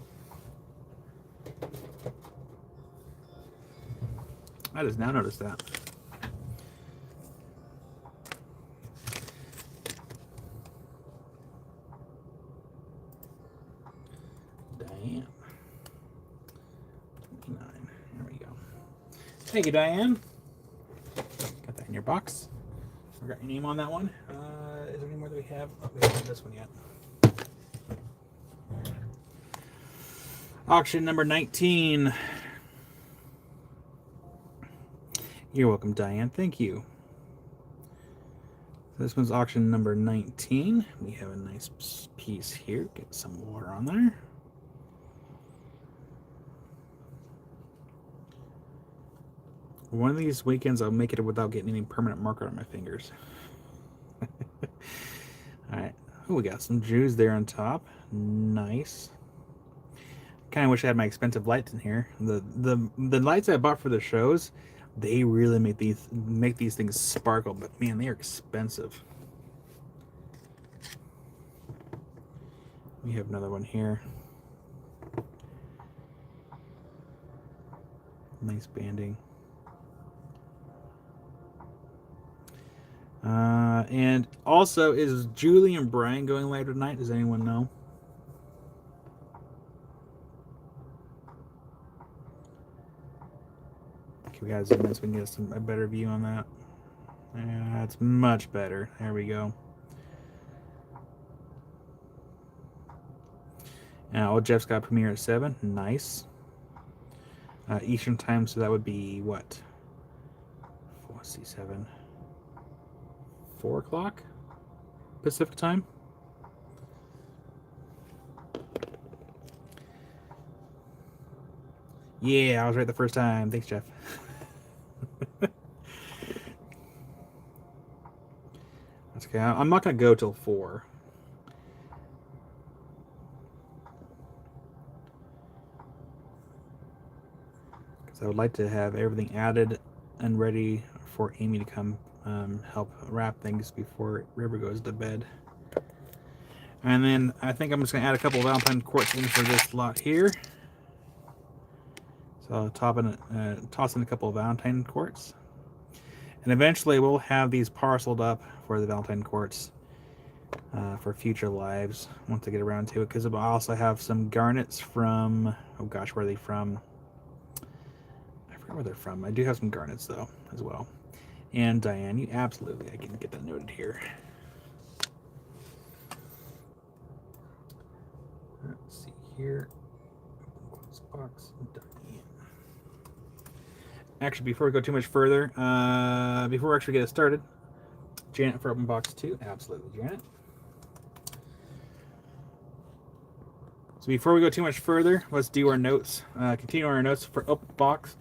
I just now noticed that. Diane. 29. There we go. Thank you, Diane. Got that in your box. I got your name on that one. Is there any more that we have? Oh, we haven't done this one yet. Auction number 19. You're welcome, Diane. Thank you. This one's auction number 19. We have a nice piece here. Get some water on there. One of these weekends, I'll make it without getting any permanent marker on my fingers. All right. Oh, we got some Jews there on top. Nice. Kind of wish I had my expensive lights in here. The lights I bought for the shows, they really make these things sparkle, but man, they are expensive. We have another one here. Nice banding. And also, is Julie and Brian going live tonight? Does anyone know? Okay, we gotta zoom in so we can get a better view on that. That's much better. There we go. Now, Jeff's got premiere at 7. Nice. Eastern time, so that would be what? Let's see, 7. 4 o'clock Pacific time. Yeah, I was right the first time. Thanks, Jeff. That's okay. I'm not going to go till 4. Because I would like to have everything added and ready for Amy to come help wrap things before River goes to bed. And then I think I'm just going to add a couple of Valentine quartz in for this lot here. So I'll toss in a couple of Valentine quartz. And eventually we'll have these parceled up for the Valentine quartz for future lives once I get around to it. Because I also have some garnets from, oh gosh, where are they from? I forgot where they're from. I do have some garnets though as well. And Diane, you absolutely, I can get that noted here. Let's see here. Close box. Diane. Actually, before we go too much further, before we actually get started, Janet for open box 2. Absolutely, Janet. So before we go too much further, let's do our notes. Continue our notes for open box.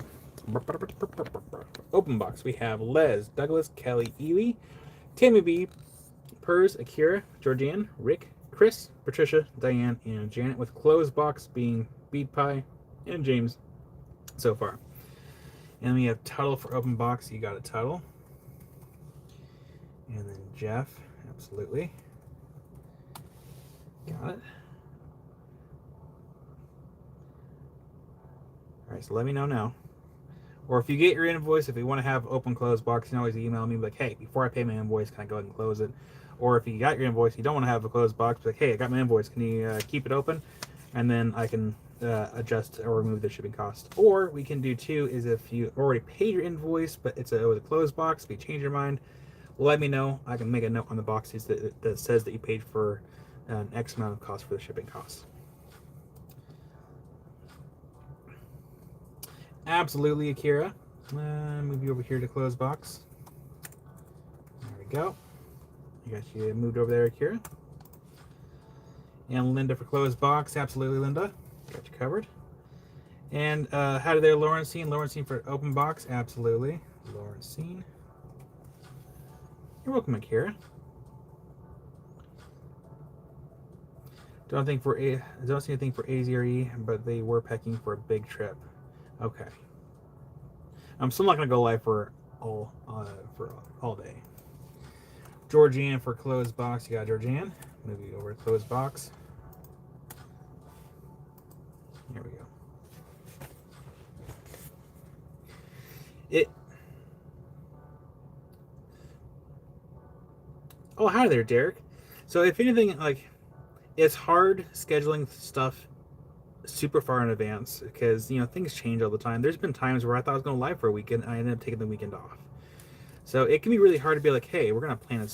Open box. We have Les, Douglas, Kelly, Ely, Tammy B, Pers, Akira, Georgianne, Rick, Chris, Patricia, Diane, and Janet, with closed box being Bead Pie and James so far. And we have Tuttle for open box. You got a Tuttle. And then Jeff, absolutely. Got it. All right, so let me know now. Or if you get your invoice, if you want to have open close box, you can always email me like, hey, before I pay my invoice, can I go ahead and close it? Or if you got your invoice, you don't want to have a closed box, like, hey, I got my invoice, can you keep it open? And then I can adjust or remove the shipping cost. Or we can do too, is if you already paid your invoice, but it's with a closed box, if you change your mind, let me know. I can make a note on the boxes that says that you paid for an X amount of cost for the shipping costs. Absolutely, Akira. Move you over here to close box. There we go. I got you moved over there, Akira. And Linda for closed box. Absolutely, Linda. Got you covered. And how did there, Laurencine? Laurencine for open box. Absolutely, Laurencine. You're welcome, Akira. Don't see anything for A, Z, or E, but they were packing for a big trip. Okay. I'm still not gonna go live for all day. Georgianne for closed box. You got Georgianne. Move you over to closed box. There we go. Oh, hi there, Derek. So if anything, like, it's hard scheduling stuff super far in advance because, you know, things change all the time. There's been times where I thought I was going live for a weekend and I ended up taking the weekend off. So it can be really hard to be like, hey, we're gonna plan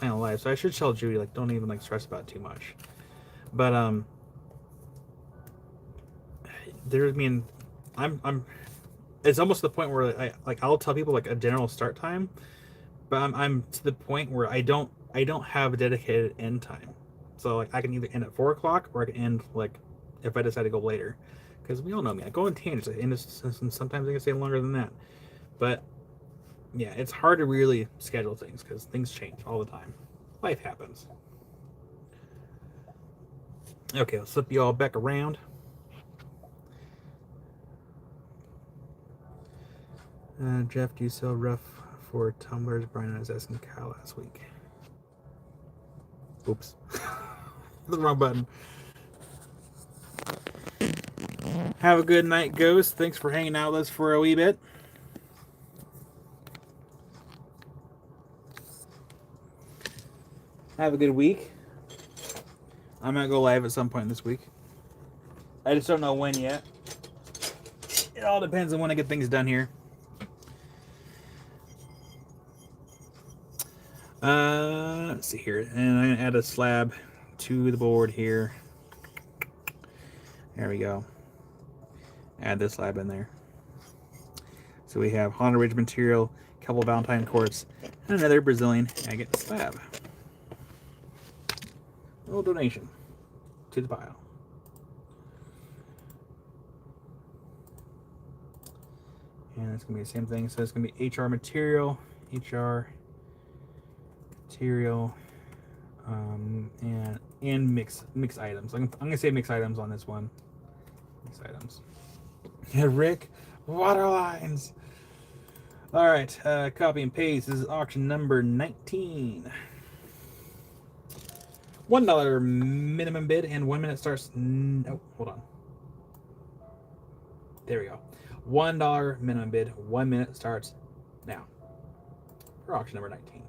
a live. So I should tell Judy, like, don't even like stress about it too much. But I mean, I'm. It's almost to the point where I'll tell people like a general start time, but I'm to the point where I don't have a dedicated end time. So like I can either end at 4 o'clock or I can end like if I decide to go later, because we all know me. I go on tangents and sometimes I can stay longer than that. But yeah, it's hard to really schedule things because things change all the time. Life happens. Okay, I'll flip you all back around. Jeff, do you sell rough for tumblers? Brian was asking Kyle last week. Oops. The wrong button. Have a good night, Ghost. Thanks for hanging out with us for a wee bit. Have a good week. I'm going to go live at some point this week. I just don't know when yet. It all depends on when I get things done here. Let's see here. And I'm going to add a slab to the board here. There we go. Add this slab in there. So we have Honda Ridge material, a couple of Valentine quartz, and another Brazilian agate slab. A little donation to the pile. And it's going to be the same thing. So it's going to be HR material, and mix items. I'm going to say mix items on this one. Mix items. Yeah, Rick, water lines. All right, copy and paste. This is auction number 19. $1 minimum bid and 1 minute starts. Oh, hold on. There we go. $1 minimum bid, 1 minute starts now. For auction number 19.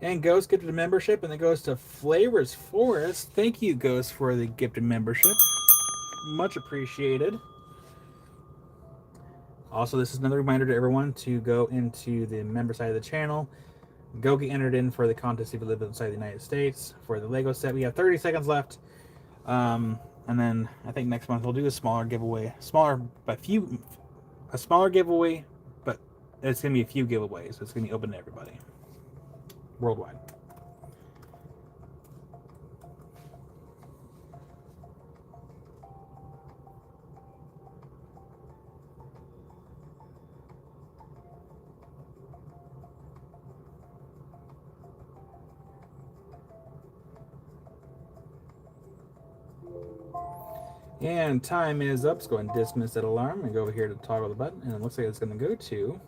And Ghost gifted a membership, and it goes to Flavors Forest. Thank you, Ghost, for the gifted membership. Much appreciated. Also, this is another reminder to everyone to go into the member side of the channel. Go get entered in for the contest if you live outside the United States. For the Lego set, we have 30 seconds left. And then I think next month we'll do a smaller giveaway. A smaller giveaway, but it's going to be a few giveaways. It's going to be open to everybody. Worldwide. And time is up. Let's go and dismiss that alarm and go over here to toggle the button. And it looks like it's going to go to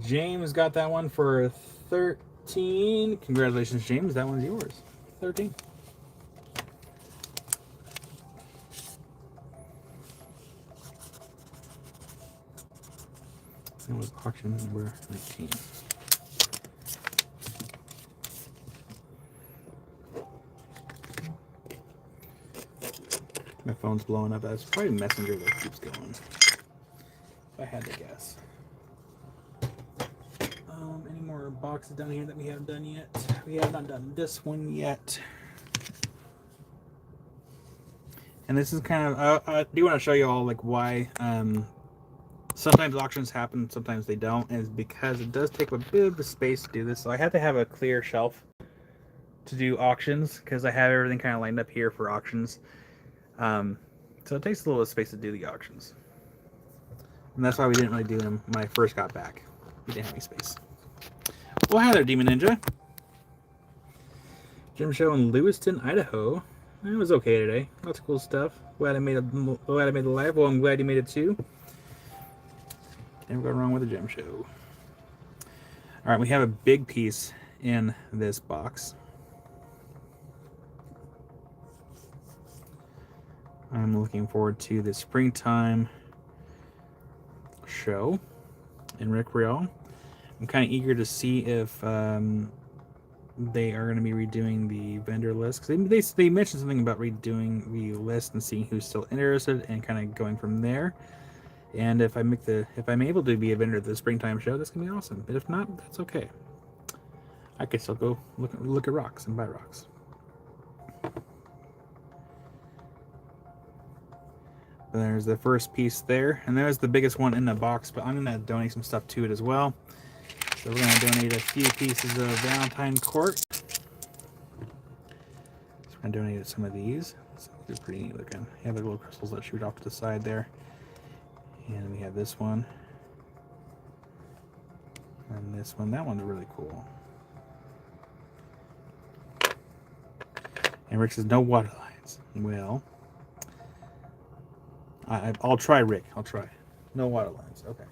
James. Got that one for 13. Congratulations, James. That one's yours. 13. That was auction number 19. My phone's blowing up. That's probably Messenger that keeps going. If I had to guess. Any more boxes down here that we haven't done yet? We have not done this one yet. And this is kind of, I do want to show you all like why sometimes auctions happen, sometimes they don't. And it's because it does take a bit of a space to do this. So I have to have a clear shelf to do auctions because I have everything kind of lined up here for auctions. So it takes a little space to do the auctions. And that's why we didn't really do them when I first got back. We didn't have any space. Well, hi there, Demon Ninja. Gym show in Lewiston, Idaho. It was okay today. Lots of cool stuff. Glad I made the live. Well, I'm glad you made it too. Never go wrong with a gym show. All right, we have a big piece in this box. I'm looking forward to the springtime show in Rick Real. I'm kind of eager to see if they are going to be redoing the vendor list, because they mentioned something about redoing the list and seeing who's still interested and kind of going from there. And if I'm able to be a vendor at the springtime show, that's gonna be awesome. But if not, that's okay. I could still go look at rocks and buy rocks. There's the first piece there, and there's the biggest one in the box, but I'm gonna donate some stuff to it as well. So we're gonna donate a few pieces of Valentine Court. So we're gonna donate some of these. So they're pretty neat looking. You have the little crystals that shoot off to the side there. And we have this one. And this one. That one's really cool. And Rick says no water lines. Well, I'll try, Rick. I'll try. No water lines. Okay.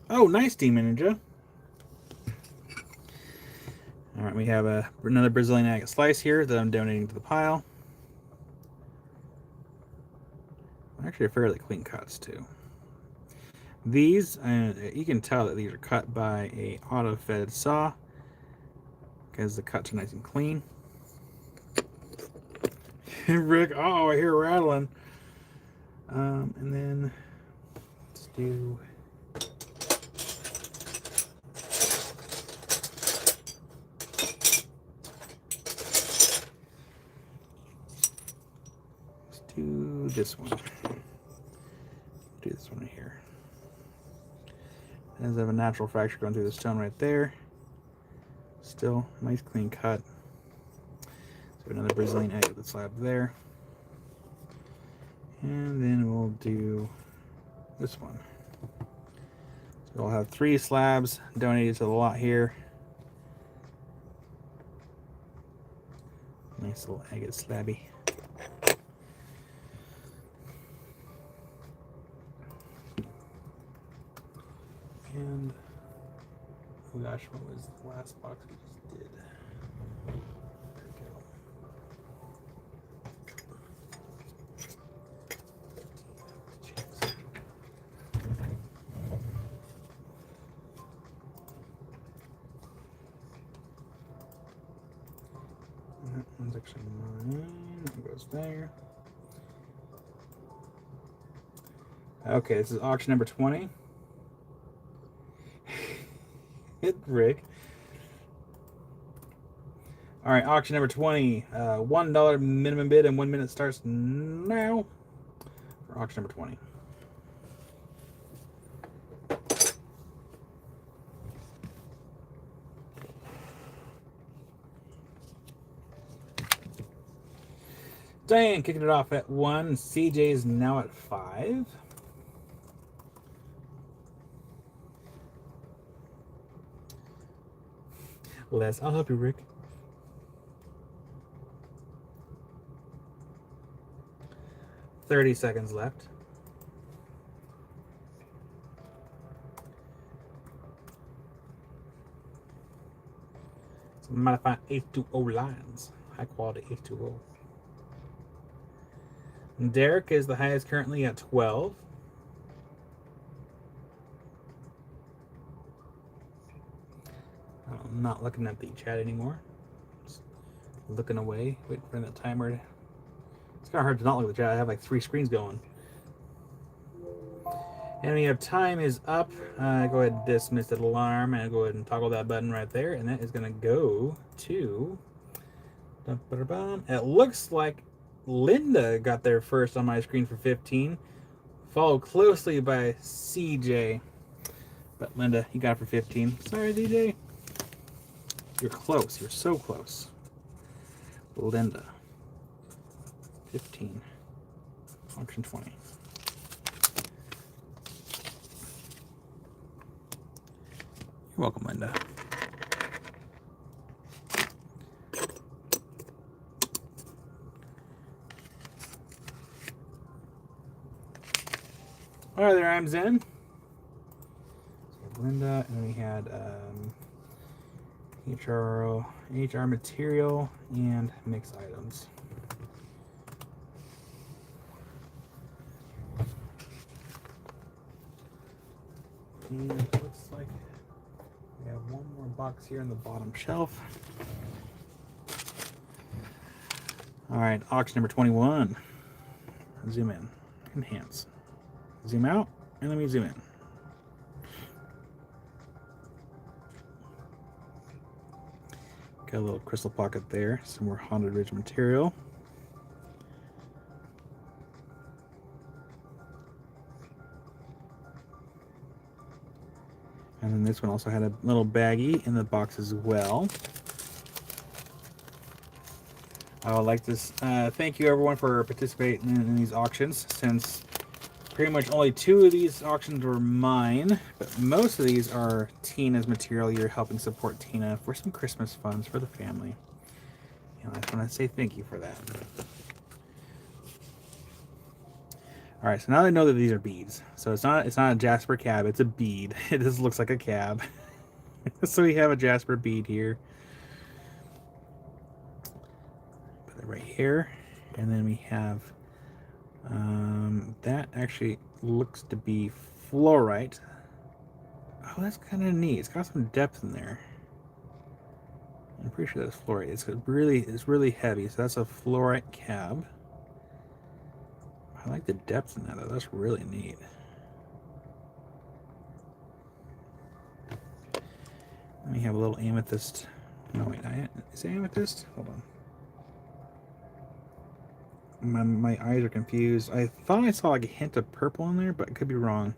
Oh, nice, Demon Ninja. All right, we have another Brazilian agate slice here that I'm donating to the pile. Actually, fairly clean cuts too. These, you can tell that these are cut by a auto-fed saw because the cuts are nice and clean. Rick, oh, I hear rattling. And then let's do. Let's do this one. Do this one right here. As I have a natural fracture going through the stone right there. Still nice clean cut. So another Brazilian agate slab there. And then we'll do this one. So we'll have 3 slabs donated to the lot here. Nice little agate slabby. And oh gosh, what was the last box we just did? There we go. That one's actually mine. It goes there. Okay, this is auction number 20. Hit Rick. All right, auction number 20. $1 minimum bid and 1 minute starts now for auction number 20. Diane kicking it off at 1. CJ is now at 5. Les, I'll help you, Rick. $30 left. Some modified H2O lines. High quality H2O. And Derek is the highest currently at 12. I'm not looking at the chat anymore. Just looking away, waiting for that timer. It's kind of hard to not look at the chat. I have like 3 screens going. And we have time is up. Go ahead and dismiss that alarm and go ahead and toggle that button right there. And that is going to go to... It looks like Linda got there first on my screen for 15. Followed closely by CJ. But Linda, you got it for 15. Sorry, DJ. You're close. You're so close. Linda. 15. Auction 20. You're welcome, Linda. All right, there, I'm Zen. So Linda, and we had HR material and mix items. And it looks like We have one more box here on the bottom shelf. All right, auction number 21. Zoom in, enhance, zoom out, and let me zoom in. Got a little crystal pocket there, some more Haunted Ridge material. And then this one also had a little baggie in the box as well. I would like to thank you everyone for participating in these auctions, since pretty much only 2 of these auctions were mine, but most of these are Tina's material. You're helping support Tina for some Christmas funds for the family. And I just want to say thank you for that. All right, so now I know that these are beads. So it's not a Jasper cab, it's a bead. It just looks like a cab. So we have a Jasper bead here. Put it right here. And then we have that actually looks to be fluorite. Oh, that's kind of neat. It's got some depth in there. I'm pretty sure that's fluorite. It's really heavy. So that's a fluorite cab. I like the depth in that though. That's really neat. Then we have a little amethyst. No wait, is it amethyst? Hold on. My eyes are confused. I thought I saw like a hint of purple in there, but I could be wrong.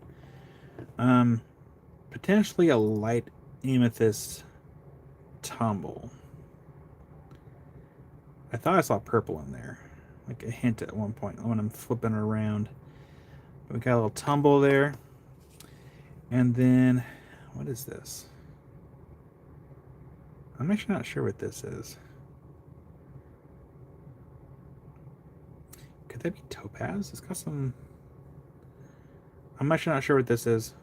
Potentially a light amethyst tumble. I thought I saw purple in there, like a hint at one point when I'm flipping it around. But we got a little tumble there. And then, what is this? I'm actually not sure what this is. Could that be topaz? It's got some... I'm actually not sure what this is.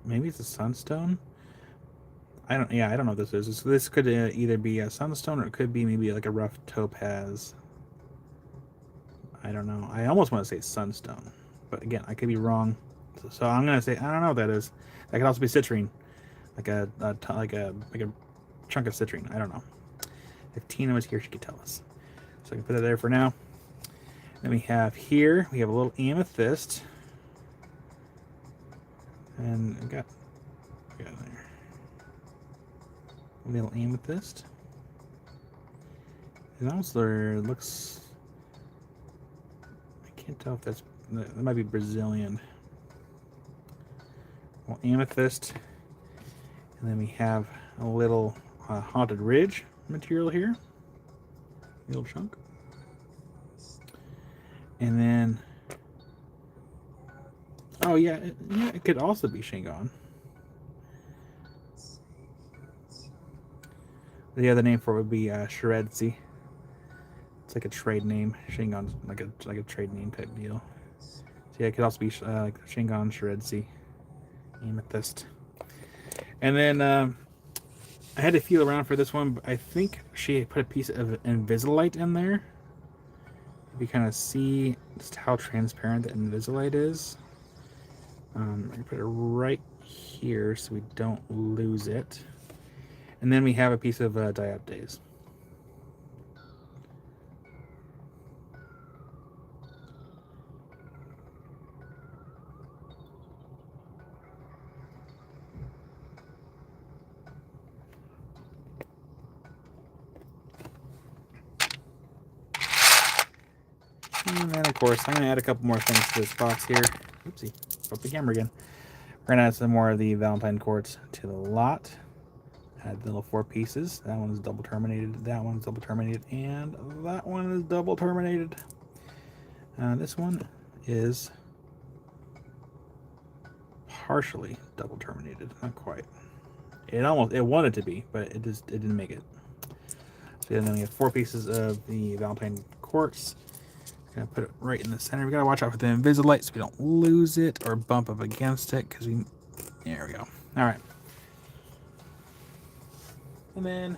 Maybe it's a sunstone? I don't know what this is. This could either be a sunstone or it could be maybe like a rough topaz. I don't know. I almost want to say sunstone, but again, I could be wrong. So I'm gonna say I don't know what that is. That could also be citrine, like a chunk of citrine. I don't know. If Tina was here, she could tell us. So I can put it there for now. Then we have here, we have a little amethyst, and we got there. A little amethyst. It also looks, I can't tell if that might be Brazilian. Well, amethyst. And then we have a little Haunted Ridge material here. Little chunk. And then, oh yeah, it could also be Shingon. The other name for it would be Shredzi. It's like a trade name. Shingon's like a trade name type deal. So yeah, it could also be like Shingon, Shredzi, amethyst. And then I had to feel around for this one, but I think she put a piece of Invisalite in there. You kind of see just how transparent the Invisalite is. I put it right here so we don't lose it. And then we have a piece of dioptase. And then, of course, I'm going to add a couple more things to this box here. Oopsie, broke the camera again. We're going to add some more of the Valentine quartz to the lot. Add the little 4 pieces. That one is double terminated. That one's double terminated. And that one is double terminated. This one is partially double terminated. Not quite. It wanted to be, but it didn't make it. So then we have 4 pieces of the Valentine quartz. Gonna put it right in the center. We gotta watch out for the Invisalite so we don't lose it or bump up against it, because there we go. All right. And then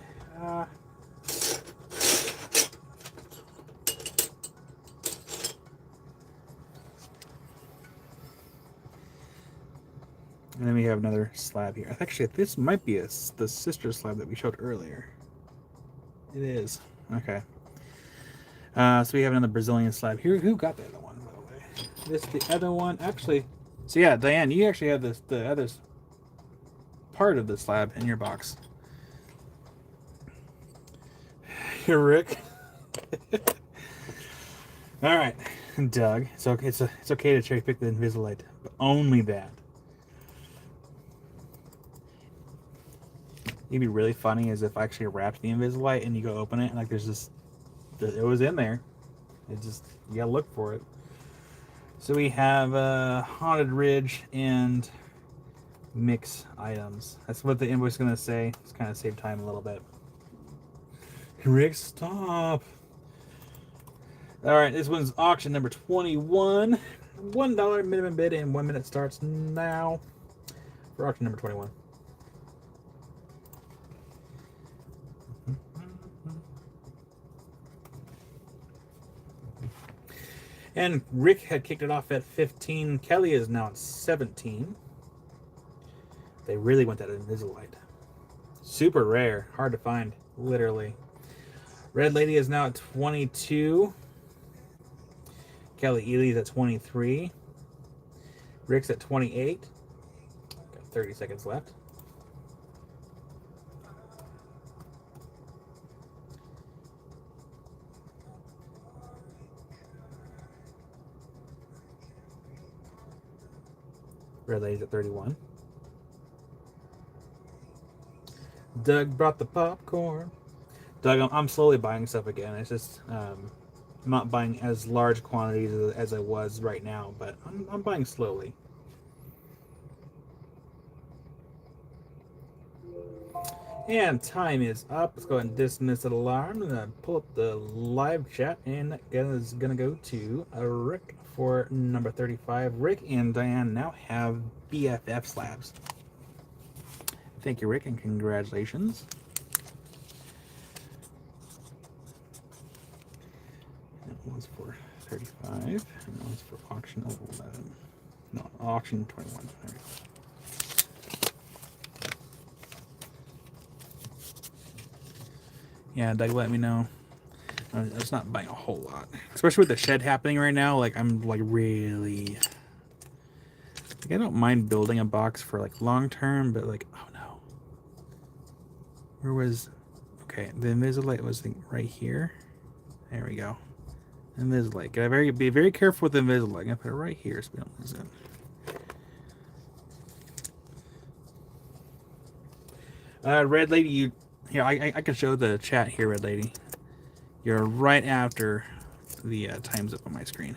And then we have another slab here. Actually, this might be the sister slab that we showed earlier. It is. Okay. So we have another Brazilian slab here. Who got the other one, by the way? This the other one. Actually, so yeah, Diane, you actually have the other part of the slab in your box. Here, Rick. All right, Doug. So it's okay to cherry pick the Invisalite, but only that. It'd be really funny is if I actually wrapped the Invisalite and you go open it and like there's this, it was in there. It just, you gotta look for it. So we have Haunted Ridge and mix items. That's what the invoice is gonna say. It's kind of save time a little bit. Rick, stop. All right, this one's auction number 21. $1 minimum bid and 1 minute starts now for auction number 21. And Rick had kicked it off at 15. Kelly is now at 17. They really want that Invisalite. Super rare. Hard to find, literally. Red Lady is now at 22. Kelly Ely's at 23. Rick's at 28. Got 30 seconds left. Red Lady's at 31. Doug brought the popcorn. Doug, I'm slowly buying stuff again. It's just I'm not buying as large quantities as I was right now, but I'm buying slowly. And time is up. Let's go ahead and dismiss that alarm. I'm gonna pull up the live chat, and that is gonna go to Rick for number 35. Rick and Diane now have BFF slabs. Thank you, Rick, and congratulations. That one's for 35, and that one's for auction 11. No, auction 21. There we go. Yeah, Doug, let me know. I'm just not buying a whole lot, especially with the shed happening right now. Like I'm like really, like I don't mind building a box for like long term, but like oh no, where was? Okay, the Invisalite was right here. There we go. Invisalite. Gotta be very careful with the Invisalite. I'm gonna put it right here so we don't lose it. Red Lady, you here? I can show the chat here, Red Lady. You're right after the time's up on my screen.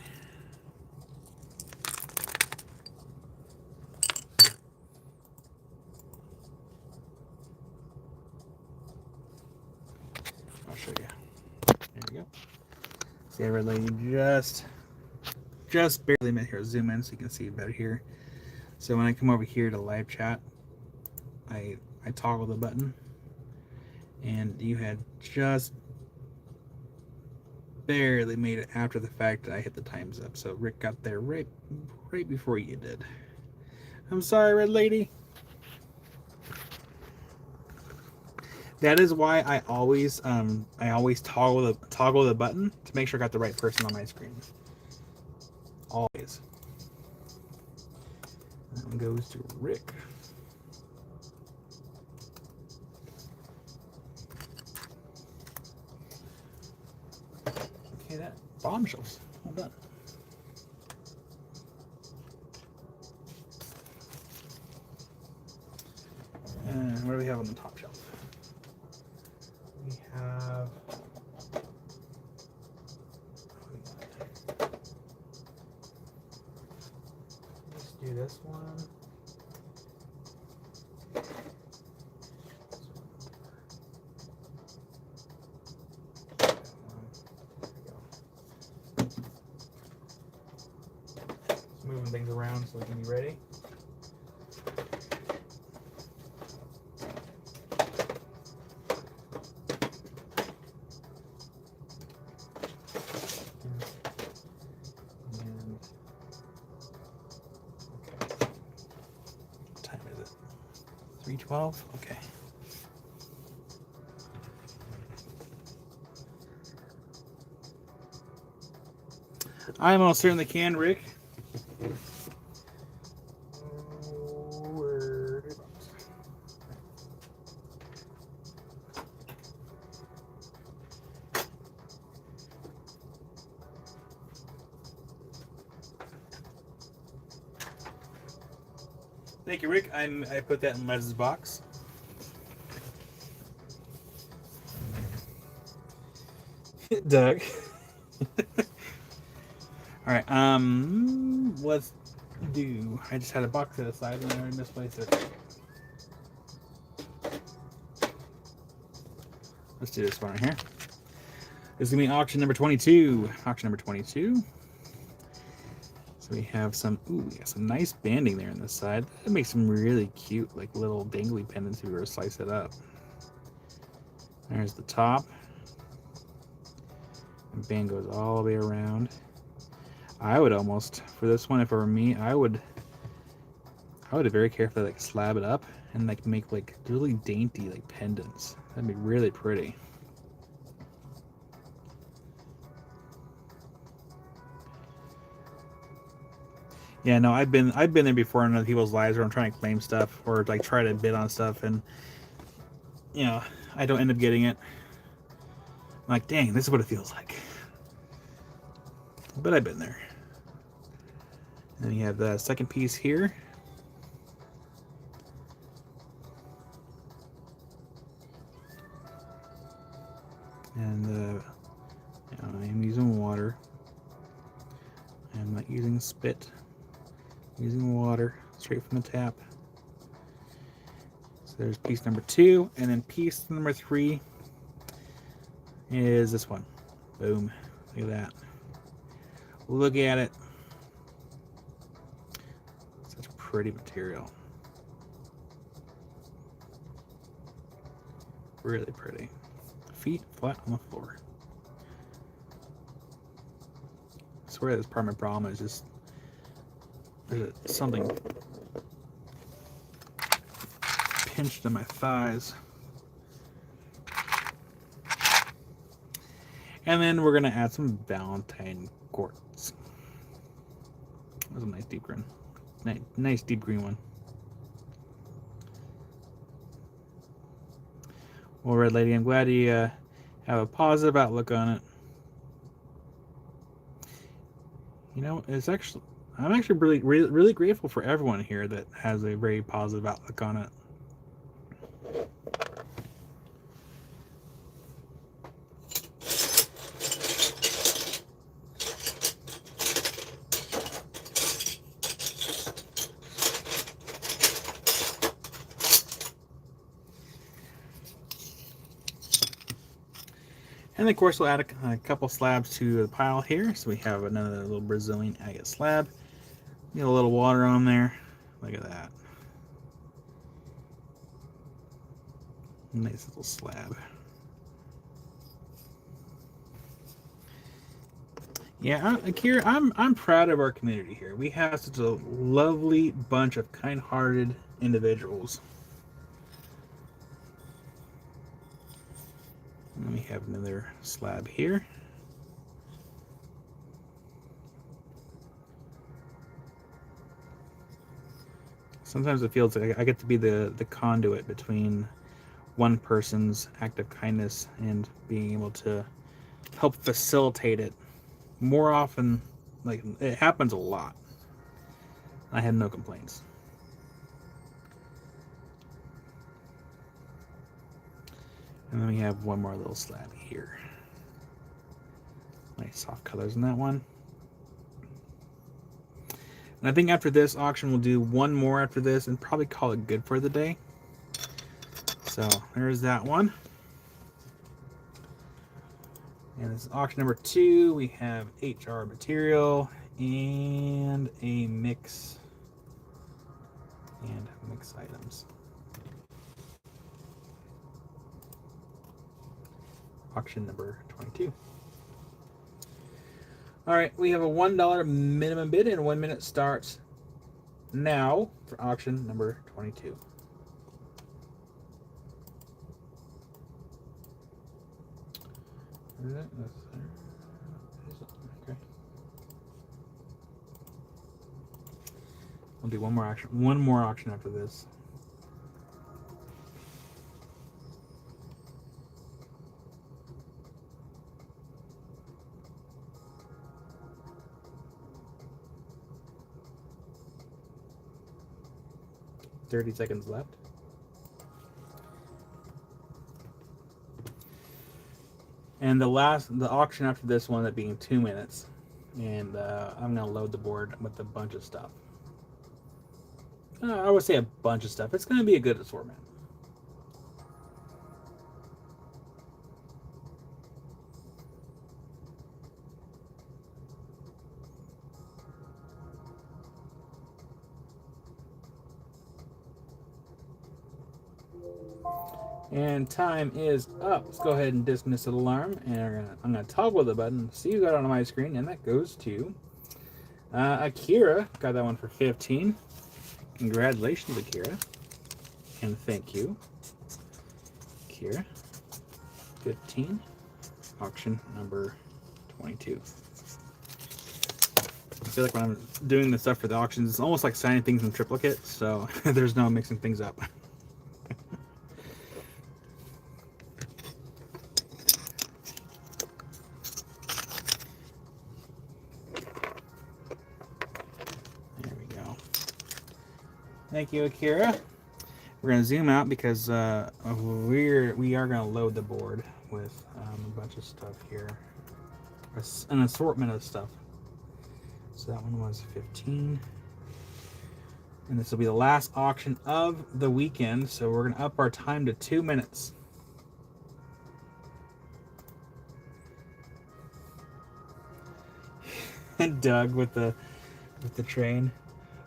I'll show you. There we go. See, Red Lady just barely met here. Zoom in so you can see it better here. So when I come over here to live chat, I toggle the button, and you had just barely made it after the fact that I hit the times up. So Rick got there right before you did. I'm sorry, Red Lady. That is why I always toggle the button to make sure I got the right person on my screen. Always. That one goes to Rick. Okay, that bombshells. Well done. And what do we have on the top shelf? We have. Let's do this one. Moving things around so we can be ready. 312? Okay. I most certainly can, Rick. Thank you, Rick. I put that in Les's box. Doug. All right. Let's do. I just had a box to the side and I misplaced it. Let's do this one right here. This is gonna be auction number 22. Auction number 22. So we have some. Ooh, we got some nice banding there on this side. That makes some really cute, like little dangly pendants if we were to slice it up. There's the top. And band goes all the way around. I would almost, for this one, if it were me, I would very carefully like slab it up and like make like really dainty like pendants. That'd be really pretty. Yeah, no, I've been there before in other people's lives where I'm trying to claim stuff or like try to bid on stuff and you know, I don't end up getting it. I'm like, dang, this is what it feels like. But I've been there. And then you have the second piece here. And I'm using water. I'm not using spit. I'm using water straight from the tap. So there's piece number 2, and then piece number 3 is this one. Boom. Look at that. Look at it. Such pretty material. Really pretty. Feet flat on the floor. I swear this part of my problem is just there's something pinched in my thighs. And then we're gonna add some Valentine quartz. That's a nice deep green. Nice deep green one. Well, Red Lady, I'm glad you have a positive outlook on it. You know, I'm actually really grateful for everyone here that has a very positive outlook on it. And of course, we'll add a couple slabs to the pile here. So we have another little Brazilian agate slab. Get a little water on there. Look at that. Nice little slab. Yeah, Akira, I'm proud of our community here. We have such a lovely bunch of kind-hearted individuals. And we have another slab here. Sometimes it feels like I get to be the conduit between one person's act of kindness and being able to help facilitate it. More often, like, it happens a lot. I have no complaints. And then we have one more little slab here. Nice soft colors in that one. And I think after this auction, we'll do one more after this and probably call it good for the day. So there's that one. And this is auction number 2. We have HR material and a mix items. Auction number 22. All right, we have a $1 minimum bid and 1 minute starts now for auction number 22. Is it? Okay. I'll do one more auction. One more auction after this. $30 seconds left. And the auction after this one, that being 2 minutes. And I'm going to load the board with a bunch of stuff. I would say a bunch of stuff. It's going to be a good assortment. And time is up. Let's go ahead and dismiss the alarm. And I'm going to toggle the button. See you got on my screen. And that goes to Akira. Got that one for 15. Congratulations, Akira. And thank you, Akira. 15. Auction number 22. I feel like when I'm doing the stuff for the auctions, it's almost like signing things in triplicate. So there's no mixing things up. Thank you, Akira. We're going to zoom out because we are going to load the board with a bunch of stuff here. An assortment of stuff. So that one was 15. And this will be the last auction of the weekend. So we're going to up our time to 2 minutes. And Doug with the train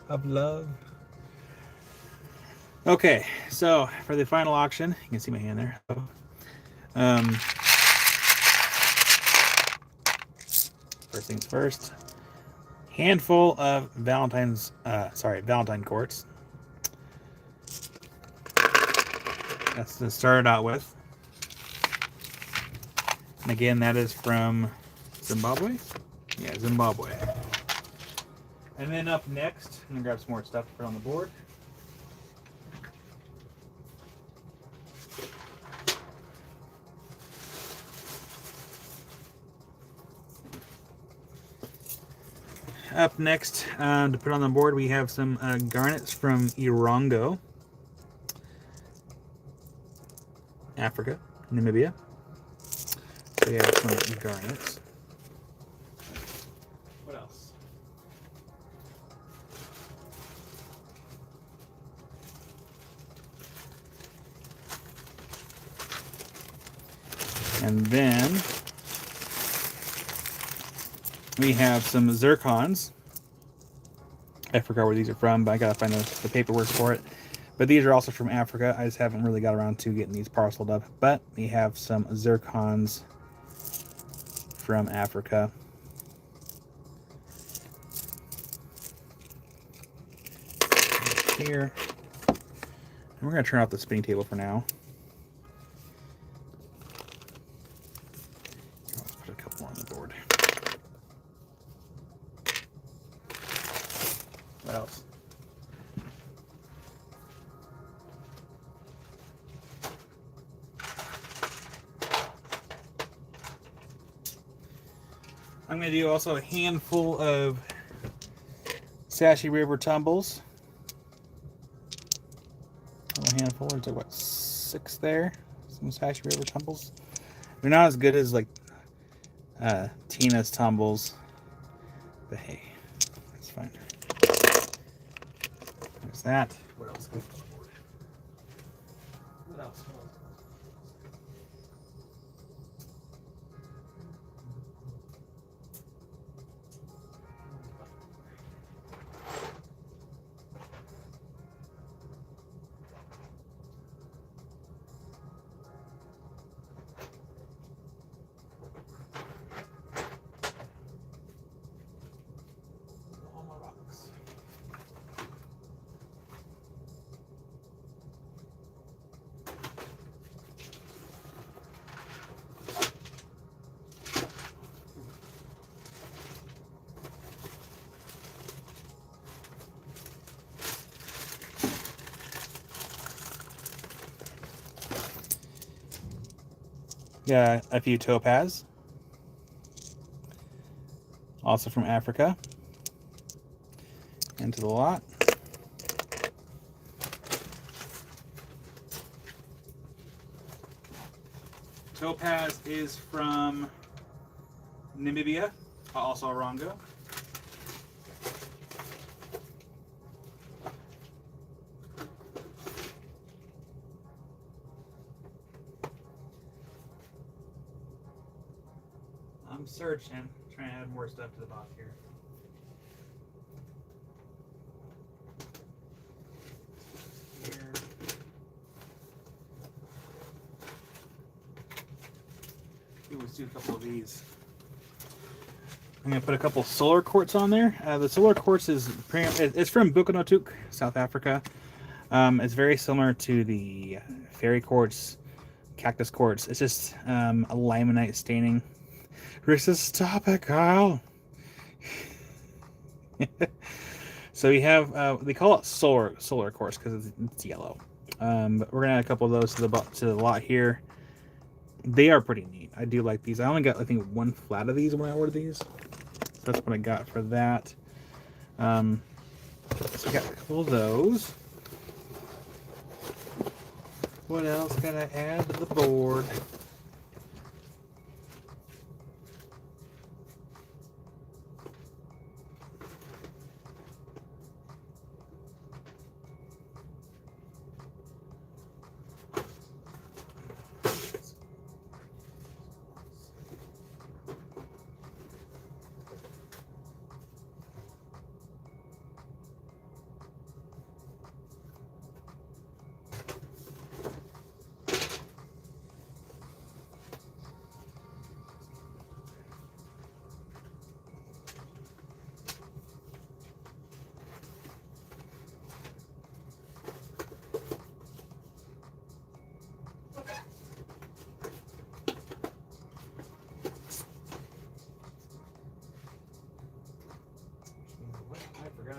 of love. Okay, so for the final auction, you can see my hand there. First things first, handful of Valentine quartz. That's to start it out with. And again, that is from Zimbabwe. Yeah, Zimbabwe. And then up next, I'm gonna grab some more stuff to put on the board. Up next, to put on the board, we have some garnets from Erongo, Africa, Namibia. So we have some garnets. What else? And then we have some zircons. I forgot where these are from, but I gotta find the paperwork for it. But these are also from Africa. I just haven't really got around to getting these parceled up. But we have some zircons from Africa. Here. And we're gonna turn off the spinning table for now. Let's put a couple on the board. What else? I'm going to do also a handful of Sashi River tumbles. A handful. There's like, what, 6 there? Some Sashi River tumbles. They're not as good as like Tina's tumbles, but hey, it's fine. There's that. What else? What else? a few topaz, also from Africa, into the lot. Topaz is from Namibia, also Orongo. I'm searching, trying to add more stuff to the box here. Let's do a couple of these. I'm gonna put a couple solar quartz on there. The solar quartz is it's from Bukanotuk, South Africa. It's very similar to the fairy quartz, cactus quartz. It's just a limonite staining. Rick says, "Stop it, Kyle." So we have they call it solar quartz because it's yellow. But we're gonna add a couple of those to the lot here. They are pretty neat. I do like these. I only got, I think, one flat of these when I ordered these. That's what I got for that. So I got a couple of those. What else can I add to the board?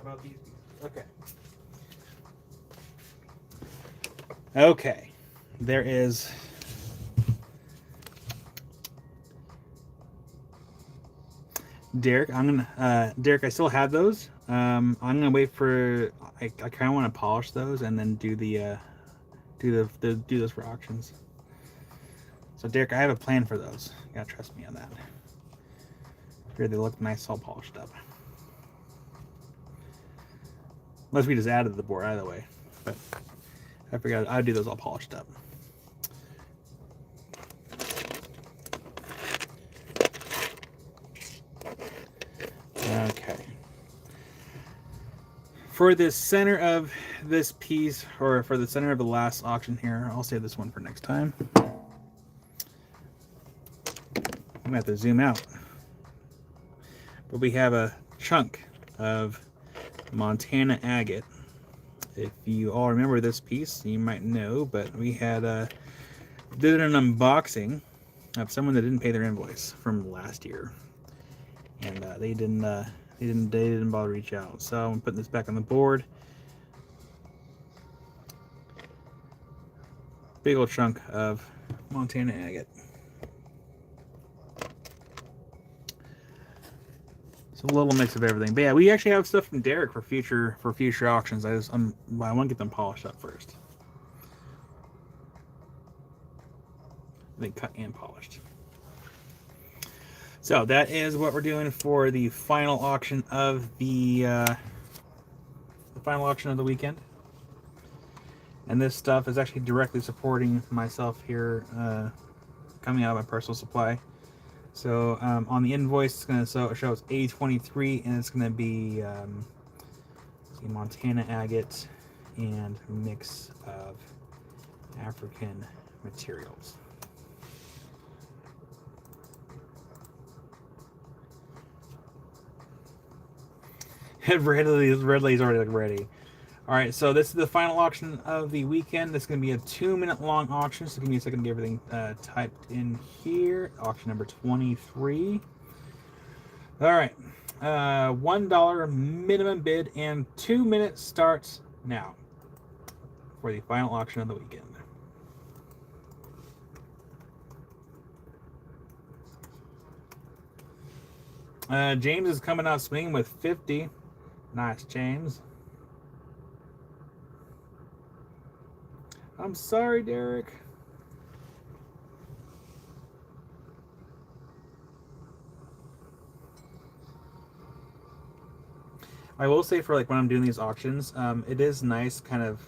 About these pieces. Okay. There is Derek. Derek, I still have those. I'm gonna wait for. I kind of want to polish those and then do do those for auctions. So Derek, I have a plan for those. You gotta trust me on that. Here they look nice, all polished up. Unless we just added the board either way. But I forgot I'd do those all polished up. Okay. For the center of this piece, or for the center of the last auction here, I'll save this one for next time. I'm gonna have to zoom out. But we have a chunk of Montana agate. If you all remember this piece, you might know, but we had did an unboxing of someone that didn't pay their invoice from last year, and they didn't bother to reach out. So I'm putting this back on the board. Big old chunk of Montana agate. A little mix of everything, but yeah, we actually have stuff from Derek for future auctions. I want to get them polished up first. They cut and polished. So that is what we're doing for the final auction of the final auction of the weekend. And this stuff is actually directly supporting myself here, coming out of my personal supply. So on the invoice, it's going to show it's A23, and it's going to be Montana agate and a mix of African materials. Redley's already ready. All right, so this is the final auction of the weekend. This is going to be a 2-minute long auction, so give me a second to get everything typed in here. Auction number 23. All right, $1 minimum bid, and 2 minutes starts now for the final auction of the weekend. James is coming out swinging with 50. Nice, James. I'm sorry, Derek. I will say for like when I'm doing these auctions, it is nice kind of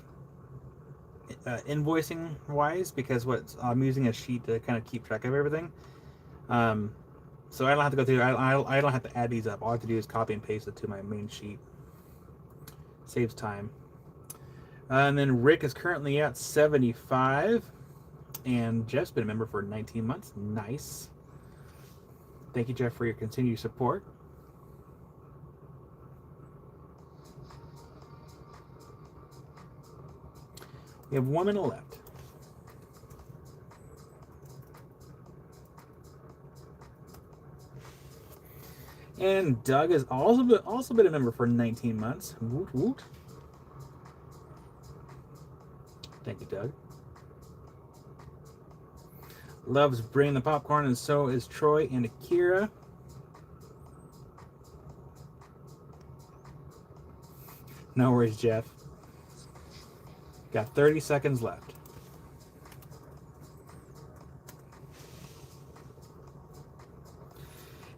invoicing wise because what I'm using a sheet to kind of keep track of everything. So I don't have to go through. I don't have to add these up. All I have to do is copy and paste it to my main sheet. Saves time. And then Rick is currently at 75, and Jeff's been a member for 19 months. Nice. Thank you, Jeff, for your continued support. We have 1 minute left. And Doug has also been a member for 19 months. Woot woot. Thank you, Doug. Loves bringing the popcorn, and so is Troy and Akira. No worries, Jeff. Got 30 seconds left.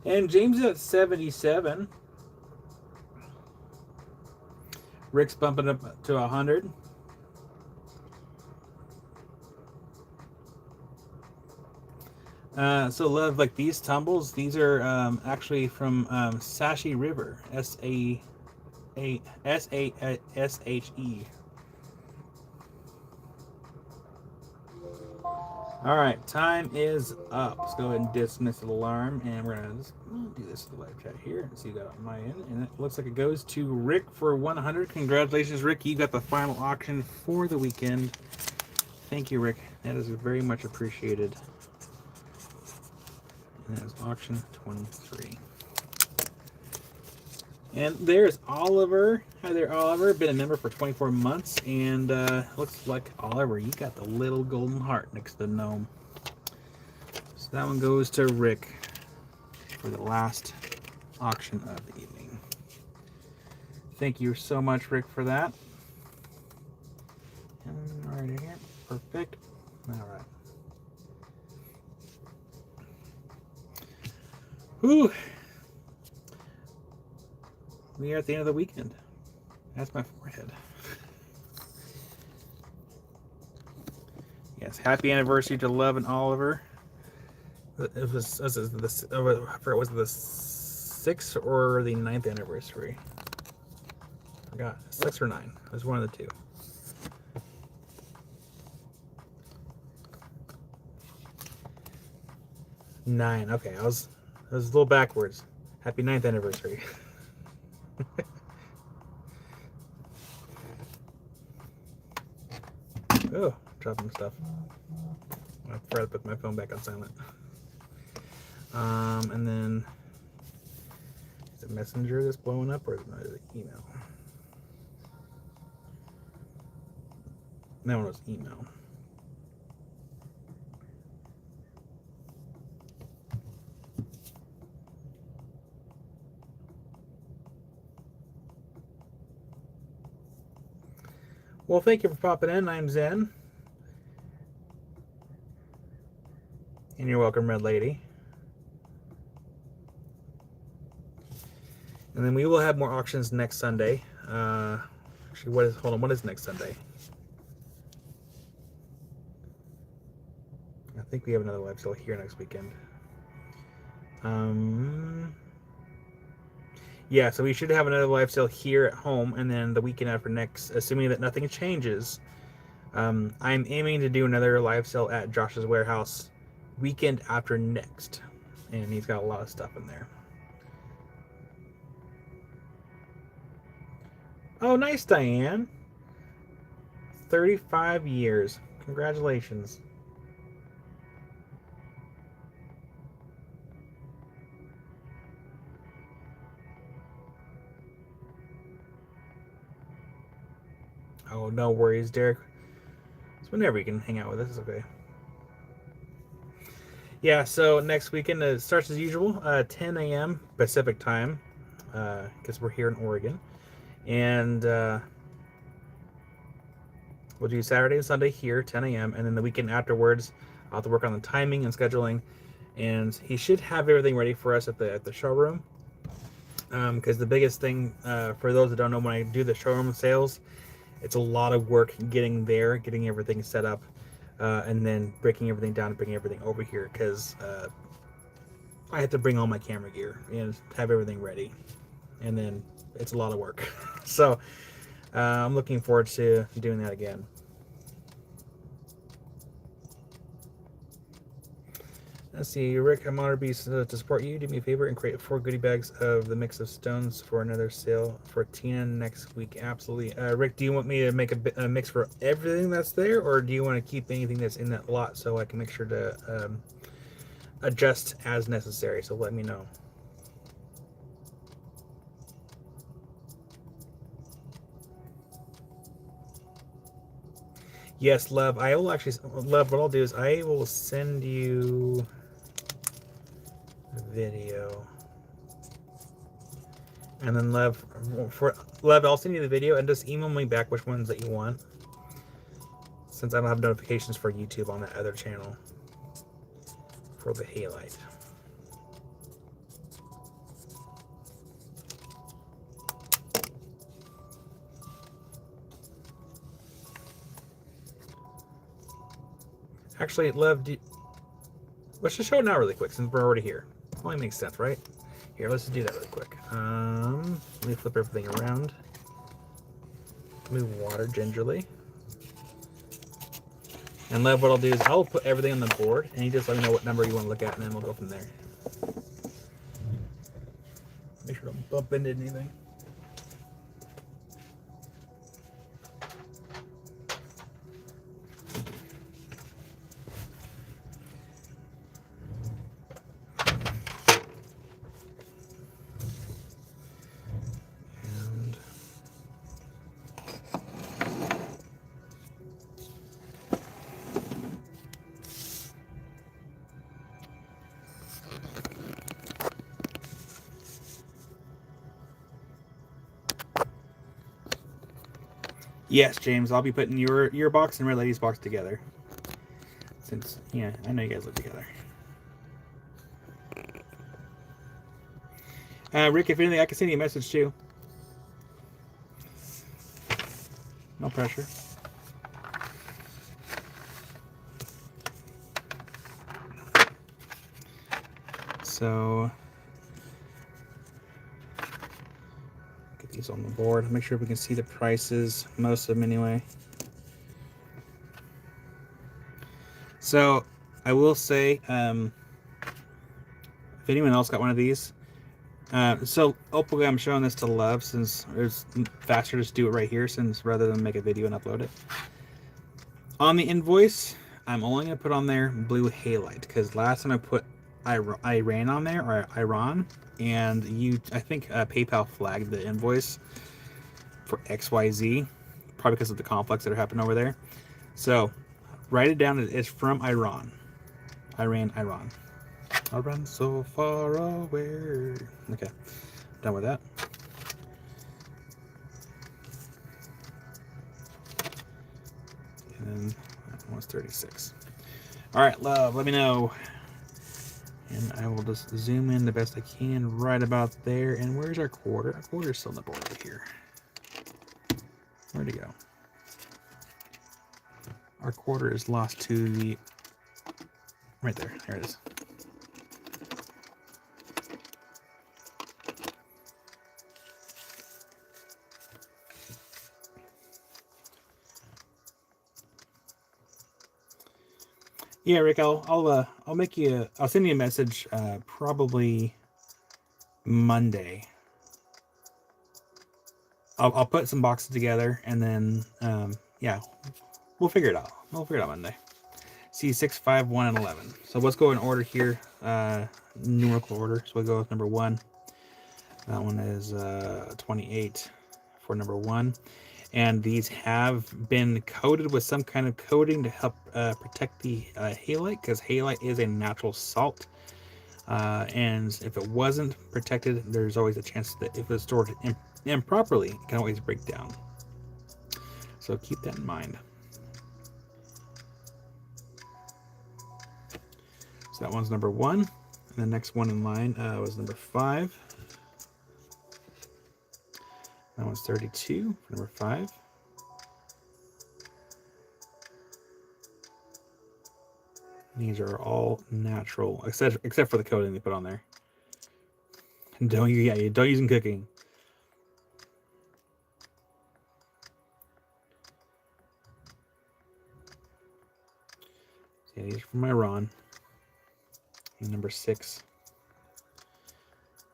And James is at 77. Rick's bumping up to 100. So love like these tumbles. These are actually from Sashi River, SASHE. All right, time is up. Let's go ahead and dismiss the alarm, and we're gonna just do this in the live chat here and see that on my end. And it looks like it goes to Rick for 100. Congratulations, Rick! You got the final auction for the weekend. Thank you, Rick. That is very much appreciated. And that is auction 23. And there's Oliver. Hi there, Oliver. Been a member for 24 months. And looks like, Oliver, you got the little golden heart next to the gnome. So that one goes to Rick for the last auction of the evening. Thank you so much, Rick, for that. And right here. Perfect. All right. Whew. We are at the end of the weekend. That's my forehead. Yes, happy anniversary to Love and Oliver. It was I forget, was it the 6th or the 9th anniversary? I forgot. 6 or 9. It was one of the two. Nine. Okay, I was a little backwards. Happy 9th anniversary. Oh, dropping stuff. I forgot to put my phone back on silent. And then is it Messenger that's blowing up, or is it email? That one was email. Well, thank you for popping in. I'm Zen. And you're welcome, Red Lady. And then we will have more auctions next Sunday. Actually, what is next Sunday? I think we have another live sale here next weekend. Yeah, so we should have another live sale here at home, and then the weekend after next, assuming that nothing changes, I'm aiming to do another live sale at Josh's warehouse weekend after next, and he's got a lot of stuff in there. Oh, nice, Diane. 35 years. Congratulations. Oh, no worries, Derek. It's whenever you can hang out with us, it's okay. Yeah, so next weekend it starts as usual, 10 a.m. Pacific time, because we're here in Oregon. And we'll do Saturday and Sunday here, 10 a.m. And then the weekend afterwards, I'll have to work on the timing and scheduling. And he should have everything ready for us at the showroom. Because the biggest thing, for those that don't know, when I do the showroom sales, it's a lot of work getting there, getting everything set up, and then breaking everything down and bringing everything over here. Because I have to bring all my camera gear and have everything ready, and then it's a lot of work. So I'm looking forward to doing that again. Let's see, Rick, I'm honored to support you. Do me a favor and create 4 goodie bags of the mix of stones for another sale for Tina next week. Absolutely. Rick, do you want me to make a mix for everything that's there, or do you want to keep anything that's in that lot so I can make sure to adjust as necessary? So let me know. Yes, Love. I will actually, Love, what I'll do is I will send you video. And then Lev, I'll send you the video and just email me back which ones that you want, since I don't have notifications for YouTube on that other channel for the halite. Actually, Lev, let's just show it now really quick since we're already here. It only makes sense, right? Here, let's just do that really quick. Let me flip everything around. Move water gingerly. And Lev, what I'll do is I'll put everything on the board, and you just let me know what number you want to look at, and then we'll go from there. Make sure I don't bump into anything. Yes, James, I'll be putting your box and Red Lady's box together. Since, yeah, I know you guys live together. Rick, if anything, I can send you a message too. No pressure. So, get these on the board. Make sure we can see the prices, most of them anyway. So, I will say, if anyone else got one of these, so hopefully I'm showing this to Love since it's faster to just do it right here, since rather than make a video and upload it. On the invoice, I'm only going to put on there blue halite, because last time I put Iran on there, or Iran, and I think PayPal flagged the invoice for XYZ, probably because of the conflicts that are happening over there. So write it down. It's from Iran. Iran. I run so far away. Okay, done with that. And that one's 36. All right, Love, let me know. And I will just zoom in the best I can right about there. And where's our quarter? Our quarter's still on the board over here. Where'd it go? Our quarter is lost to the... Right there. There it is. Yeah, Rick, I'll make you I'll send you a message probably Monday. I'll put some boxes together, and then yeah, we'll figure it out. We'll figure it out Monday. See 6, 5, 1, and 11. So let's go in order here, numerical order. So we'll go with number 1. That one is 28 for number 1. And these have been coated with some kind of coating to help protect the halite, because halite is a natural salt. And if it wasn't protected, there's always a chance that if it's stored improperly, it can always break down. So keep that in mind. So that one's number 1. And the next one in line was number 5. That one's 32 for number 5. These are all natural, except for the coating they put on there. Don't use in cooking. Yeah, these are from my Ron. And number 6.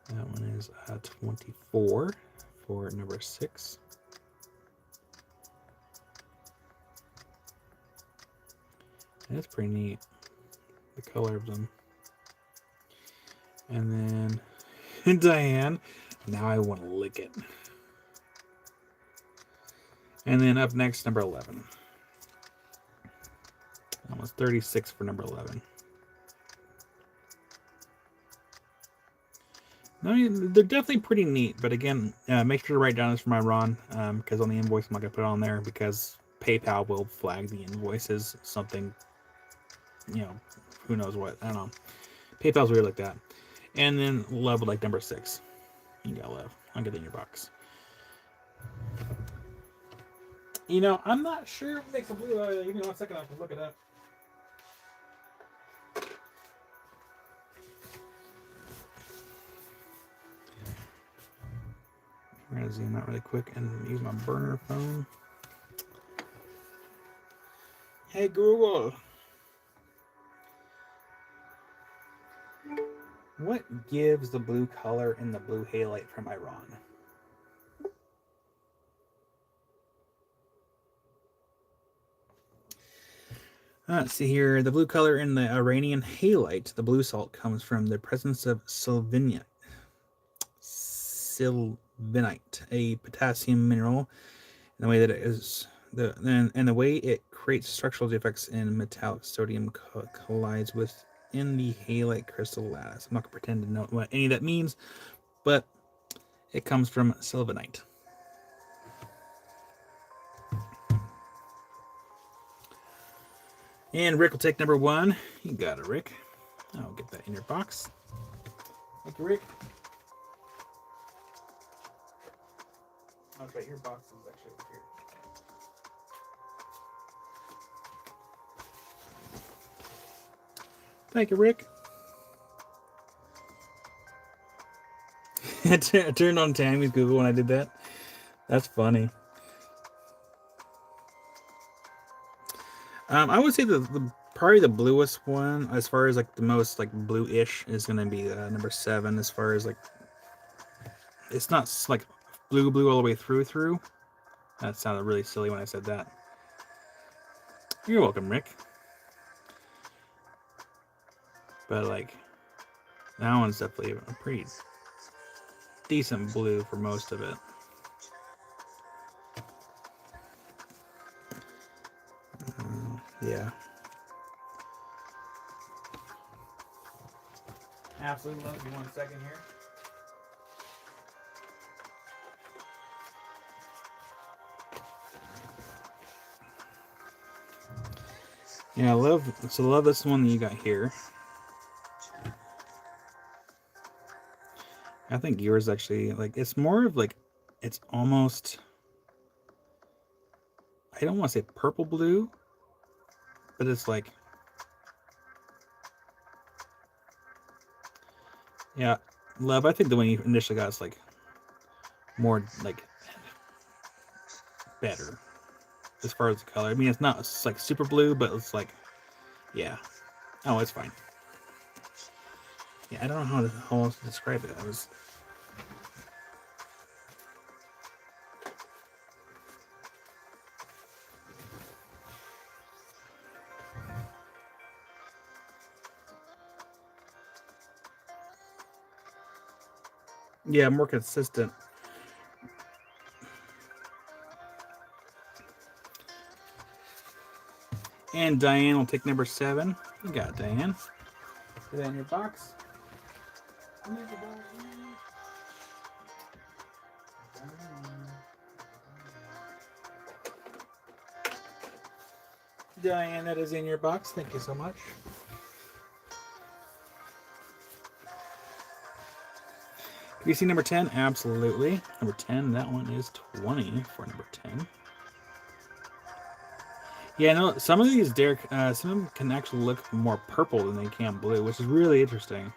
That one is 24 for number 6. That's pretty neat, the color of them. And then Diane, now I want to lick it. And then up next, number 11. That was 36 for number 11. I mean, they're definitely pretty neat, but again, make sure to write down this for my Ron, because on the invoice I'm not going to put it on there because PayPal will flag the invoice as something, who knows what. I don't know. PayPal's weird like that. And then love would like number 6. You got love. I'll get it in your box. I'm not sure if it makes a blue. Give me 1 second, I can look it up. We're going to zoom out really quick and use my burner phone. Hey, Google. What gives the blue color in the blue halite from Iran? Let's see here. The blue color in the Iranian halite, the blue salt, comes from the presence of sylvinite, a potassium mineral, in the way that it is and the way it creates structural defects in metallic sodium collides within the halite crystal lattice. I'm not going to pretend to know what any of that means, but it comes from sylvinite. And Rick will take number 1. You got it, Rick. I'll get that in your box. Thank you, Rick. Okay, your box is actually over here. Thank you, Rick. I turned on Tammy's Google when I did that. That's funny. I would say probably the bluest one, as far as like the most like blue-ish, is gonna be number 7. As far as like, it's not like blue all the way through. That sounded really silly when I said that. You're welcome, Rick. But like, that one's definitely a pretty decent blue for most of it. Yeah. Absolutely love you. 1 second here. Yeah, I love this one that you got here. I think yours actually, like, it's more of like, it's almost, I don't want to say purple blue, but it's like, yeah, love. I think the one you initially got is like more like better as far as the color. I mean, it's not like super blue, but it's like, yeah. Oh, it's fine. Yeah, I don't know how else to describe it. I was. Yeah, more consistent. And Diane will take number 7. You got it, Diane. Put that in your box. Diane, that is in your box. Thank you so much. Can you see number 10? Absolutely. Number 10, that one is 20 for number 10. Yeah, no, some of these, Derek, some of them can actually look more purple than they can blue, which is really interesting.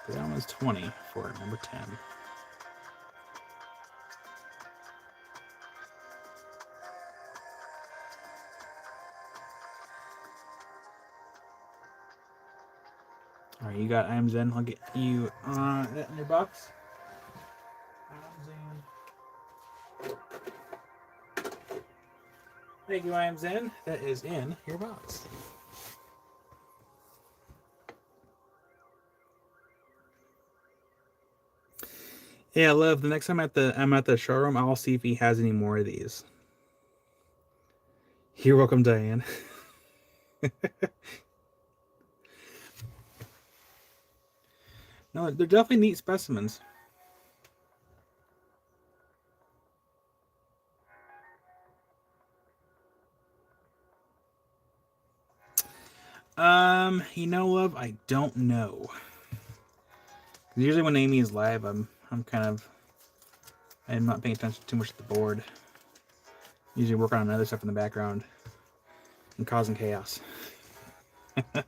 But that one's 20 for number 10. All right, you got I'm Zen. I'll get you that in your box. Thank you, I'm Zen. That is in your box. Yeah, love. The next time I'm at the showroom, I'll see if he has any more of these. You're welcome, Diane. No, they're definitely neat specimens. You know, love, I don't know. Usually when Amy is live, I'm not paying attention too much to the board. Usually working on other stuff in the background and causing chaos. That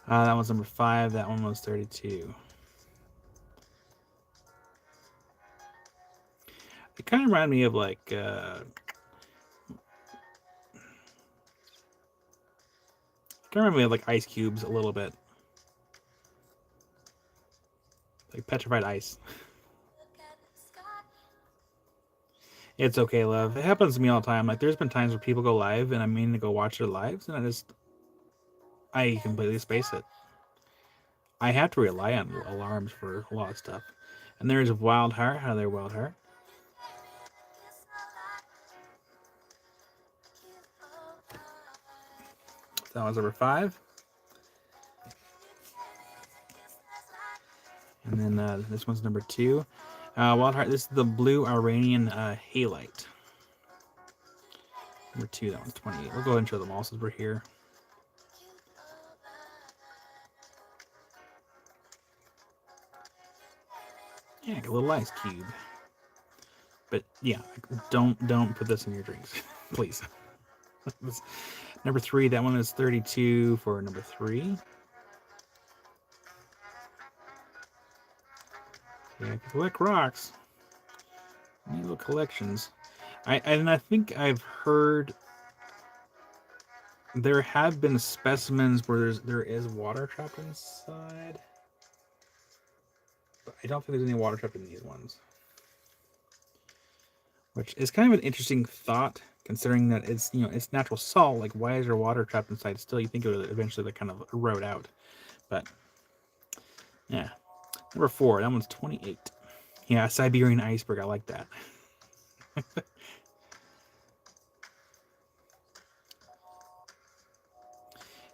one's number 5. That one was 32. It kind of reminded me of like kind of reminded me of like ice cubes a little bit, like petrified ice. It's okay, love. It happens to me all the time. Like, there's been times where people go live and I mean to go watch their lives, and I completely space it. I have to rely on alarms for a lot of stuff. And there's Wild Heart. Hi there, Wild Heart. That was number 5. And then this one's number 2. Wild Heart, this is the blue Iranian halite. Number 2, that one's 28. We'll go ahead and show them all since we're here. Yeah, like a little ice cube. But yeah, don't put this in your drinks, please. Number 3, that one is 32 for number 3. Yeah, if you collect rocks, need little collections. I think I've heard there have been specimens where there is water trapped inside, but I don't think there's any water trapped in these ones, which is kind of an interesting thought, considering that it's it's natural salt. Like, why is there water trapped inside still? You think it would eventually like kind of erode out, but yeah. Number 4, that one's 28. Yeah, Siberian iceberg. I like that.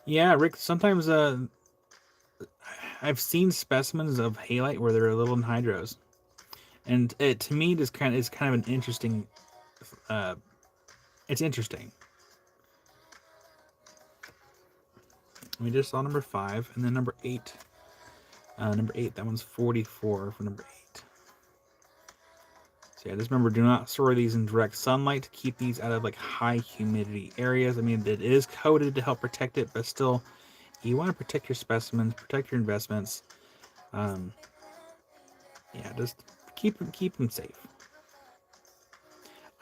Yeah, Rick. Sometimes I've seen specimens of halite where they're little anhydrous, and it to me is kind of an interesting. It's interesting. We just saw number 5, and then number 8. Number 8, that one's 44 for number 8. So yeah, just remember, do not store these in direct sunlight to keep these out of like high humidity areas. I mean, it is coated to help protect it, but still, you want to protect your specimens, protect your investments. Yeah, just keep them safe.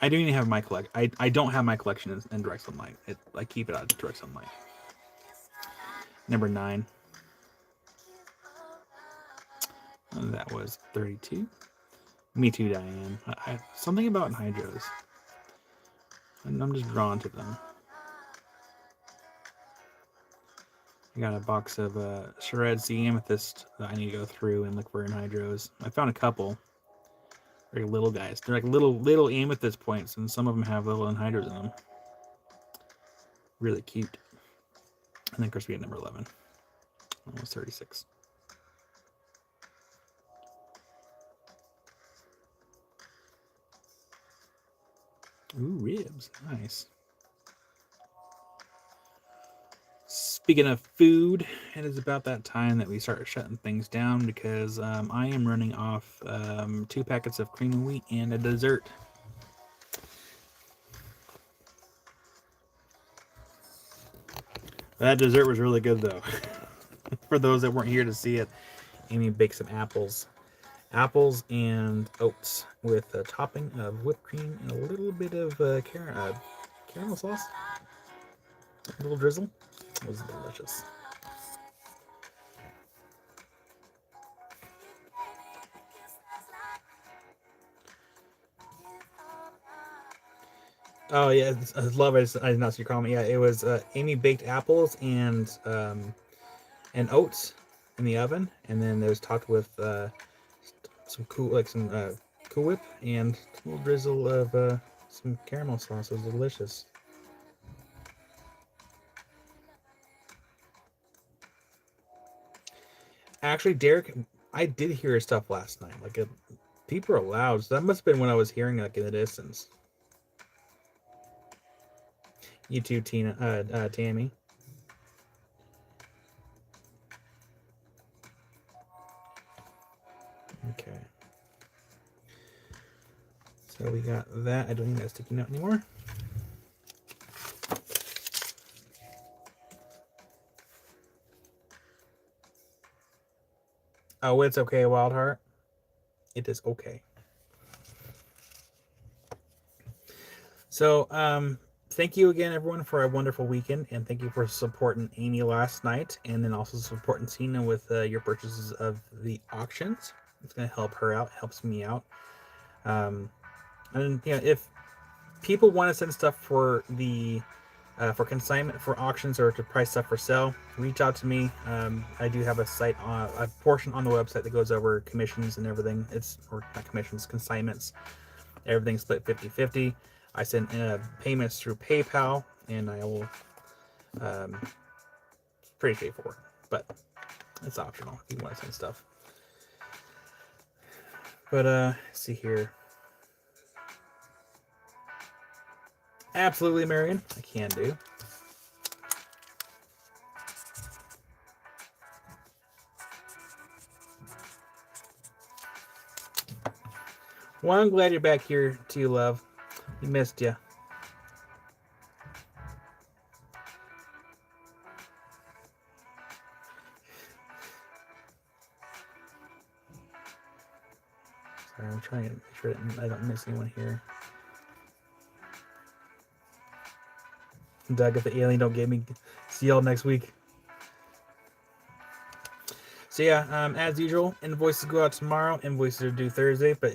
I do need to have my collect. I don't have my collection in direct sunlight. I keep it out of direct sunlight. Number 9. And that was 32. Me too, Diane. Something about hydros. And I'm just drawn to them. I got a box of Shred Sea Amethyst that I need to go through and look for anhydros. I found a couple. They're little guys. They're like little amethyst points, and some of them have little anhydros in them. Really cute. And then, of course, we had number 11. Almost 36. Ooh, ribs. Nice. Speaking of food, it is about that time that we start shutting things down because I am running off 2 packets of cream of wheat and a dessert. That dessert was really good, though. For those that weren't here to see it, Amy baked some apples and oats with a topping of whipped cream and a little bit of caramel sauce. A little drizzle. It was delicious. Oh yeah, I love it. I did not see your comment. Yeah, it was Amy baked apples and oats in the oven, and then it was topped with some Cool Whip and a little drizzle of some caramel sauce. It was delicious. Actually, Derek, I did hear his stuff last night. Like, people are loud. So that must have been when I was hearing like in the distance. You too, Tammy. Okay. So we got that. I don't need that sticky note anymore. Oh, it's okay, Wildheart. It is okay. So, thank you again, everyone, for a wonderful weekend, and thank you for supporting Amy last night, and then also supporting Tina with your purchases of the auctions. It's going to help her out, helps me out. And if people want to send stuff for the for consignment for auctions or to price stuff for sale, reach out to me. I do have a portion on the website that goes over commissions and everything. Or not commissions, consignments. Everything's split 50-50. I send payments through PayPal, and I will. Pretty straightforward, but it's optional if you want to send stuff. But let's see here. Absolutely, Marion. I can do. Well, I'm glad you're back here too, love. We missed you. Sorry, I'm trying to make sure that I don't miss anyone here. Doug, if the alien don't get me, see y'all next week. So yeah, as usual, invoices go out tomorrow. Invoices are due Thursday, but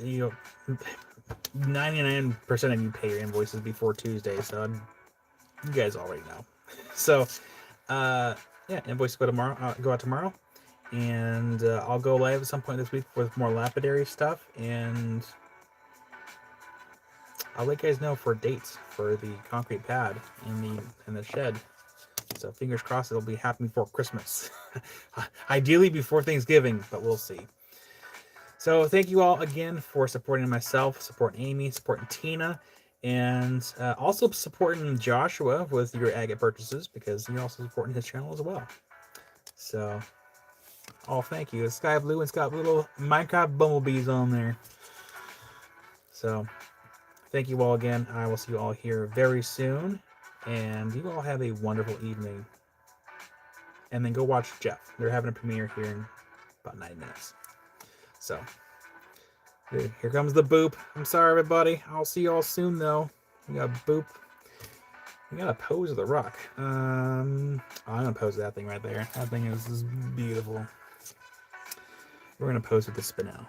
99% of you pay your invoices before Tuesday, so you guys already know. So, yeah, invoices go out tomorrow, and I'll go live at some point this week with more lapidary stuff, and I'll let you guys know for dates for the concrete pad in the shed. So fingers crossed it'll be happening before Christmas. Ideally before Thanksgiving, but we'll see. So thank you all again for supporting myself, supporting Amy, supporting Tina, and also supporting Joshua with your agate purchases, because you're also supporting his channel as well. So, thank you. It's sky blue and it's got little Minecraft bumblebees on there. So, thank you all again. I will see you all here very soon, and you all have a wonderful evening. And then go watch Jeff. They're having a premiere here in about 9 minutes. So, here comes the boop. I'm sorry, everybody. I'll see you all soon, though. We got boop. We got a pose of the rock. I'm gonna pose that thing right there. That thing is beautiful. We're gonna pose with the spinel.